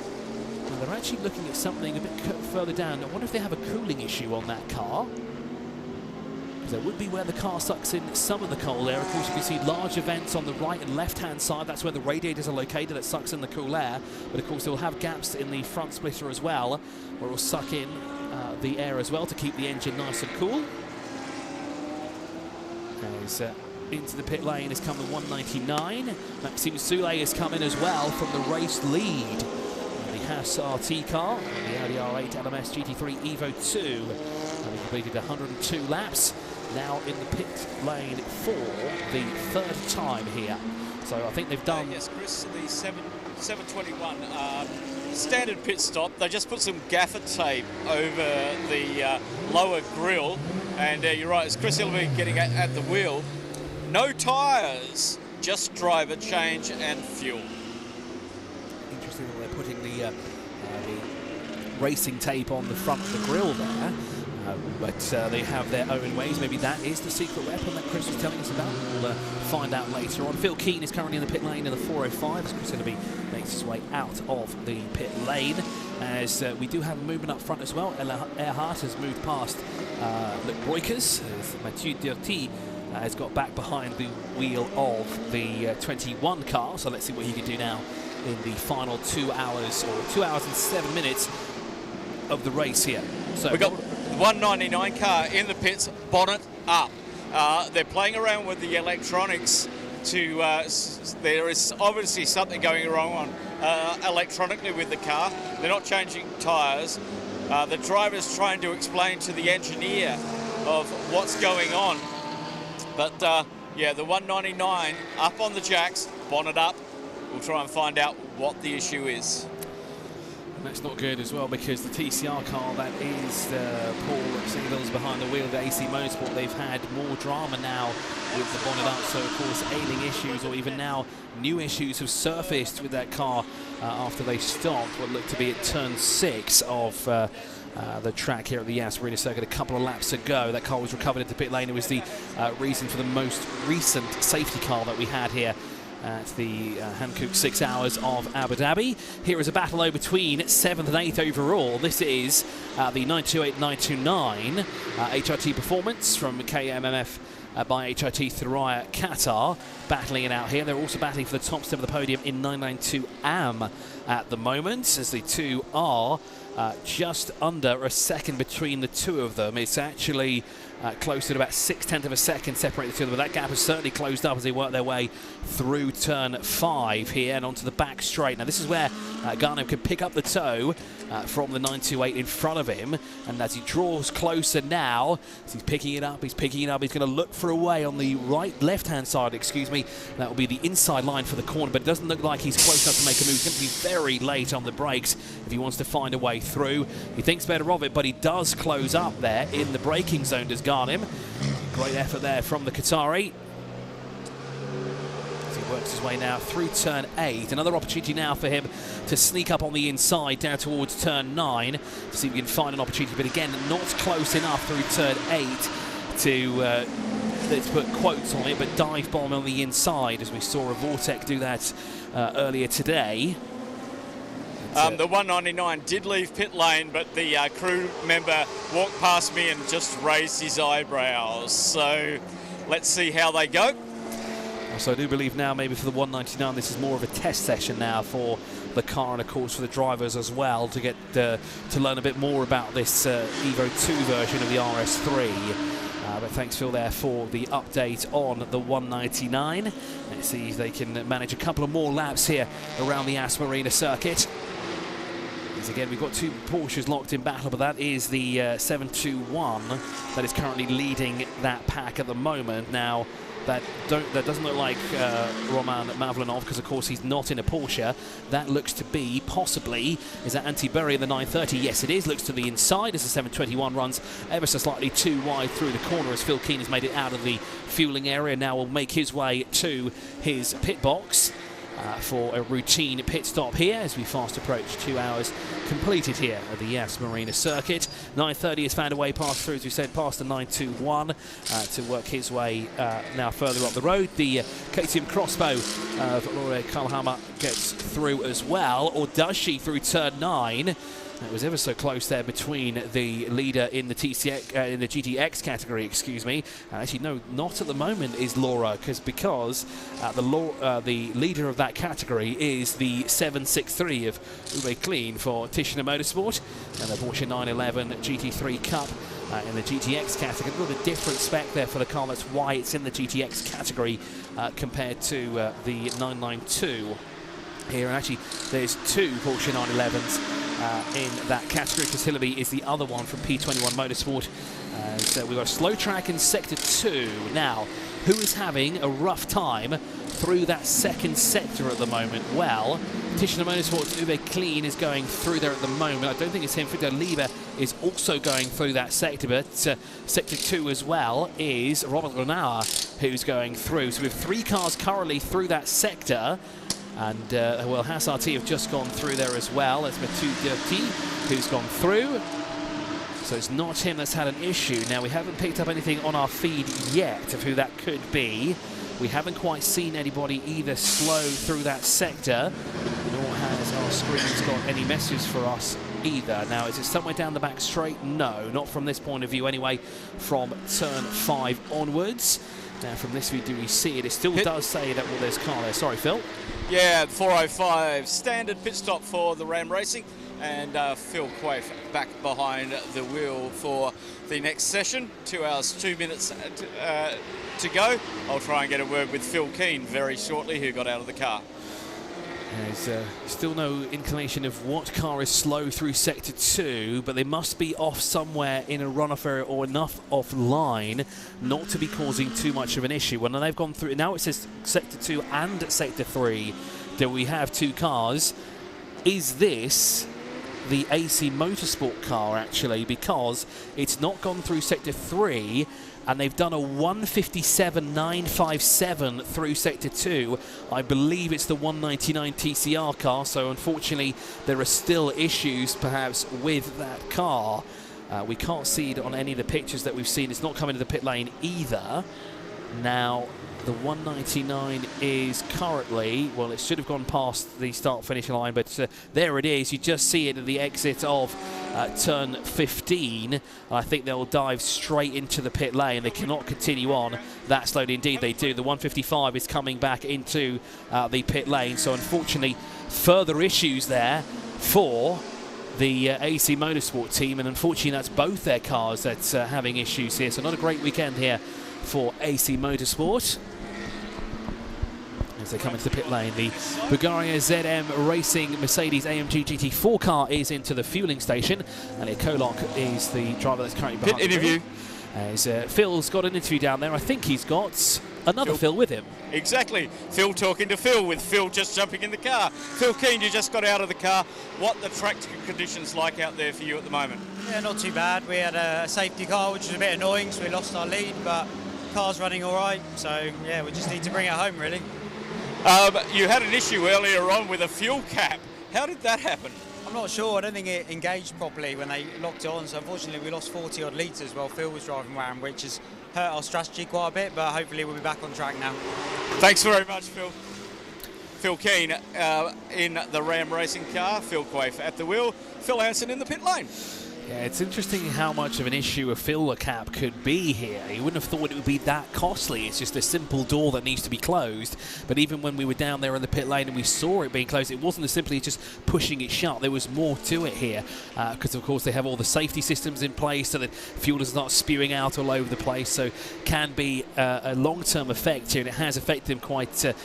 actually looking at something a bit further down. I wonder if they have a cooling issue on that car. Because that would be where the car sucks in some of the cold air. Of course, you can see larger vents on the right and left-hand side. That's where the radiators are located that sucks in the cool air. But of course, they'll have gaps in the front splitter as well, where it will suck in the air as well to keep the engine nice and cool. As into the pit lane has come the 199. Maxime Soulet has come in as well from the race lead. Haas RT car, the Audi R8 LMS GT3 Evo 2, having completed 102 laps, now in the pit lane for the third time here. So I think they've done... yes, Chris, the 721 standard pit stop. They just put some gaffer tape over the lower grille, and you're right, it's Chris Hilleby getting at the wheel. No tyres, just driver change and fuel. Interesting that they're putting the racing tape on the front of the grille there. But they have their own ways. Maybe that is the secret weapon that Chris was telling us about. We'll find out later on. Phil Keane is currently in the pit lane in the 405 as Chris Hilleby makes his way out of the pit lane. As we do have a movement up front as well. Earhart has moved past Luc Broikers. Mathieu Dirty has got back behind the wheel of the 21 car. So let's see what he can do now in the final 2 hours, or 2 hours and 7 minutes of the race here. So we got 199 car in the pits, bonnet up. They're playing around with the electronics to, there is obviously something going wrong on electronically with the car. They're not changing tyres. The driver's trying to explain to the engineer of what's going on. But yeah, the 199 up on the jacks, bonnet up. We'll try and find out what the issue is. And that's not good as well, because the TCR car that is Paul Single's behind the wheel of the AC Motorsport, they've had more drama now with the bonnet up. So of course ailing issues, or even now new issues, have surfaced with that car after they stopped what looked to be at turn 6 of the track here at the Yas Marina Circuit a couple of laps ago. That car was recovered into pit lane. It was the reason for the most recent safety car that we had here at the Hankook 6 Hours of Abu Dhabi. Here is a battle between 7th and 8th overall. This is the 928-929 HRT performance from KMMF by HRT Thuraya Qatar, battling it out here. They're also battling for the top step of the podium in 992 AM at the moment, as the two are just under a second between the two of them. It's actually close to about 6/10 of a second separating the two of them, but that gap has certainly closed up as they work their way through turn 5 here and onto the back straight. Now this is where Ghanem can pick up the toe from the 928 in front of him, and as he draws closer now, as he's picking it up, he's going to look for a way on the left-hand side, excuse me. That will be the inside line for the corner, but it doesn't look like he's close enough to make a move. He's going to be very late on the brakes if he wants to find a way through. He thinks better of it, but he does close up there in the braking zone, does Ghanem. Great effort there from the Qatari. As he works his way now through turn 8. Another opportunity now for him to sneak up on the inside down towards turn 9 to see if he can find an opportunity, but again not close enough through turn 8 to let's put quotes on it, but dive bomb on the inside, as we saw a Vortec do that earlier today. The 199 did leave pit lane, but the crew member walked past me and just raised his eyebrows. So let's see how they go. So I do believe now maybe for the 199 this is more of a test session now for the car, and of course for the drivers as well, to get to learn a bit more about this Evo 2 version of the RS3. But thanks Phil there for the update on the 199. Let's see if they can manage a couple of more laps here around the Yas Marina circuit. As again, we've got two Porsches locked in battle, but that is the 721 that is currently leading that pack at the moment. Now, that doesn't look like Roman Mavlanov, because of course he's not in a Porsche. That looks to be possibly, is that Anti-Berry in the 930? Yes, it is. Looks to the inside as the 721 runs ever so slightly too wide through the corner, as Phil Keane has made it out of the fueling area. Now will make his way to his pit box for a routine pit stop here as we fast approach 2 hours completed here at the Yas Marina circuit. 930 has found a way past through, as we said, past the 921 to work his way now further up the road. The KTM crossbow of Lore Kalhama gets through as well, or does she, through turn 9? It was ever so close there between the leader in the in the GTX category, excuse me. Actually, no, not at the moment is Laura, because the leader of that category is the 763 of Uwe Clean for Tichenor Motorsport, and the Porsche 911 GT3 Cup in the GTX category. A little bit different spec there for the car. That's why it's in the GTX category compared to the 992. Here, and actually, there's two Porsche 911s in that category, because Hilleby is the other one from P21 Motorsport. So we've got a slow track in Sector 2. Now, who is having a rough time through that second sector at the moment. Well, Tishner Motorsports Uwe Clean is going through there at the moment. I don't think it's him. Victor Lieber is also going through that sector, but sector 2 as well is Robert Renauer who's going through. So we have 3 cars currently through that sector. And, well, Hassarty have just gone through there as well. That's Matu Dirty who's gone through. So it's not him that's had an issue. Now, we haven't picked up anything on our feed yet of who that could be. We haven't quite seen anybody either slow through that sector, nor has our screens got any messages for us either. Now, is it somewhere down the back straight? No, not from this point of view anyway, from turn 5 onwards. Now, from this view, do we see it? It still does say that, well, there's a car there. Sorry, Phil. Yeah, 4:05 standard pit stop for the Ram Racing, and Phil Quaife back behind the wheel for the next session. 2 hours, 2 minutes to go. I'll try and get a word with Phil Keane very shortly, who got out of the car. There's still no inclination of what car is slow through sector 2, but they must be off somewhere in a runoff area or enough offline not to be causing too much of an issue. Well, now they've gone through. Now it says sector 2 and sector 3 that we have 2 cars. Is this the AC Motorsport car, actually? Because it's not gone through sector 3, and they've done a 157.957 through sector 2. I believe it's the 199 TCR car, so unfortunately there are still issues perhaps with that car. We can't see it on any of the pictures that we've seen. It's not coming to the pit lane either. Now, the 199 is currently, well, it should have gone past the start-finish line, but there it is. You just see it at the exit of turn 15. I think they'll dive straight into the pit lane. They cannot continue on that slowly. Indeed, they do. The 155 is coming back into the pit lane. So, unfortunately, further issues there for the AC Motorsport team, and unfortunately, that's both their cars that's having issues here. So, not a great weekend here for AC Motorsport as they come into the pit lane. The Bulgaria ZM Racing Mercedes AMG GT4 car is into the fueling station, and Kolok is the driver that's currently behind. Good interview. As Phil's got an interview down there. I think he's got another Phil with him. Exactly. Phil talking to Phil, with Phil just jumping in the car. Phil Keane, you just got out of the car. What the track conditions like out there for you at the moment? Yeah, not too bad. We had a safety car, which was a bit annoying, so we lost our lead, but car's running all right. So, yeah, we just need to bring it home, really. You had an issue earlier on with a fuel cap. How did that happen? I'm not sure. I don't think it engaged properly when they locked it on, so unfortunately we lost 40 odd litres while Phil was driving around, which has hurt our strategy quite a bit, but hopefully we'll be back on track now. Thanks very much, Phil. Phil Keane in the Ram Racing car, Phil Quaife at the wheel, Phil Hansen in the pit lane. Yeah, it's interesting how much of an issue a filler cap could be here. You wouldn't have thought it would be that costly. It's just a simple door that needs to be closed. But even when we were down there in the pit lane and we saw it being closed, it wasn't as simply just pushing it shut. There was more to it here because, of course, they have all the safety systems in place so that fuel does not spewing out all over the place. So can be a long-term effect here, and it has affected them quite a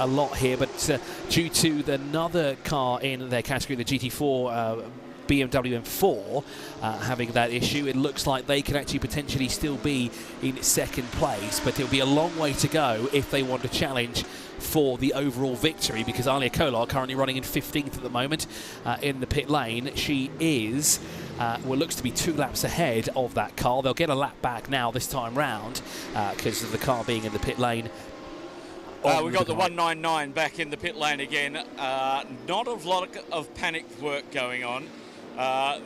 lot here. But due to another car in their category, the GT4 BMW M4 having that issue, it looks like they could actually potentially still be in second place, but it'll be a long way to go if they want to challenge for the overall victory, because Alia Kolar currently running in 15th at the moment in the pit lane. She is well, looks to be 2 laps ahead of that car. They'll get a lap back now this time round because of the car being in the pit lane. We've got the 199 back in the pit lane again. Not a lot of panic work going on.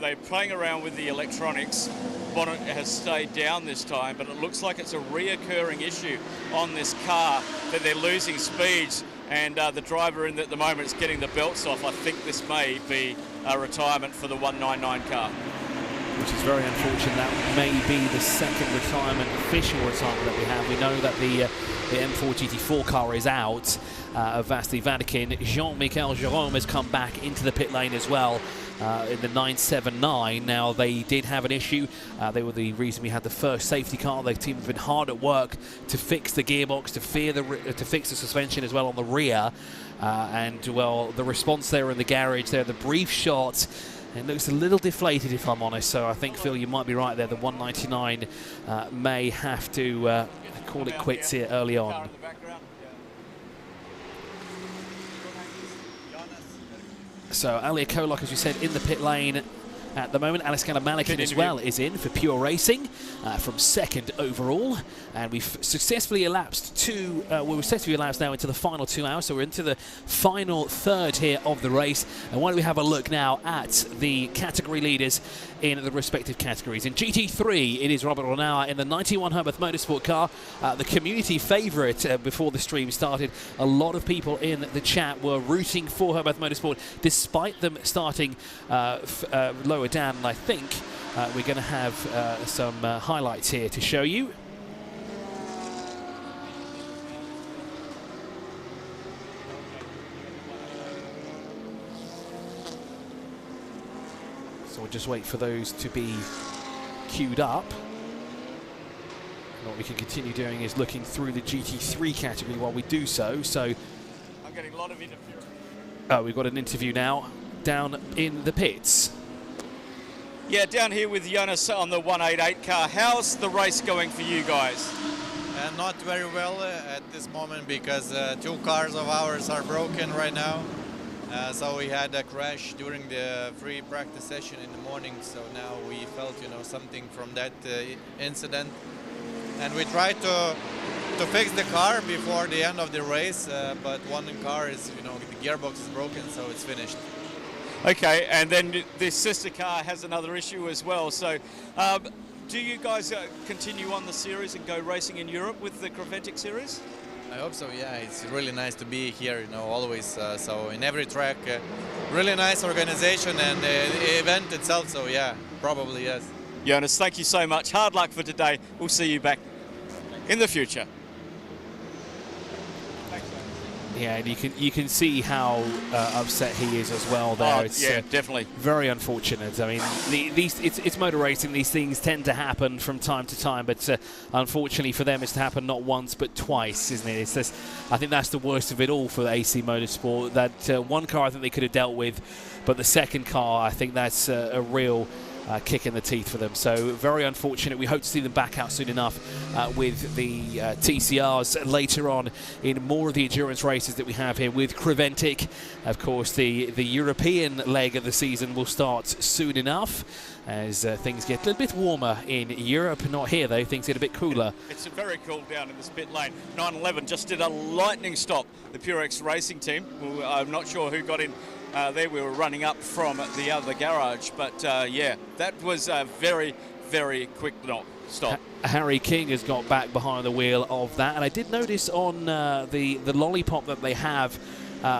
They're playing around with the electronics. Bonnet has stayed down this time, but it looks like it's a reoccurring issue on this car, that they're losing speeds, and the driver in at the moment is getting the belts off. I think this may be a retirement for the 199 car. Which is very unfortunate. That may be the second retirement, official retirement that we have. We know that the M4 GT4 car is out of Vasily Vatikin. Jean-Michel Jerome has come back into the pit lane as well in the 979. Now, they did have an issue. They were the reason we had the first safety car. The team have been hard at work to fix the gearbox, to fix the suspension as well on the rear. And, well, the response there in the garage there, the brief shot, it looks a little deflated, if I'm honest. So I think, Phil, you might be right there. The 199 may have to call it quits here early on. So Alia Kolak, as you said, in the pit lane at the moment. Aliskana Malikin as well is in for Pure Racing from second overall, and we've successfully elapsed we're successfully elapsed now into the final 2 hours, so we're into the final third here of the race. And why don't we have a look now at the category leaders in the respective categories. In GT3, it is Robert Renauer in the 91 Herbert Motorsport car, the community favourite before the stream started. A lot of people in the chat were rooting for Herbert Motorsport, despite them starting lower down. And I think we're going to have some highlights here to show you. So we'll just wait for those to be queued up. And what we can continue doing is looking through the GT3 category while we do so. So I'm getting a lot of interference. Oh, we've got an interview now down in the pits. Yeah, down here with Jonas on the 188 car. How's the race going for you guys? Not very well at this moment because 2 cars of ours are broken right now. So we had a crash during the free practice session in the morning. So now we felt, something from that incident, and we tried to fix the car before the end of the race. But one car is, the gearbox is broken, so it's finished. Okay, and then this sister car has another issue as well. So, do you guys continue on the series and go racing in Europe with the Creventic series? I hope so, yeah. It's really nice to be here, always. So in every track, really nice organization and the event itself. So yeah, probably yes. Jonas, thank you so much. Hard luck for today. We'll see you back in the future. Yeah, and you can see how upset he is as well there. It's, yeah, definitely. Very unfortunate. I mean, it's motor racing. These things tend to happen from time to time, but unfortunately for them, it's to happen not once but twice, isn't it? I think that's the worst of it all for AC Motorsport. That one car I think they could have dealt with, but the second car, I think that's a real kick in the teeth for them. So very unfortunate. We hope to see them back out soon enough with the TCRs later on in more of the endurance races that we have here with Creventic. Of course, the European leg of the season will start soon enough as things get a little bit warmer in Europe. Not here though, things get a bit cooler. It's very cool down in this pit lane. 911 just did a lightning stop. The Purex racing team, I'm not sure who got in there. We were running up from the other garage, but yeah, that was a very, very quick stop. Harry King has got back behind the wheel of that, and I did notice on the lollipop that they have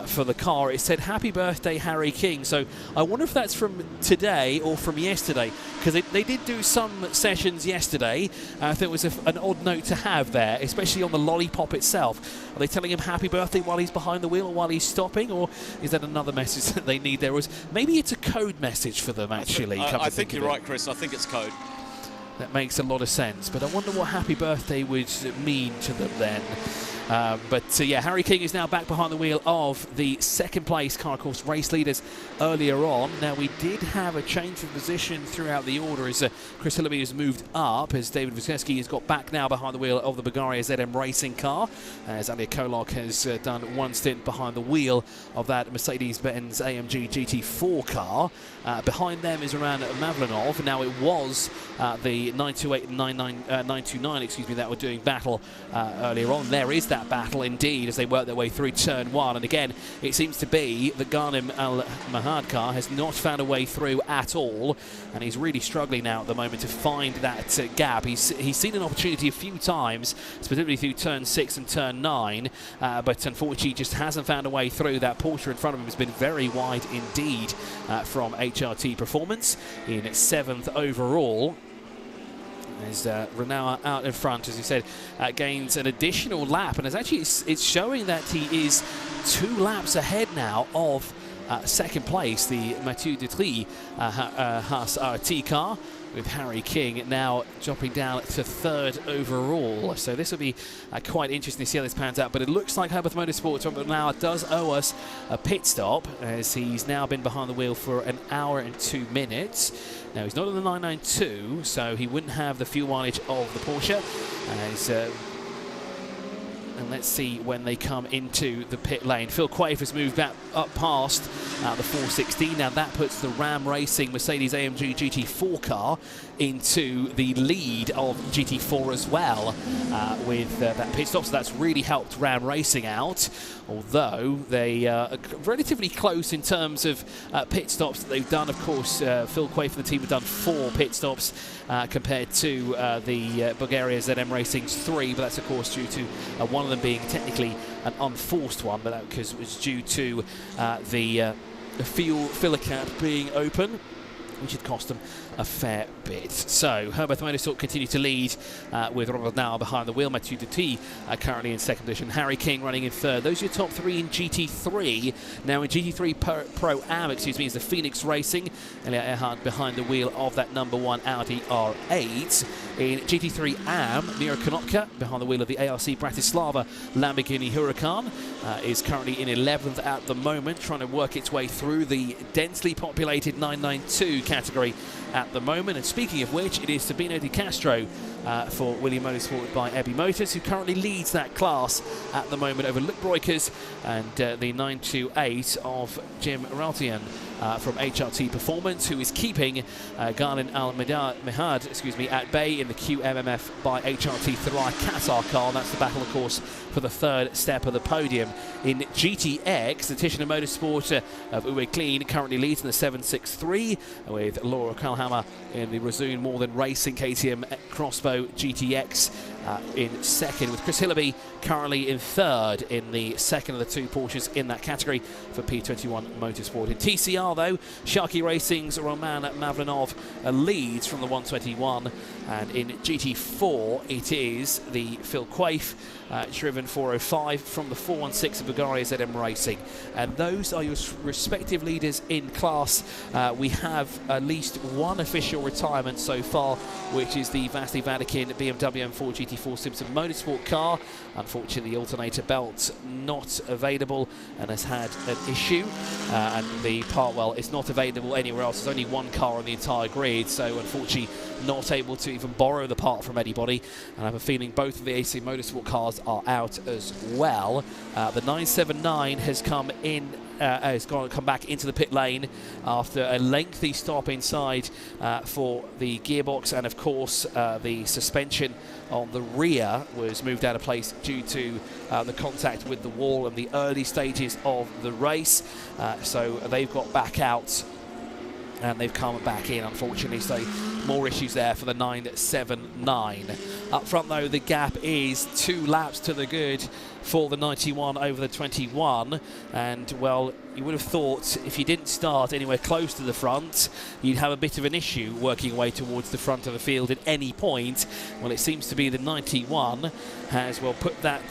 for the car, it said "Happy Birthday, Harry King." So I wonder if that's from today or from yesterday, because they did do some sessions yesterday. I think it was an odd note to have there, especially on the lollipop itself. Are they telling him happy birthday while he's behind the wheel or while he's stopping, or is that another message that they need there? Or maybe it's a code message for them, actually. I think you're right, Chris. I think it's code. That makes a lot of sense, but I wonder what happy birthday would mean to them then. But yeah, Harry King is now back behind the wheel of the second place car, of course, race leaders earlier on. Now, we did have a change of position throughout the order as Chris Hillaby has moved up, as David Vuseski has got back now behind the wheel of the Bulgaria ZM racing car, as Alia Kolak has done one stint behind the wheel of that Mercedes-Benz AMG GT4 car. Behind them is around Mavlanov. Now, it was the 928 and 929, excuse me, that were doing battle earlier on. There is that battle indeed as they work their way through turn one, and again it seems to be the Ghanem Al Mahad car has not found a way through at all, and he's really struggling now at the moment to find that gap. He's seen an opportunity a few times, specifically through turn 6 and turn 9, but unfortunately just hasn't found a way through. That Porsche in front of him has been very wide indeed from HRT Performance in 7th overall. As Renauer out in front, as you said, gains an additional lap, and it's showing that he is 2 laps ahead now of second place, the Mathieu Dutry Haas RT car, with Harry King now dropping down to 3rd overall. So this will be quite interesting to see how this pans out. But it looks like Herbert Motorsport now does owe us a pit stop, as he's now been behind the wheel for an hour and 2 minutes. Now, he's not on the 992, so he wouldn't have the fuel mileage of the Porsche. And And let's see when they come into the pit lane. Phil Quaife has moved back up past the 416. Now that puts the Ram Racing Mercedes-AMG GT4 car into the lead of GT4 as well with that pit stop. So that's really helped Ram Racing out, although they are relatively close in terms of pit stops that they've done. Of course, Phil Quaife and the team have done 4 pit stops compared to the Bulgaria ZM Racing's 3, but that's of course due to one of them being technically an unforced one, but that because it was due to the fuel filler cap being open, which had cost them a fair bit. So Herbert Motorsport continue to lead with Robert Now behind the wheel. Mathieu Duty currently in second position. Harry King running in third. Those are your top 3 in GT3. Now in GT3 Pro Am, excuse me, is the Phoenix Racing. Elliot Earhart behind the wheel of that number 1 Audi R8. In GT3 Am, Miro Konopka behind the wheel of the ARC Bratislava Lamborghini Huracan is currently in 11th at the moment, trying to work its way through the densely populated 992 category at the moment. And speaking of which, it is Sabino Di Castro for William Motorsport by Abbey Motors, who currently leads that class at the moment over Luke Breukers and the 928 of Jim Raltian from HRT Performance, who is keeping Garlin Al-Mehad at bay in the QMMF by HRT Thrai Qatar car. That's the battle, of course, for the third step of the podium. In GTX, the Tichenor Motorsport of Uwe Clean currently leads in the 763 with Laura Kalhammer in the Razoon More Than Racing KTM Crossbow GTX in second, with Chris Hillaby currently in third in the second of the 2 Porsches in that category for P21 Motorsport. In TCR though, Sharky Racing's Roman Mavlanov leads from the 121, and in GT4 it is the Phil Quaife driven 405 from the 416 of Bulgaria ZM Racing. And those are your respective leaders in class. We have at least one official retirement so far, which is the Vasily Vatikin BMW M4 GT4 Simpson Motorsport car. Unfortunately, the alternator belt not available and has had an issue, and the part well is not available anywhere else. There's only one car on the entire grid, so unfortunately not able to even borrow the part from anybody, and I have a feeling both of the AC Motorsport cars are out as well. The 979 has come in, has come back into the pit lane after a lengthy stop inside for the gearbox, and of course the suspension on the rear was moved out of place due to the contact with the wall in the early stages of the race. So they've got back out and they've come back in, unfortunately, so more issues there for the 979. Up front though, the gap is 2 laps to the good for the 91 over the 21, and well, you would have thought if you didn't start anywhere close to the front, you'd have a bit of an issue working your way towards the front of the field at any point. Well, it seems to be the 91 has well put that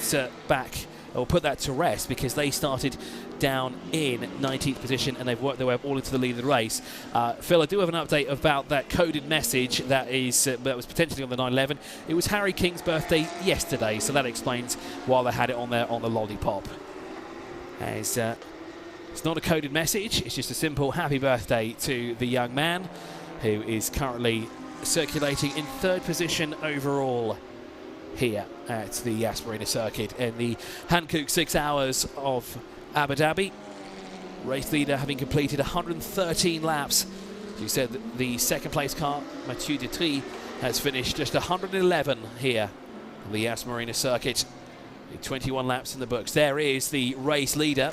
back, or put that to rest, because they started down in 19th position and they've worked their way up all into the lead of the race. Phil, I do have an update about that coded message that was potentially on the 911. It was Harry King's birthday yesterday, so that explains why they had it on there on the lollipop. As it's not a coded message, it's just a simple happy birthday to the young man, who is currently circulating in 3rd position overall here at the Yas Marina circuit in the Hankook 6 hours of Abu Dhabi. Race leader having completed 113 laps. As you said, the 2nd place car, Mathieu Duty, has finished just 111 here on the Yas Marina circuit. The 21 laps in the books. There is the race leader,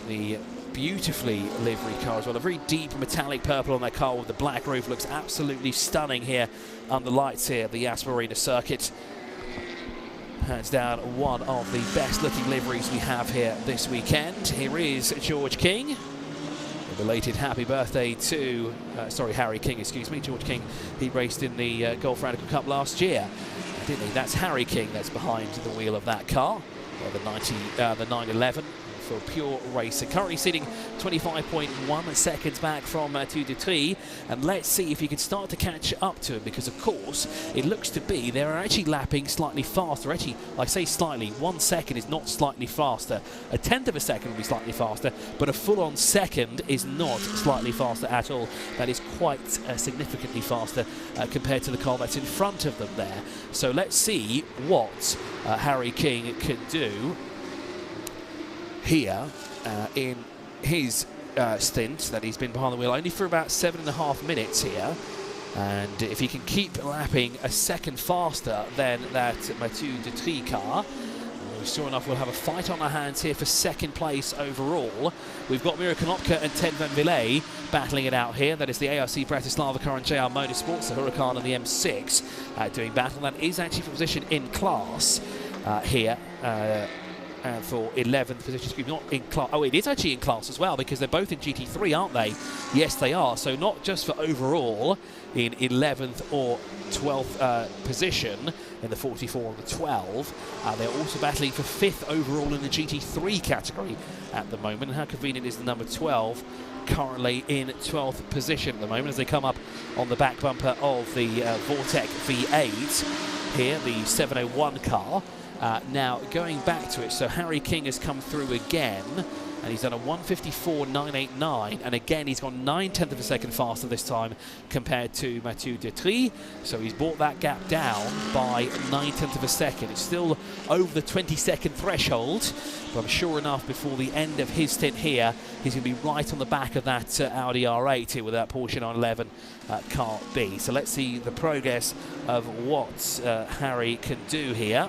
the beautifully livery car as well. A very deep metallic purple on that car with the black roof. Looks absolutely stunning here under lights here at the Yas Marina circuit. Hands down one of the best looking liveries we have here this weekend. Here is George King. A belated happy birthday to, Harry King, excuse me. George King, he raced in the Golf Radical Cup last year, didn't he? That's Harry King that's behind the wheel of that car. The 911 for Pure Racing. Currently sitting 25.1 seconds back from Mathieu Dutree, and let's see if he can start to catch up to him, because of course it looks to be they're actually lapping slightly faster. Actually, I say slightly, 1 second is not slightly faster. A tenth of a second will be slightly faster, but a full-on second is not slightly faster at all. That is quite significantly faster compared to the car that's in front of them there. So let's see what Harry King can do here in his stint that he's been behind the wheel only for about 7.5 minutes here. And if he can keep lapping a second faster than that Mathieu Dutree car, sure enough, we'll have a fight on our hands here for second place overall. We've got Mira Konopka and Ted Van Villay battling it out here. That is the ARC Bratislava car and JR Motorsports, the Huracan and the M6 doing battle. That is actually for position in class here. For 11th position, excuse me, not in class. Oh, it is actually in class as well, because they're both in GT3, aren't they? Yes, they are. So not just for overall in 11th or 12th position in the 44 and the 12. They're also battling for 5th overall in the GT3 category at the moment. And how convenient is the number 12 currently in 12th position at the moment as they come up on the back bumper of the Vortec V8 here, the 701 car. Now, going back to it, so Harry King has come through again, and he's done a 1:54.989, and again he's gone 9/10 of a second faster this time compared to Mathieu Dutree, so he's brought that gap down by 9/10 of a second. It's still over the 20-second threshold, but I'm sure enough before the end of his stint here, he's going to be right on the back of that Audi R8 here with that Porsche 911 Car B. So let's see the progress of what Harry can do here.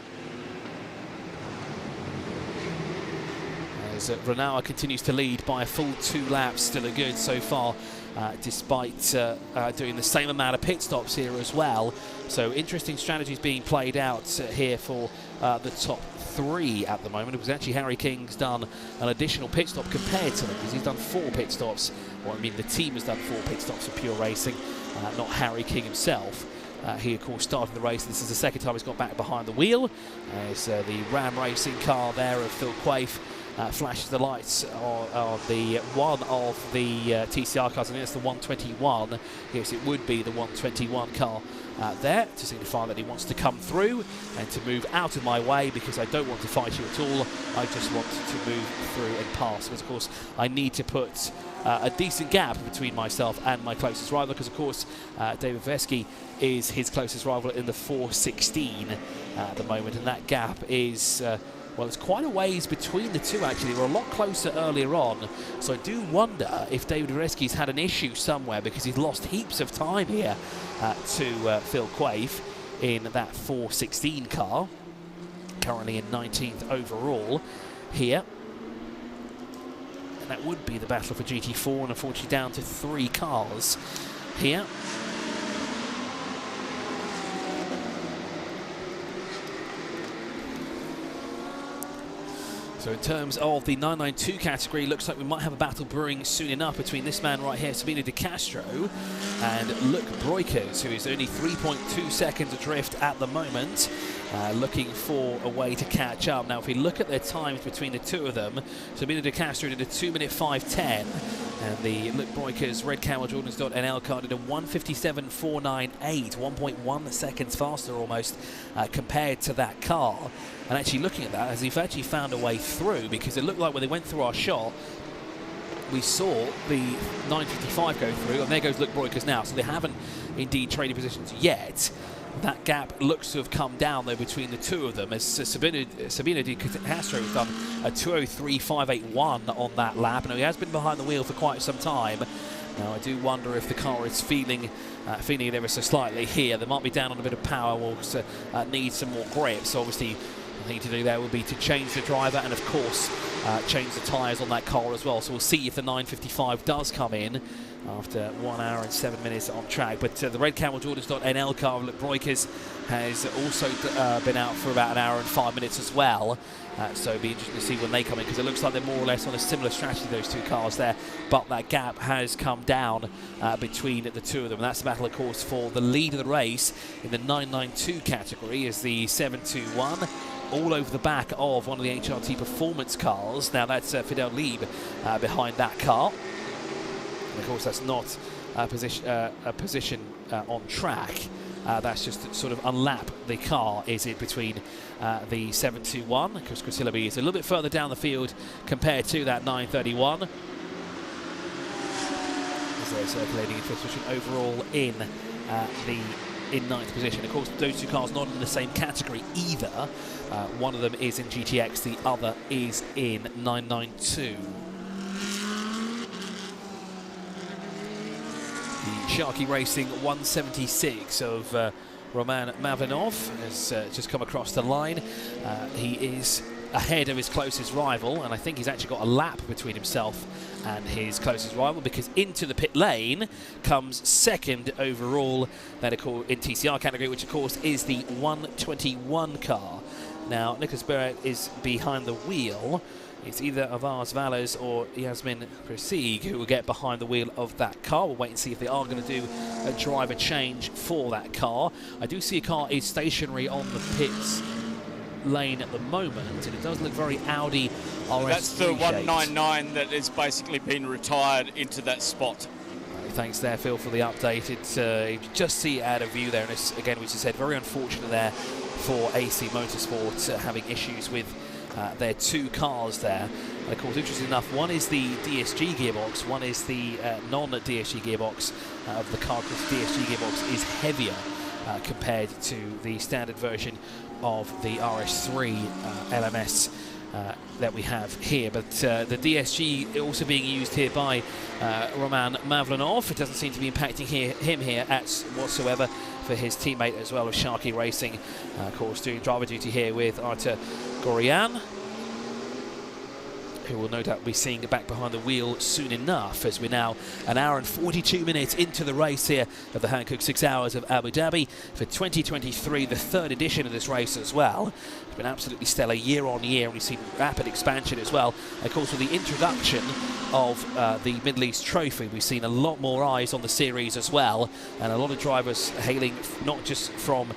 As Renault continues to lead by a full 2 laps, still a good so far, despite doing the same amount of pit stops here as well. So interesting strategies being played out here for the top 3 at the moment, because actually Harry King's done an additional pit stop compared to them, because he's done 4 pit stops. Well, I mean, the team has done 4 pit stops for Pure Racing, not Harry King himself. He, of course, started the race. This is the second time he's got back behind the wheel. As the Ram Racing car there of Phil Quaife flashes the lights on the one of the TCR cars. I think it's the 121. Yes, it would be the 121 car there, to signify that he wants to come through and to move out of my way, because I don't want to fight you at all. I just want to move through and pass, because of course I need to put a decent gap between myself and my closest rival, because of course David Vesky is his closest rival in the 416 at the moment, and that gap is well, it's quite a ways between the two, actually. They were a lot closer earlier on, so I do wonder if David Resky's had an issue somewhere, because he's lost heaps of time here to Phil Quaife in that 416 car, currently in 19th overall here. And that would be the battle for GT4, and unfortunately down to 3 cars here. So in terms of the 992 category, looks like we might have a battle brewing soon enough between this man right here, Sabino De Castro, and Luc Broikers, who is only 3.2 seconds adrift at the moment, looking for a way to catch up. Now, if we look at their times between the two of them, Sabino De Castro did a 2:05.10, and the Luc Broikers Red Camel Jordans.nl car did a 1:57.498, 1.1 seconds faster almost compared to that car. And actually looking at that, as he's actually found a way through, because it looked like when they went through our shot, we saw the 955 go through, and there goes Luc Broikers now. So they haven't indeed traded positions yet. That gap looks to have come down, though, between the two of them, as Sabino De Castro has done a 2:03.581 on that lap. Now, he has been behind the wheel for quite some time. Now, I do wonder if the car is feeling it ever so slightly here. They might be down on a bit of power, will also need some more grip. So, obviously, the thing to do there would be to change the driver and, of course, change the tyres on that car as well. So, we'll see if the 955 does come in after 1 hour and 7 minutes on track. But the Red Camel Jordans.nl car of Luc Broikers has also been out for about 1 hour and 5 minutes as well. So it'll be interesting to see when they come in, because it looks like they're more or less on a similar strategy, those two cars there. But that gap has come down between the two of them. And that's the battle, of course, for the lead of the race in the 992 category, is the 721. All over the back of one of the HRT performance cars. cars. Now that's Fidel Lieb behind that car. And of course, that's not a position on track. That's just to sort of unlap the car, is it, between the 721, because Chris Hillaby is a little bit further down the field compared to that 931. As they're circulating in fifth position overall in ninth position. Of course, those two cars not in the same category either. One of them is in GTX, the other is in 992. The Sharky Racing 176 of Roman Mavlinov has just come across the line. He is ahead of his closest rival, and I think he's actually got a lap between himself and his closest rival, because into the pit lane comes second overall then in TCR category, which of course is the 121 car. Now Nicholas Barrett is behind the wheel. It's either Avars Valles or Yasmin Presig who will get behind the wheel of that car. We'll wait and see if they are going to do a driver change for that car. I do see a car is stationary on the pits lane at the moment, and it does look very Audi RS3 That's the 199 that has basically been retired into that spot. Thanks there, Phil, for the update. It's you can just see it out of view there, and it's, again, which I said, very unfortunate there for AC Motorsport having issues with their two cars there. And of course, interesting enough, one is the DSG gearbox, one is the non-DSG gearbox of the car, because the DSG gearbox is heavier compared to the standard version of the RS3 LMS that we have here. But the DSG also being used here by Roman Mavlinov. It doesn't seem to be impacting him here whatsoever for his teammate as well of Sharky Racing, of course, doing driver duty here with Artur Gorian, who will no doubt be seeing back behind the wheel soon enough, as we're now an hour and 42 minutes into the race here of the Hankook 6 Hours of Abu Dhabi for 2023, the third edition of this race as well. It's been absolutely stellar year on year, and we've seen rapid expansion as well. Of course, with the introduction of the Middle East Trophy, we've seen a lot more eyes on the series as well, and a lot of drivers hailing not just from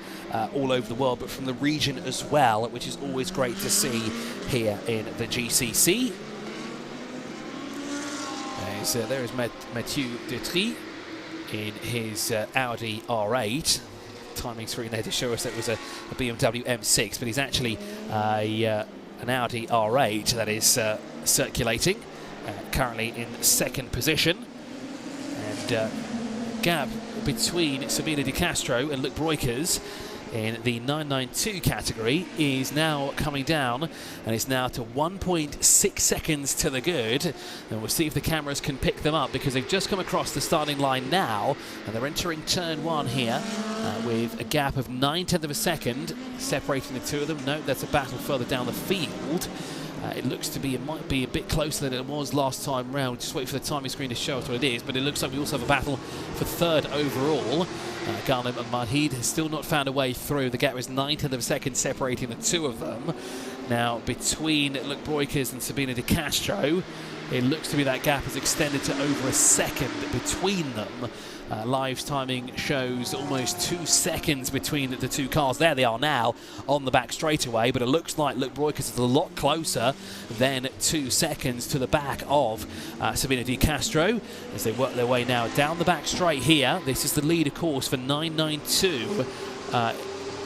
all over the world, but from the region as well, which is always great to see here in the GCC. There is Mathieu Dutry in his Audi R8. Timing screen there to show us that it was a BMW M6, but he's actually an Audi R8 that is circulating, currently in second position. And gap between Sabina Di Castro and Luc Breukers in the 992 category is now coming down, and it's now to 1.6 seconds to the good. And we'll see if the cameras can pick them up, because they've just come across the starting line now, and they're entering turn one here with a gap of 9/10 of a second separating the two of them. No, that's a battle further down the field. It looks to be, it might be a bit closer than it was last time round. Just wait for the timing screen to show us what it is, but it looks like we also have a battle for third overall. Ghanem and Mahid has still not found a way through. The gap is 9/10 of a second separating the two of them. Now, between Luc Breukers and Sabina Di Castro, it looks to be that gap has extended to over a second between them. Live's timing shows almost 2 seconds between the two cars. There they are now on the back straightaway, but it looks like Luc Breukers is a lot closer than 2 seconds to the back of Sabina Di Castro as they work their way now down the back straight here. This is the lead, of course, for 992.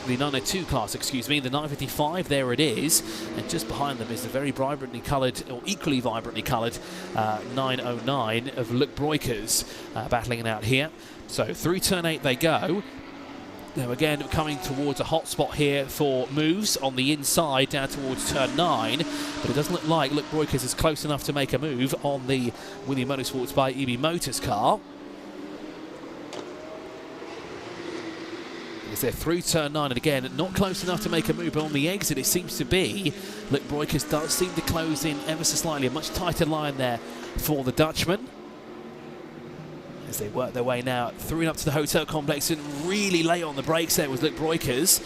The 902 class, excuse me, the 955, there it is, and just behind them is the very vibrantly coloured, or equally vibrantly coloured, 909 of Luc Breukers battling it out here. So through turn 8 they go. Now again, coming towards a hot spot here for moves on the inside down towards turn 9, but it doesn't look like Luc Breukers is close enough to make a move on the William Motorsports by EB Motors car. They're through turn 9, and again, not close enough to make a move, but on the exit it seems to be. Luc Breukers does seem to close in ever so slightly, a much tighter line there for the Dutchman. As they work their way now through and up to the hotel complex, and really late on the brakes there was Luc Breukers.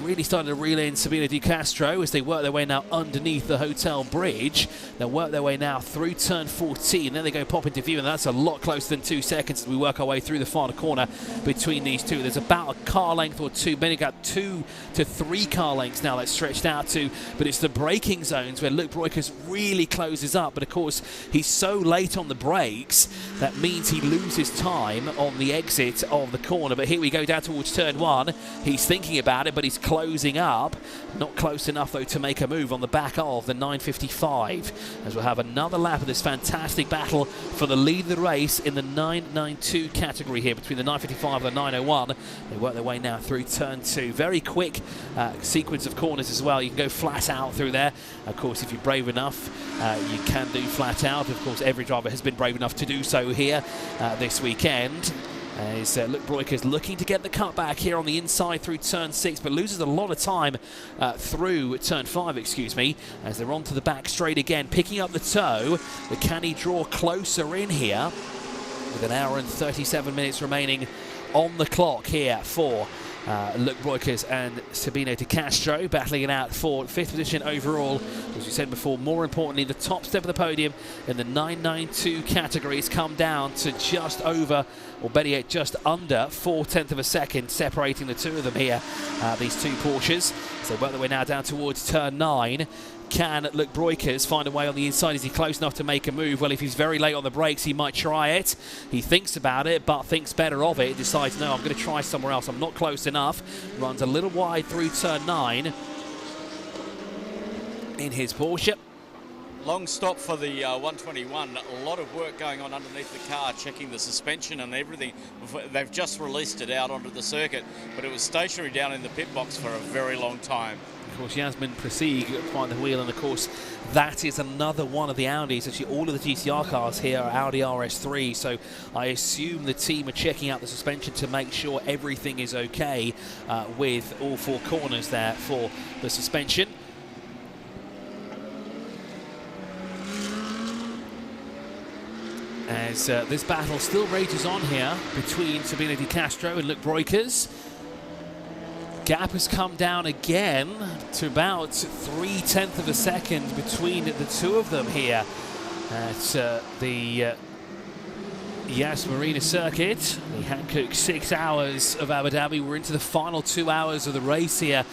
really starting to reel in Sabino Di Castro as they work their way now underneath the hotel bridge. They'll work their way now through turn 14. Then they go pop into view, and that's a lot closer than 2 seconds as we work our way through the final corner between these two. There's about a car length or two, maybe got 2 to 3 car lengths now that's stretched out to, but it's the braking zones where Luke Breukers really closes up. But of course, he's so late on the brakes, that means he loses time on the exit of the corner. But here we go down towards turn 1. He's thinking about it, but he's closing up. Not close enough, though, to make a move on the back of the 955. As we'll have another lap of this fantastic battle for the lead of the race in the 992 category here between the 955 and the 901. They work their way now through turn 2. Very quick sequence of corners as well. You can go flat out through there. Of course, if you're brave enough, you can do flat out. Of course, every driver has been brave enough to do so here this weekend. As Luke Breukers looking to get the cutback here on the inside through turn 6, but loses a lot of time through turn 5, excuse me, as they're onto the back straight again, picking up the toe. But can he draw closer in here with 1 hour and 37 minutes remaining on the clock here for Luke Breukers and Sabino Di Castro, battling it out for 5th position overall. As we said before, more importantly, the top step of the podium in the 992 category has come down to just over, or better yet, just under 4/10 of a second, separating the two of them here, these two Porsches. So they work their way now down towards turn 9. Can Luke Breukers find a way on the inside? Is he close enough to make a move? Well, if he's very late on the brakes, he might try it. He thinks about it, but thinks better of it. Decides, no, I'm going to try somewhere else. I'm not close enough. Runs a little wide through turn 9 in his Porsche. Long stop for the 121. A lot of work going on underneath the car, checking the suspension and everything. They've just released it out onto the circuit, but it was stationary down in the pit box for a very long time. Of course, Yasmin Prasig behind the wheel, and of course, that is another one of the Audis. Actually, all of the GTR cars here are Audi RS3, so I assume the team are checking out the suspension to make sure everything is okay with all 4 corners there for the suspension. As this battle still rages on here between Sabino Di Castro and Luke Breukers. Gap has come down again to about 3/10 of a second between the two of them here at the Yas Marina circuit. The Hankook 6 hours of Abu Dhabi. We're into the final 2 hours of the race here.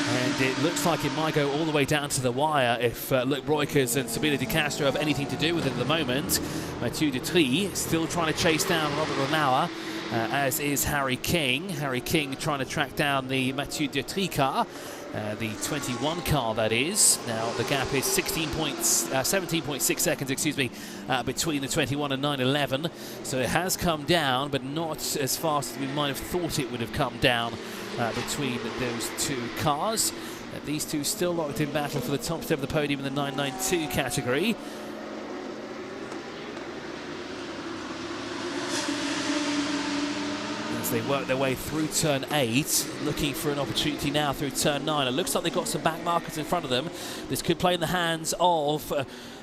And it looks like it might go all the way down to the wire if Luke Breukers and Sabino Di Castro have anything to do with it at the moment. Mathieu Detry still trying to chase down Robert Renauer, as is Harry King. Harry King trying to track down the Mathieu Detry car, the 21 car that is. Now the gap is 17.6 seconds, excuse me, between the 21 and 911. So it has come down, but not as fast as we might have thought it would have come down between those two cars. These two still locked in battle for the top step of the podium in the 992 category. As they work their way through turn 8, looking for an opportunity now through turn 9. It looks like they've got some back markers in front of them. This could play in the hands of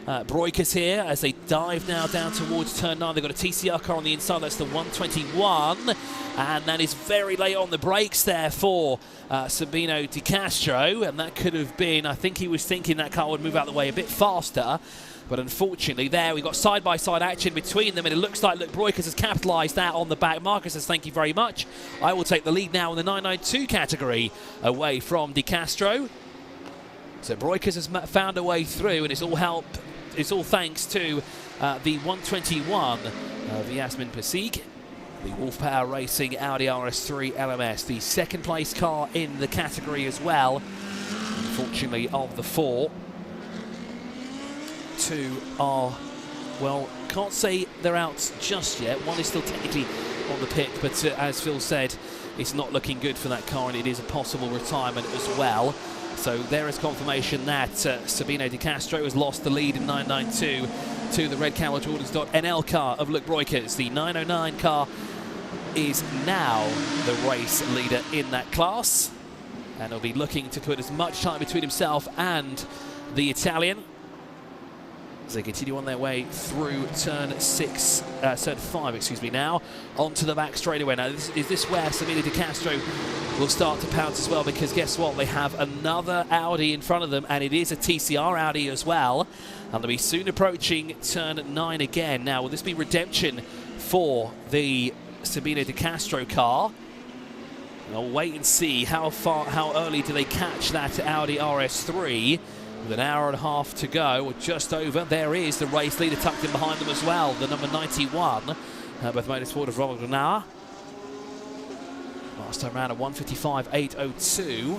Breukers here as they dive now down towards turn 9. They've got a TCR car on the inside, that's the 121, and that is very late on the brakes there for Sabino Di Castro, and that could have been, I think he was thinking that car would move out of the way a bit faster. But unfortunately there, we've got side-by-side action between them, and it looks like Luke Breukers has capitalised that on the back. Marcus says, thank you very much. I will take the lead now in the 992 category away from Di Castro. So Breukers has found a way through, and it's all thanks to the 121 of Yasmin Prasig, the Wolf Power Racing Audi RS3 LMS, the second place car in the category as well. Unfortunately, of the 4, 2 are, well, can't say they're out just yet. One is still technically on the pit, but as Phil said, it's not looking good for that car, and it is a possible retirement as well. So there is confirmation that Sabino Di Castro has lost the lead in 992 to the Red Camel Jordans.nl car of Luke Breukers. The 909 car is now the race leader in that class, and he'll be looking to put as much time between himself and the Italian. as they continue on their way through turn 5, excuse me, now onto the back straightaway. Now, is this where Sabina De Castro will start to pounce as well? Because guess what? They have another Audi in front of them, and it is a TCR Audi as well. And they'll be soon approaching turn 9 again. Now, will this be redemption for the Sabina De Castro car? We'll wait and see how early do they catch that Audi RS3. With an hour and a half to go, or just over. There is the race leader tucked in behind them as well, the number 91, Beth Motorsport of Robert Granara. Last time around a 1:55.802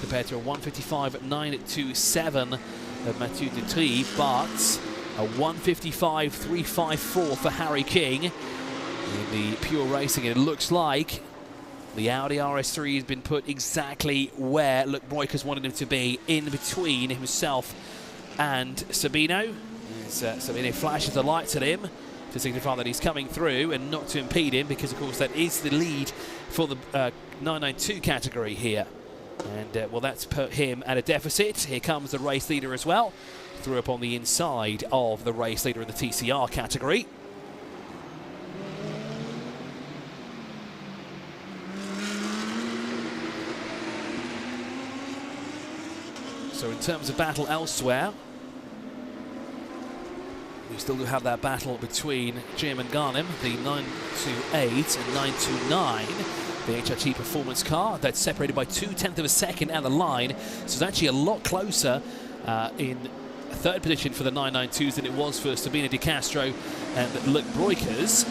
compared to a 1:55.927 of Mathieu Detry, but a 1:55.354 for Harry King in the pure racing. And it looks like the Audi RS3 has been put exactly where Luc Broikers wanted him to be, in between himself and Sabino. Sabino flashes the lights at him to signify that he's coming through and not to impede him, because of course that is the lead for the 992 category here. And well, that's put him at a deficit. Here comes the race leader as well, through up on the inside of the race leader in the TCR category. So in terms of battle elsewhere, we still do have that battle between Jim and Ghanem, the 928 and 929, the HRT performance car. That's separated by 0.2 of a second at the line. So it's actually a lot closer in third position for the 992s than it was for Sabina De Castro and Luc Broikers.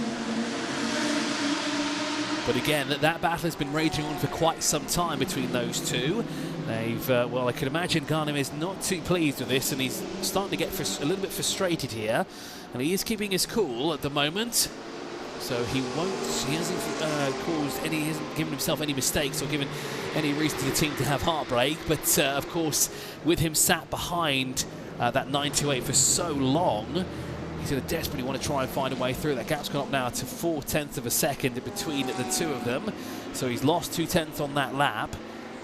But again, that battle has been raging on for quite some time between those two. They've, well, I can imagine Ghanem is not too pleased with this, and he's starting to get a little bit frustrated here. And he is keeping his cool at the moment. So he hasn't he hasn't given himself any mistakes or given any reason to the team to have heartbreak. But of course, with him sat behind that 928 for so long, he's going to desperately want to try and find a way through. That gap's gone up now to 0.4 of a second between the two of them. So he's lost 0.2 on that lap.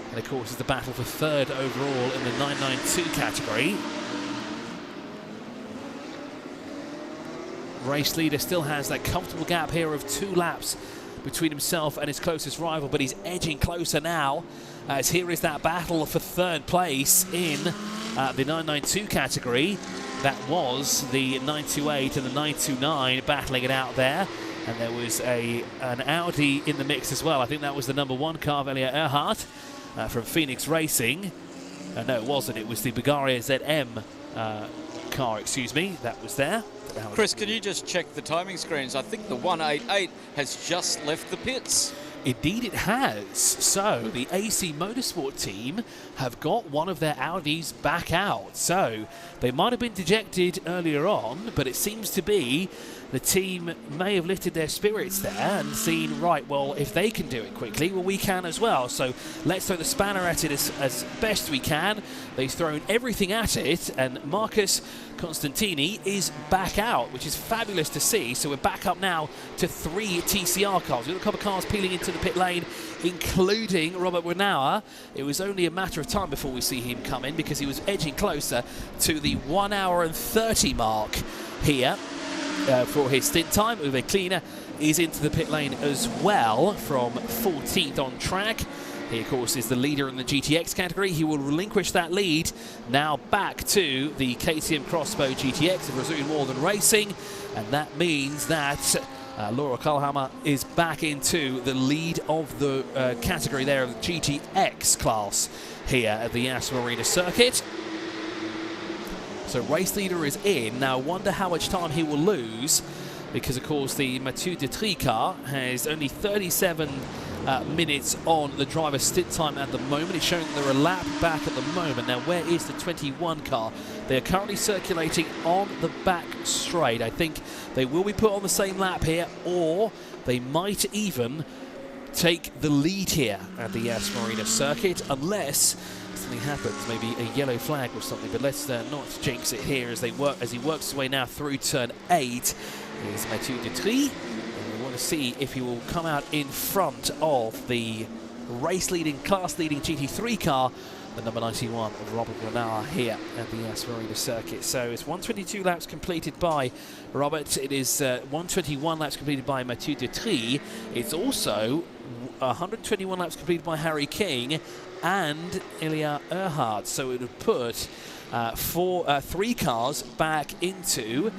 And of course, it's the battle for third overall in the 992 category. Race leader still has that comfortable gap here of 2 laps between himself and his closest rival, but he's edging closer now, as here is that battle for third place in the 992 category. That was the 928 and the 929 battling it out there. And there was an Audi in the mix as well. I think that was the number 1 car, Velia Earhart, from Phoenix Racing. No, it wasn't. It was the Bulgaria ZM car, excuse me, that was there. Chris, can you just check the timing screens? I think the 188 has just left the pits. Indeed it has. So the AC Motorsport team have got one of their Audis back out. So they might have been dejected earlier on, but it seems to be the team may have lifted their spirits there and seen, right, well, if they can do it quickly, well, we can as well. So let's throw the spanner at it as best we can. They've thrown everything at it, and Marcus Constantini is back out, which is fabulous to see. So we're back up now to 3 TCR cars. We've got a couple of cars peeling into the pit lane, including Robert Winauer. It was only a matter of time before we see him come in, because he was edging closer to the 1 hour and 30 mark here. For his stint time. Uwe Kleiner is into the pit lane as well from 14th on track. He, of course, is the leader in the GTX category. He will relinquish that lead now back to the KTM Crossbow GTX of Resume Morgan Racing, and that means that Laura Kalhammer is back into the lead of the category there of the GTX class here at the Yas Marina circuit. So race leader is in. Now, wonder how much time he will lose, because, of course, the Mathieu Detry car has only 37 minutes on the driver's stint time at the moment. It's showing that they're a lap back at the moment. Now, where is the 21 car? They are currently circulating on the back straight. I think they will be put on the same lap here, or they might even take the lead here at the Yas Marina circuit, unless something happens, maybe a yellow flag or something. But let's not jinx it here as he works his way now through turn 8. Here's Mathieu Detry, and we want to see if he will come out in front of the race-leading, class-leading GT3 car the number 91 of Robert Renard here at the Yas Marina circuit. So it's 122 laps completed by Robert. It is 121 laps completed by Mathieu Detry. It's also 121 laps completed by Harry King and Ilya Earhart. So it would put 3 cars back into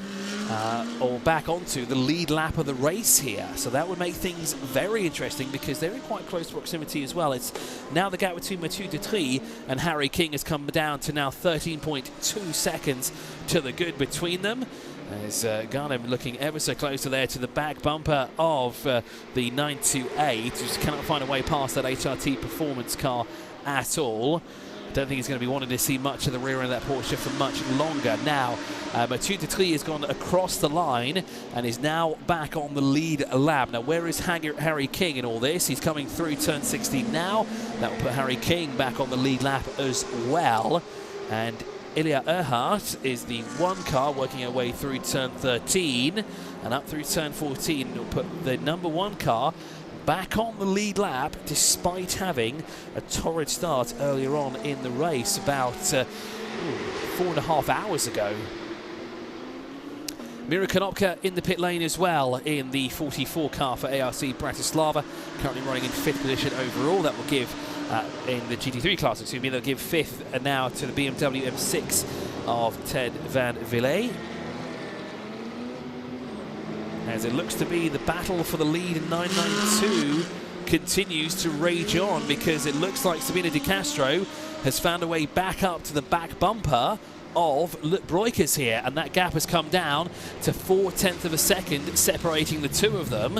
or back onto the lead lap of the race here. So that would make things very interesting because they're in quite close proximity as well. It's now the gap between Mathieu Detry and Harry King has come down to now 13.2 seconds to the good between them. As Garnham looking ever so closer there to the back bumper of the 928, who just cannot find a way past that HRT performance car at all. Don't think he's going to be wanting to see much of the rear end of that Porsche for much longer. Now, Mathieu Detry has gone across the line and is now back on the lead lap. Now, where is Harry King in all this? He's coming through turn 16 now. That will put Harry King back on the lead lap as well. And Ilya Earhart is the one car working her way through turn 13 and up through turn 14. It'll put the number 1 car back on the lead lap despite having a torrid start earlier on in the race about 4.5 hours ago. Mira Konopka in the pit lane as well in the 44 car for ARC Bratislava, currently running in 5th position overall. That will give, in the GT3 class, excuse me, they'll give 5th now to the BMW M6 of Ted van Villey. As it looks to be the battle for the lead in 992 continues to rage on, because it looks like Sabina De Castro has found a way back up to the back bumper of Breukers here, and that gap has come down to 0.4 of a second separating the two of them,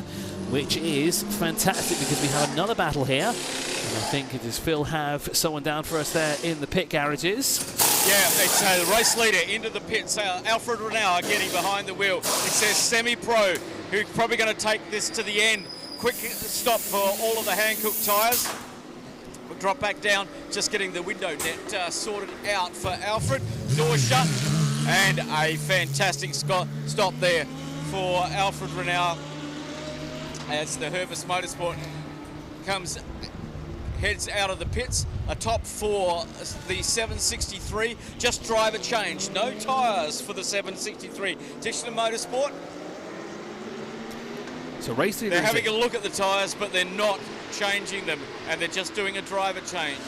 which is fantastic because we have another battle here. And I think, does Phil have someone down for us there in the pit garages? Yeah, it's the race leader into the pits, Alfred Renauer getting behind the wheel. It says semi-pro, who's probably going to take this to the end. Quick stop for all of the Hankook tyres. We'll drop back down, just getting the window net sorted out for Alfred. Door shut, and a fantastic stop there for Alfred Renauer as the Hervis Motorsport heads out of the pits. A top 4, the 763, just driver change, no tyres for the 763. Tishner Motorsport. So racing. They're having a look at the tyres, but they're not changing them, and they're just doing a driver change.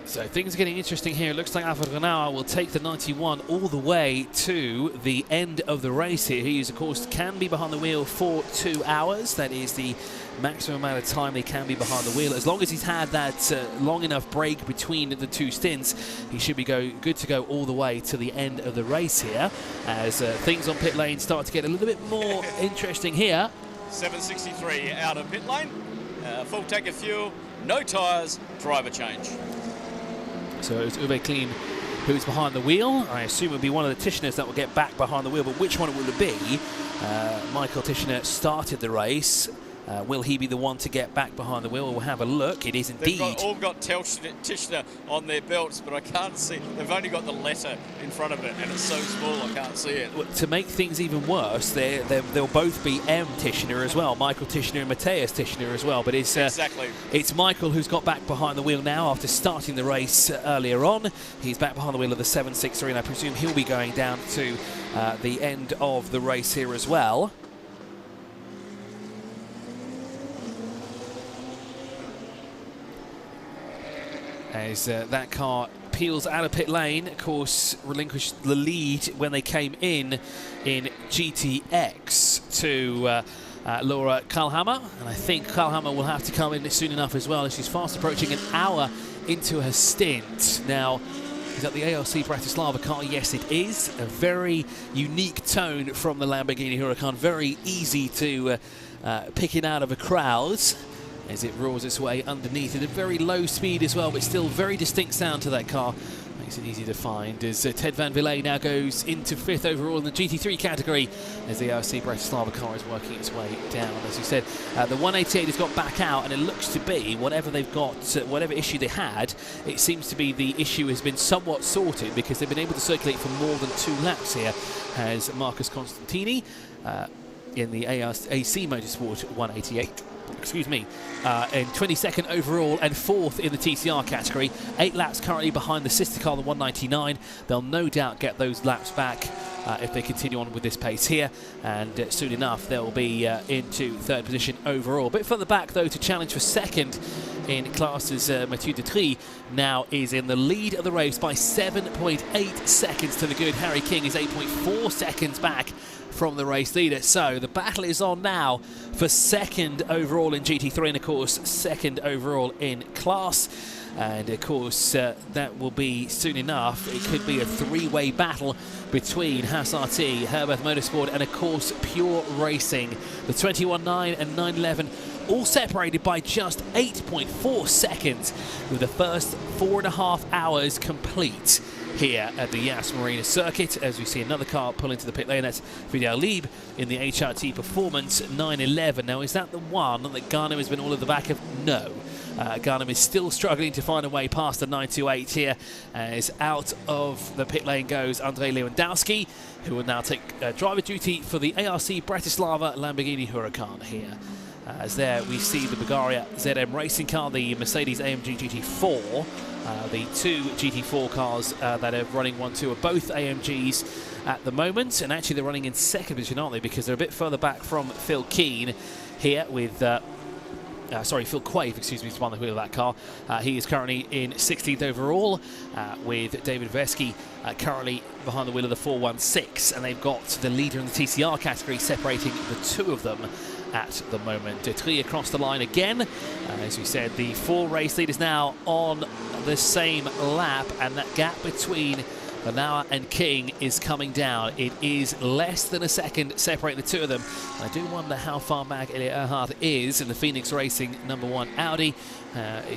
So things are getting interesting here. It looks like Alfred Renauer will take the 91 all the way to the end of the race here. He, of course, can be behind the wheel for 2 hours. That is the maximum amount of time they can be behind the wheel. As long as he's had that long enough break between the 2 stints, he should be good to go all the way to the end of the race here, as things on pit lane start to get a little bit more interesting here. 763 out of pit lane, full tank of fuel, no tyres, driver change. So it's Uwe Klein who's behind the wheel. I assume it will be one of the Tischners that will get back behind the wheel, but which one will it be? Michael Tischner started the race. Will he be the one to get back behind the wheel? We'll have a look. It is indeed. They've all got Tischner on their belts, but I can't see. They've only got the letter in front of it, and it's so small I can't see it. Well, to make things even worse, they'll both be M. Tischner as well. Michael Tischner and Matthias Tischner as well. But it's exactly. It's Michael who's got back behind the wheel now after starting the race earlier on. He's back behind the wheel of the 763, and I presume he'll be going down to the end of the race here as well. As that car peels out of pit lane, of course, relinquished the lead when they came in GTX to Laura Kalhammer. And I think Kalhammer will have to come in soon enough as well, as she's fast approaching an hour into her stint. Now, is that the ARC Bratislava car? Yes, it is. A very unique tone from the Lamborghini Huracan. Very easy to pick it out of a crowd as it roars its way underneath at a very low speed as well, but still very distinct sound to that car. Makes it easy to find as Ted van Villey now goes into 5th overall in the GT3 category as the ARC Bratislava car is working its way down. As you said, the 188 has got back out, and it looks to be whatever they've got, whatever issue they had, it seems to be the issue has been somewhat sorted, because they've been able to circulate for more than 2 laps here, as Marcus Constantini in the AC Motorsport 188. excuse me, in 22nd overall and 4th in the TCR category. 8 laps currently behind the sister car, the 199. They'll no doubt get those laps back if they continue on with this pace here, and soon enough they'll be into 3rd position overall. A bit further back though to challenge for 2nd in classes, Mathieu Detry now is in the lead of the race by 7.8 seconds to the good. Harry King is 8.4 seconds back from the race leader. So the battle is on now for 2nd overall in GT3 and of course 2nd overall in class. And of course that will be soon enough. It could be a 3-way battle between Haas RT, Herbert Motorsport and of course Pure Racing. The 21.9 and 9.11 all separated by just 8.4 seconds with the first 4.5 hours complete here at the Yas Marina circuit, as we see another car pull into the pit lane. That's Vidal Lieb in the HRT Performance 911. Now, is that the one that Garnham has been all at the back of? No. Garnham is still struggling to find a way past the 928 here, as out of the pit lane goes Andrei Lewandowski, who will now take driver duty for the ARC Bratislava Lamborghini Huracan here. As there we see the Bulgaria ZM racing car, the Mercedes AMG GT4, the 2 GT4 cars that are running 1-2 are both AMGs at the moment, and actually they're running in 2nd position, aren't they, because they're a bit further back from Phil Keane here with Phil Quave, excuse me, is behind the wheel of that car. He is currently in 16th overall, with David Vesky currently behind the wheel of the 416, and they've got the leader in the TCR category separating the 2 of them at the moment. Detry across the line again. As we said, the 4 race leaders now on the same lap, and that gap between Lanauer and King is coming down. It is less than a second separating the 2 of them. I do wonder how far back Elia Earhart is in the Phoenix Racing #1 Audi.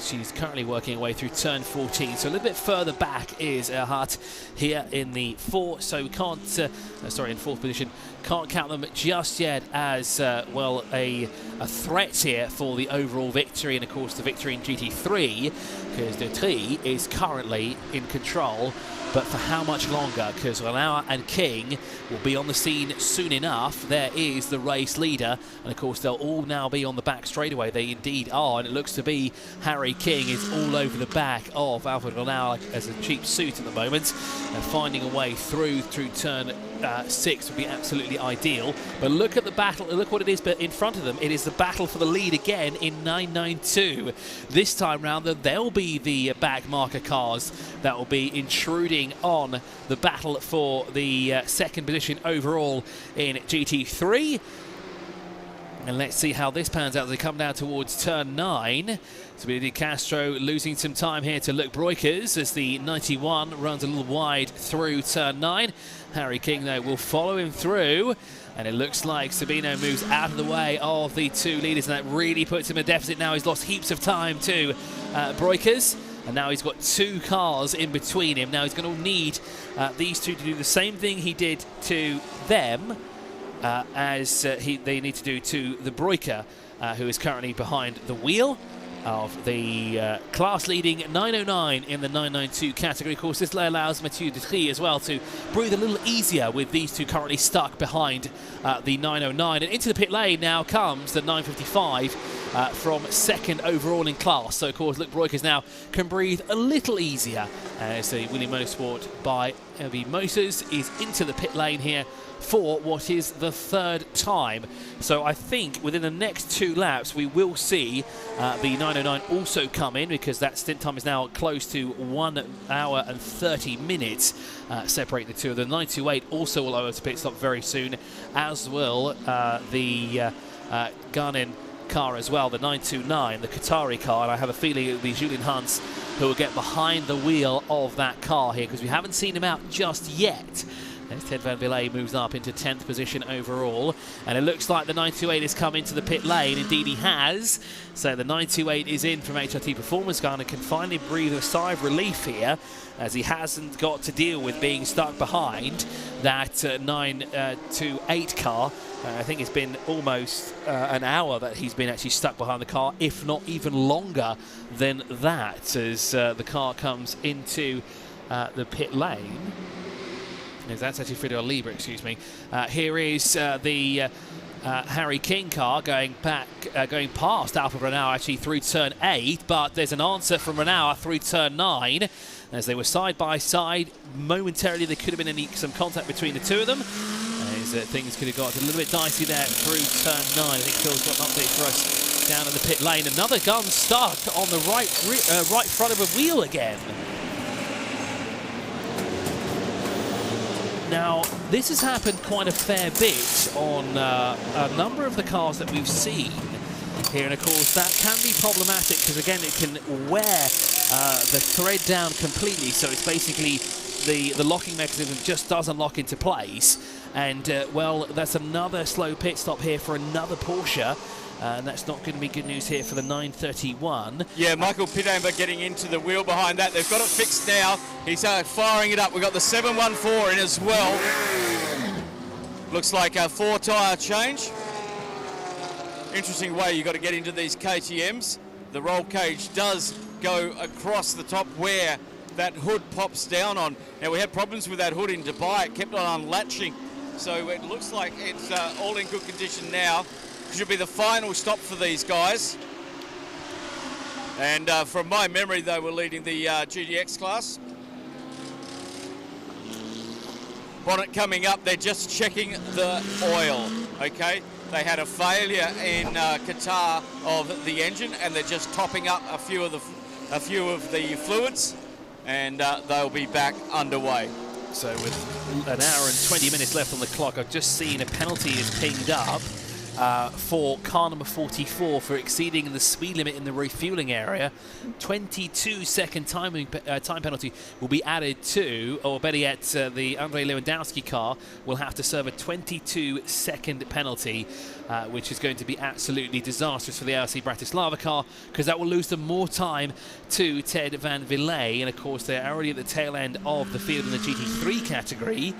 She's currently working her way through turn 14, so a little bit further back is Earhart here in the 4, so we can't, in 4th position, can't count them just yet as, well, a threat here for the overall victory, and of course the victory in GT3, because Detry is currently in control. But for how much longer? Because Lanauer and King will be on the scene soon enough. There is the race leader. And of course, they'll all now be on the back straightaway. They indeed are. And it looks to be Harry King is all over the back of Alfred Lanauer as a cheap suit at the moment. And finding a way through turn 6 would be absolutely ideal. But look at the battle. Look what it is in front of them. It is the battle for the lead again in 992. This time round, they'll be the back marker cars that will be intruding on the battle for the 2nd position overall in GT3. And let's see how this pans out as they come down towards turn 9. So Di Castro losing some time here to Luc Broekers as the 91 runs a little wide through turn 9. Harry King, though, will follow him through. And it looks like Sabino moves out of the way of the 2 leaders, and that really puts him in a deficit now. He's lost heaps of time to Broekers. And now he's got 2 cars in between him. Now he's going to need these 2 to do the same thing he did to them as they need to do to the Broeker, who is currently behind the wheel of the class-leading 909 in the 992 category. Of course, this allows Mathieu Detry as well to breathe a little easier with these 2 currently stuck behind the 909. And into the pit lane now comes the 955 from 2nd overall in class. So, of course, Luc Broekers now can breathe a little easier as the William Motorsport by LB Motors is into the pit lane here for what is the 3rd time. So I think within the next 2 laps we will see the 909 also come in, because that stint time is now close to 1 hour and 30 minutes separating the 2 of them. The 928 also will over to pit stop very soon, as will the Garnin car as well, the 929, the Qatari car, and I have a feeling it will be Julian Hans who will get behind the wheel of that car here, because we haven't seen him out just yet. As Ted Van Villay moves up into 10th position overall. And it looks like the 928 has come into the pit lane. Indeed, he has. So the 928 is in from HRT Performance Car and can finally breathe a sigh of relief here, as he hasn't got to deal with being stuck behind that 928 car. I think it's been almost an hour that he's been actually stuck behind the car, if not even longer than that, as the car comes into the pit lane. That's actually Friedel Lieber, excuse me. Here is the Harry King car going past Alfa Renault actually through turn 8, but there's an answer from Renault through turn 9 as they were side by side. Momentarily there could have been some contact between the two of them as things could have got a little bit dicey there through turn 9. I think Phil's got an update for us down in the pit lane. Another gun stuck on the right front of a wheel again. Now, this has happened quite a fair bit on a number of the cars that we've seen here, and of course that can be problematic because again it can wear the thread down completely, so it's basically the locking mechanism just doesn't lock into place, and well, that's another slow pit stop here for another Porsche. And that's not going to be good news here for the 931. Yeah, Michael Pitamber getting into the wheel behind that. They've got it fixed now. He's firing it up. We've got the 714 in as well. Looks like a 4-tyre change. Interesting way you've got to get into these KTMs. The roll cage does go across the top where that hood pops down on. Now, we had problems with that hood in Dubai. It kept on unlatching. So it looks like it's all in good condition now. Should be the final stop for these guys. And from my memory, they were leading the GDX class. Bonnet coming up, they're just checking the oil, okay? They had a failure in Qatar of the engine, and they're just topping up a few of the fluids, and they'll be back underway. So with an hour and 20 minutes left on the clock, I've just seen a penalty is pinged up for car number 44 for exceeding the speed limit in the refueling area. 22-second time penalty will be added to, or better yet, the Andrei Lewandowski car will have to serve a 22-second penalty, which is going to be absolutely disastrous for the ARC Bratislava car, because that will lose them more time to Ted van Villay, and of course they're already at the tail end of the field in the GT3 category,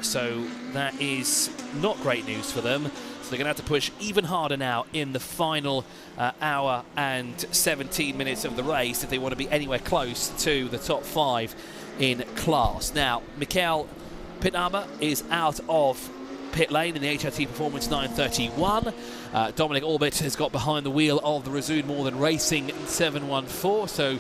so that is not great news for them. They're going to have to push even harder now in the final hour and 17 minutes of the race if they want to be anywhere close to the top 5 in class. Now, Mikael Pitnama is out of pit lane in the HRT Performance 931. Dominic Orbit has got behind the wheel of the Resoon More Than Racing 714, so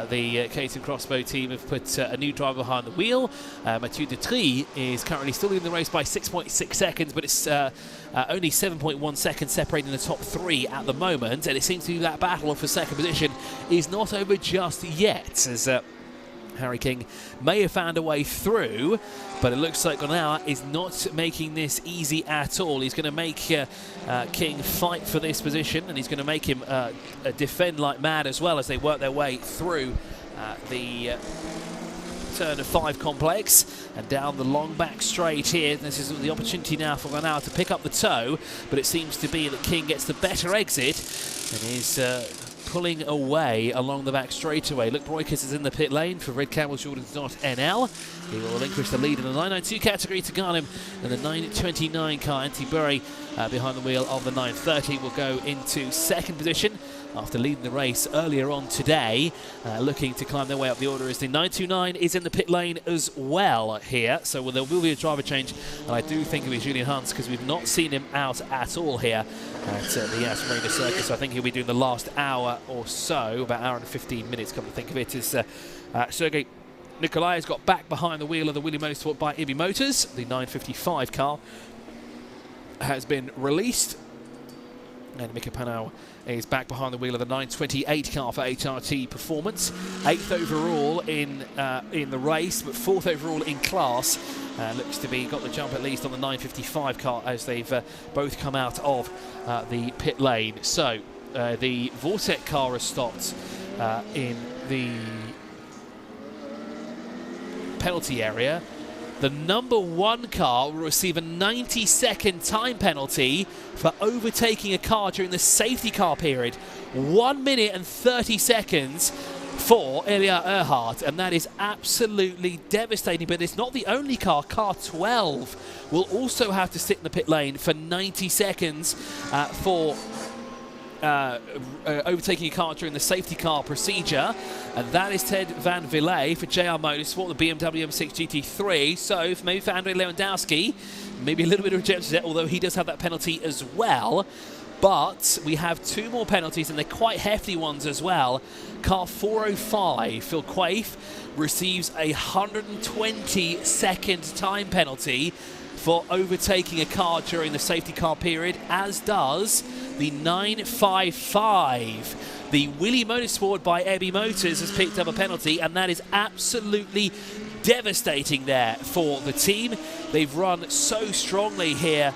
the Case and Crossbow team have put a new driver behind the wheel. Mathieu Detry is currently still leading the race by 6.6 seconds, but it's only 7.1 seconds separating the top 3 at the moment, and it seems to be that battle for second position is not over just yet, as Harry King may have found a way through, but it looks like Gonauer is not making this easy at all. He's going to make King fight for this position, and he's going to make him defend like mad as well as they work their way through the turn of 5 complex and down the long back straight here. This is the opportunity now for Gonauer to pick up the toe, but it seems to be that King gets the better exit and is pulling away along the back straightaway. Luke Broikers is in the pit lane for Red Camel Jordans.nl. He will relinquish the lead in the 992 category to Garnham, and the 929 car, Antti-Burri, behind the wheel of the 930, will go into second position after leading the race earlier on today. Looking to climb their way up the order as the 929 is in the pit lane as well here, so there will be a driver change, and I do think it was Julian Hunt, because we've not seen him out at all here at the Yas Marina Circus. So I think he'll be doing the last hour or so, about hour and 15 minutes, come to think of it, as Sergei Nikolai has got back behind the wheel of the Willie Motorsport by IBI Motors. The 955 car has been released, and Mika Panau is back behind the wheel of the 928 car for HRT Performance. 8th overall in the race, but 4th overall in class. Looks to be got the jump at least on the 955 car as they've both come out of the pit lane. So the Vortec car has stopped in the penalty area. The number 1 car will receive a 90-second time penalty for overtaking a car during the safety car period. 1 minute and 30 seconds for Ilya Earhart, and that is absolutely devastating. But it's not the only car. Car 12 will also have to sit in the pit lane for 90 seconds for overtaking a car during the safety car procedure, and that is Ted Van Villay for JR Motorsport, the BMW M6 GT3. So maybe for Andrei Lewandowski, maybe a little bit of rejection there, although he does have that penalty as well. But we have 2 more penalties, and they're quite hefty ones as well. Car 405, Phil Quaife, receives a 120-second time penalty for overtaking a car during the safety car period, as does the 955. The Willy Motorsport by DHABI Motors has picked up a penalty, and that is absolutely devastating there for the team. They've run so strongly here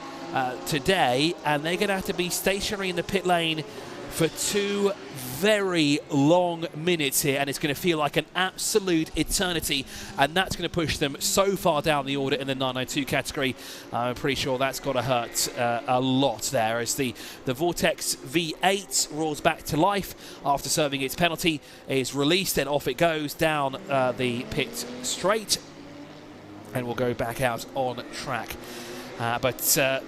today, and they're going to have to be stationary in the pit lane for 2 very long minutes here, and it's going to feel like an absolute eternity, and that's going to push them so far down the order in the 992 category. I'm pretty sure that's got to hurt a lot there, as the Vortex V8 roars back to life after serving its penalty, is released, and off it goes down the pit straight, and will go back out on track. But I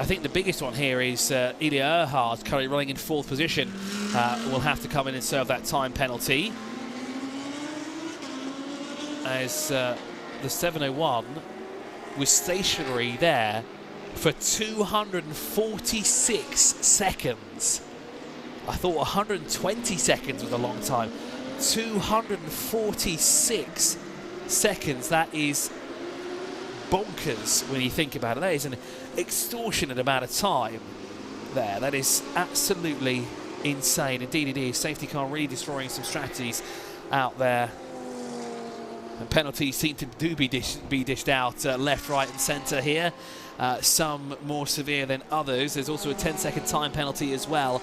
think the biggest one here is Ilya Erhard, currently running in 4th position, will have to come in and serve that time penalty, as the 701 was stationary there for 246 seconds. I thought 120 seconds was a long time. 246 seconds, that is bonkers when you think about it. That is an extortionate amount of time there. That is absolutely insane. Indeed it is. Safety car really destroying some strategies out there. And penalties seem to be dished out left, right and centre here. Some more severe than others. There's also a 10-second time penalty as well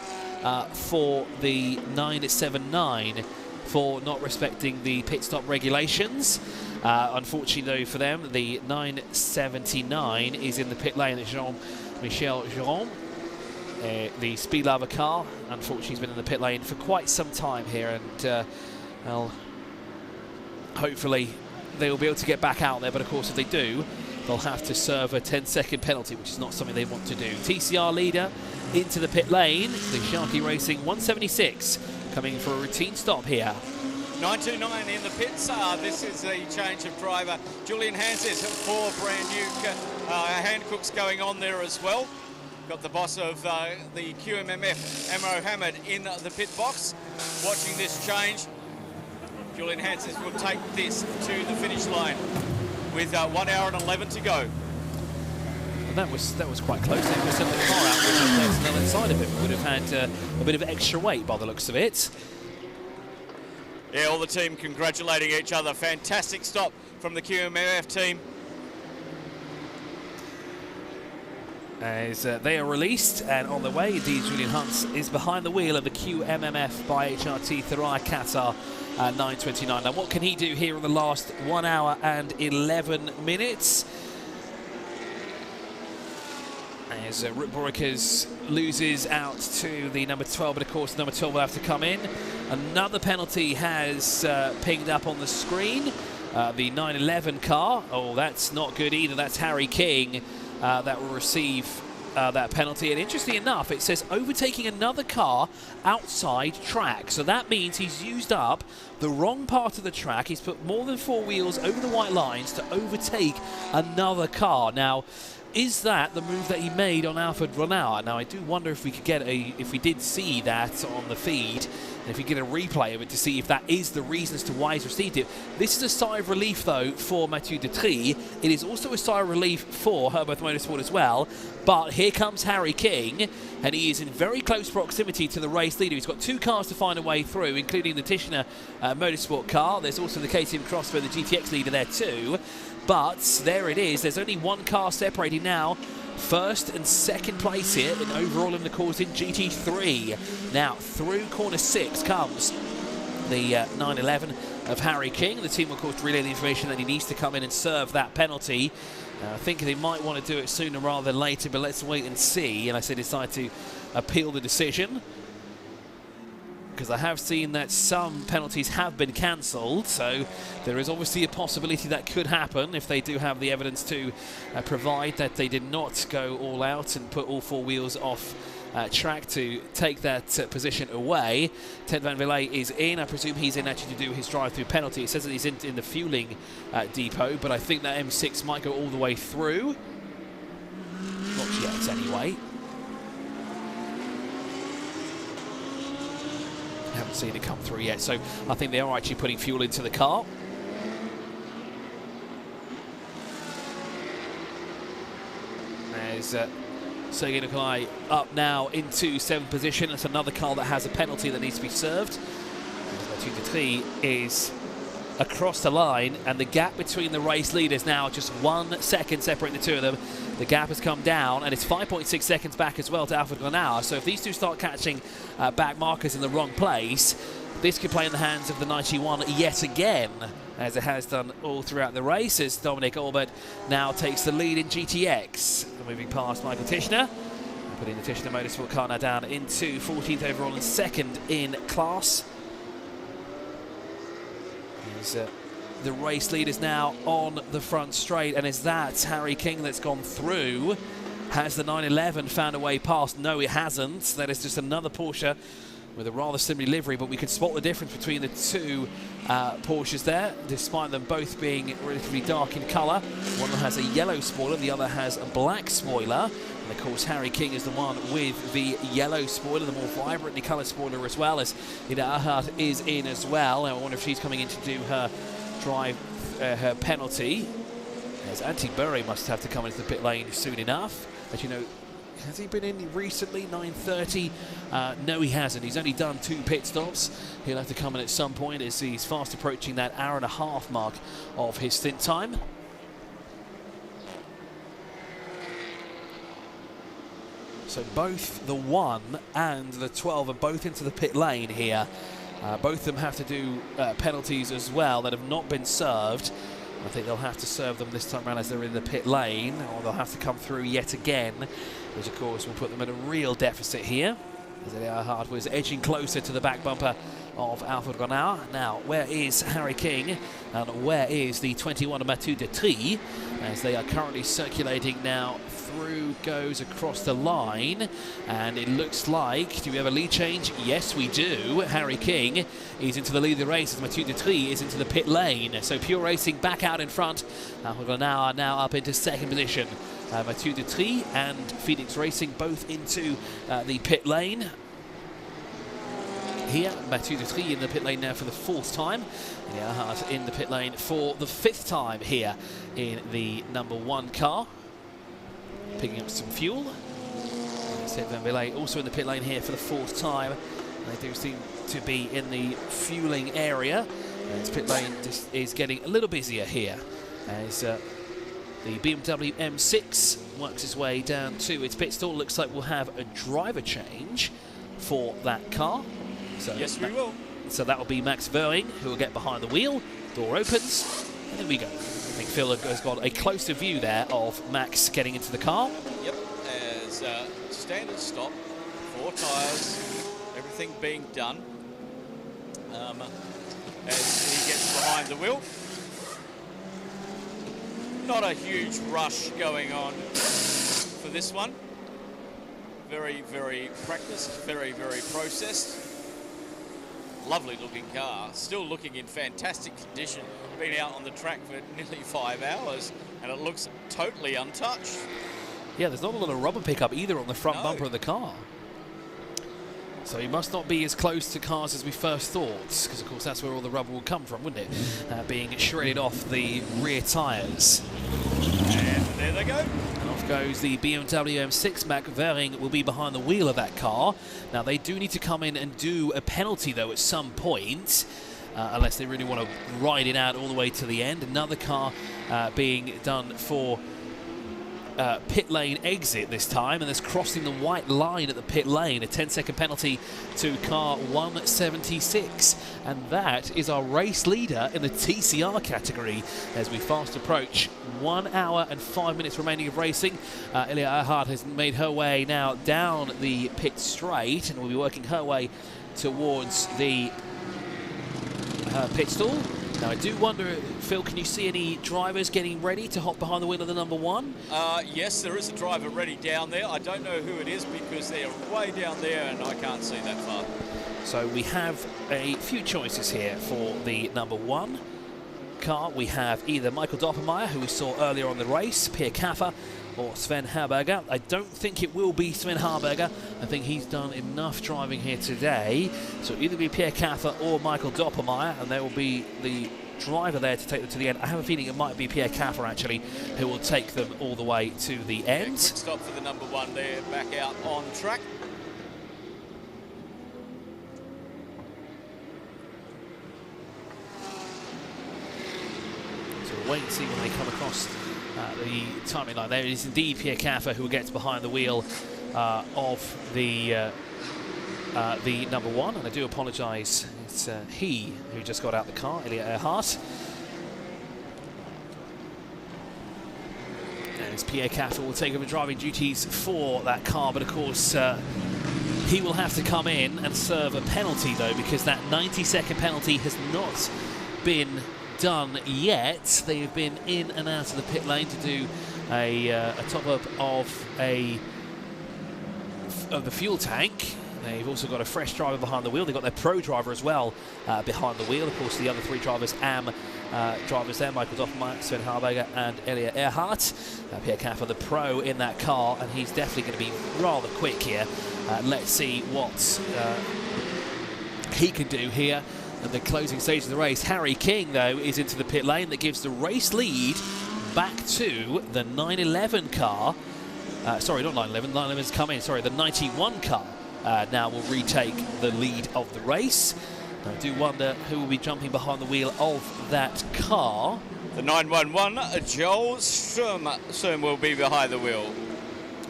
for the 979 for not respecting the pit stop regulations. Unfortunately, though, for them, the 979 is in the pit lane. Jean-Michel Giron, the speed lover car, unfortunately, has been in the pit lane for quite some time here, and well, hopefully they'll be able to get back out there. But of course, if they do, they'll have to serve a 10-second penalty, which is not something they want to do. TCR leader into the pit lane. The Sharky Racing 176 coming for a routine stop here. 929 in the pits. This is the change of driver. Julian Hanses for brand new Hankook's going on there as well. Got the boss of the QMMF, Amro Hamid, in the pit box, watching this change. Julian Hanses will take this to the finish line with 1 hour and 11 to go. And that was quite close. They just sent the car out, which on the other side of it would have had a bit of extra weight by the looks of it. Yeah, all the team congratulating each other. Fantastic stop from the QMMF team. As they are released and on the way, indeed, Julian Hunt is behind the wheel of the QMMF by HRT Thuraya Qatar 929. Now, what can he do here in the last 1 hour and 11 minutes? As Rip Borikers loses out to the number 12, but of course number 12 will have to come in. Another penalty has pinged up on the screen. The 911 car, oh, that's not good either. That's Harry King that will receive that penalty. And interestingly enough, it says overtaking another car outside track. So that means he's used up the wrong part of the track. He's put more than 4 wheels over the white lines to overtake another car. Now, is that the move that he made on Alfred Ronauer? Now, I do wonder if we could get if we did see that on the feed, and if we get a replay of it to see if that is the reason as to why he's received it. This is a sigh of relief, though, for Mathieu Detry. It is also a sigh of relief for Herbert Motorsport as well. But here comes Harry King, and he is in very close proximity to the race leader. He's got 2 cars to find a way through, including the Tishner Motorsport car. There's also the KTM Crossbow, the GTX leader there too. But there it is. There's only 1 car separating now. First and second place here, and overall in the course in GT3. Now, through corner 6 comes the 911 of Harry King. The team will, of course, relay the information that he needs to come in and serve that penalty. I think they might want to do it sooner rather than later, but let's wait and see. And I say decide to appeal the decision, because I have seen that some penalties have been cancelled, so there is obviously a possibility that could happen if they do have the evidence to provide that they did not go all out and put all 4 wheels off track to take that position away. Ted Van Vliet is in. I presume he's in actually to do his drive-through penalty. It says that he's in the fueling depot, but I think that M6 might go all the way through. Not yet, anyway. Haven't seen it come through yet, so I think they are actually putting fuel into the car. There's Sergei Nikolai up now into 7th position. That's another car that has a penalty that needs to be served. Mathieu Detry is across the line, and the gap between the race leaders now just 1 second separating the two of them. The gap has come down, and it's 5.6 seconds back as well to Alfred Granauer. So if these two start catching back markers in the wrong place, this could play in the hands of the 91 yet again, as it has done all throughout the race, as Dominic Albert now takes the lead in GTX. Moving past Michael Tischner, putting the Tischner Motorsport car now down into 14th overall and 2nd in class. The race leaders now on the front straight, and is that Harry King that's gone through? Has the 911 found a way past? No, it hasn't. That is just another Porsche with a rather similar livery, but we can spot the difference between the two Porsches there, despite them both being relatively dark in colour. One has a yellow spoiler, the other has a black spoiler. And of course, Harry King is the one with the yellow spoiler, the more vibrantly coloured spoiler, as well as Ida Ahart is in as well. And I wonder if she's coming in to do her drive, her penalty. As Antti Burry must have to come into the pit lane soon enough. As you know, has he been in recently, 9:30? No, he hasn't. He's only done 2 pit stops. He'll have to come in at some point as he's fast approaching that hour-and-a-half mark of his stint time. So both the 1 and the 12 are both into the pit lane here. Both of them have to do penalties as well that have not been served. I think they'll have to serve them this time around as they're in the pit lane, or they'll have to come through yet again, which of course will put them at a real deficit here. As Earhart was edging closer to the back bumper of Alfred Granauer. Now, where is Harry King and where is the 21 of Mathieu Detry? As they are currently circulating now. Through goes across the line, and it looks like, do we have a lead change? Yes, we do. Harry King is into the lead of the race as Mathieu Detry is into the pit lane. So Pure Racing back out in front. Now up into 2nd position. Mathieu Detry and Phoenix Racing both into the pit lane. Here, Mathieu Detry in the pit lane now for the 4th time. Earhart in the pit lane for the 5th time here in the number 1 car. Picking up some fuel. Ted Van Vliet also in the pit lane here for the 4th time. They do seem to be in the fueling area. Its pit lane is getting a little busier here as the BMW M6 works its way down to its pit stall. Looks like we'll have a driver change for that car. So yes, we will. So that will be Max Verling, who will get behind the wheel. Door opens, and there we go. I think Phil has got a closer view there of Max getting into the car. Yep, as standard stop, 4 tyres, everything being done. As he gets behind the wheel. Not a huge rush going on for this one. Very, very practiced, very, very processed. Lovely looking car, still looking in fantastic condition. Been out on the track for nearly 5 hours and it looks totally untouched. Yeah, there's not a lot of rubber pickup either on the front bumper of the car. So he must not be as close to cars as we first thought, because of course that's where all the rubber will come from, wouldn't it? Being shredded off the rear tyres. And there they go. And off goes the BMW M6. Max Verling will be behind the wheel of that car. Now they do need to come in and do a penalty though at some point. Unless they really want to ride it out all the way to the end. Another car being done for pit lane exit this time, and there's crossing the white line at the pit lane. A 10-second penalty to car 176. And that is our race leader in the TCR category as we fast approach 1 hour and 5 minutes remaining of racing. Ilya Earhart has made her way now down the pit straight and will be working her way towards the pit stall. Now, I do wonder, Phil, can you see any drivers getting ready to hop behind the wheel of the number 1? Yes, there is a driver ready down there. I don't know who it is because they're way down there and I can't see that far. So we have a few choices here for the number 1 car. We have either Michael Doppelmayr, who we saw earlier on the race, Pierre Kaffer, or Sven Harberger. I don't think it will be Sven Harberger. I think he's done enough driving here today. So it'll either be Pierre Kaffer or Michael Doppelmayr, and there will be the driver there to take them to the end. I have a feeling it might be Pierre Kaffer, actually, who will take them all the way to the end. Quick stop for the number 1 there, back out on track. So we'll wait and see when they come across the timing line. There it is indeed Pierre Kaffer who gets behind the wheel of the number 1, and I do apologise, it's he who just got out the car, Elliot Earhart. And it's Pierre Kaffer will take over driving duties for that car, but of course he will have to come in and serve a penalty though, because that 90-second penalty has not been done yet. They've been in and out of the pit lane to do a top-up of the fuel tank. They've also got a fresh driver behind the wheel. They've got their pro driver as well behind the wheel. Of course, the other 3 drivers, drivers there, Michael Doppelmayr, Sven Harberger and Elliot Earhart. Pierre Kaffer, the pro in that car, and he's definitely going to be rather quick here. Let's see what he can do here at the closing stage of the race. Harry King, though, is into the pit lane. That gives the race lead back to the 911 car. Sorry, not 911. 911's come in. Sorry, the 91 car now will retake the lead of the race. I do wonder who will be jumping behind the wheel of that car. The 911, Joel Strum will be behind the wheel.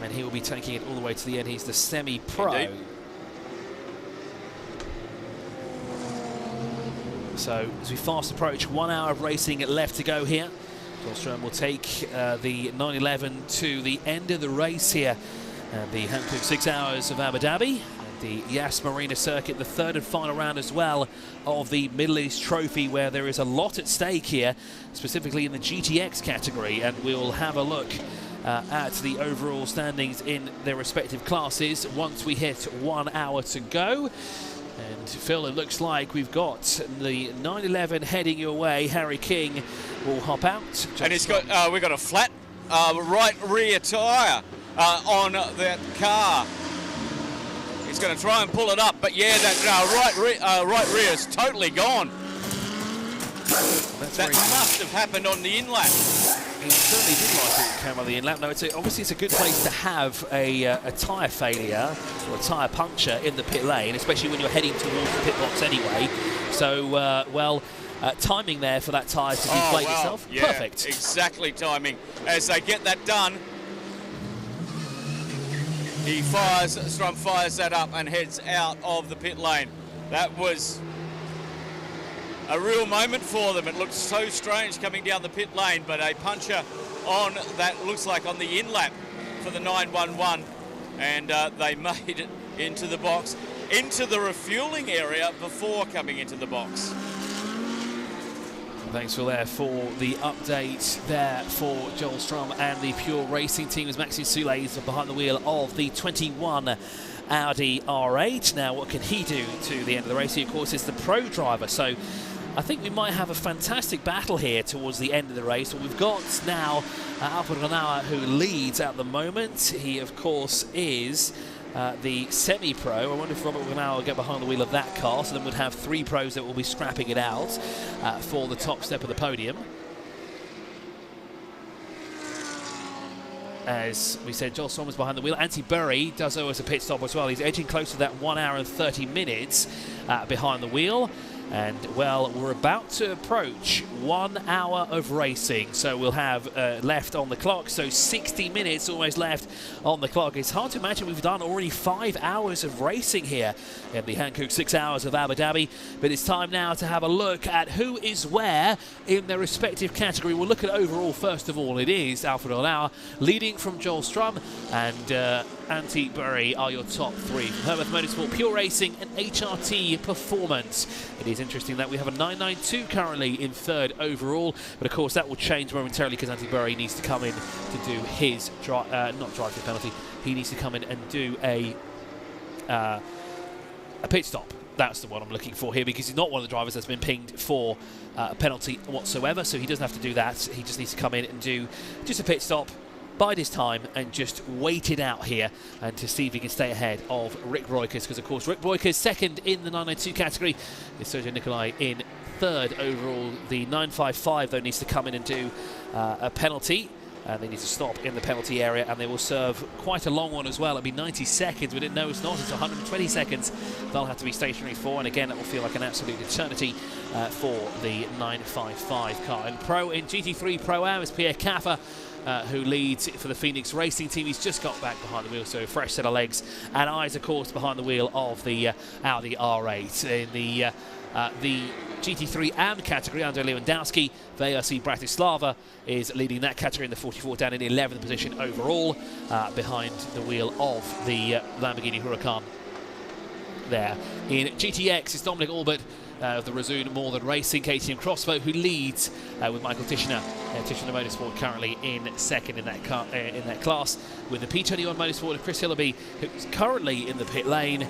And he will be taking it all the way to the end. He's the semi-pro. Indeed. So as we fast approach 1 hour of racing left to go here, Joel will take the 911 to the end of the race here at the Hankook 6 Hours of Abu Dhabi. And the Yas Marina circuit, the 3rd and final round as well of the Middle East Trophy, where there is a lot at stake here, specifically in the GTX category. And we'll have a look at the overall standings in their respective classes once we hit 1 hour to go. And Phil, it looks like we've got the 911 heading your way. Harry King will hop out. And he's got we've got a flat right rear tyre on that car. He's going to try and pull it up, but yeah, that right rear is totally gone. That must have happened on the in-lap. He certainly did like it came on the in-lap. No, obviously it's a good place to have a tyre failure or a tyre puncture in the pit lane, especially when you're heading towards the pit box anyway. So, timing there for that tyre to deflate itself. Yeah, perfect. Exactly timing. As they get that done, Strum fires that up and heads out of the pit lane. That was a real moment for them. It looked so strange coming down the pit lane, but a puncher on that looks like on the in-lap for the 911, and they made it into the box, into the refueling area before coming into the box. Thanks, Phil, there for the update there for Joel Strum and the Pure Racing team, as Maxime Soulet is behind the wheel of the 21 Audi R8. Now, what can he do to the end of the race? He, of course, is the pro driver, so I think we might have a fantastic battle here towards the end of the race. Well, we've got now Alfred Renauer, who leads at the moment. He, of course, is the semi-pro. I wonder if Robert Renauer will get behind the wheel of that car, so then we'd have 3 pros that will be scrapping it out for the top step of the podium. As we said, Joel Strum is behind the wheel. Antti Burry does owe us a pit stop as well. He's edging close to that 1 hour and 30 minutes behind the wheel. And, well, we're about to approach 1 hour of racing. So we'll have left on the clock. So 60 minutes almost left on the clock. It's hard to imagine we've done already 5 hours of racing here in the Hankook 6 Hours of Abu Dhabi. But it's time now to have a look at who is where in their respective category. We'll look at overall first of all. It is Alfred Renauer leading from Joel Strum, and Antti Burry are your top 3. From Hermeth Motorsport, Pure Racing and HRT Performance. It is is interesting that we have a 992 currently in third overall, but of course that will change momentarily because Antti Berry needs to come in to do his not drive the penalty. He needs to come in and do a pit stop. That's the one I'm looking for here, because he's not one of the drivers that's been pinged for a penalty whatsoever, so he doesn't have to do that. He just needs to come in and do just a pit stop, bide his time, and just wait it out here and to see if he can stay ahead of Rick Breukers, because of course Rick Breukers second in the 992 category, is Sergio Nicolai in third overall. The 955 though needs to come in and do a penalty. They need to stop in the penalty area, and they will serve quite a long one as well. It'll be 90 seconds. We didn't know it's not. It's 120 seconds they'll have to be stationary for, and again, that will feel like an absolute eternity for the 955 car. And pro in GT3 Pro-Am is Pierre Caffa, who leads for the Phoenix Racing team. He's just got back behind the wheel, so a fresh set of legs and eyes, of course, behind the wheel of the Audi R8. In the GT3 AM category, Andrzej Lewandowski for ARC Bratislava is leading that category in the 44, down in 11th position overall, behind the wheel of the Lamborghini Huracan there. In GTX, it's Dominic Albert of the Razoon More Than Racing KTM Crossbow, who leads with Michael Tischner. Tischner Motorsport currently in second in that class, with the P21 Motorsport of Chris Hillaby, who's currently in the pit lane,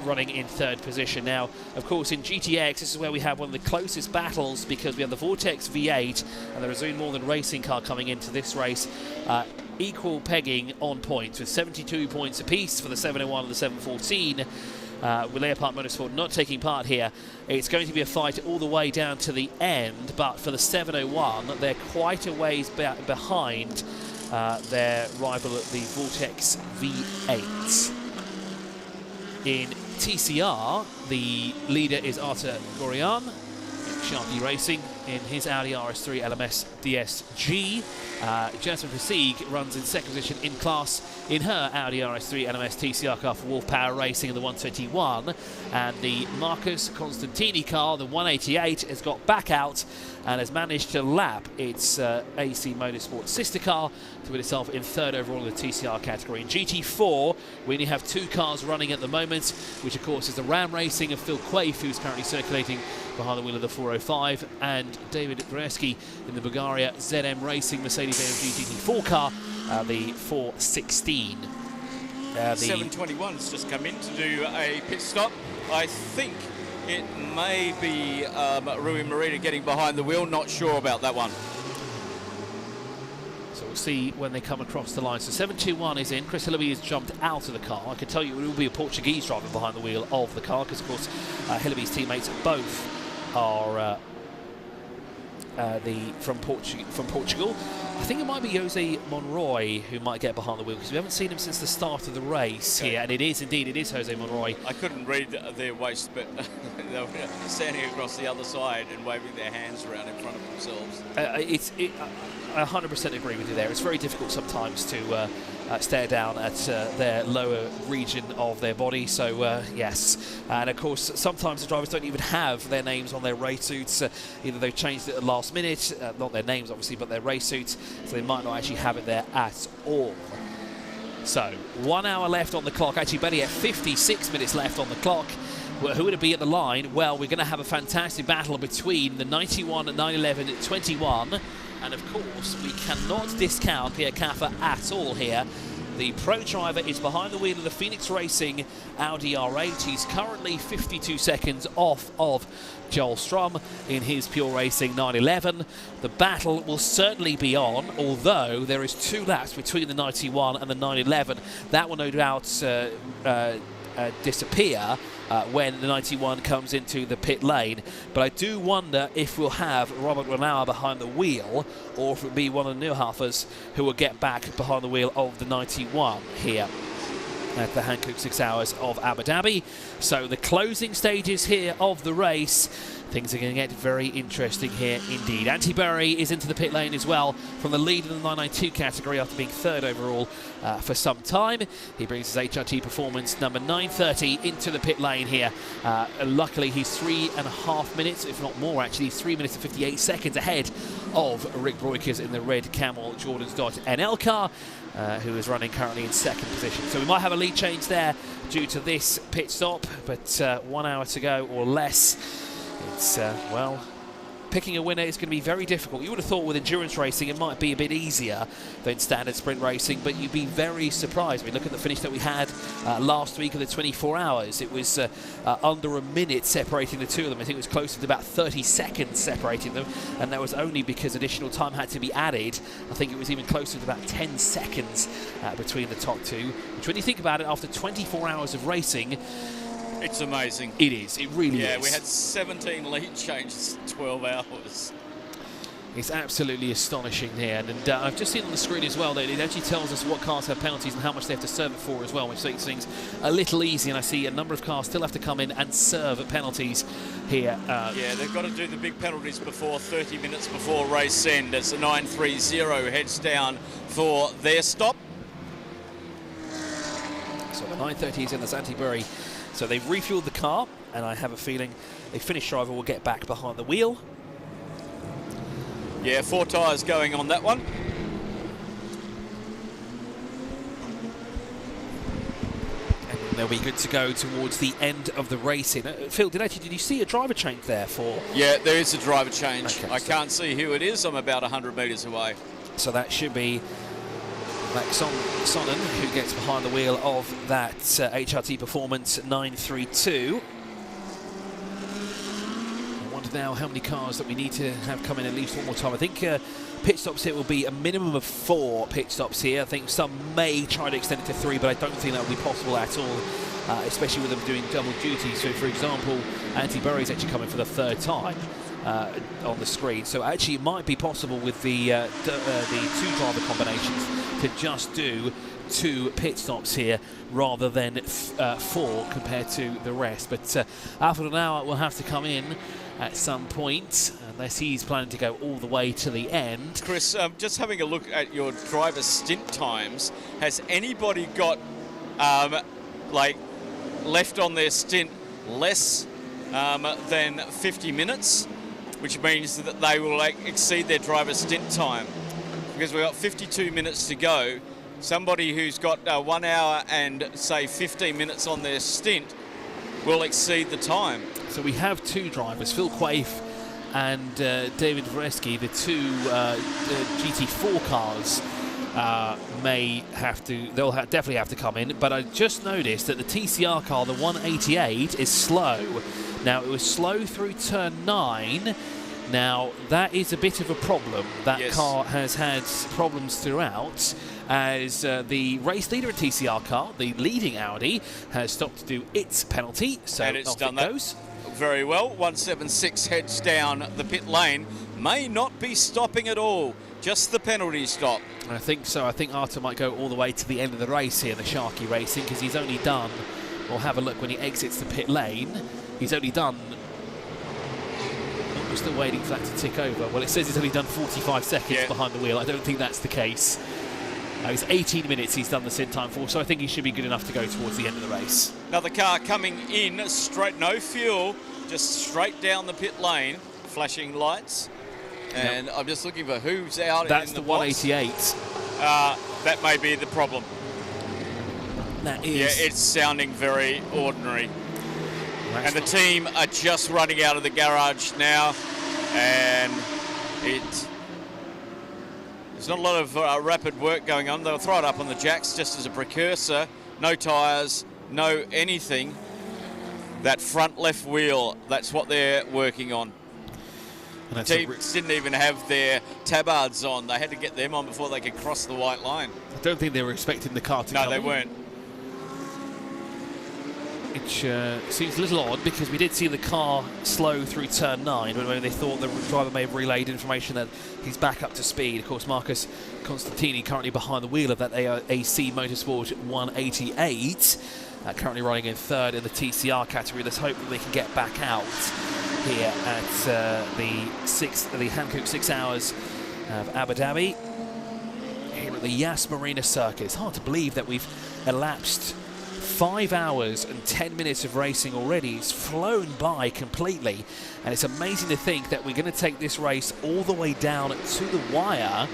running in third position. Now, of course, in GTX, this is where we have one of the closest battles, because we have the Vortex V8 and the Razoon More Than Racing car coming into this race. Equal pegging on points, with 72 points apiece for the 701 and the 714. With Leopard Motorsport not taking part here. It's going to be a fight all the way down to the end, but for the 701, they're quite a ways behind their rival at the Vortex V8. In TCR, the leader is Artur Gorian, Sharky Racing, in his Audi RS3 LMS DSG. Jasmine Pasieg runs in second position in class in her Audi RS3 LMS TCR car for Wolf Power Racing in the 121. And the Marcus Constantini car, the 188, has got back out and has managed to lap its AC Motorsport sister car to put itself in third overall in the TCR category. In GT4, we only have two cars running at the moment, which of course is the Ram Racing of Phil Quaife, who's currently circulating behind the wheel of the 405, and David Breski in the Bulgaria ZM Racing Mercedes-AMG GT4 car, the 416. 721's just come in to do a pit stop. I think it may be Rui Morita getting behind the wheel, not sure about that one. So we'll see when they come across the line. So 721 is in. Chris Hillaby has jumped out of the car. I can tell you it will be a Portuguese driver behind the wheel of the car, because of course Hillaby's teammates both are from Portugal. I think it might be Jose Monroy who might get behind the wheel, because we haven't seen him since the start of the race here, and it is Jose Monroy. I couldn't read their waist, but they were standing across the other side and waving their hands around in front of themselves. I 100% agree with you there. It's very difficult sometimes to stare down at their lower region of their body, so yes. And of course, sometimes the drivers don't even have their names on their race suits. Either they've changed it at the last minute, not their names obviously, but their race suits, so they might not actually have it there at all. So 1 hour left on the clock, actually better yet 56 minutes left on the clock. Well, who would it be at the line? Well, we're going to have a fantastic battle between the 91 and 911 at 21. And of course, we cannot discount Pierre Caffa at all here. The pro driver is behind the wheel of the Phoenix Racing Audi R8. He's currently 52 seconds off of Joel Strum in his Pure Racing 911. The battle will certainly be on, although there is 2 laps between the 91 and the 911. That will no doubt disappear when the 91 comes into the pit lane. But I do wonder if we'll have Robert Renauer behind the wheel, or if it'll be one of the Newhalfers who will get back behind the wheel of the 91 here at the Hankook 6 Hours of Abu Dhabi. So the closing stages here of the race, things are going to get very interesting here indeed. Antti Berry is into the pit lane as well from the lead in the 992 category after being third overall for some time. He brings his HRT performance number 930 into the pit lane here. Luckily, he's 3.5 minutes, if not more actually. He's 3 minutes and 58 seconds ahead of Rick Breukers in the red Camel Jordans.nl car, who is running currently in second position. So we might have a lead change there due to this pit stop, but 1 hour to go or less. It's, well, picking a winner is going to be very difficult. You would have thought with endurance racing it might be a bit easier than standard sprint racing, but you'd be very surprised. I mean, look at the finish that we had last week of the 24 hours. It was under a minute separating the two of them. I think it was closer to about 30 seconds separating them, and that was only because additional time had to be added. I think it was even closer to about 10 seconds between the top two, which when you think about it, after 24 hours of racing, it's amazing. It is. It really is. Yeah, we had 17 lead changes in 12 hours. It's absolutely astonishing here. And I've just seen on the screen as well that it actually tells us what cars have penalties and how much they have to serve it for as well, which makes things a little easy. And I see a number of cars still have to come in and serve at penalties here. Yeah, they've got to do the big penalties before 30 minutes before race end as the 930 heads down for their stop. So the 930 is in the Zanti-Bury. So they've refueled the car, and I have a feeling a Finnish driver will get back behind the wheel. Yeah, 4 tyres going on that one. And they'll be good to go towards the end of the racing. Phil, did you see a driver change there for? Yeah, there is a driver change. Okay, I can't see who it is. I'm about 100 metres away. So that should be Max Sonnen, who gets behind the wheel of that HRT Performance 932. I wonder now how many cars that we need to have come in at least one more time. I think pit stops here will be a minimum of 4 pit stops here. I think some may try to extend it to 3, but I don't think that will be possible at all, especially with them doing double duty. So, for example, Antti Burry is actually coming for the 3rd time on the screen. So actually it might be possible with the 2 driver combinations to just do 2 pit stops here rather than 4 compared to the rest. But Alfred Onauer will have to come in at some point unless he's planning to go all the way to the end. Chris, just having a look at your driver stint times, has anybody got like left on their stint less than 50 minutes, which means that they will exceed their driver stint time? Because we've got 52 minutes to go. Somebody who's got 1 hour and, say, 15 minutes on their stint will exceed the time. So we have 2 drivers, Phil Quaife and David Vreski, the 2 GT4 cars. They'll definitely have to come in, but I just noticed that the TCR car, the 188, is slow. Now, it was slow through turn 9. Now, that is a bit of a problem. That car has had problems throughout, as the race leader at TCR car, the leading Audi, has stopped to do its penalty. So and it's done that goes. Very well. 176 heads down the pit lane. May not be stopping at all. Just the penalty stop. I think so. I think Arta might go all the way to the end of the race here, the Sharky Racing, because he's only done, we'll have a look when he exits the pit lane, he's only done, we're still waiting for that to tick over. Well, it says he's only done 45 seconds behind the wheel. I don't think that's the case. It's 18 minutes he's done the stint time for, so I think he should be good enough to go towards the end of the race. Another car coming in, straight, no fuel, just straight down the pit lane, flashing lights. And I'm just looking for who's out That's in the the 188. That may be the problem. That is. Yeah, it's sounding very ordinary. And the team are just running out of the garage now, and there's not a lot of rapid work going on. They'll throw it up on the jacks just as a precursor. No tyres, no anything. That front left wheel, that's what they're working on. The teams didn't even have their tabards on. They had to get them on before they could cross the white line. I don't think they were expecting the car to come. No, they weren't. Which seems a little odd, because we did see the car slow through turn 9, but when they thought the driver may have relayed information that he's back up to speed. Of course, Marcus Constantini currently behind the wheel of that AC Motorsport 188, currently running in 3rd in the TCR category. Let's hope that they can get back out here at the Hankook 6 hours of Abu Dhabi, here at the Yas Marina Circuit. It's hard to believe that we've elapsed 5 hours and 10 minutes of racing already. It's flown by completely, and it's amazing to think that we're going to take this race all the way down to the wire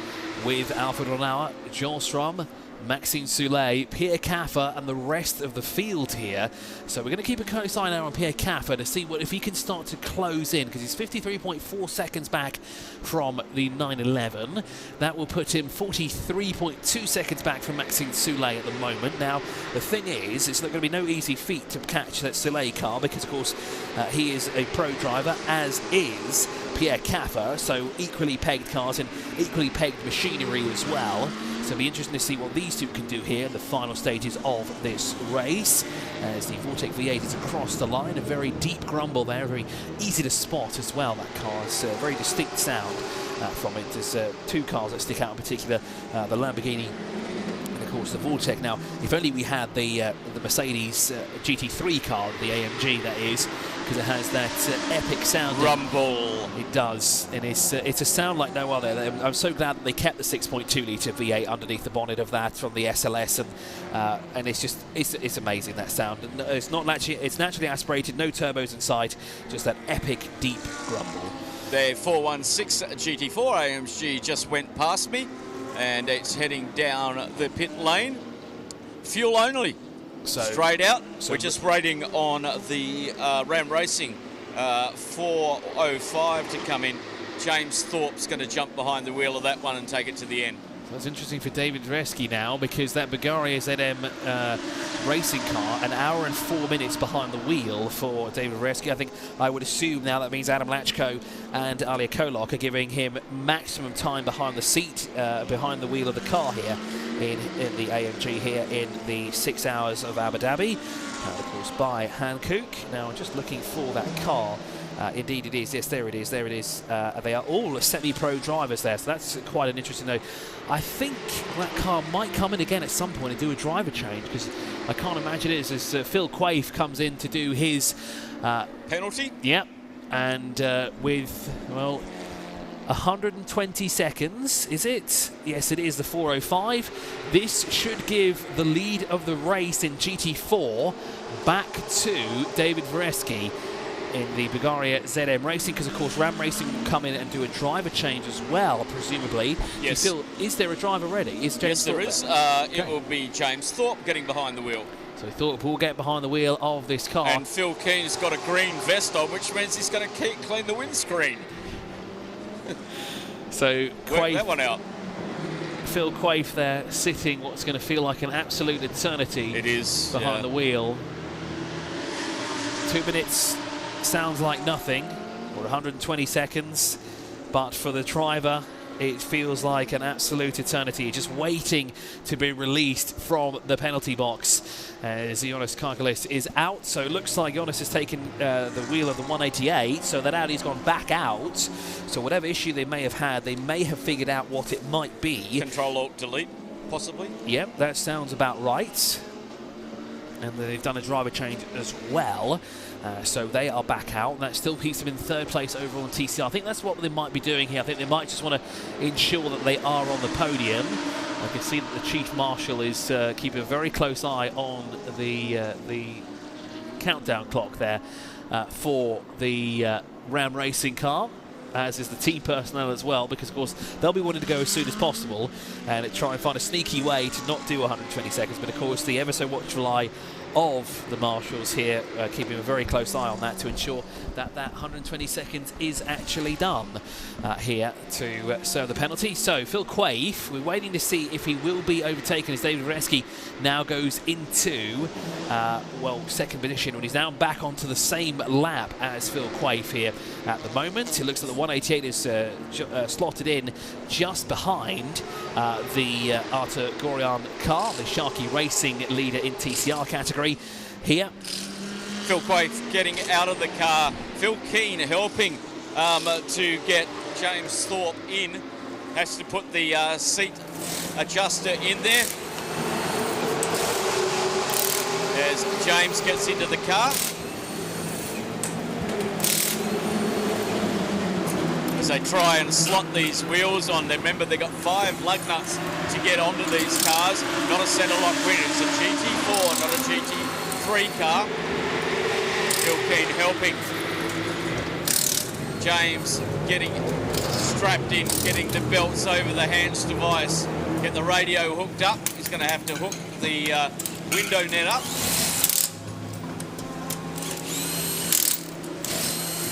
with Alfred Onauer, Joel Strom Maxime Soulet, Pierre Caffer and the rest of the field here. So we're going to keep a close eye now on Pierre Caffer to see if he can start to close in, because he's 53.4 seconds back from the 911. That will put him 43.2 seconds back from Maxime Soulet at the moment. Now, the thing is, it's not going to be no easy feat to catch that Soulet car, because, of course, he is a pro driver, as is Pierre Caffer, so equally pegged cars and equally pegged machinery as well. So it'll be interesting to see what these two can do here in the final stages of this race, as the Vortec V8 is across the line. A very deep grumble there, very easy to spot as well. That car's very distinct sound from it. There's two cars that stick out in particular, the Lamborghini and of course the Vortec. Now, if only we had the Mercedes GT3 car, the AMG that is, because it has that epic sound. Rumble. It does, and it's a sound like no other. I'm so glad that they kept the 6.2 litre V8 underneath the bonnet of that from the SLS, and it's just it's amazing, that sound. And it's naturally aspirated, no turbos inside, just that epic deep grumble. The 416 GT4 AMG just went past me, and it's heading down the pit lane. Fuel only. So, straight out. We're just waiting on the Ram Racing 405 to come in. James Thorpe's going to jump behind the wheel of that one and take it to the end. So that's interesting for David Dresky now, because that Bulgaria ZM racing car, an hour and 4 minutes behind the wheel for David Dresky. I would assume now that means Adam Lachko and Alia Kolok are giving him maximum time behind the seat, behind the wheel of the car here in the AMG here in the 6 hours of Abu Dhabi, of course by Hankook. Now just looking for that car. Indeed it is, yes, there it is, they are all semi-pro drivers there, so that's quite an interesting note. I think that car might come in again at some point and do a driver change, because I can't imagine it as Phil Quaife comes in to do his penalty. Yep, and with, well, 120 seconds, is it? Yes, it is, the 405. This should give the lead of the race in GT4 back to David Dresky in the Bulgaria ZM Racing, because of course Ram Racing will come in and do a driver change as well, presumably. Yes. Is there a driver ready? Is James Thorpe there is. Okay. It will be James Thorpe getting behind the wheel. So Thorpe will get behind the wheel of this car. And Phil Keen's got a green vest on, which means he's going to clean the windscreen. So work that one out. Phil Quaife there, sitting what's going to feel like an absolute eternity. It is behind the wheel. 2 minutes sounds like nothing, or 120 seconds, but for the driver it feels like an absolute eternity, just waiting to be released from the penalty box as Jonas Karkalis is out. So it looks like Jonas has taken the wheel of the 188, so that Audi's gone back out. So whatever issue they may have had, they may have figured out what it might be. Control-Alt-Delete, possibly? Yep, that sounds about right. And they've done a driver change as well. So they are back out. That still keeps them in third place overall in TCR. I think that's what they might be doing here. I think they might just want to ensure that they are on the podium. I can see that the Chief Marshal is keeping a very close eye on the countdown clock there for the Ram Racing car, as is the team personnel as well, because of course they'll be wanting to go as soon as possible and try and find a sneaky way to not do 120 seconds. But of course the ever so watchful eye of the marshals here, keeping a very close eye on that to ensure that 120 seconds is actually done here to serve the penalty. So Phil Quaife, we're waiting to see if he will be overtaken as David Dresky now goes into second position, when he's now back onto the same lap as Phil Quaife here at the moment. It looks like the 188 is slotted in just behind the Artur Gorian car, the Sharky Racing leader in TCR category here. Phil Quaife getting out of the car. Phil Keen helping to get James Thorpe in. Has to put the seat adjuster in there. As James gets into the car. As they try and slot these wheels on. Remember, they've got 5 lug nuts to get onto these cars. Not a centre lock wheel. It's a GT4, not a GT3 car. Phil Keen helping. James getting strapped in, getting the belts over the hands device. Get the radio hooked up. He's He's going to have to hook the window net up.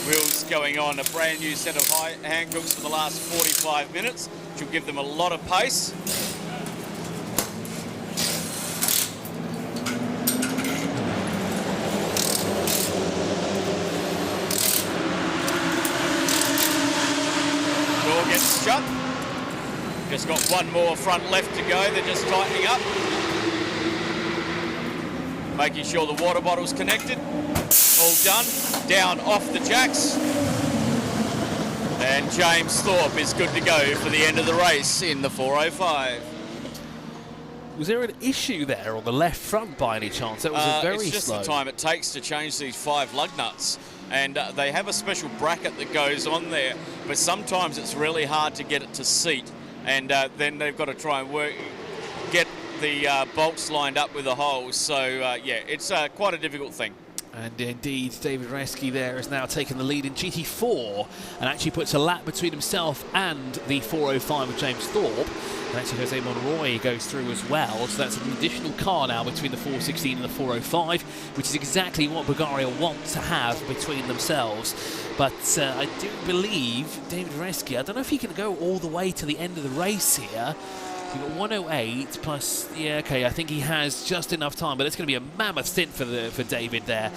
Wheels going on, a brand new set of Hankooks for the last 45 minutes, which will give them a lot of pace. Door gets shut. Just got one more front left to go, they're just tightening up. Making sure the water bottle's connected. All done. Down off the jacks. And James Thorpe is good to go for the end of the race in the 4:05. Was there an issue there on the left front by any chance? That was a very It's just slow. the time it takes to change these 5 lug nuts. And they have a special bracket that goes on there, but sometimes it's really hard to get it to seat. And then they've got to try and get the bolts lined up with the holes. So, yeah, it's quite a difficult thing. And indeed, David Reski there has now taken the lead in GT4 and actually puts a lap between himself and the 4:05 of James Thorpe. And actually Jose Monroy goes through as well, so that's an additional car now between the 4:16 and the 4:05, which is exactly what Bulgaria want to have between themselves. But I do believe David Reski, I don't know if he can go all the way to the end of the race here. We've got 1:08 plus, yeah, okay, I think he has just enough time, but it's going to be a mammoth stint for David there,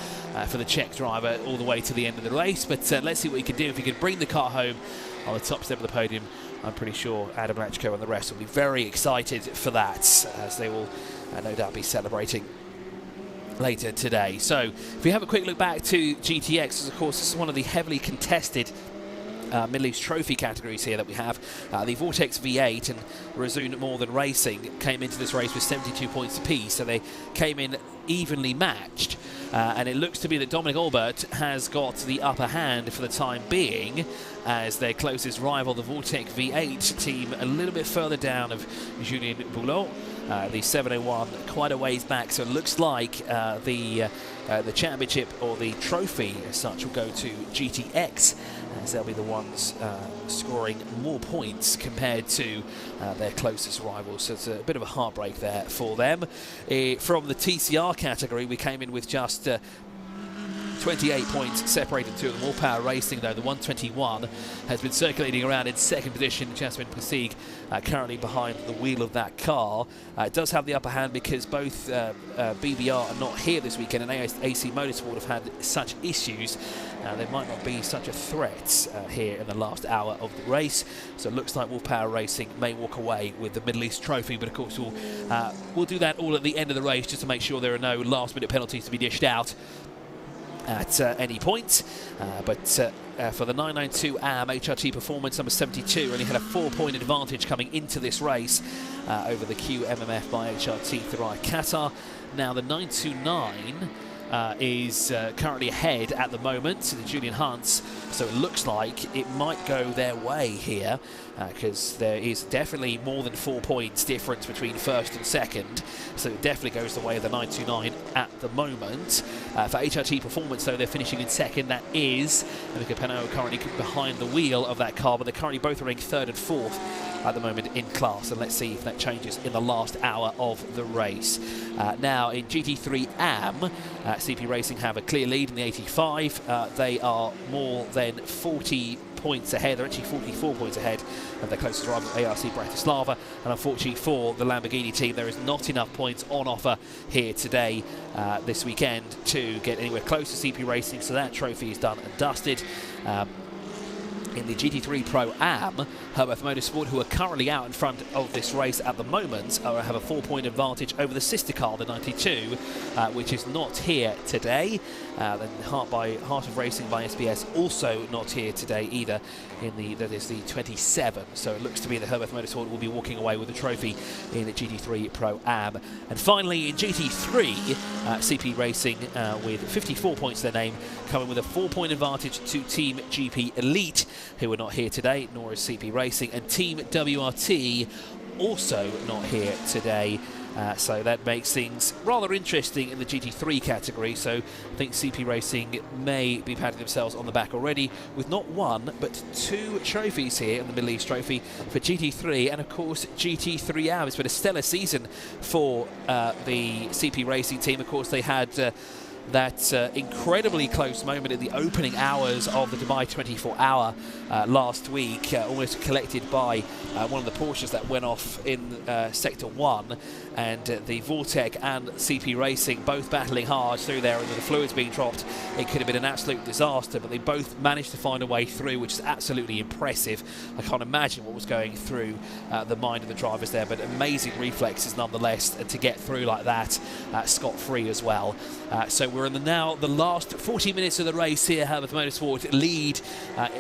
for the Czech driver, all the way to the end of the race. But let's see what he can do. If he can bring the car home on the top step of the podium, I'm pretty sure Adam Lachko and the rest will be very excited for that, as they will no doubt be celebrating later today. So if we have a quick look back to GTX, of course, this is one of the heavily contested Middle East Trophy categories here that we have. The Vortex V8 and Razun More Than Racing came into this race with 72 points apiece, so they came in evenly matched. And it looks to be that Dominic Albert has got the upper hand for the time being, as their closest rival, the Vortex V8 team, a little bit further down of Julien Boulot. The 701 quite a ways back, so it looks like the championship, or the trophy as such, will go to GTX, as they'll be the ones scoring more points compared to their closest rivals. So it's a bit of a heartbreak there for them. From the TCR category, we came in with just 28 points separated two of them. All Power Racing, though, the 121 has been circulating around in second position. Jasmine Pasig currently behind the wheel of that car. It does have the upper hand because both BBR are not here this weekend, and AC Motorsport have had such issues. There might not be such a threat here in the last hour of the race. So it looks like Wolf Power Racing may walk away with the Middle East Trophy, but of course we'll do that all at the end of the race, just to make sure there are no last-minute penalties to be dished out at any point. But for the 992 AM HRT Performance number 72, only had a 4-point advantage coming into this race over the QMMF by HRT Thurai Qatar. Now the 929 is currently ahead at the moment, the Julian Hunts, so it looks like it might go their way here, because there is definitely more than 4 points difference between first and second, so it definitely goes the way of the 929 at the moment. For HRT Performance, though, they're finishing in second. That is Emeka Peno currently behind the wheel of that car, but they're currently both ranking third and fourth at the moment in class, and let's see if that changes in the last hour of the race. Now in GT3 AM, CP Racing have a clear lead in the 85. They are more than 40 points ahead. They're actually 44 points ahead of their closest rival, ARC Bratislava, and unfortunately for the Lamborghini team, there is not enough points on offer here today, this weekend, to get anywhere close to CP Racing, so that trophy is done and dusted. In the GT3 Pro Am, Herbert Motorsport, who are currently out in front of this race at the moment, have a 4-point advantage over the sister car, the 92, which is not here today. Then Heart of Racing by SBS also not here today either. That is the 27. So it looks to me that Herbert Motorsport will be walking away with the trophy in the GT3 Pro Am. And finally in GT3, CP Racing with 54 points to their name, coming with a 4-point advantage to Team GP Elite, who are not here today, nor is CP Racing, and Team WRT also not here today. So that makes things rather interesting in the GT3 category. So I think CP Racing may be patting themselves on the back already with not one but 2 trophies here in the Middle East Trophy for GT3 and of course GT3 Hours. It's been a stellar season for the CP Racing team. Of course they had that incredibly close moment in the opening hours of the Dubai 24-hour last week, almost collected by one of the Porsches that went off in Sector 1, and the Vortec and CP Racing both battling hard through there, and with the fluids being dropped, it could have been an absolute disaster, but they both managed to find a way through, which is absolutely impressive. I can't imagine what was going through the mind of the drivers there, but amazing reflexes nonetheless, and to get through like that scot-free as well. So we're in the last 40 minutes of the race here. Herbert Motorsport lead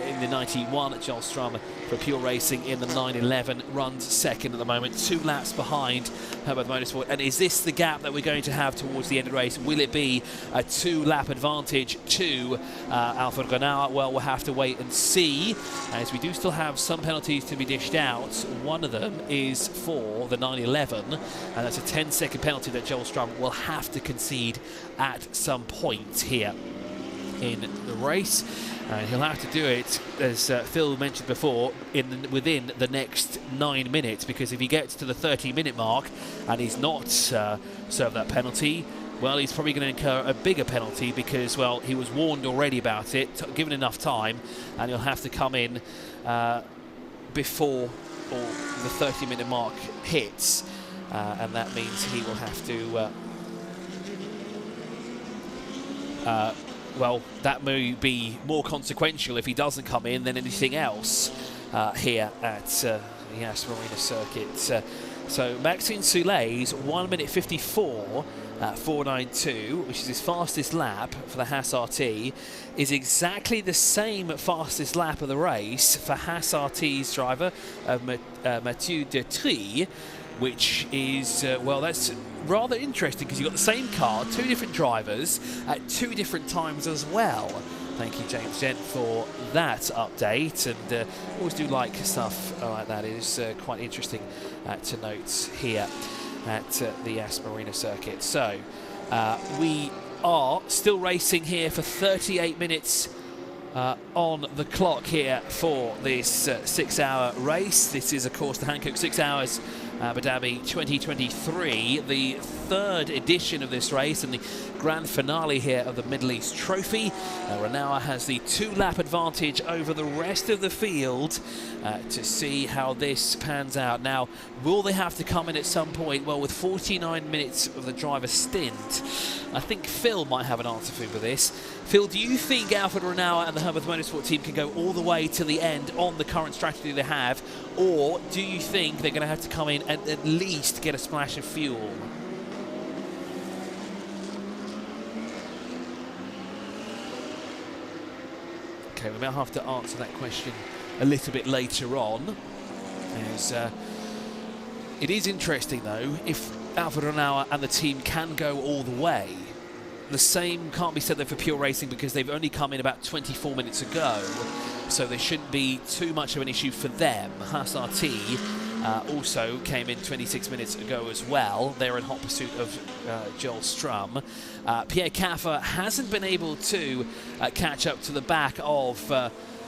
in the 91. Joel Strum for Pure Racing in the 911 runs second at the moment, 2 laps behind Herbert Motorsport. And is this the gap that we're going to have towards the end of the race? Will it be a 2-lap advantage to Alfred Renauer? Well, we'll have to wait and see, as we do still have some penalties to be dished out. One of them is for the 911, and that's a 10-second penalty that Joel Strum will have to concede at some point here in the race, and he'll have to do it, as Phil mentioned before, within the next 9 minutes, because if he gets to the 30-minute mark and he's not served that penalty, well, he's probably going to incur a bigger penalty, because, well, he was warned already about it, given enough time, and he'll have to come in before the 30-minute mark hits, and that means he will have to well, that may be more consequential if he doesn't come in than anything else here at the Yas Marina circuit. So Maxime Soulet's 1 minute 54, 4.92, which is his fastest lap for the Haas RT, is exactly the same fastest lap of the race for Haas RT's driver, Mathieu Detry, which is, well, that's rather interesting, because you've got the same car, 2 different drivers at 2 different times as well. Thank you, James Gent, for that update, and always do like stuff like that. It is quite interesting to note here at the Yas Marina circuit. So we are still racing here for 38 minutes on the clock here for this 6-hour race. This is, of course, the Hankook 6 Hours Abu Dhabi 2023, the 3rd edition of this race and the grand finale here of the Middle East Trophy. Renauer has the 2-lap advantage over the rest of the field to see how this pans out. Now, will they have to come in at some point? Well, with 49 minutes of the driver's stint, I think Phil might have an answer for this. Phil, do you think Alfred Renauer and the Herbert Motorsport team can go all the way to the end on the current strategy they have, or do you think they're going to have to come in and at least get a splash of fuel? Okay, we might have to answer that question a little bit later on. As, it is interesting, though, if Alfred Renauer and the team can go all the way. The same can't be said there for Pure Racing, because they've only come in about 24 minutes ago, so there shouldn't be too much of an issue for them. Haas RT also came in 26 minutes ago as well. They're in hot pursuit of Joel Strum. Pierre Caffer hasn't been able to catch up to the back of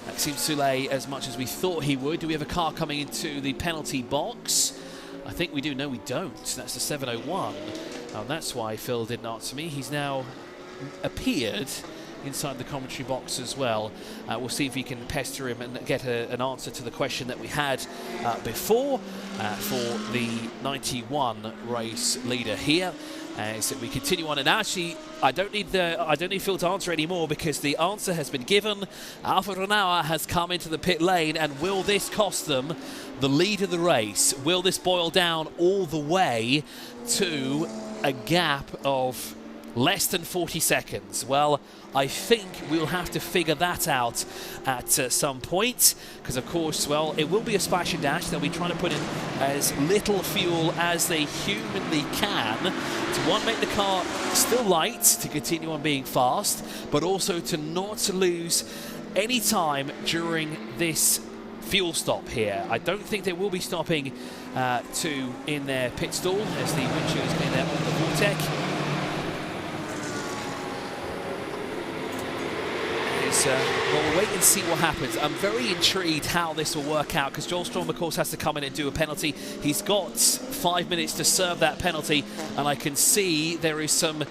Maxime Soulet as much as we thought he would. Do we have a car coming into the penalty box? I think we do. No, we don't. That's the 701. And that's why Phil didn't answer me. He's now appeared inside the commentary box as well. We'll see if we can pester him and get an answer to the question that we had before for the 91 race leader here. So we continue on, and actually I don't need Phil to answer anymore, because the answer has been given. Alfred Renauer has come into the pit lane, and will this cost them the lead of the race? Will this boil down all the way to a gap of less than 40 seconds? Well, I think we'll have to figure that out at some point, because of course, well, it will be a splash and dash. They'll be trying to put in as little fuel as they humanly can to, one, make the car still light to continue on being fast, but also to not lose any time during this fuel stop here. I don't think they will be stopping in their pit stall as the windshield is getting there on the Vortec. Well, we'll wait and see what happens. I'm very intrigued how this will work out because Joel Strom, of course, has to come in and do a penalty. He's got 5 minutes to serve that penalty, and I can see there is some.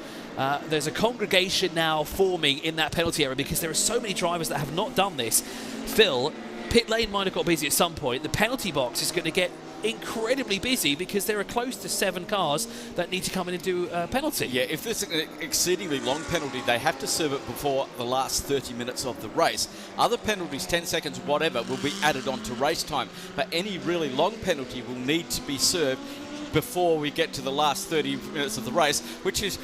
There's a congregation now forming in that penalty area because there are so many drivers that have not done this. Phil, pit lane might have got busy at some point. The penalty box is going to get incredibly busy because there are close to 7 cars that need to come in and do a penalty. Yeah, if this is an exceedingly long penalty, they have to serve it before the last 30 minutes of the race. Other penalties, 10 seconds, whatever, will be added on to race time. But any really long penalty will need to be served before we get to the last 30 minutes of the race, which is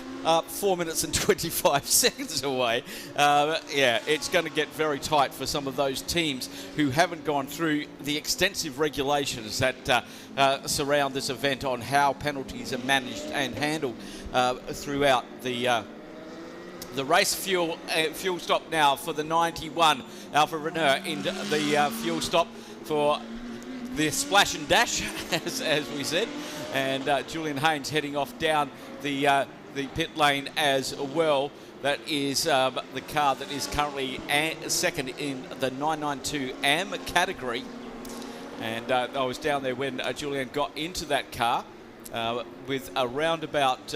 4 minutes and 25 seconds away. Yeah, it's going to get very tight for some of those teams who haven't gone through the extensive regulations that surround this event on how penalties are managed and handled throughout the race. Fuel stop now for the 91 Alfa Renault in the fuel stop for the splash and dash, as we said, and Julian Haynes heading off down the pit lane as well. That is the car that is currently second in the 992 AM category. And I was down there when Julian got into that car with around about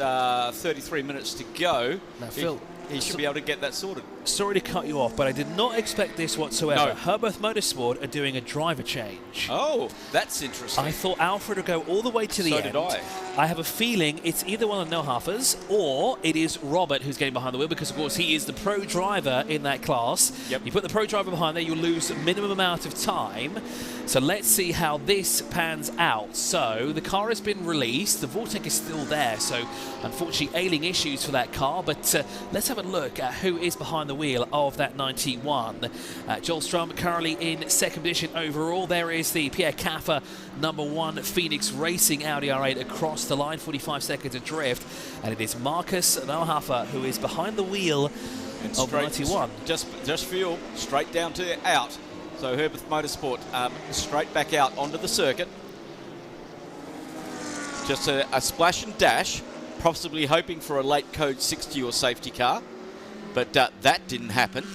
33 minutes to go. Now, Phil, he should be able to get that sorted. Sorry to cut you off, but I did not expect this whatsoever. No. Herberth Motorsport are doing a driver change. Oh, that's interesting. I thought Alfred would go all the way to the end. So did I have a feeling it's either one of the no-halfers or it is Robert who's getting behind the wheel because, of course, he is the pro driver in that class. Yep. You put the pro driver behind there, you lose a minimum amount of time. So let's see how this pans out. So the car has been released. The Vortec is still there. So unfortunately, ailing issues for that car. But let's have a look at who is behind the wheel of that 91. Joel Strom currently in second position overall. There is the Pierre Caffer #1 Phoenix Racing Audi R8 across the line, 45 seconds adrift. And it is Marcus Nauhafer who is behind the wheel of 91. Just fuel, straight down to out. So Herberth Motorsport straight back out onto the circuit. Just a splash and dash, possibly hoping for a late code 60 or safety car. But that didn't happen.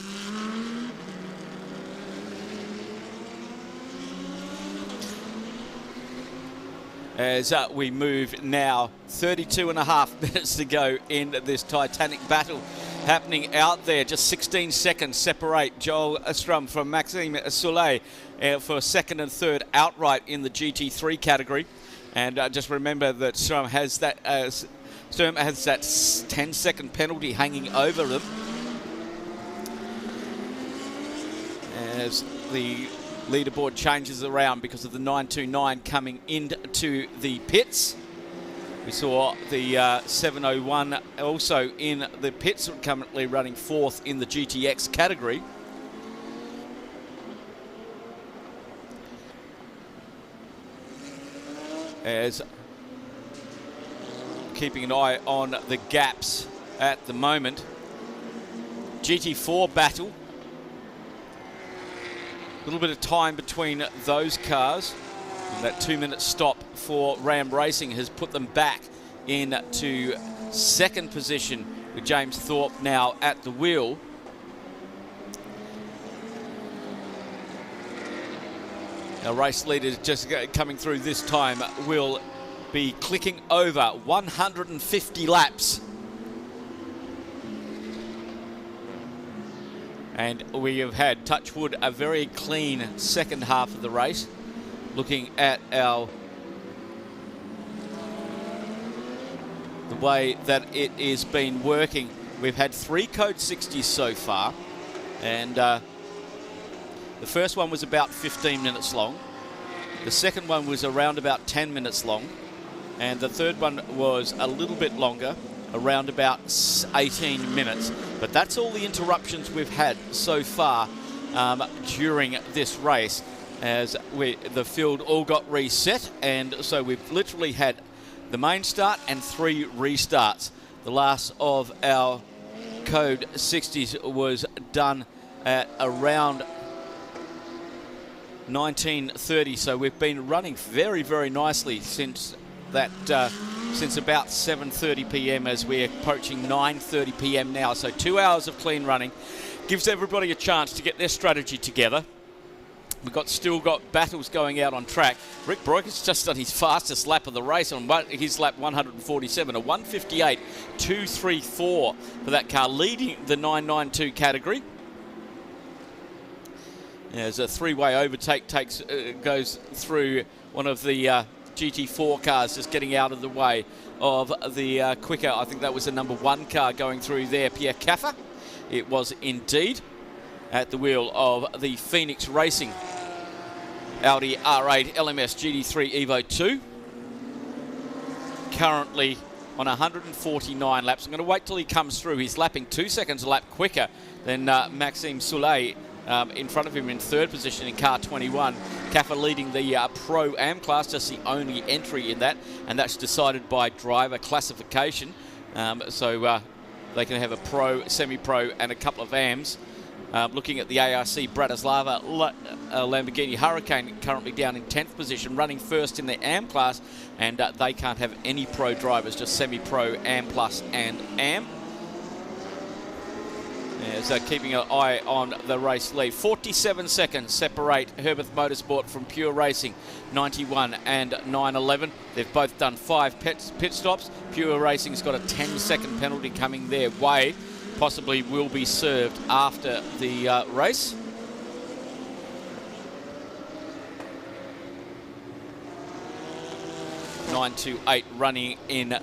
As we move now, 32.5 minutes to go in this titanic battle happening out there. Just 16 seconds separate Joel Strom from Maxime Soulé for second and third outright in the GT3 category. And just remember that Strom has that 10-second penalty hanging over them. As the leaderboard changes around because of the 929 coming into the pits. We saw the 701 also in the pits, currently running fourth in the GTX category. As keeping an eye on the gaps at the moment. GT4 battle. A little bit of time between those cars. And that 2-minute stop for Ram Racing has put them back into second position with James Thorpe now at the wheel. Our race leader just coming through this time will be clicking over 150 laps. And we have had, touch wood, a very clean second half of the race. Looking at the way that it is been working. We've had 3 code 60s so far. And the first one was about 15 minutes long. The second one was around about 10 minutes long. And the third one was a little bit longer, around about 18 minutes. But that's all the interruptions we've had so far during this race, as the field all got reset. And so we've literally had the main start and 3 restarts. The last of our code 60s was done at around 19:30. So we've been running very, very nicely since that since about 7:30 p.m. as we're approaching 9:30 p.m. now. So 2 hours of clean running gives everybody a chance to get their strategy together. We've still got battles going out on track. Rick Broiker's just done his fastest lap of the race on his lap 147, a 158.234 for that car, leading the 992 category. As a three-way overtake goes through one of the GT4 cars, just getting out of the way of the quicker. I think that was the number 1 car going through there, Pierre Caffa. It was indeed at the wheel of the Phoenix Racing Audi R8 LMS GT3 Evo 2. Currently on 149 laps. I'm going to wait till he comes through. He's lapping 2 seconds a lap quicker than Maxime Soulet in front of him in 3rd position in car 21. Caffa leading the Pro-Am class, just the only entry in that, and that's decided by driver classification. So they can have a Pro, Semi-Pro and a couple of AMs. Looking at the ARC Bratislava Lamborghini Hurricane, currently down in 10th position, running first in the AM class, and they can't have any pro drivers, just semi-pro, AM plus and AM. Yeah, so keeping an eye on the race lead. 47 seconds separate Herbert Motorsport from Pure Racing, 91 and 911. They've both done 5 pit stops. Pure Racing's got a 10-second penalty coming their way. Possibly will be served after the race. .928 running in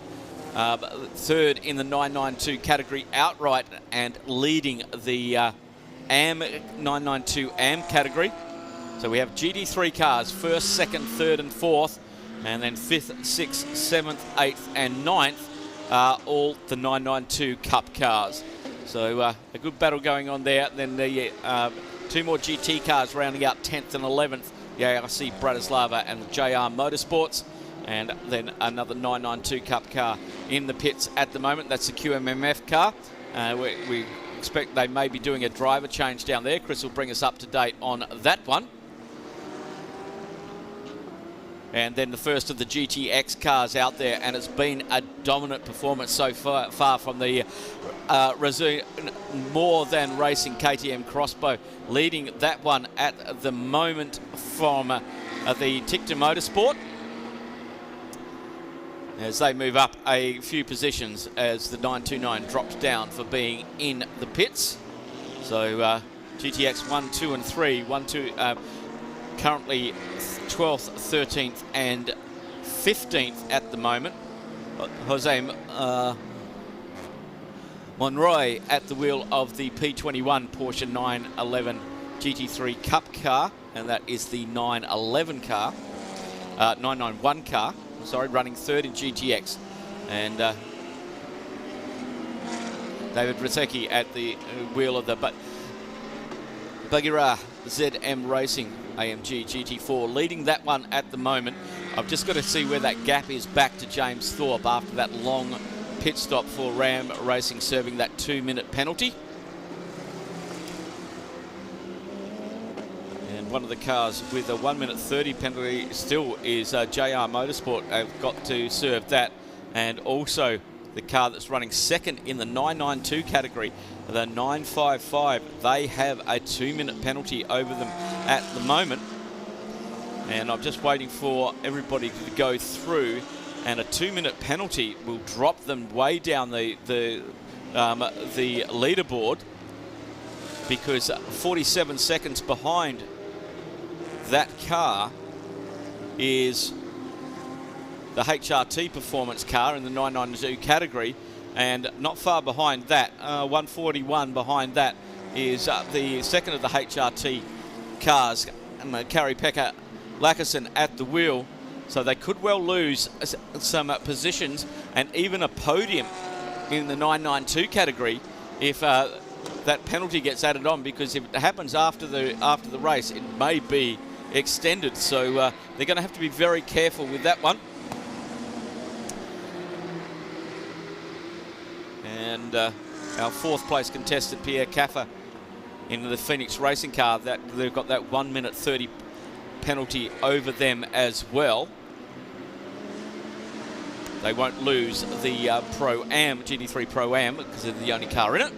3rd in the 992 category outright and leading the AM 992 AM category. So we have GT3 cars, 1st, 2nd, 3rd and 4th, and then 5th, 6th, 7th, 8th and 9th are all the 992 Cup cars. So a good battle going on there. Then the 2 more GT cars rounding out 10th and 11th, the ARC Bratislava and the JR Motorsports. And then another 992 Cup car in the pits at the moment. That's the QMMF car. We expect they may be doing a driver change down there. Chris will bring us up to date on that one. And then the first of the GTX cars out there, and it's been a dominant performance so far from the More Than Racing KTM Crossbow, leading that one at the moment from the Tictor Motorsport, as they move up a few positions as the 929 drops down for being in the pits. So GTX 1, 2 and 3, 1, 2, currently 12th, 13th and 15th at the moment. Jose Monroy at the wheel of the P21 Porsche 911 GT3 Cup car, and that is the 911 car, 991 car, sorry, running 3rd in GTX. And David Brisecki at the wheel of the Bagheera ZM Racing AMG GT4, leading that one at the moment. I've just got to see where that gap is back to James Thorpe after that long pit stop for Ram Racing, serving that 2-minute penalty. And one of the cars with a 1-minute 30 penalty still is JR Motorsport. Have got to serve that, and also the car that's running 2nd in the 992 category, the 955, they have a 2-minute penalty over them at the moment. And I'm just waiting for everybody to go through, and a 2-minute penalty will drop them way down the leaderboard, because 47 seconds behind that car is the HRT performance car in the 992 category, and not far behind that, 141 behind that, is the 2nd of the HRT cars, Kari-Pekka Laaksonen at the wheel. So they could well lose some positions and even a podium in the 992 category if that penalty gets added on, because if it happens after the race, it may be extended. So they're going to have to be very careful with that one. And our 4th place contestant, Pierre Caffa, in the Phoenix Racing car, that they've got that 1-minute 30 penalty over them as well. They won't lose the Pro-Am, GT3 Pro-Am, because they're the only car in it.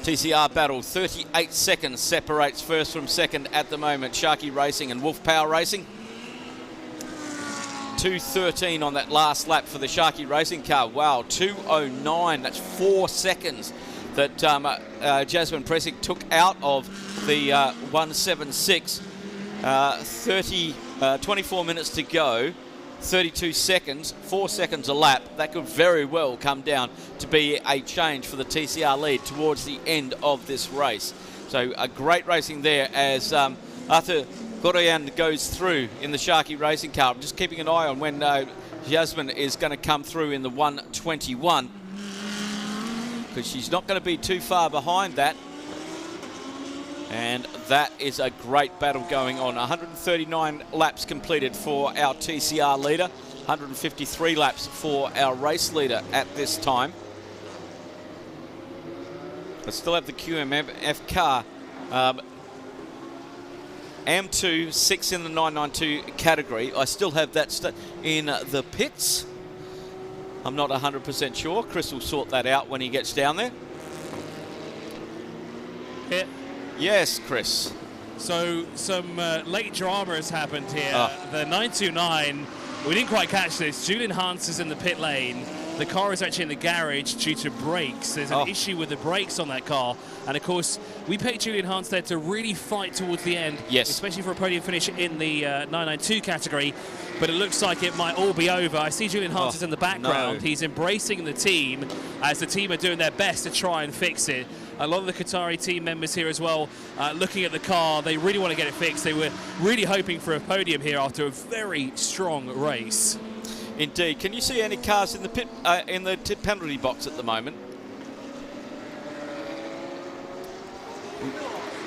TCR battle, 38 seconds separates first from second at the moment. Sharky Racing and Wolf Power Racing. 2:13 on that last lap for the Sharky Racing car. Wow, 2:09. That's 4 seconds that Jasmine Presic took out of the 176. 24 minutes to go. 32 seconds, 4 seconds a lap. That could very well come down to be a change for the TCR lead towards the end of this race. So a great racing there as Arthur Gorian goes through in the Sharky Racing car. I'm just keeping an eye on when Jasmine is going to come through in the 121, because she's not going to be too far behind that. And that is a great battle going on. 139 laps completed for our TCR leader, 153 laps for our race leader at this time. I still have the QMF car. AM2, 6 in the 992 category. I still have that in the pits. I'm not 100% sure. Chris will sort that out when he gets down there. Yeah. Yes, Chris. So some late drama has happened here. Oh. The 929, we didn't quite catch this. Julian Hans is in the pit lane. The car is actually in the garage due to brakes. There's an issue with the brakes on that car. And of course, we picked Julian Hans there to really fight towards the end. Yes. Especially for a podium finish in the 992 category. But it looks like it might all be over. I see Julian Hans is in the background. No. He's embracing the team as the team are doing their best to try and fix it. A lot of the Qatari team members here as well, looking at the car, they really want to get it fixed. They were really hoping for a podium here after a very strong race. Indeed. Can you see any cars in the pit penalty box at the moment?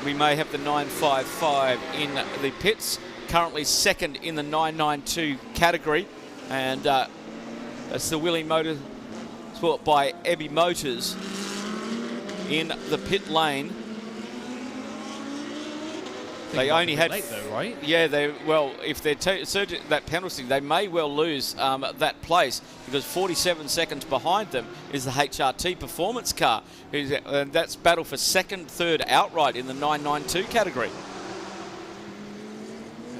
We may have the 955 in the pits. Currently second in the 992 category, and that's the Willie Motorsport by Ebby Motors in the pit lane. They only had late though, right? Yeah, if they're that penalty, they may well lose that place, because 47 seconds behind them is the HRT Performance car, and that's battle for second, third outright in the 992 category.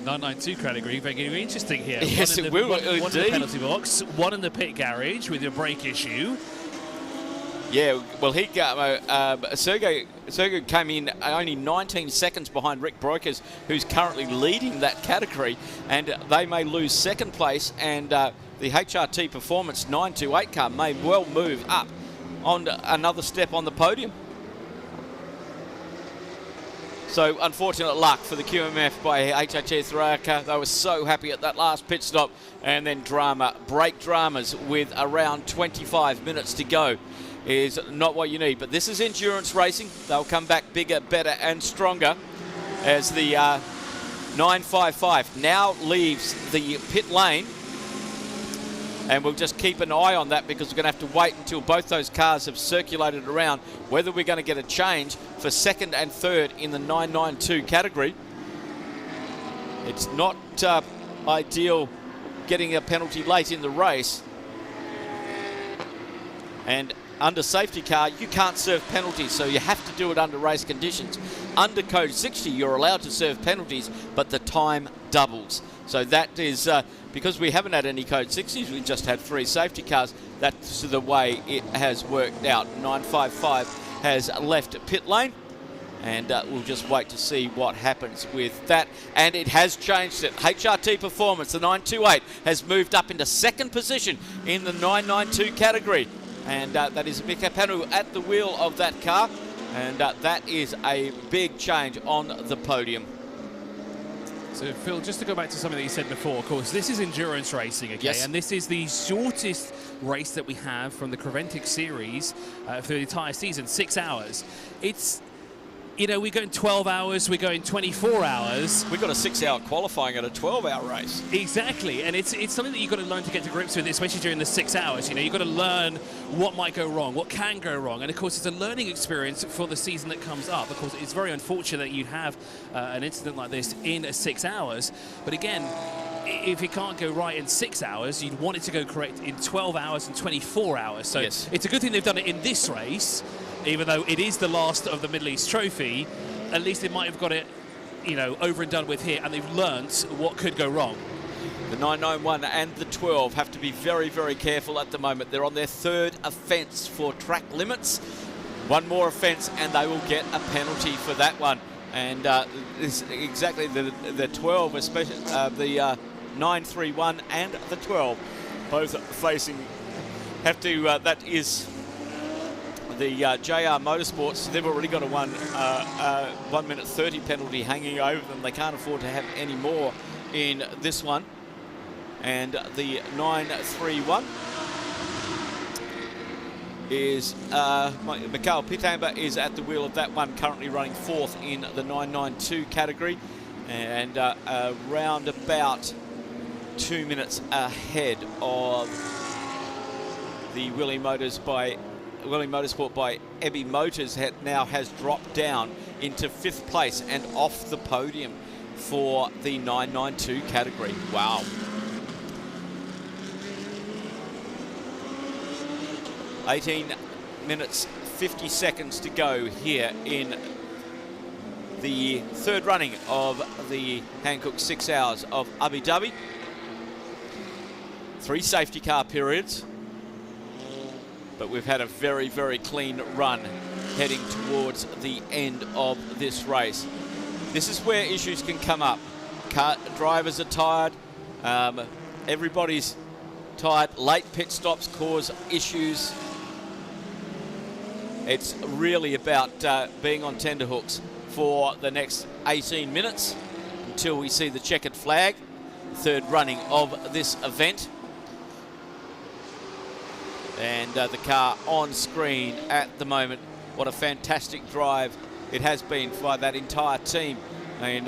992 category, very interesting here. Yes, it will. One in the penalty box, one in the pit garage with a brake issue. Yeah, well, Sergey came in only 19 seconds behind Rick Broikers, who's currently leading that category, and they may lose second place, and the HRT Performance 928 car may well move up on another step on the podium. So unfortunate luck for the QMF by HHS Raka. They were so happy at that last pit stop, and then brake dramas with around 25 minutes to go is not what you need. But this is endurance racing. They'll come back bigger, better and stronger as the 955 now leaves the pit lane. And we'll just keep an eye on that, because we're going to have to wait until both those cars have circulated around whether we're going to get a change for second and third in the 992 category. It's not ideal getting a penalty late in the race. And under safety car, you can't serve penalties, so you have to do it under race conditions. Under code 60, you're allowed to serve penalties, but the time doubles. So that is, because we haven't had any code 60s, we've just had 3 safety cars. That's the way it has worked out. 955 has left pit lane, and we'll just wait to see what happens with that. And it has changed it. HRT Performance, the 928, has moved up into second position in the 992 category. And that is Mika Panu at the wheel of that car. And that is a big change on the podium. So, Phil, just to go back to something that you said before, of course, this is endurance racing, okay? Yes. And this is the shortest race that we have from the Creventic series for the entire season, 6 hours. It's you know, we're going 12 hours, we're going 24 hours. We've got a 6-hour qualifying at a 12-hour race. Exactly, and it's something that you've got to learn to get to grips with, especially during the 6 hours. You know, you've got to learn what might go wrong, what can go wrong, and of course it's a learning experience for the season that comes up. Of course, it's very unfortunate that you'd have an incident like this in 6 hours, but again, if it can't go right in 6 hours, you'd want it to go correct in 12 hours and 24 hours. So yes, it's a good thing they've done it in this race, even though it is the last of the Middle East Trophy. At least they might have got it, you know, over and done with here, and they've learnt what could go wrong. The 991 and the 12 have to be very, very careful at the moment. They're on their 3rd offence for track limits. One more offence and they will get a penalty for that one. And exactly the 12, especially the 931 and the 12, both facing, have to, that is the JR Motorsports. They've already got a 1 minute 30 penalty hanging over them. They can't afford to have any more in this one. And the 931 is Mikhail Pitamber is at the wheel of that one, currently running 4th in the 992 category, and around about 2 minutes ahead of the Willie Motorsport by Ebby Motors. Now has dropped down into 5th place and off the podium for the 992 category. Wow. $18 minutes 50 seconds to go here in the 3rd running of the Hankook 6 hours of Abu Dhabi. 3 safety car periods, but we've had a very, very clean run heading towards the end of this race. This is where issues can come up. Drivers are tired, everybody's tired, late pit stops cause issues. It's really about being on tenterhooks for the next 18 minutes until we see the checkered flag, 3rd running of this event. And the car on screen at the moment. What a fantastic drive it has been by that entire team. And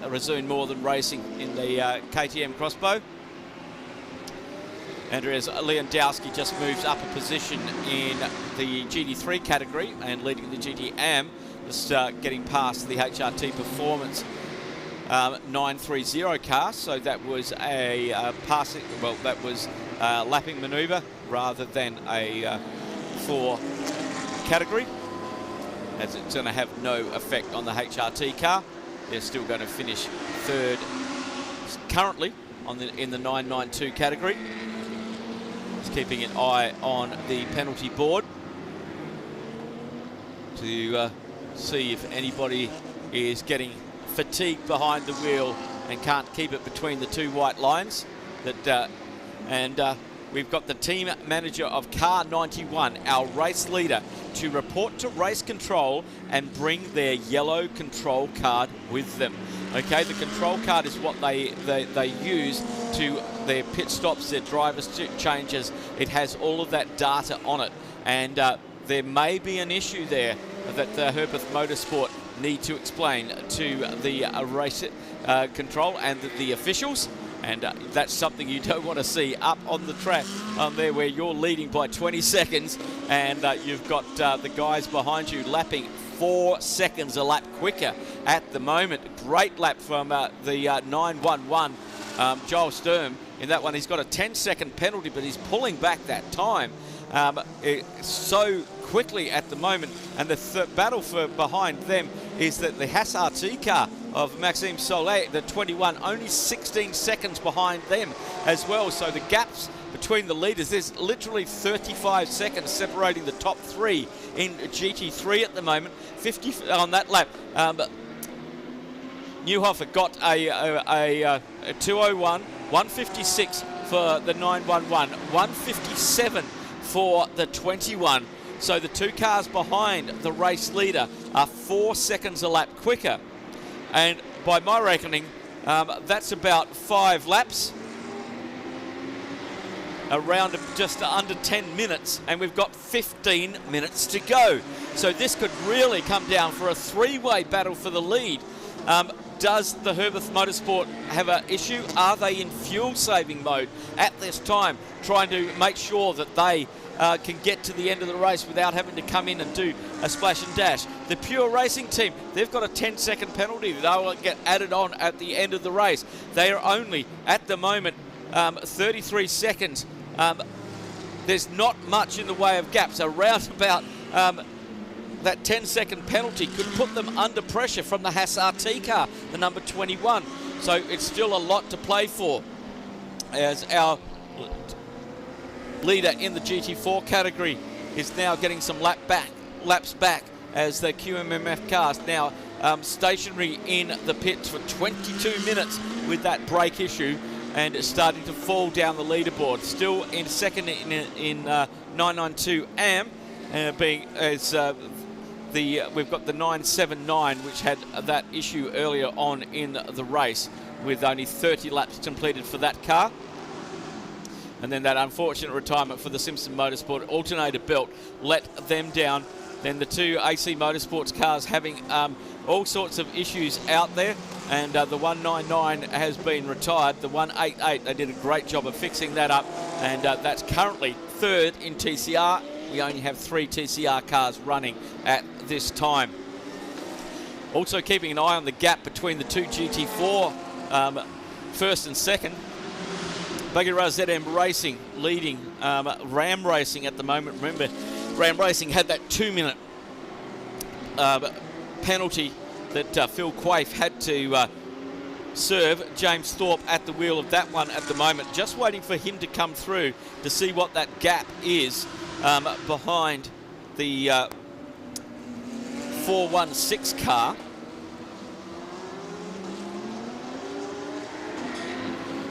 Razoon more than racing in the KTM Crossbow. Andreas Lewandowski just moves up a position in the GT3 category and leading the GTM, just getting past the HRT Performance 930 car. So that was a passing, well, that was a lapping manoeuvre rather than a 4 category, as it's going to have no effect on the HRT car. They're still going to finish 3rd currently in the 992 category. Keeping an eye on the penalty board to see if anybody is getting fatigued behind the wheel and can't keep it between the 2 white lines. We've got the team manager of Car 91, our race leader, to report to race control and bring their yellow control card with them. Okay, the control card is what they use to their pit stops, their drivers changes. It has all of that data on it, and there may be an issue there that Herpeth Motorsport need to explain to the race control and the officials. And that's something you don't want to see up on the track there, where you're leading by 20 seconds and you've got the guys behind you lapping 4 seconds a lap quicker at the moment. Great lap from the 911, Joel Sturm. In that one, he's got a 10-second penalty, but he's pulling back that time so quickly at the moment. And the battle for behind them is that the Haas RT car of Maxime Solé, the 21, only 16 seconds behind them as well. So the gaps between the leaders, there's literally 35 seconds separating the top 3 in GT3 at the moment. 50 on that lap. Neuhofer got a 201, 156 for the 911, 157 for the 21. So the 2 cars behind the race leader are 4 seconds a lap quicker. And by my reckoning, that's about 5 laps. around just under 10 minutes, and we've got 15 minutes to go. So this could really come down for a three-way battle for the lead. Does the Herbeth Motorsport have an issue? Are they in fuel-saving mode at this time, trying to make sure that they can get to the end of the race without having to come in and do a splash and dash? The Pure Racing team, they've got a 10-second penalty that they will get added on at the end of the race. They are only, at the moment, 33 seconds. There's not much in the way of gaps. Around about that 10-second penalty could put them under pressure from the Haas RT car, the number 21. So it's still a lot to play for, as our leader in the GT4 category is now getting some laps back, as the QMMF cars now stationary in the pits for 22 minutes with that brake issue, and it's starting to fall down the leaderboard. Still in second in 992 AM, being as we've got the 979, which had that issue earlier on in the race, with only 30 laps completed for that car. And then that unfortunate retirement for the Simpson Motorsport alternator belt let them down. Then the two AC Motorsports cars having all sorts of issues out there, and the 199 has been retired. The 188, they did a great job of fixing that up, and that's currently third in TCR. We only have 3 TCR cars running at this time. Also keeping an eye on the gap between the two GT4 first and second. Buggy Raz ZM Racing leading Ram Racing at the moment. Remember, Ram Racing had that 2-minute penalty that Phil Quaife had to serve. James Thorpe at the wheel of that one at the moment. Just waiting for him to come through to see what that gap is behind the 416 car.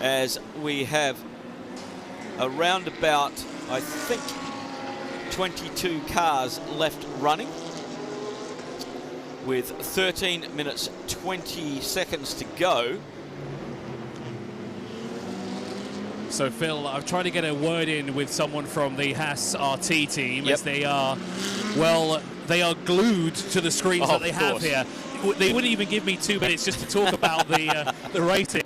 As we have around about, I think, 22 cars left running, with 13 minutes 20 seconds to go. So Phil, I've tried to get a word in with someone from the Haas RT team, as they are, well, they are glued to the screens that they have here. They wouldn't even give me 2 minutes just to talk about the racing.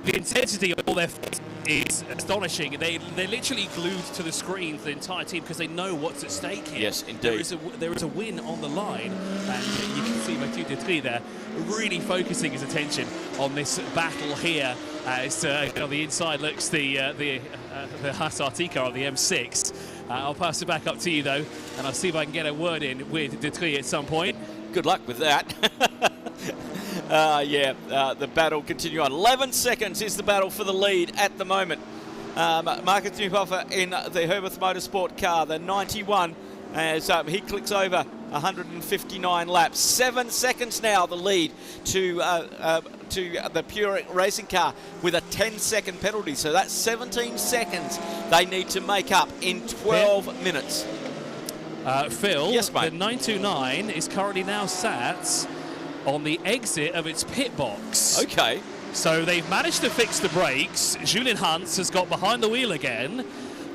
The intensity of all their fights is astonishing. They're literally glued to the screens, the entire team, because they know what's at stake here. Yes, indeed. There is a win on the line, and you can see Mathieu Detry there really focusing his attention on this battle here. As on the inside looks the Haas RT car on the M6. I'll pass it back up to you though, and I'll see if I can get a word in with Detry at some point. Good luck with that. The battle continue on. 11 seconds is the battle for the lead at the moment. Marcus Newhofer in the Herbeth Motorsport car, the 91, as he clicks over 159 laps. 7 seconds now the lead to the Pure Racing car with a 10-second penalty. So that's 17 seconds they need to make up in 12 minutes. Phil, yes, mate. The 929 is currently now sat on the exit of its pit box. Okay. So they've managed to fix the brakes. Julien Hans has got behind the wheel again,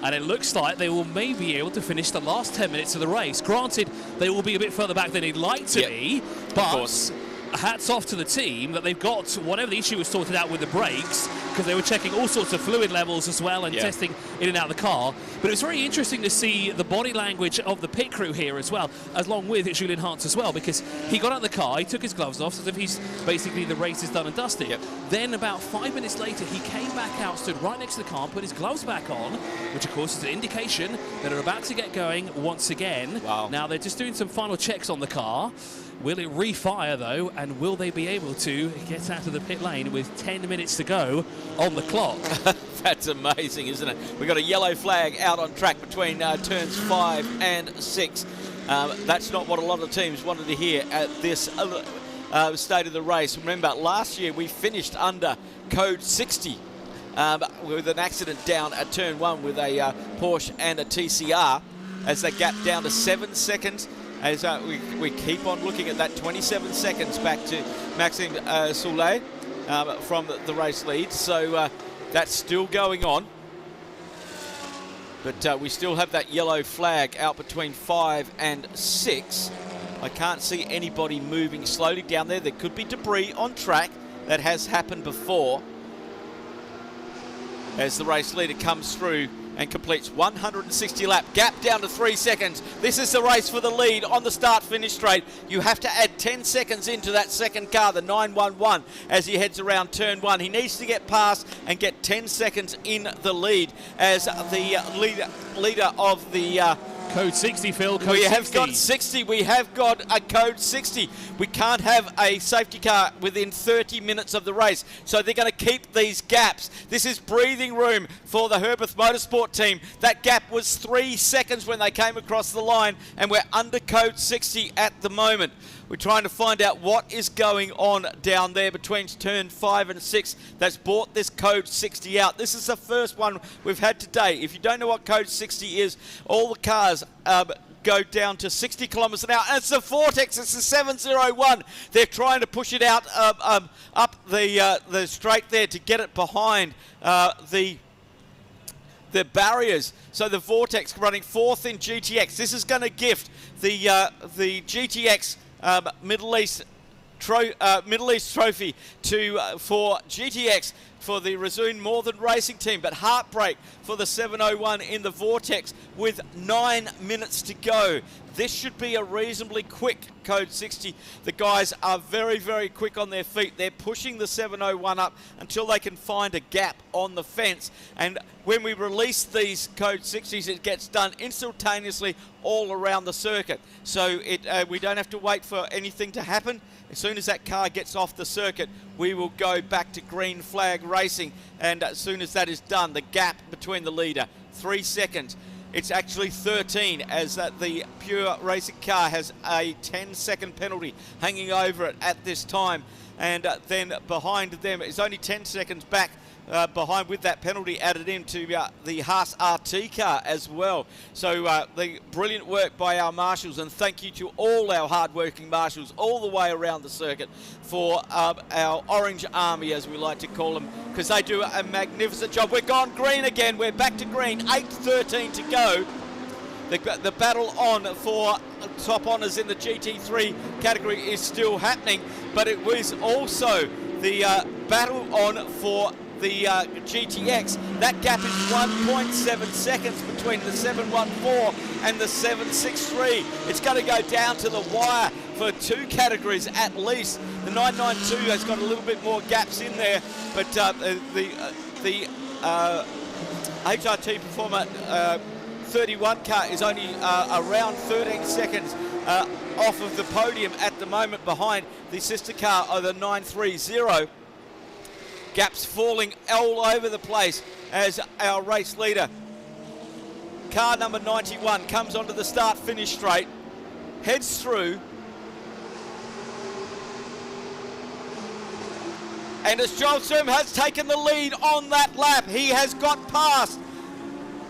and it looks like they will maybe be able to finish the last 10 minutes of the race. Granted, they will be a bit further back than they'd like to be, but hats off to the team that they've got whatever the issue was sorted out with the brakes, because they were checking all sorts of fluid levels as well and testing in and out of the car. But it was very interesting to see the body language of the pit crew here as well, along with Julien Hans as well, because he got out of the car, he took his gloves off as if he's basically the race is done and dusted. Then about 5 minutes later he came back out, stood right next to the car and put his gloves back on, which of course is an indication that they're about to get going once again. Now they're just doing some final checks on the car. Will it refire though, and will they be able to get out of the pit lane with 10 minutes to go on the clock? That's amazing, isn't it? We've got a yellow flag out on track between turns 5 and 6. That's not what a lot of teams wanted to hear at this state of the race. Remember, last year we finished under code 60 with an accident down at turn 1 with a Porsche and a TCR, as they gap down to 7 seconds. As we keep on looking at that 27 seconds back to Maxime Soulet from the race lead. So that's still going on. But we still have that yellow flag out between 5 and 6. I can't see anybody moving slowly down there. There could be debris on track. That has happened before. As the race leader comes through and completes 160 lap. Gap down to 3 seconds. This is the race for the lead on the start-finish straight. You have to add 10 seconds into that second car, the 911, as he heads around turn 1. He needs to get past and get 10 seconds in the lead as the leader of the... Code 60, Phil. Code we 60. have got 60. We have got a code 60. We can't have a safety car within 30 minutes of the race. So they're going to keep these gaps. This is breathing room for the Herbeth Motorsport team. That gap was 3 seconds when they came across the line, and we're under code 60 at the moment. We're trying to find out what is going on down there between turn 5 and 6 that's brought this code 60 out. This is the first one we've had today. If you don't know what code 60 is, all the cars go down to 60 kilometres an hour. And it's the Vortex, it's the 701. They're trying to push it out up the straight there to get it behind the barriers. So the Vortex running 4th in GTX. This is going to gift the GTX Middle East Trophy for GTX for the Razoon Northern Racing team, but heartbreak for the 701 in the Vortex with 9 minutes to go. This should be a reasonably quick code 60. The guys are very, very quick on their feet. They're pushing the 701 up until they can find a gap on the fence. And when we release these code 60s, it gets done instantaneously all around the circuit. So we don't have to wait for anything to happen. As soon as that car gets off the circuit, we will go back to green flag racing. And as soon as that is done, the gap between the leader, 3 seconds. It's actually 13 as the Pure Racing car has a 10-second penalty hanging over it at this time. And then behind them is only 10 seconds back behind with that penalty added into the Haas RT car as well. So the brilliant work by our marshals, and thank you to all our hard-working marshals all the way around the circuit for our Orange Army, as we like to call them, because they do a magnificent job. We're gone green again. We're back to green. 8:13 to go. The battle on for top honours in the GT3 category is still happening, but it was also the battle on for the GTX. That gap is 1.7 seconds between the 714 and the 763. It's going to go down to the wire for 2 categories at least. The 992 has got a little bit more gaps in there, but the HRT Performer 31 car is only around 13 seconds off of the podium at the moment behind the sister car of the 930. Gaps falling all over the place as our race leader, car number 91, comes onto the start-finish straight, heads through, and as Jolstrom has taken the lead on that lap, he has got past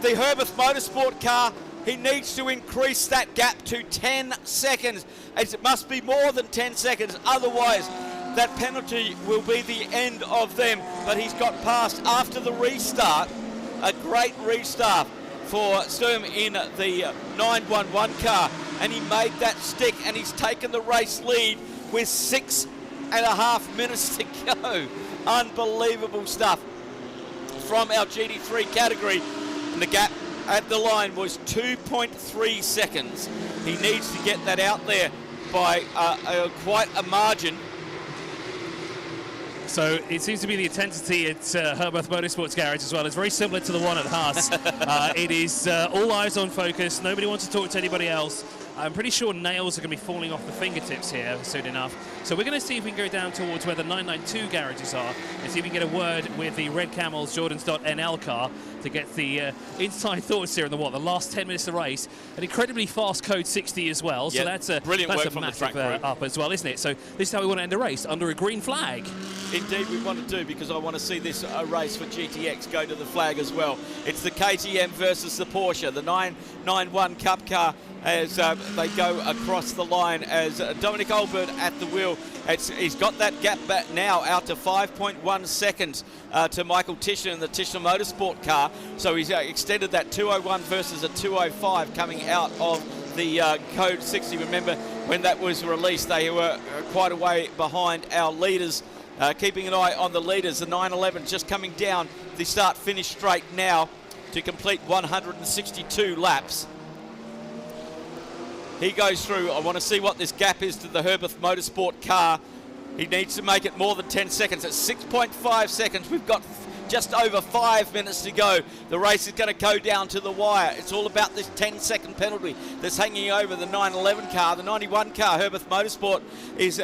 the Herbeth Motorsport car. He needs to increase that gap to 10 seconds. It must be more than 10 seconds, otherwise that penalty will be the end of them. But he's got past after the restart. A great restart for Sturm in the 911 car, and he made that stick, and he's taken the race lead with 6.5 minutes to go. Unbelievable stuff from our GT3 category, and the gap at the line was 2.3 seconds. He needs to get that out there by quite a margin. So it seems to be the intensity at Herbeth Motorsports Garage as well. It's very similar to the one at Haas. It is all eyes on focus. Nobody wants to talk to anybody else. I'm pretty sure nails are going to be falling off the fingertips here soon enough. So we're going to see if we can go down towards where the 992 garages are and see if we can get a word with the Red Camels Jordans.nl car to get the inside thoughts here in the last 10 minutes of the race. An incredibly fast code 60 as well. So that's a brilliant work from massive the track up as well, isn't it? So this is how we want to end the race, under a green flag. Indeed we want to do, because I want to see this race for GTX go to the flag as well. It's the KTM versus the Porsche, the 991 Cup car as they go across the line, as Dominic Albert at the wheel. He's got that gap back now out to 5.1 seconds to Michael Tishner in the Tishner Motorsport car. So he's extended that 2:01 versus a 2:05 coming out of the Code 60. Remember, when that was released, they were quite a way behind our leaders. Keeping an eye on the leaders, the 911 just coming down the start-finish straight now to complete 162 laps. He goes through. I want to see what this gap is to the Herbeth Motorsport car. He needs to make it more than 10 seconds. At 6.5 seconds, we've got just over 5 minutes to go. The race is going to go down to the wire. It's all about this 10-second penalty that's hanging over the 911 car. The 91 car, Herbeth Motorsport, is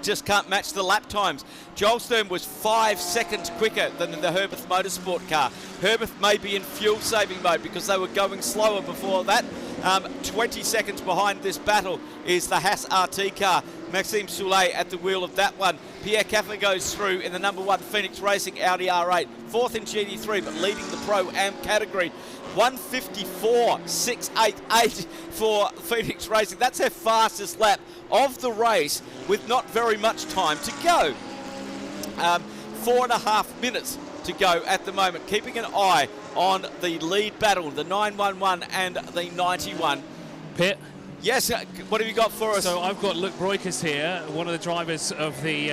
just can't match the lap times. Joel Stern was 5 seconds quicker than the Herbeth Motorsport car. Herbeth may be in fuel-saving mode because they were going slower before that. 20 seconds behind this battle is the Haas RT car. Maxime Soulet at the wheel of that one. Pierre Caffer goes through in the number 1 Phoenix Racing Audi R8. 4th in GT3, but leading the Pro-Am category. 154.688 for Phoenix Racing. That's their fastest lap of the race with not very much time to go. 4.5 minutes to go at the moment. Keeping an eye on the lead battle, the 911 and the 91. Pitt? Yes, what have you got for us? So I've got Luke Broikers here, one of the drivers of the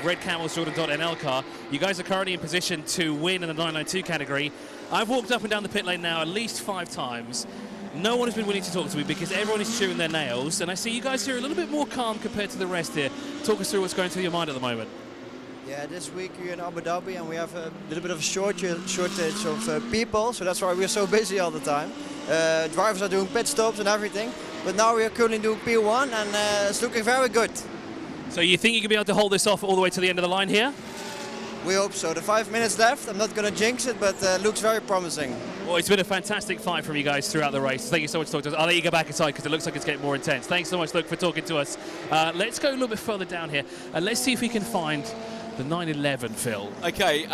Red Camels Jordan.nl car. You guys are currently in position to win in the 992 category. I've walked up and down the pit lane now at least 5 times. No one has been willing to talk to me because everyone is chewing their nails, and I see you guys here a little bit more calm compared to the rest here. Talk us through what's going through your mind at the moment. Yeah, this week we're in Abu Dhabi and we have a little bit of a shortage of people, so that's why we're so busy all the time. Drivers are doing pit stops and everything, but now we are currently doing P1 and it's looking very good. So you think you can be able to hold this off all the way to the end of the line here? We hope so. The 5 minutes left, I'm not going to jinx it, but looks very promising. Well, it's been a fantastic fight from you guys throughout the race. Thank you so much for talking to us. I'll let you go back inside because it looks like it's getting more intense. Thanks so much, Luke, for talking to us. Let's go a little bit further down here and let's see if we can find the 911, Phil. Okay,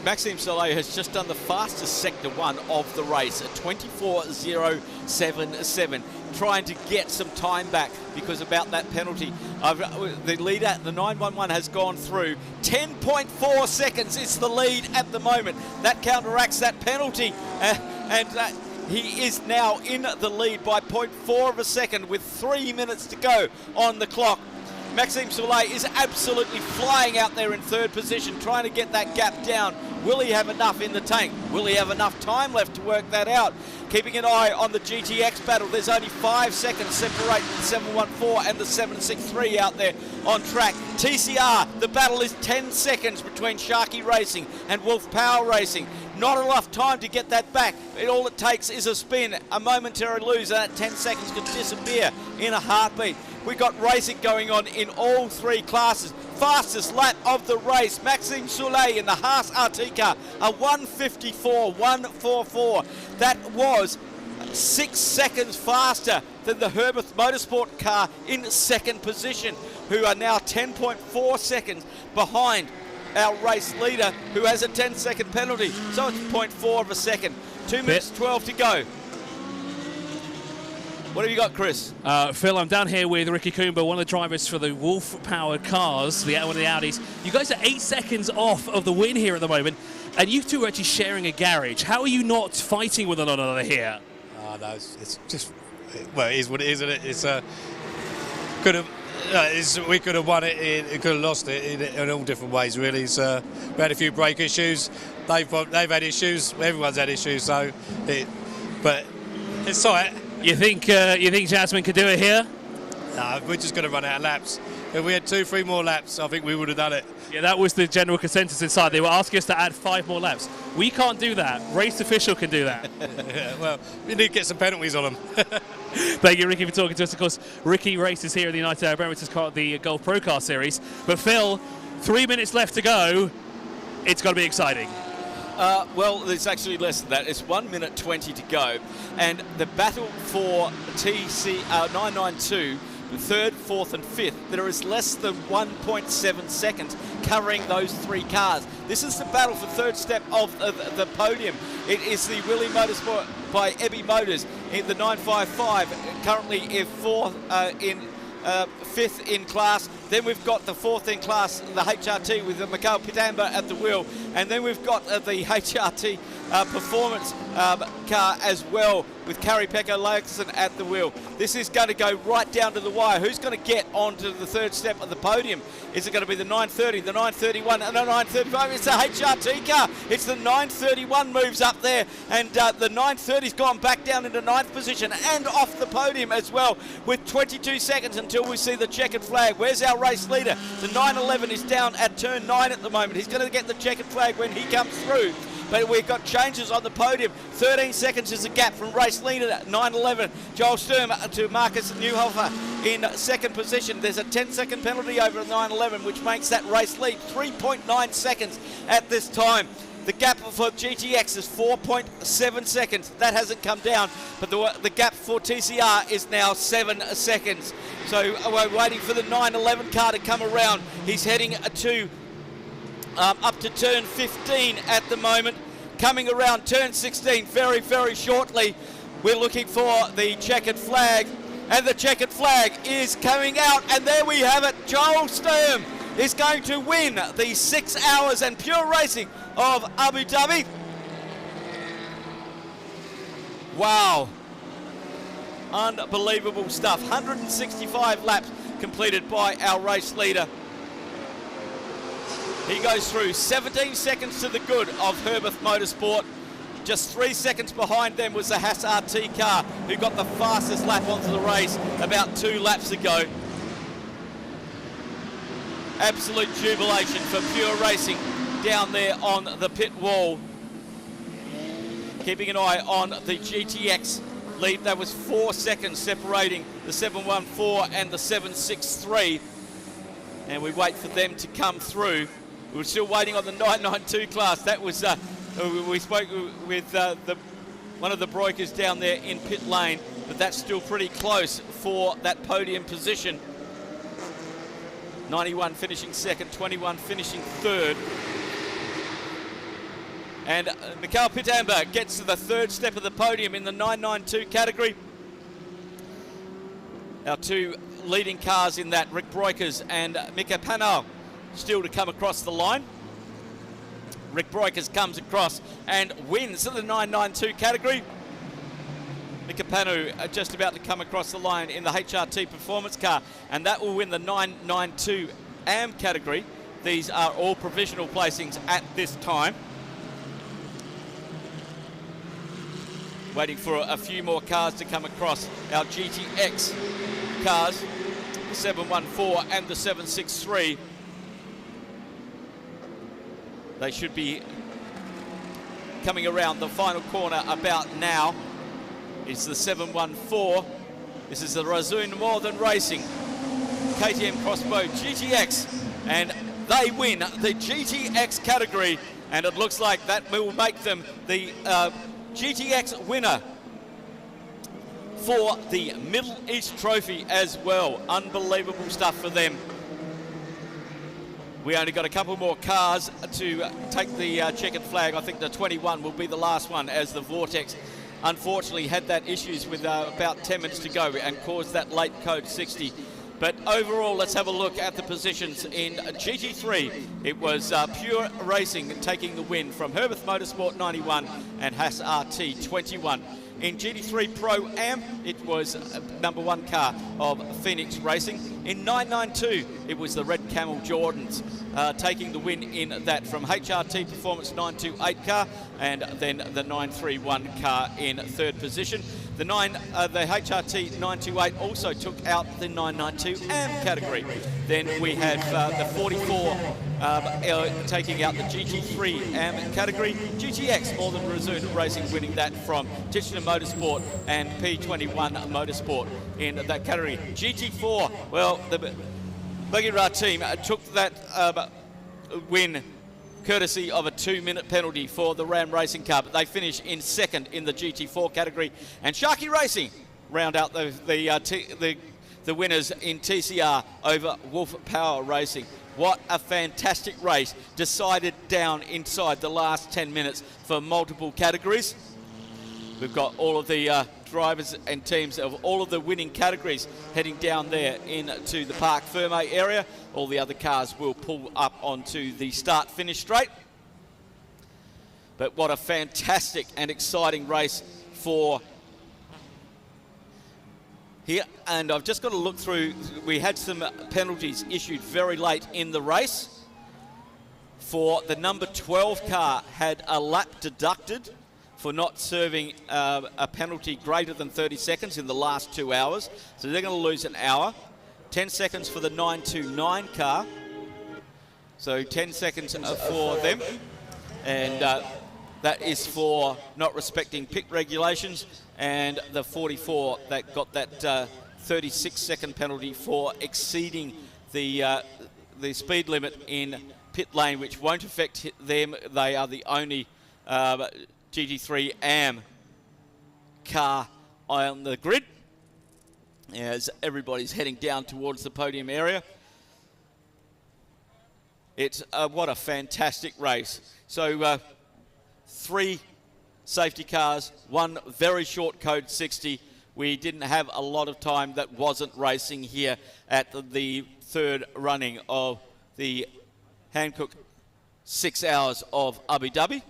Maxime Soulet has just done the fastest Sector 1 of the race at 24.077, trying to get some time back because about that penalty. The leader, the 911, has gone through. 10.4 seconds is the lead at the moment. That counteracts that penalty, he is now in the lead by 0.4 of a second with 3 minutes to go on the clock. Maxime Soulet is absolutely flying out there in 3rd position, trying to get that gap down. Will he have enough in the tank? Will he have enough time left to work that out? Keeping an eye on the GTX battle, there's only 5 seconds separating the 714 and the 763 out there on track. TCR, the battle is 10 seconds between Sharky Racing and Wolf Power Racing. Not enough time to get that back. All it takes is a spin, a momentary lose, and that 10 seconds could disappear in a heartbeat. We've got racing going on in all 3 classes. Fastest lap of the race, Maxime Soulet in the Haas RT car, a 154.144. That was 6 seconds faster than the Herbeth Motorsport car in 2nd position, who are now 10.4 seconds behind our race leader, who has a 10-second penalty. So it's 0.4 of a second. 2 minutes 12 to go. What have you got, Chris? Phil, I'm down here with Ricky Coomber, one of the drivers for the Wolf-powered cars, one of the Audis. You guys are 8 seconds off of the win here at the moment, and you two are actually sharing a garage. How are you not fighting with one another here? No, it's just, well, it is what it is, isn't it? It's we could have won it, we could have lost it in all different ways, really. We had a few brake issues. They've had issues. Everyone's had issues. But it's all right. You think Jasmine could do it here? No, we're just going to run out of laps. If we had 2-3 more laps, I think we would have done it. Yeah, that was the general consensus inside. They were asking us to add 5 more laps. We can't do that. Race official can do that. Yeah, well, we need to get some penalties on them. Thank you, Ricky, for talking to us. Of course, Ricky races here in the United Arab Emirates as part of the Golf Pro Car Series. But Phil, 3 minutes left to go. It's got to be exciting. Well, there's actually less than that. It's 1 minute 20 to go. And the battle for TC 992 third, fourth and fifth. There is less than 1.7 seconds covering those three cars. This is the battle for third step of the podium. It is the Willie Motorsport by DHABI Motors in the 955, currently in fifth in class. Then we've got the fourth in class, the HRT with the Mikhail Pitamba at the wheel. And then we've got the HRT performance car as well with Kari-Pekka Laaksonen at the wheel. This is going to go right down to the wire. Who's going to get onto the third step of the podium? Is it going to be the 930, the 931 and the 935? It's the HRT car. It's the 931 moves up there, and the 930's gone back down into ninth position and off the podium as well with 22 seconds until we see the checkered flag. Where's our race leader? The 911 is down at turn 9 at the moment. He's going to get the checkered flag when he comes through. But we've got changes on the podium. 13 seconds is the gap from race leader 911, Joel Sturm, to Marcus Neuhofer in second position. There's a 10-second penalty over 911, which makes that race lead 3.9 seconds at this time. The gap for GTX is 4.7 seconds. That hasn't come down, but the gap for TCR is now 7 seconds. So we're waiting for the 911 car to come around. He's heading to up to turn 15 at the moment. Coming around turn 16 very, very shortly. We're looking for the checkered flag, and the checkered flag is coming out, and there we have it. Joel Sturm is going to win the 6 hours and pure racing of Abu Dhabi. Wow. Unbelievable stuff. 165 laps completed by our race leader. He goes through 17 seconds to the good of Herbert Motorsport. Just 3 seconds behind them was the Haas RT car, who got the fastest lap onto the race about 2 laps ago. Absolute jubilation for pure racing down there on the pit wall. Keeping an eye on the GTX lead. That was 4 seconds separating the 714 and the 763. And we wait for them to come through. We're still waiting on the 992 class. That was, we spoke with one of the brokers down there in pit lane, but that's still pretty close for that podium position. 91 finishing second, 21 finishing third. And Mikhail Pitamba gets to the third step of the podium in the 992 category. Our two leading cars in that, Rick Breukers and Mika Panal, still to come across the line. Rick Breukers comes across and wins the 992 category. Mika Panu just about to come across the line in the HRT performance car, and that will win the 992 AM category. These are all provisional placings at this time. Waiting for a few more cars to come across. Our GTX cars, the 714 and the 763. They should be coming around the final corner about now. It's the 714. This is the Razun Northern Racing KTM Crossbow GTX, and they win the GTX category, and it looks like that will make them the GTX winner for the Middle East Trophy as well. Unbelievable stuff for them. We only got a couple more cars to take the checkered flag. I think the 21 will be the last one, as the Vortex unfortunately had that issues with about 10 minutes to go and caused that late code 60. But overall, let's have a look at the positions in GT3. It was Pure Racing taking the win from Herbert Motorsport 91 and Haas RT 21. In GT3 Pro Am, it was number 1 car of Phoenix Racing. In 992, it was the Red Camel Jordans taking the win in that from HRT Performance 928 car, and then the 931 car in third position. The HRT 928 also took out the 992 AM category. Then we had the 44 taking out the GT3 AM category. GTX Northern Razun Racing winning that from Tichenor Motorsport and P21 Motorsport in that category. GT4, well, the Bagheera team took that win courtesy of a 2-minute penalty for the Ram Racing car, but they finish in second in the GT4 category. And Sharky Racing round out the the winners in TCR over Wolf Power Racing. What a fantastic race, decided down inside the last 10 minutes for multiple categories. We've got all of the drivers and teams of all of the winning categories heading down there into the Parc Ferme area. All the other cars will pull up onto the start-finish straight. But what a fantastic and exciting race for here. And I've just got to look through, we had some penalties issued very late in the race. For the number 12 car, had a lap deducted for not serving a penalty greater than 30 seconds in the last 2 hours. So they're going to lose an hour. 10 seconds for the 929 car. So 10 seconds for them. And that is for not respecting pit regulations. And the 44 that got that 36-second penalty for exceeding the speed limit in pit lane, which won't affect them. They are the only GT3 AM car on the grid as everybody's heading down towards the podium area. It's what a fantastic race. So 3 safety cars, 1 very short code 60. We didn't have a lot of time that wasn't racing here at the third running of the Hankook 6 hours of Abu Dhabi.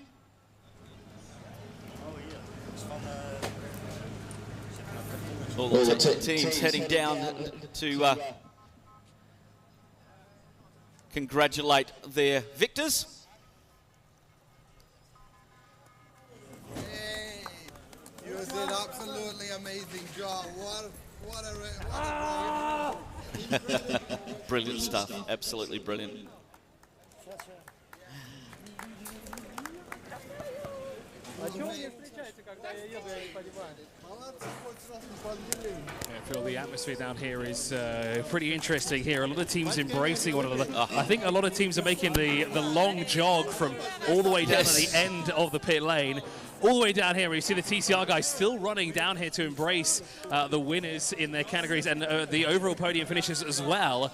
All the teams heading down to congratulate their victors. You did absolutely amazing job. What a Brilliant stuff. Absolutely brilliant. I feel the atmosphere down here is pretty interesting here. A lot of teams embracing one another. I think a lot of teams are making the long jog from all the way down to the end of the pit lane. All the way down here, we see the TCR guys still running down here to embrace the winners in their categories and the overall podium finishes as well.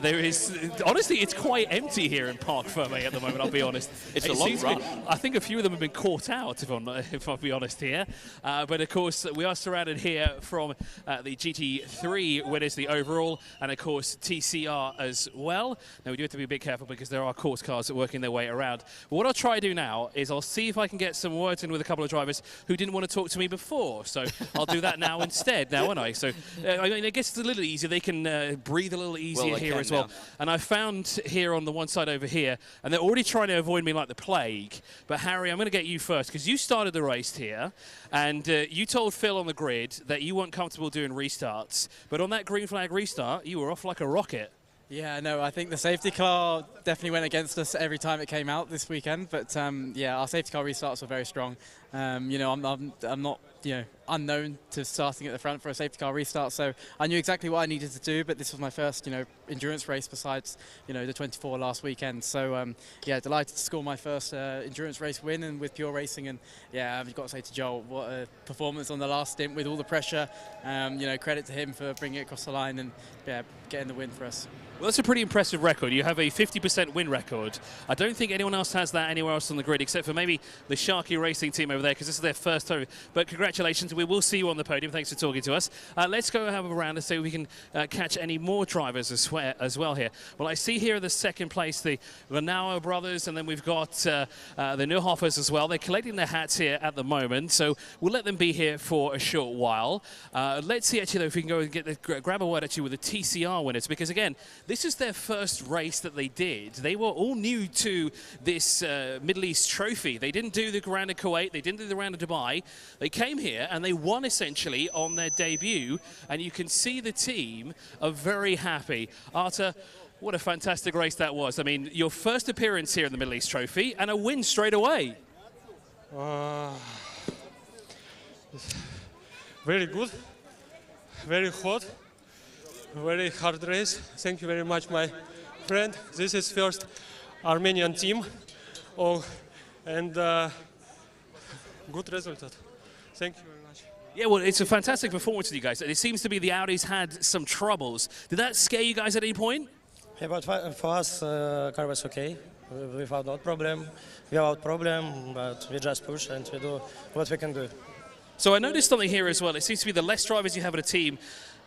There is, honestly, it's quite empty here in Parc Ferme at the moment, I'll be honest. It's a long run. I think a few of them have been caught out, if I'll be honest here. But of course, we are surrounded here from the GT3 winners, the overall, and of course, TCR as well. Now, we do have to be a bit careful because there are course cars working their way around. But what I'll try to do now is I'll see if I can get some words in with a couple of drivers who didn't want to talk to me before, so I'll do that now instead, won't I? So I mean, I guess it's a little easier. They can breathe a little easier here as well. And I found here on the one side over here, and they're already trying to avoid me like the plague. But Harry, I'm going to get you first because you started the race here, and you told Phil on the grid that you weren't comfortable doing restarts. But on that green flag restart, you were off like a rocket. Yeah, no, I think the safety car definitely went against us every time it came out this weekend. But yeah, our safety car restarts were very strong. You know, I'm not, you know, unknown to starting at the front for a safety car restart, so I knew exactly what I needed to do. But this was my first, you know, endurance race besides, you know, the 24 last weekend. So yeah, delighted to score my first endurance race win and with Pure Racing. And yeah, I've got to say to Joel, what a performance on the last stint with all the pressure. You know, credit to him for bringing it across the line and yeah, getting the win for us. Well, that's a pretty impressive record. You have a 50% win record. I don't think anyone else has that anywhere else on the grid except for maybe the Sharky Racing team over there because this is their first time. But congratulations. We will see you on the podium. Thanks for talking to us. Let's go have a round and see if we can catch any more drivers as well here. Well, I see here in the second place the Renauer brothers, and then we've got the Neuhoffers as well. They're collecting their hats here at the moment, so we'll let them be here for a short while. Let's see actually though if we can go and get grab a word actually with the TCR winners, because again, this is their first race that they did. They were all new to this Middle East trophy. They didn't do the round of Kuwait, they didn't do the round of Dubai. They came here and they won essentially on their debut, and you can see the team are very happy. Arta, what a fantastic race that was. I mean, your first appearance here in the Middle East trophy and a win straight away. Very good, very hot. Very hard race. Thank you very much, my friend. This is first Armenian team. Oh, and good result. Thank you very much. Yeah, well, it's a fantastic performance with you guys. It seems to be the Audis had some troubles. Did that scare you guys at any point? Yeah, but for us, car was okay. We found no problem. Without problem, but we just push and we do what we can do. So I noticed something here as well. It seems to be the less drivers you have in a team,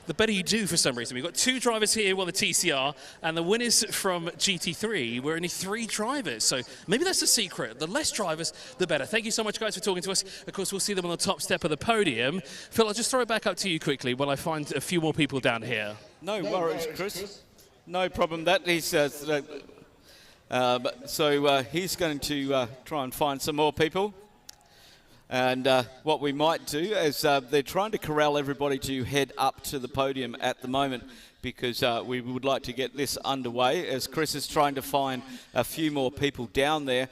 the better you do for some reason. We've got 2 drivers here on the TCR, and the winners from GT3 were only 3 drivers. So maybe that's the secret. The less drivers, the better. Thank you so much, guys, for talking to us. Of course, we'll see them on the top step of the podium. Phil, I'll just throw it back up to you quickly while I find a few more people down here. No worries, Chris. No problem. That is he's going to try and find some more people. And what we might do is they're trying to corral everybody to head up to the podium at the moment, because we would like to get this underway as Chris is trying to find a few more people down there.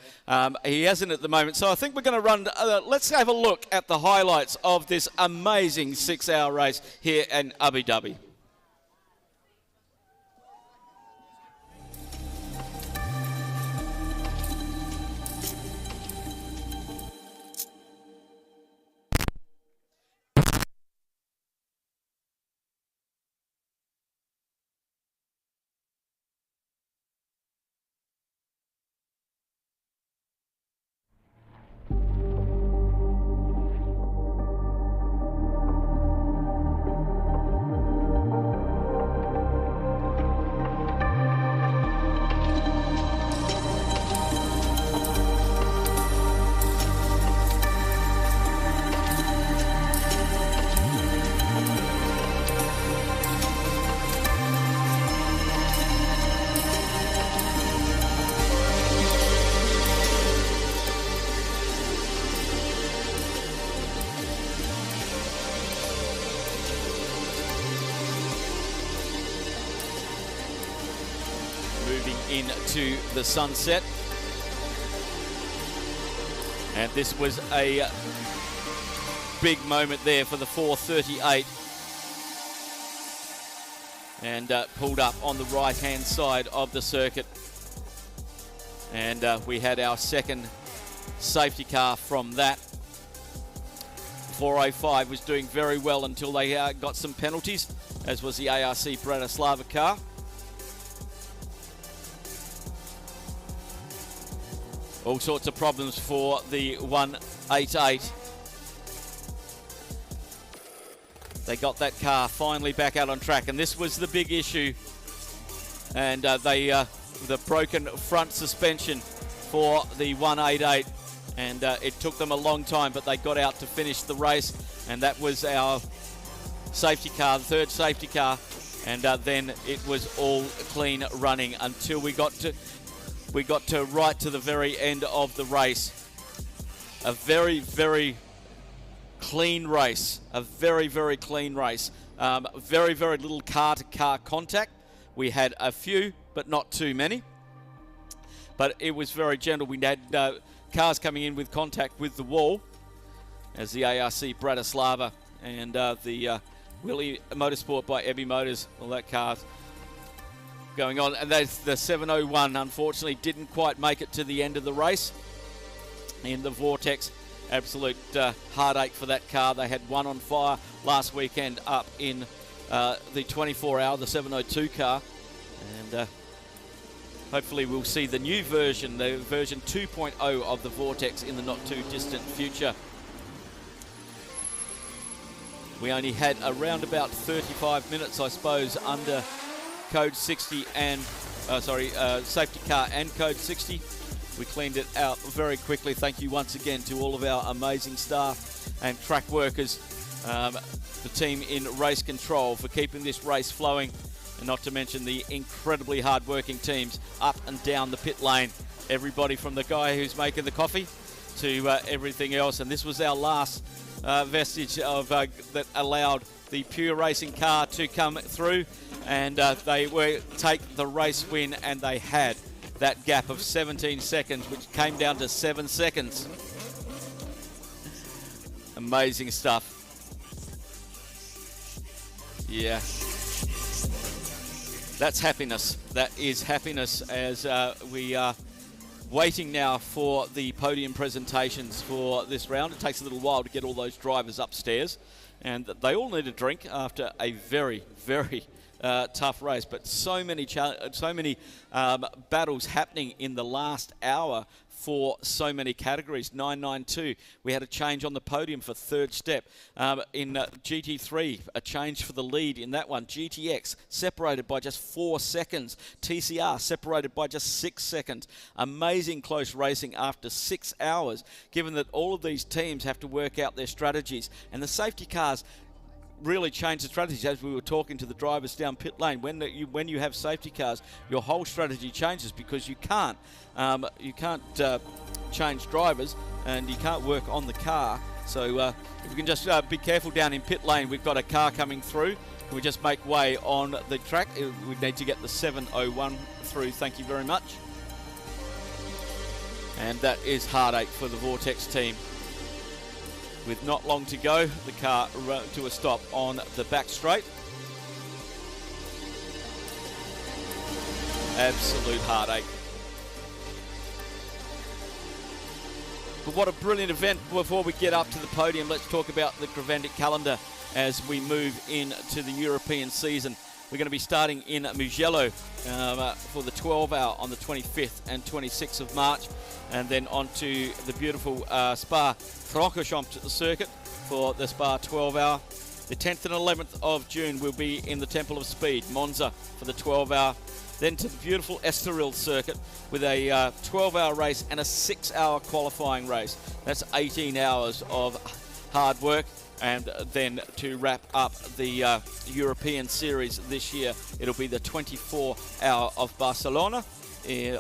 He hasn't at the moment, so I think we're going to run. Let's have a look at the highlights of this amazing 6-hour race here in Abu Dhabi. Into the sunset, and this was a big moment there for the 438, and pulled up on the right hand side of the circuit, and we had our second safety car from that. 405 was doing very well until they got some penalties, as was the ARC Bratislava car. All sorts of problems for the 188. They got that car finally back out on track, and this was the big issue. And the broken front suspension for the 188, and it took them a long time, but they got out to finish the race, and that was our safety car, the third safety car, and then it was all clean running until we got to right to the very end of the race. A very, very clean race. A very, very clean race. Very, very little car-to-car contact. We had a few, but not too many. But it was very gentle. We had cars coming in with contact with the wall, as the ARC Bratislava and the Willie Motorsport by Ebby Motors, all that car's going on. And that's the 701, unfortunately, didn't quite make it to the end of the race. In the Vortex, absolute heartache for that car. They had one on fire last weekend up in the 24-hour, the 702 car. And hopefully we'll see the new version, the version 2.0 of the Vortex in the not too distant future. We only had around about 35 minutes, I suppose, under Code 60 and, safety car and Code 60. We cleaned it out very quickly. Thank you once again to all of our amazing staff and track workers, the team in race control for keeping this race flowing, and not to mention the incredibly hard-working teams up and down the pit lane. Everybody from the guy who's making the coffee to everything else. And this was our last vestige of that allowed the pure racing car to come through, and they were take the race win, and they had that gap of 17 seconds, which came down to 7 seconds. Amazing stuff. Yeah. That's happiness. That is happiness, as we are waiting now for the podium presentations for this round. It takes a little while to get all those drivers upstairs, and they all need a drink after a very, very tough race. But so many battles happening in the last hour for so many categories. 992, we had a change on the podium for third step. In GT3, a change for the lead in that one. GTX separated by just 4 seconds. TCR separated by just 6 seconds. Amazing close racing after 6 hours, given that all of these teams have to work out their strategies. And the safety cars really change the strategies, as we were talking to the drivers down pit lane. When you have safety cars, your whole strategy changes, because you can't change drivers and you can't work on the car. So if we can just be careful down in pit lane. We've got a car coming through. Can we just make way on the track? We need to get the 701 through. Thank you very much. And that is heartache for the Vortex team. With not long to go, the car to a stop on the back straight. Absolute heartache. But what a brilliant event. Before we get up to the podium, let's talk about the Creventic calendar as we move into the European season. We're going to be starting in Mugello for the 12-hour on the 25th and 26th of March, and then on to the beautiful Spa-Francorchamps circuit for the Spa 12-hour. The 10th and 11th of June we'll be in the Temple of Speed, Monza, for the 12-hour. Then to the beautiful Estoril circuit with a 12-hour race and a 6-hour qualifying race. That's 18 hours of hard work. And then to wrap up the European Series this year, it'll be the 24-hour of Barcelona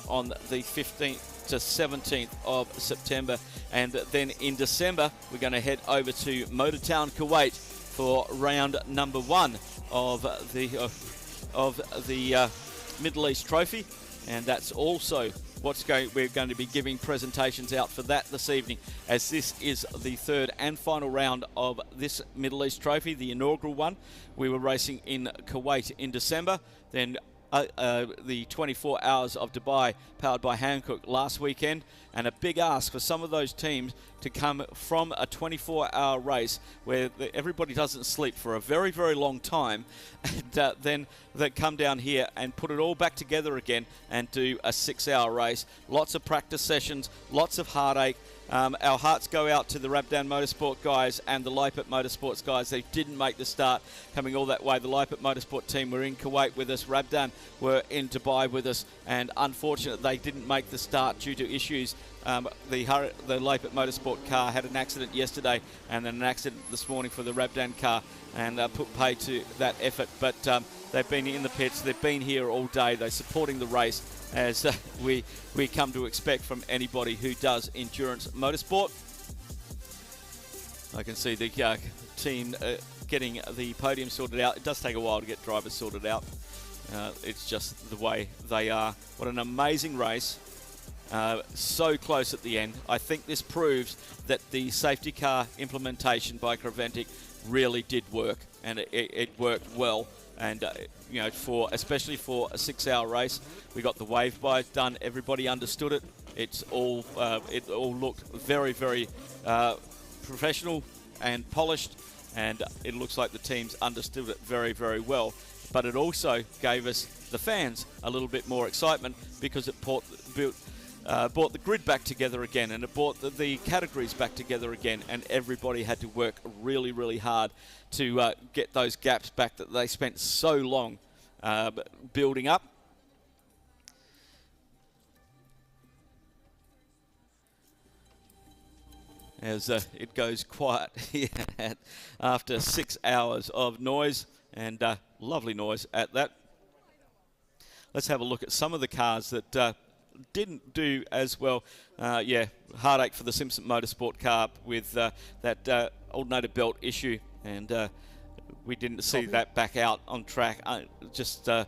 on the 15th to 17th of September. And then in December, we're going to head over to Motortown, Kuwait for round number 1 of the Middle East Trophy. And that's also we're going to be giving presentations out for that this evening, as this is the third and final round of this Middle East Trophy, the inaugural one. We were racing in Kuwait in December, then the 24 hours of Dubai powered by Hankook last weekend, and a big ask for some of those teams to come from a 24-hour race where everybody doesn't sleep for a very, very long time, and then they come down here and put it all back together again and do a 6-hour race. Lots of practice sessions, lots of heartache. Our hearts go out to the Rabdan Motorsport guys and the Leipert Motorsports guys. They didn't make the start coming all that way. The Leipert Motorsport team were in Kuwait with us. Rabdan were in Dubai with us, and unfortunately they didn't make the start due to issues. The Leipert Motorsport car had an accident yesterday, and then an accident this morning for the Rabdan car, and put pay to that effort. But they've been in the pits. They've been here all day. They're supporting the race, as we come to expect from anybody who does endurance motorsport. I can see the team getting the podium sorted out. It does take a while to get drivers sorted out. It's just the way they are. What an amazing race. So close at the end. I think this proves that the safety car implementation by Creventic really did work, and it worked well. And especially for a 6-hour race, we got the wave by done. Everybody understood it. It all looked very, very professional and polished, and it looks like the teams understood it very, very well. But it also gave us, the fans, a little bit more excitement, because it brought the grid back together again, and it brought the categories back together again, and everybody had to work really, really hard to get those gaps back that they spent so long building up. As it goes quiet here after 6 hours of noise, and lovely noise at that. Let's have a look at some of the cars that didn't do as well. Heartache for the Simpson Motorsport car with that alternator belt issue, and we didn't see that back out on track. The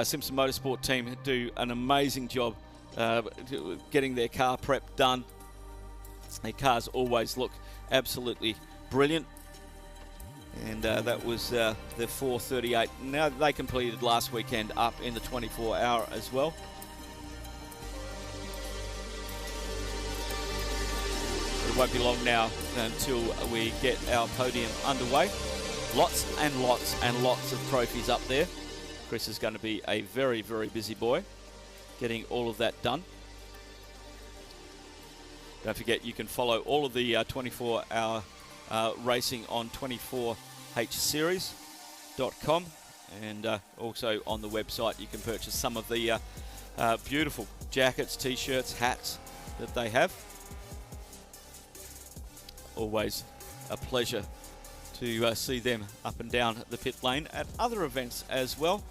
Simpson Motorsport team do an amazing job getting their car prep done. Their cars always look absolutely brilliant. And that was the 438. Now they completed last weekend up in the 24-hour as well. won't be long now until we get our podium underway. Lots and lots and lots of trophies up there. Chris is going to be a very, very busy boy getting all of that done. Don't forget, you can follow all of the 24-hour racing on 24hseries.com, and also on the website you can purchase some of the beautiful jackets, t-shirts, hats that they have. Always a pleasure to see them up and down the pit lane at other events as well.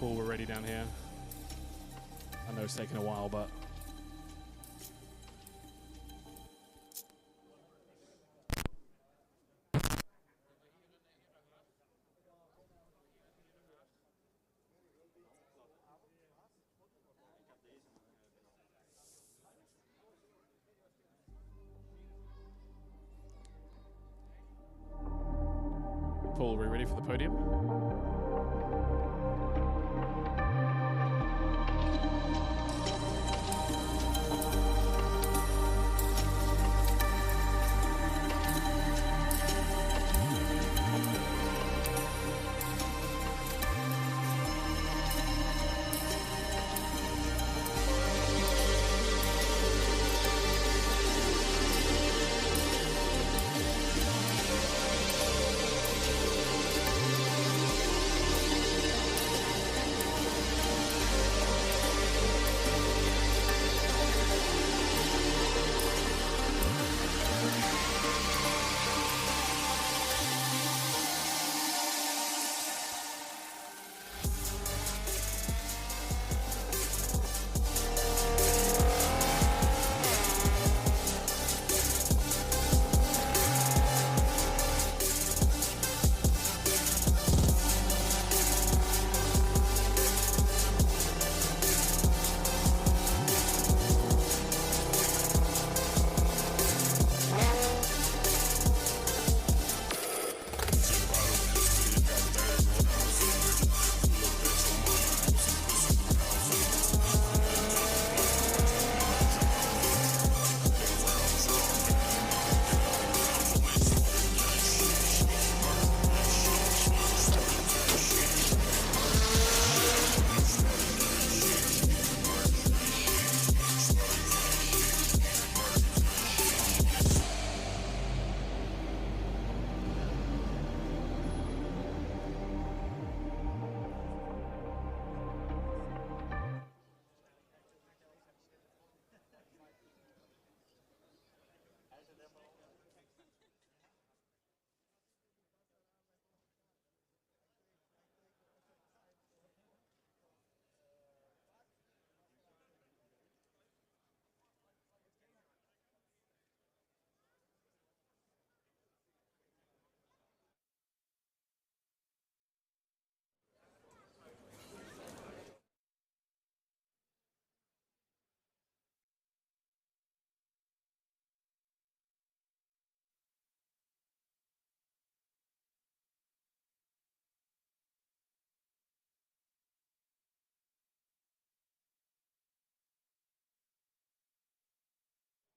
Paul, we're ready down here. I know it's taken a while, but Paul, are we ready for the podium?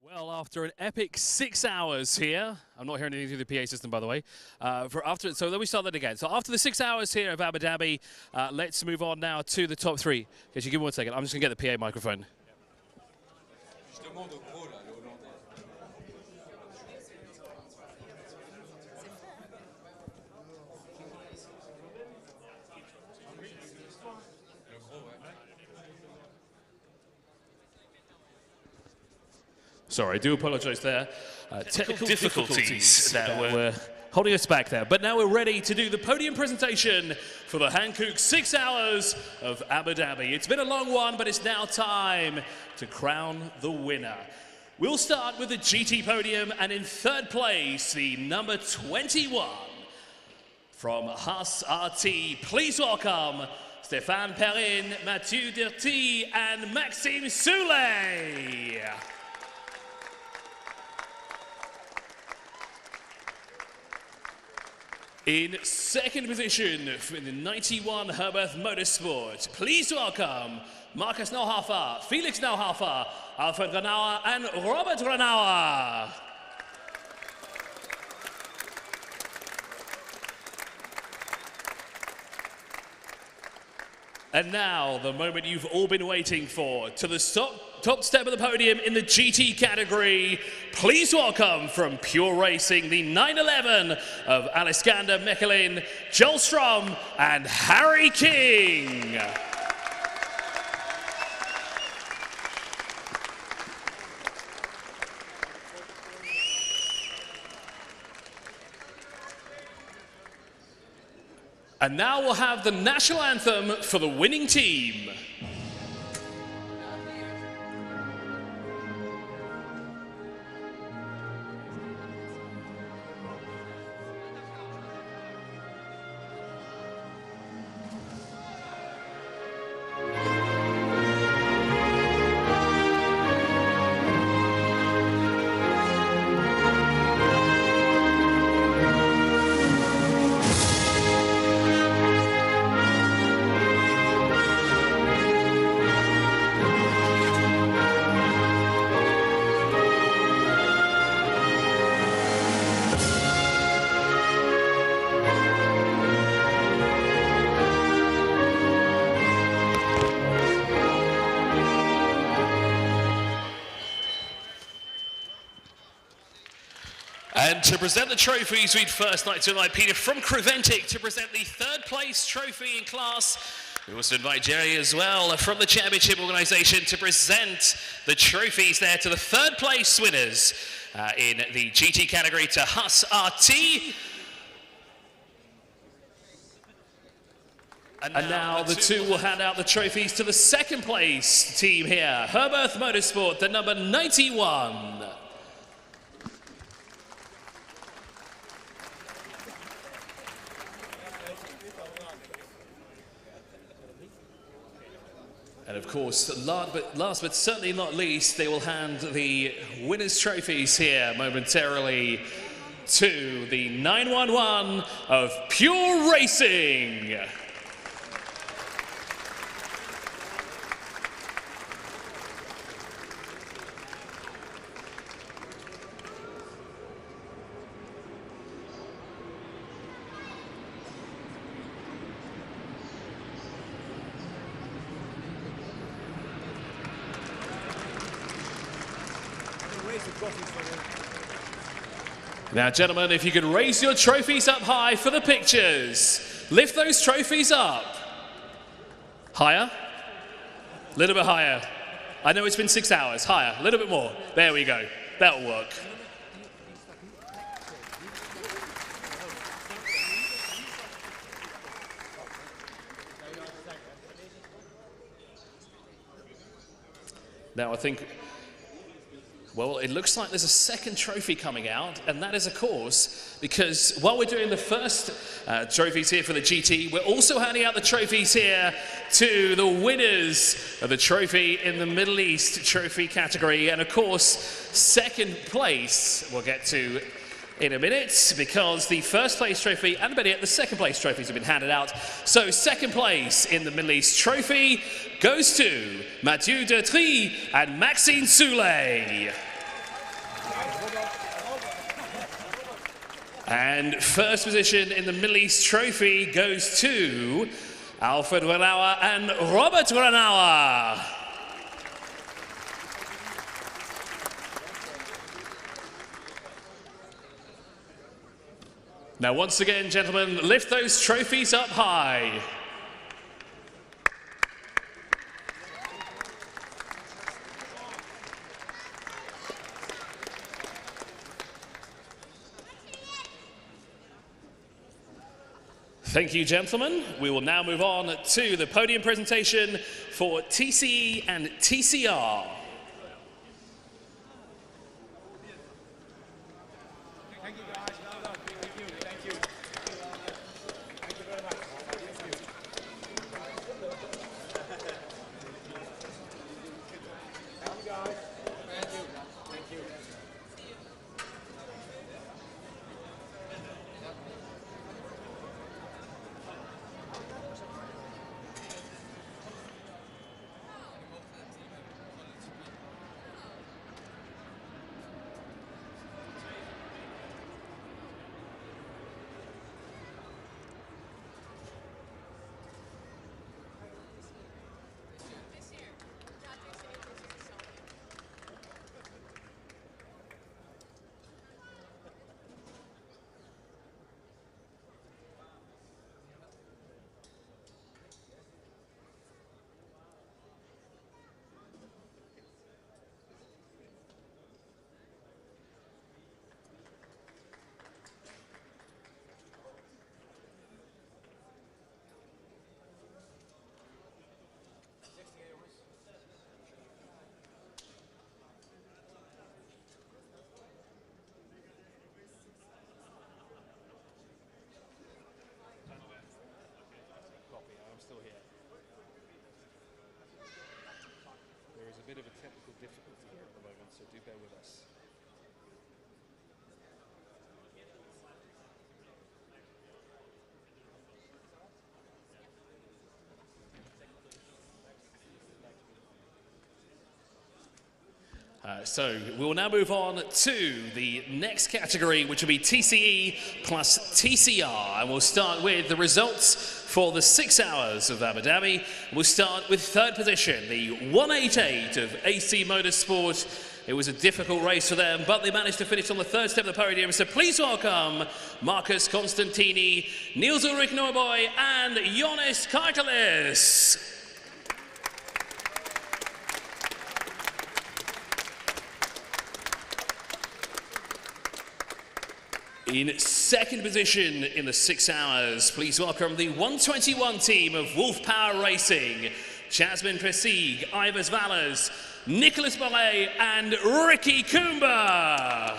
Well, after an epic 6 hours here, I'm not hearing anything through the PA system, by the way. So let me start that again. So after the 6 hours here of Abu Dhabi, let's move on now to the top three. Can you give me 1 second? I'm just going to get the PA microphone. Sorry, I do apologise there. Technical difficulties that were holding us back there. But now we're ready to do the podium presentation for the Hankook 6 hours of Abu Dhabi. It's been a long one, but it's now time to crown the winner. We'll start with the GT podium, and in third place, the number 21 from Haas RT. Please welcome Stéphane Perrin, Mathieu Dirty, and Maxime Soulet. In second position in the 91 Herberth Motorsport, please welcome Marcus Nauhafer, Felix Nauhafer, Alfred Renauer, and Robert Renauer. And now, the moment you've all been waiting for, to the top step of the podium in the GT category. Please welcome from Pure Racing, the 911 of Alexander Mechelin, Joel Strom, and Harry King. And now we'll have the national anthem for the winning team. And to present the trophies, we'd first like to invite Peter from Creventic to present the third place trophy in class. We also invite Jerry as well from the championship organisation to present the trophies there to the third place winners in the GT category to Haas RT. And now the two will hand out the trophies to the second place team here, Herberth Motorsport, the number 91. And of course, last but certainly not least, they will hand the winners' trophies here momentarily to the 911 of Pure Racing. Now, gentlemen, if you could raise your trophies up high for the pictures. Lift those trophies up. Higher. A little bit higher. I know it's been 6 hours. Higher. A little bit more. There we go. That'll work. Now, I think... well, it looks like there's a second trophy coming out, and that is, of course, because while we're doing the first trophies here for the GT, we're also handing out the trophies here to the winners of the trophy in the Middle East trophy category. And, of course, second place we'll get to in a minute, because the first place trophy and the second place trophies have been handed out. So second place in the Middle East trophy goes to Mathieu Dirty and Maxime Soulet. And first position in the Middle East Trophy goes to Alfred Renauer and Robert Renauer. Now once again, gentlemen, lift those trophies up high. Thank you, gentlemen. We will now move on to the podium presentation for TCE and TCR. Bit of a technical difficulty here at the moment, so do bear with us. So we will now move on to the next category, which will be TCE plus TCR, and we'll start with the results for the 6 hours of Abu Dhabi. We'll start with third position, the 188 of AC Motorsport. It was a difficult race for them, but they managed to finish on the third step of the podium. So please welcome Marcus Constantini, Niels Ulrich Neuboy, and Jonas Kaikelis. In second position in the 6 hours, please welcome the 121 team of Wolf Power Racing, Jasmine Presig, Ivers Valles, Nicholas Ballet, and Ricky Kumba.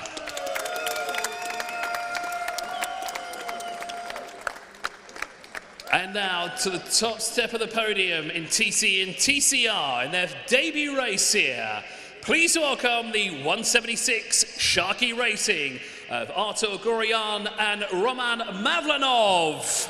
And now to the top step of the podium in TC and TCR in their debut race here. Please welcome the 176 Sharky Racing of Artur Gurian and Roman Mavlanov.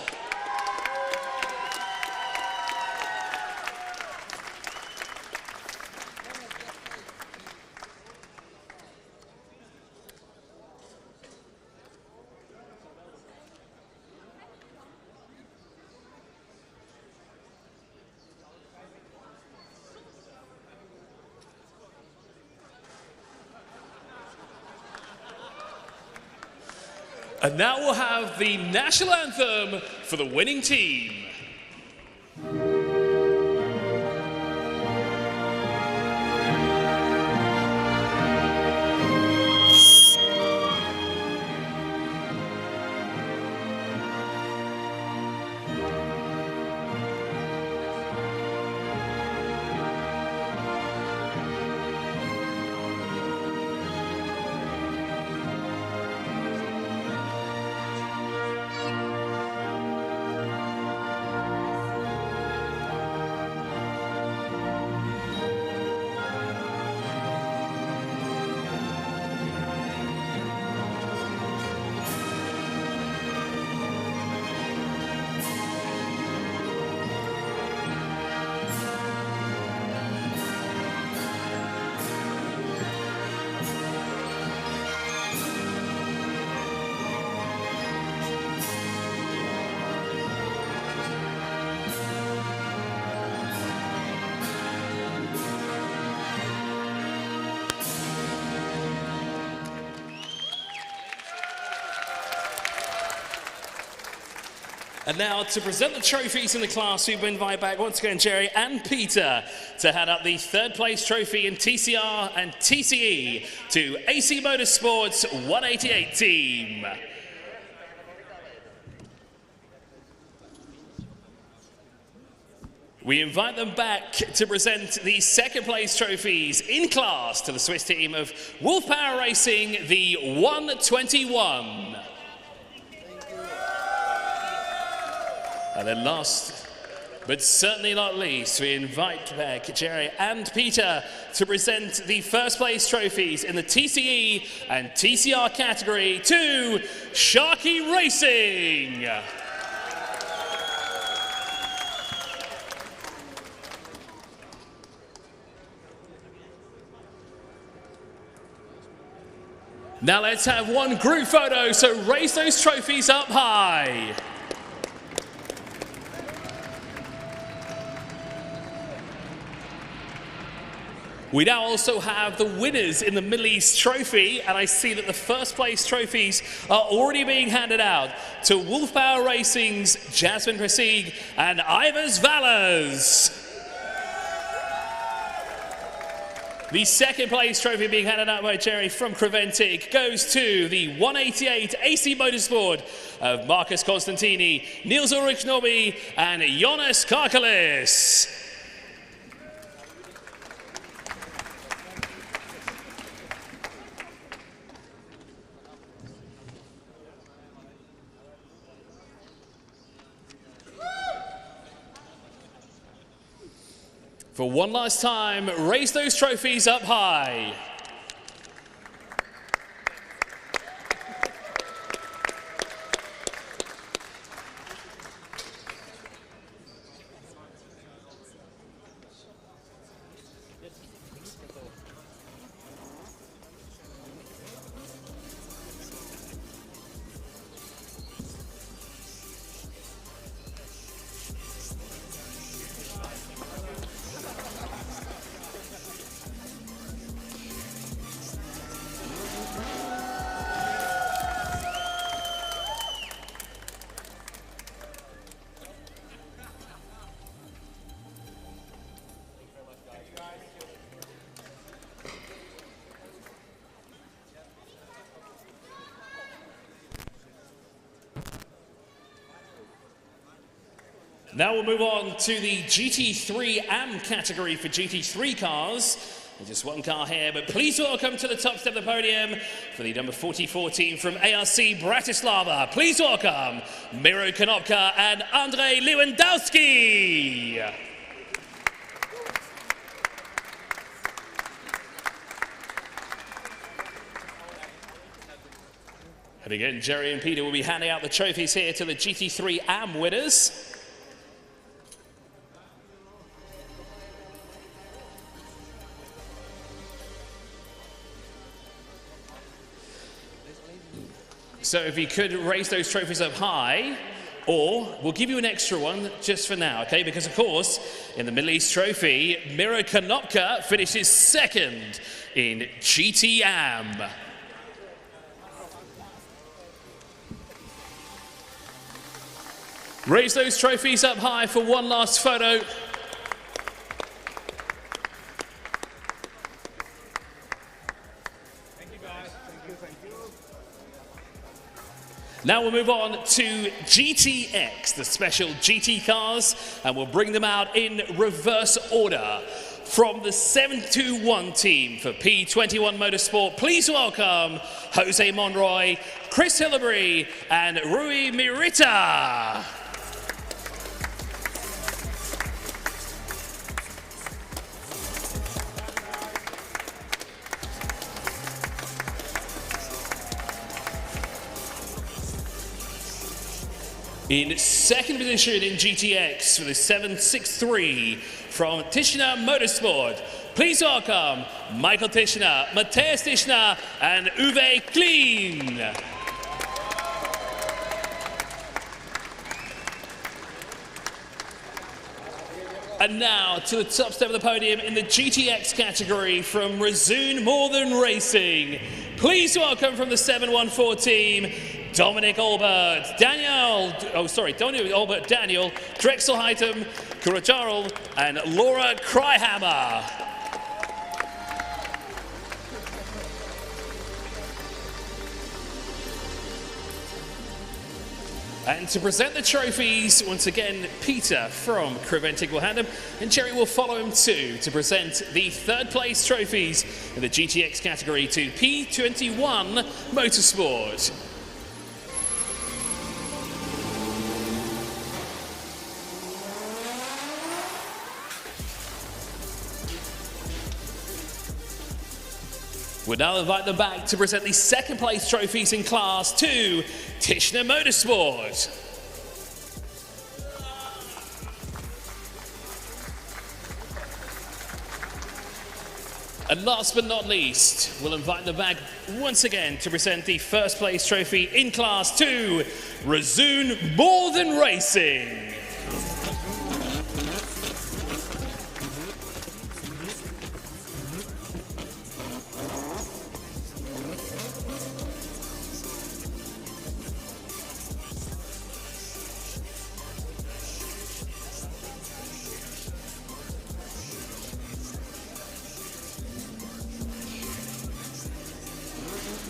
And now we'll have the national anthem for the winning team. And now to present the trophies in the class, we invite back once again Jerry and Peter to hand up the third place trophy in TCR and TCE to AC Motorsports 188 team. We invite them back to present the second place trophies in class to the Swiss team of Wolf Power Racing, the 121. And then last, but certainly not least, we invite back Jerry and Peter to present the first place trophies in the TCE and TCR category to Sharky Racing. Now let's have one group photo, so raise those trophies up high. We now also have the winners in the Middle East Trophy, and I see that the first place trophies are already being handed out to Wolf Power Racing's Jasmine Presig and Ivers Valles. The second place trophy being handed out by Jerry from Creventic goes to the 188 AC Motorsport of Marcus Constantini, Niels Ulrich Nobby, and Jonas Karkalis. For one last time, raise those trophies up high. Now we'll move on to the GT3 AM category for GT3 cars. There's just one car here, but please welcome to the top step of the podium for the number 44 team from ARC Bratislava. Please welcome Miro Konopka and Andrzej Lewandowski. And again, Jerry and Peter will be handing out the trophies here to the GT3 AM winners. So if you could raise those trophies up high, or we'll give you an extra one just for now, okay? Because of course, in the Middle East Trophy, Miro Konopka finishes second in GT-AM. Raise those trophies up high for one last photo. Now we'll move on to GTX, the special GT cars, and we'll bring them out in reverse order. From the 721 team for P21 Motorsport, please welcome Jose Monroy, Chris Hillebrey, and Rui Mirita. In second position in GTX for the 763 from Tischner Motorsport, please welcome Michael Tischner, Matthias Tischner, and Uwe Kleen. And now to the top step of the podium in the GTX category from Resume More Than Racing. Please welcome from the 714 team, Dominic Albert, Daniel Albert, Daniel, Drexel Heitem, Kurajarl, and Laura Kryhammer. And to present the trophies, once again, Peter from Creventic will hand them, and Jerry will follow him too to present the third place trophies in the GTX category to P21 Motorsport. We'll now invite them back to present the second place trophies in Class 2, Tishner Motorsport. And last but not least, we'll invite them back once again to present the first place trophy in Class 2, Resume More Than Racing.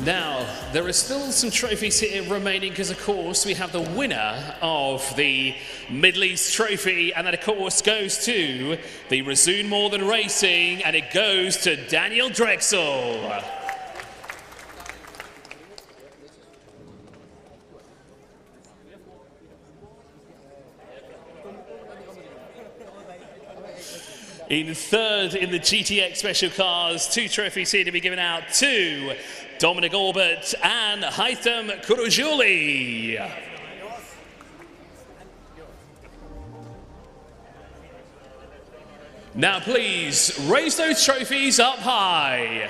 Now, there are still some trophies here remaining because, of course, we have the winner of the Middle East Trophy, and that, of course, goes to the Resume More Than Racing, and it goes to Daniel Drexel. In third in the GTX Special Cars, 2 trophies here to be given out to Dominic Albert and Haitham Kurujuli. Now please raise those trophies up high.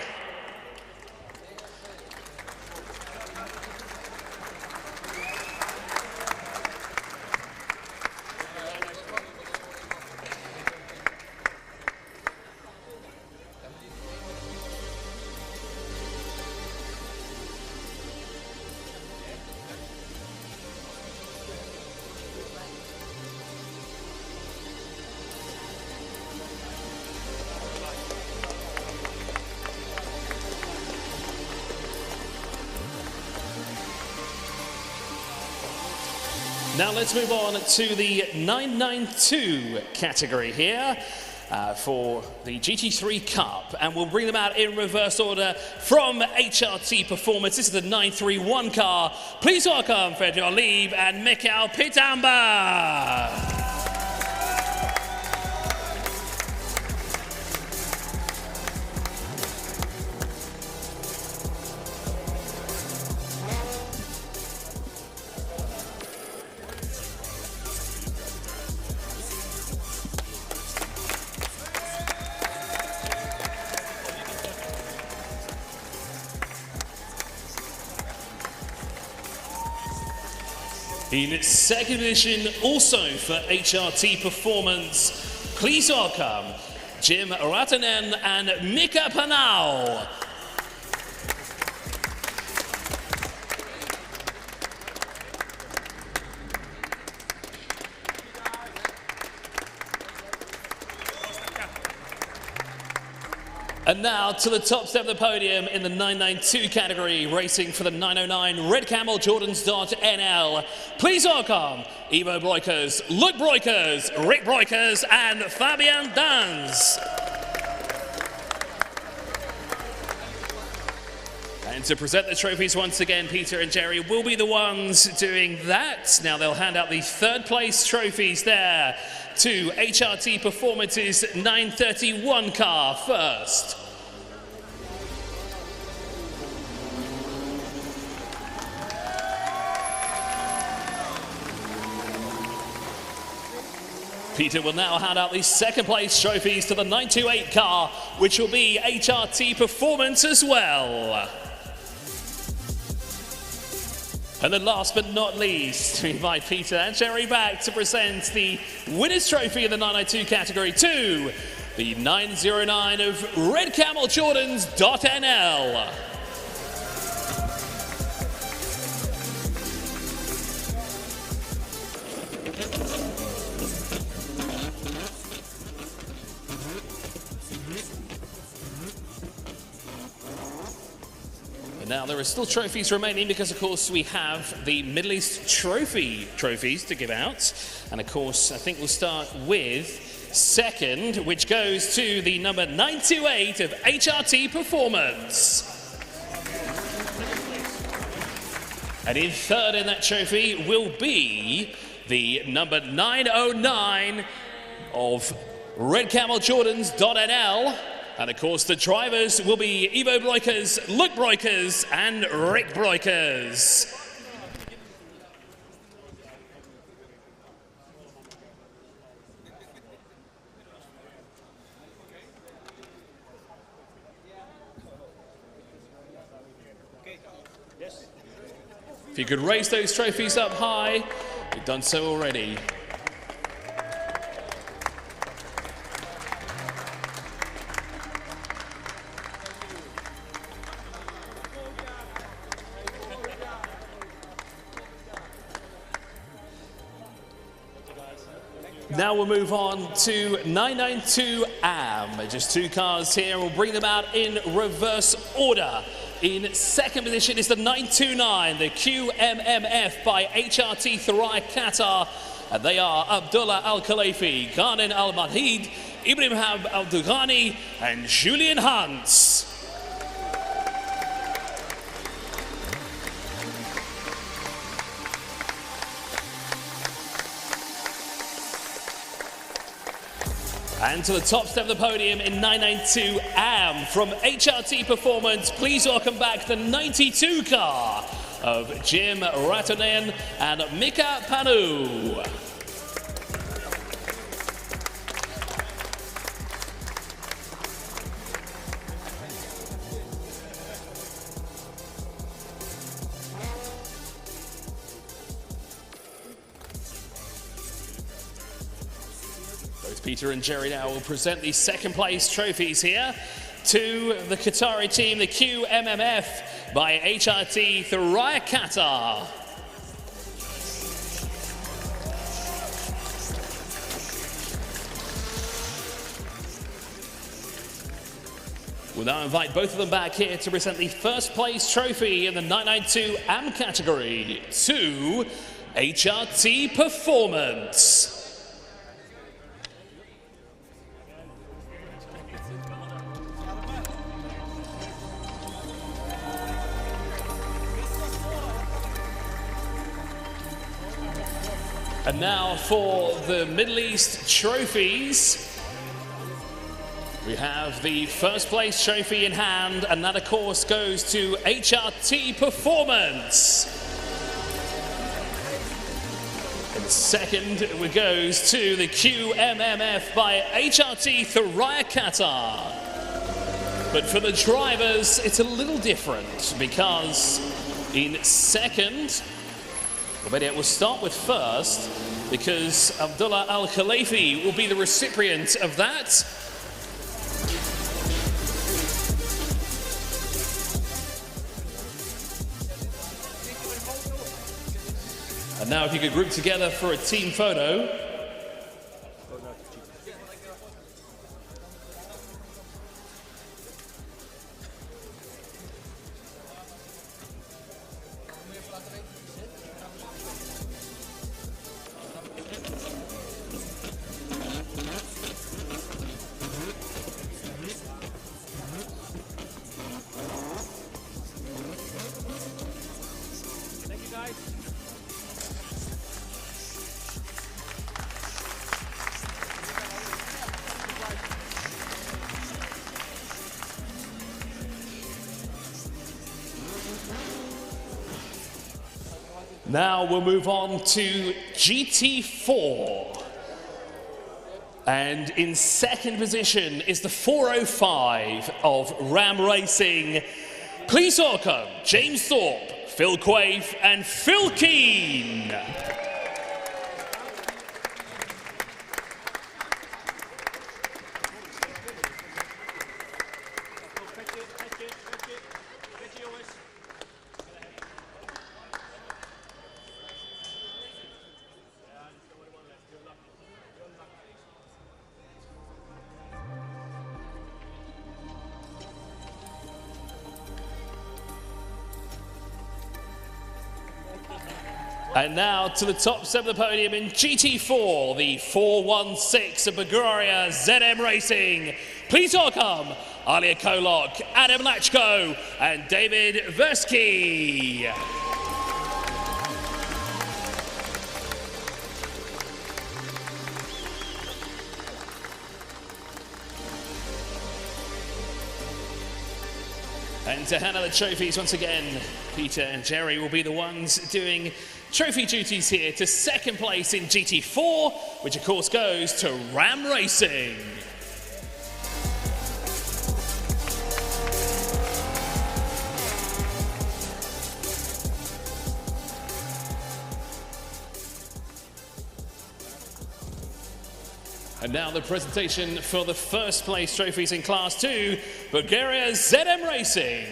Now let's move on to the 992 category here for the GT3 Cup, and we'll bring them out in reverse order from HRT Performance. This is the 931 car. Please welcome Fedor Lieb and Mikhail Pitamba. In second position, also for HRT Performance, please welcome Jim Ratanen and Mika Panau. And now to the top step of the podium in the 992 category, racing for the 909 Red Camel Jordans.nl. Please welcome Ivo Breukers, Luke Breukers, Rick Breukers, and Fabian Danz. And to present the trophies once again, Peter and Jerry will be the ones doing that. Now they'll hand out the third place trophies there to HRT Performance's 931 car first. Peter will now hand out the second place trophies to the 928 car, which will be HRT Performance as well. And then last but not least, we invite Peter and Jerry back to present the winner's trophy in the 992 category to the 909 of Red Camel Jordans.nl. Now, there are still trophies remaining because, of course, we have the Middle East trophies to give out. And, of course, I think we'll start with second, which goes to the number 928 of HRT Performance. And in third in that trophy will be the number 909 of Red Camel Jordans.nl. And of course, the drivers will be Ivo Breukers, Luke Breukers, and Rick Breukers. If you could raise those trophies up high, you've done so already. Now we'll move on to 992 AM. Just two cars here. We'll bring them out in reverse order. In second position is the 929, the QMMF by HRT Thuraya Qatar. And they are Abdullah Al-Khalifi, Ghanen Al-Mahid, Ibrahim Al-Dughani, and Julian Hunt. And to the top step of the podium in 992 AM from HRT Performance, please welcome back the 92 car of Jim Ratonen and Mika Panu. Peter and Jerry now will present the second place trophies here to the Qatari team, the QMMF by HRT Thuraya Qatar. We'll now invite both of them back here to present the first place trophy in the 992 AM category to HRT Performance. And now for the Middle East trophies. We have the first place trophy in hand, and that of course goes to HRT Performance. And second it goes to the QMMF by HRT Thuraya Qatar. But for the drivers, it's a little different because in second, but it will start with first because Abdullah Al-Khalifi will be the recipient of that. And now if you could group together for a team photo. Now we'll move on to GT4. And in second position is the 405 of Ram Racing. Please welcome James Thorpe, Phil Quaife and Phil Keane. And now to the top step of the podium in GT4, the 416 of Bulgaria ZM Racing. Please welcome Alia Kolok, Adam Lachko, and David Versky. And to hand out the trophies once again, Peter and Jerry will be the ones doing trophy duties here to second place in GT4, which of course goes to Ram Racing. And now the presentation for the first place trophies in Class 2, Bulgaria ZM Racing.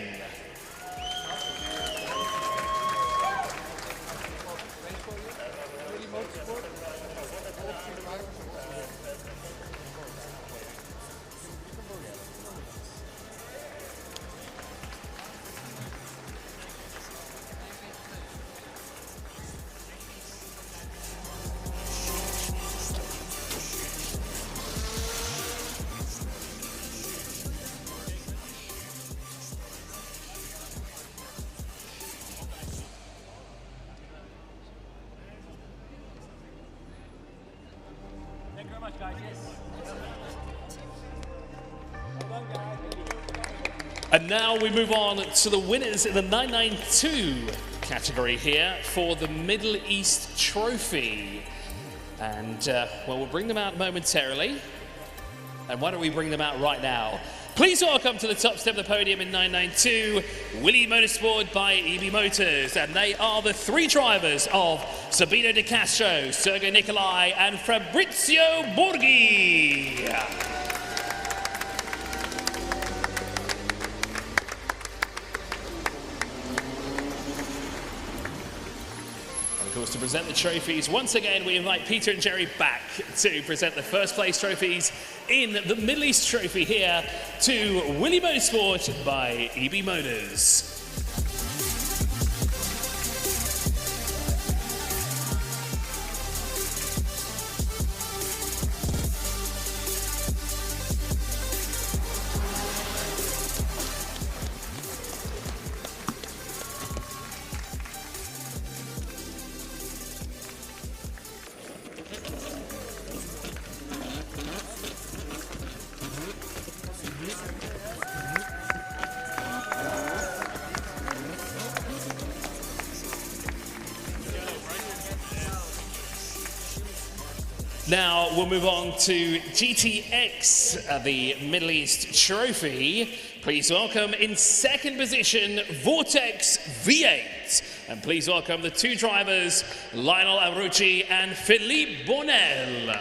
And now we move on to the winners in the 992 category here for the Middle East Trophy. And, well, we'll bring them out momentarily. And why don't we bring them out right now? Please welcome to the top step of the podium in 992, Willy Motorsport by EB Motors. And they are the three drivers of Sabino De Castro, Sergei Nicolai, and Fabrizio Borghi. Of course, to present the trophies, once again, we invite Peter and Jerry back to present the first place trophies in the Middle East Trophy here to Willy Motorsport by EB Motors. Now we'll move on to GTX, the Middle East Trophy. Please welcome in second position, Vortex V8. And please welcome the two drivers, Lionel Avrucci and Philippe Bonnel.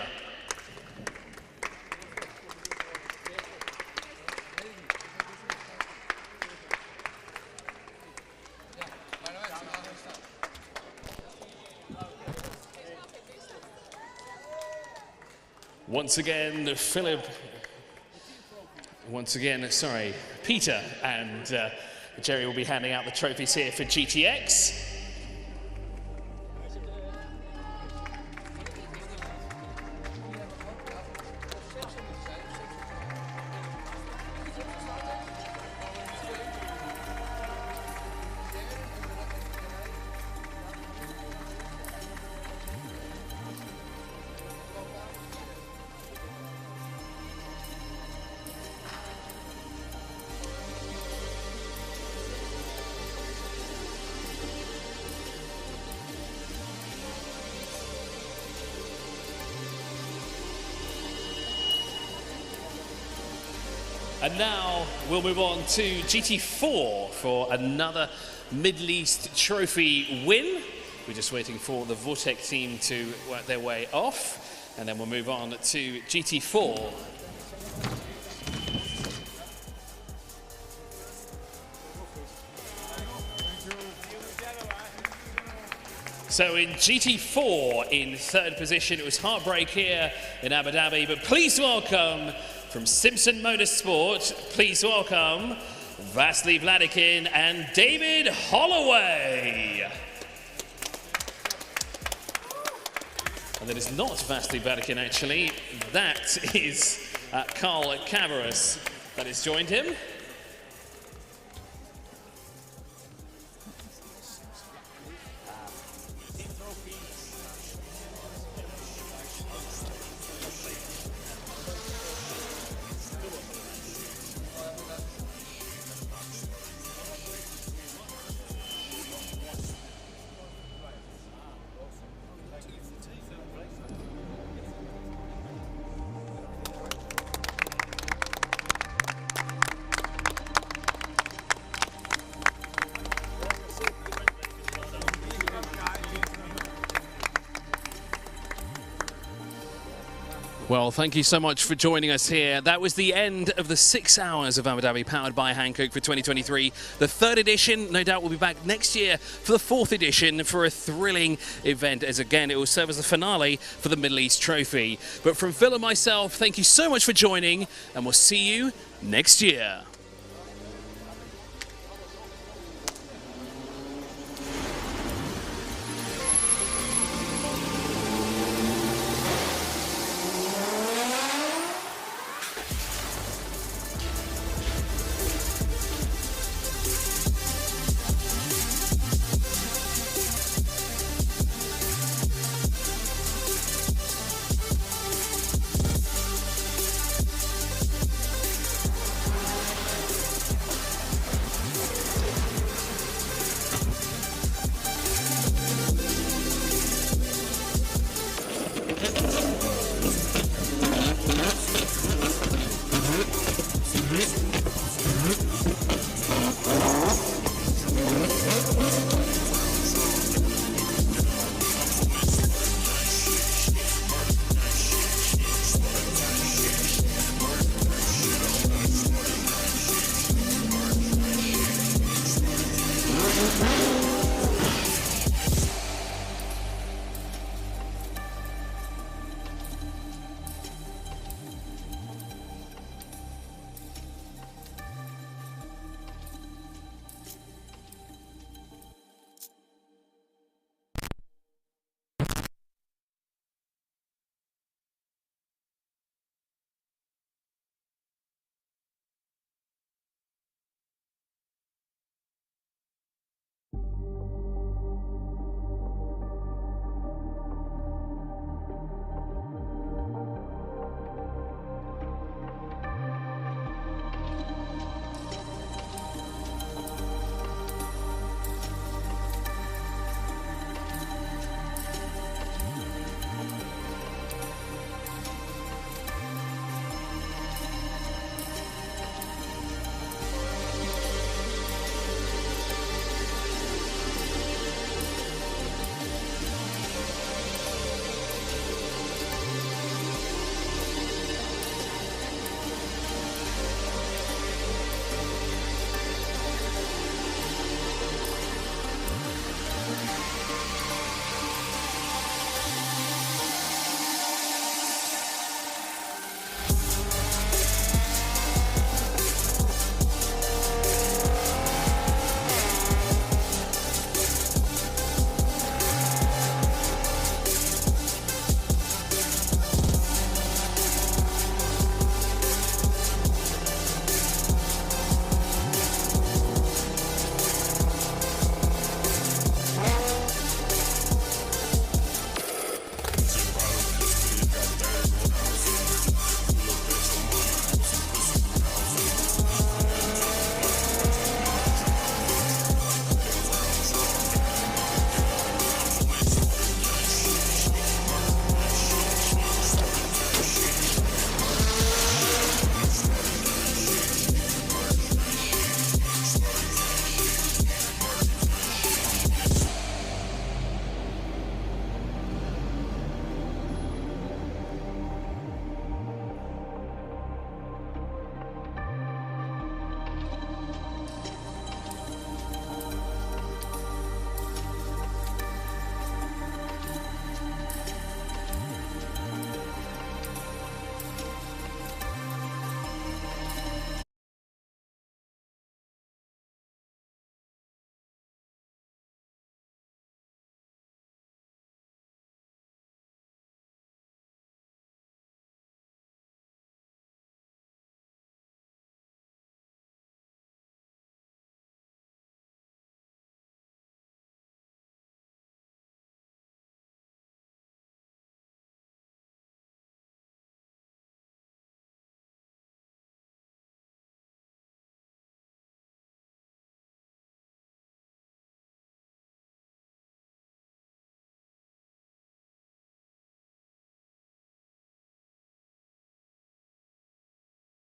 Once again, Peter and Jerry will be handing out the trophies here for GTX. And now we'll move on to GT4 for another Middle East Trophy win. We're just waiting for the Vortex team to work their way off, and then we'll move on to GT4. So in GT4, in third position, it was heartbreak here in Abu Dhabi, but please welcome from Simpson Motorsport, please welcome Vasily Vladikin and David Holloway. And that is not Vasily Vladikin, actually. That is Carl Cavaras that has joined him. Well, thank you so much for joining us here. That was the end of the 6 hours of Abu Dhabi powered by Hankook for 2023. The third edition, no doubt, will be back next year for the fourth edition for a thrilling event, as again, it will serve as the finale for the Middle East Trophy. But from Phil and myself, thank you so much for joining, and we'll see you next year.